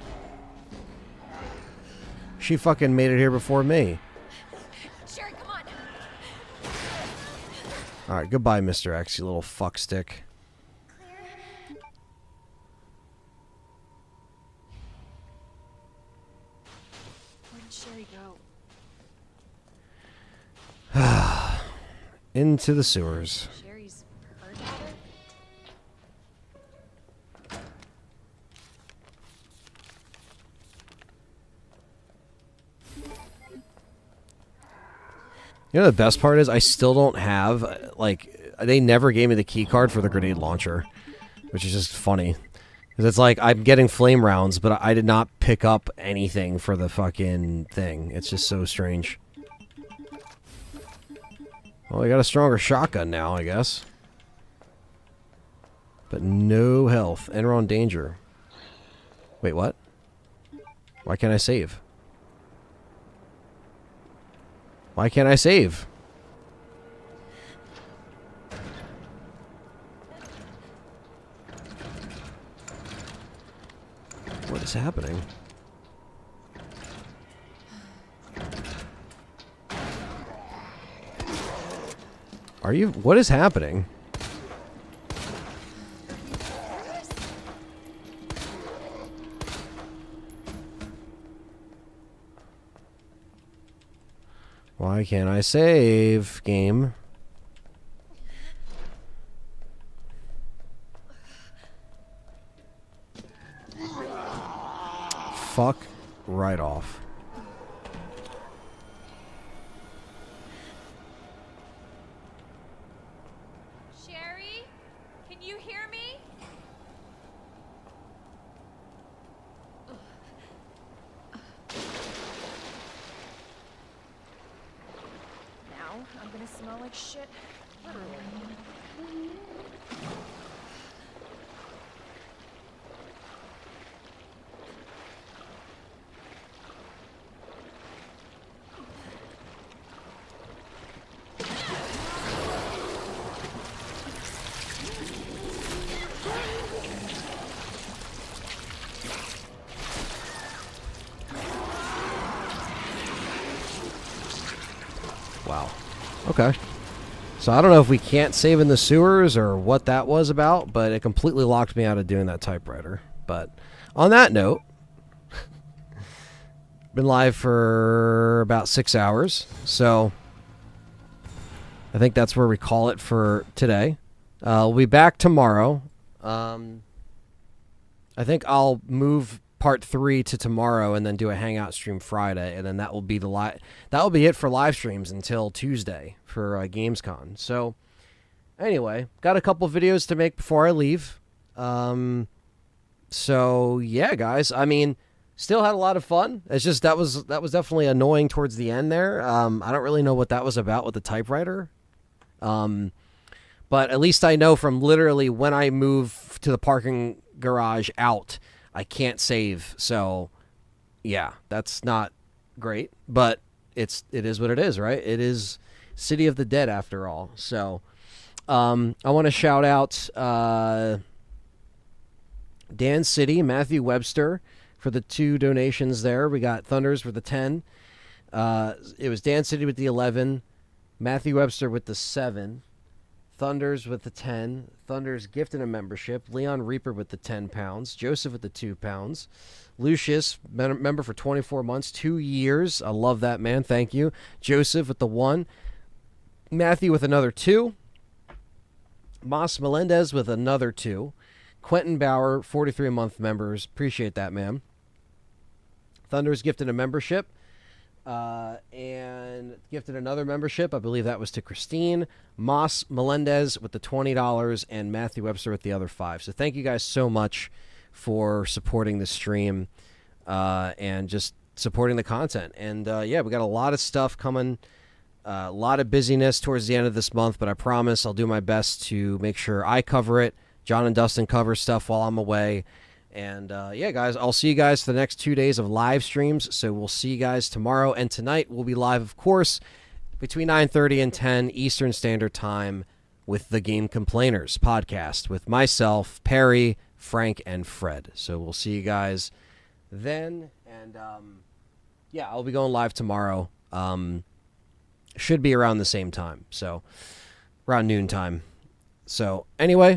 She fucking made it here before me. Sherry, come on! Alright, goodbye, Mr. X, you little fuckstick. Where did Sherry go? Into the sewers. Sherry's heard about it? You know the best part is I still don't have, like, they never gave me the key card for the grenade launcher, which is just funny. Because it's like, I'm getting flame rounds, but I did not pick up anything for the fucking thing. It's just so strange. Well, I got a stronger shotgun now, I guess. But no health. Enron danger. Wait, what? Why can't I save? Why can't I save? What is happening? Are you... What is happening? Why can't I save, game? Fuck right off. Sherry, can you hear me? Now I'm gonna smell like shit. Literally. Wow. Okay. So I don't know if we can't save in the sewers or what that was about, but it completely locked me out of doing that typewriter. But on that note, been live for about 6 hours, so I think that's where we call it for today. We'll be back tomorrow. I think I'll move part 3 to tomorrow and then do a hangout stream Friday, and then that will be that will be it for live streams until Tuesday for Gamescom. So anyway, got a couple videos to make before I leave. So yeah, guys, I mean, still had a lot of fun. It's just that was definitely annoying towards the end there. I don't really know what that was about with the typewriter. But at least I know from literally when I move to the parking garage out, I can't save. So yeah, that's not great, but it is what it is, right? It is City of the Dead after all. So I want to shout out Dan City, Matthew Webster for the 2 donations there. We got Thunders for the 10. It was Dan City with the 11, Matthew Webster with the 7, Thunders with the 10, Thunders gifted a membership, Leon Reaper with the 10 pounds, Joseph with the 2 pounds, Lucius, member for 24 months, 2 years. I love that, man. Thank you. Joseph with the 1, Matthew with another 2, Mas Melendez with another 2, Quentin Bauer, 43-month members. Appreciate that, man. Thunders gifted a membership. And gifted another membership. I believe that was to Christine. Mas Melendez with the $20 and Matthew Webster with the other 5. So thank you guys so much for supporting the stream and just supporting the content. And yeah, we got a lot of stuff coming, a lot of busyness towards the end of this month, but I promise I'll do my best to make sure I cover it. John and Dustin cover stuff while I'm away. And yeah, guys, I'll see you guys for the next 2 days of live streams. So we'll see you guys tomorrow. And tonight we'll be live, of course, between 9:30 and 10 Eastern Standard Time with the Game Complainers podcast with myself, Perry, Frank, and Fred. So we'll see you guys then. And yeah, I'll be going live tomorrow. Should be around the same time. So around noon time. So anyway.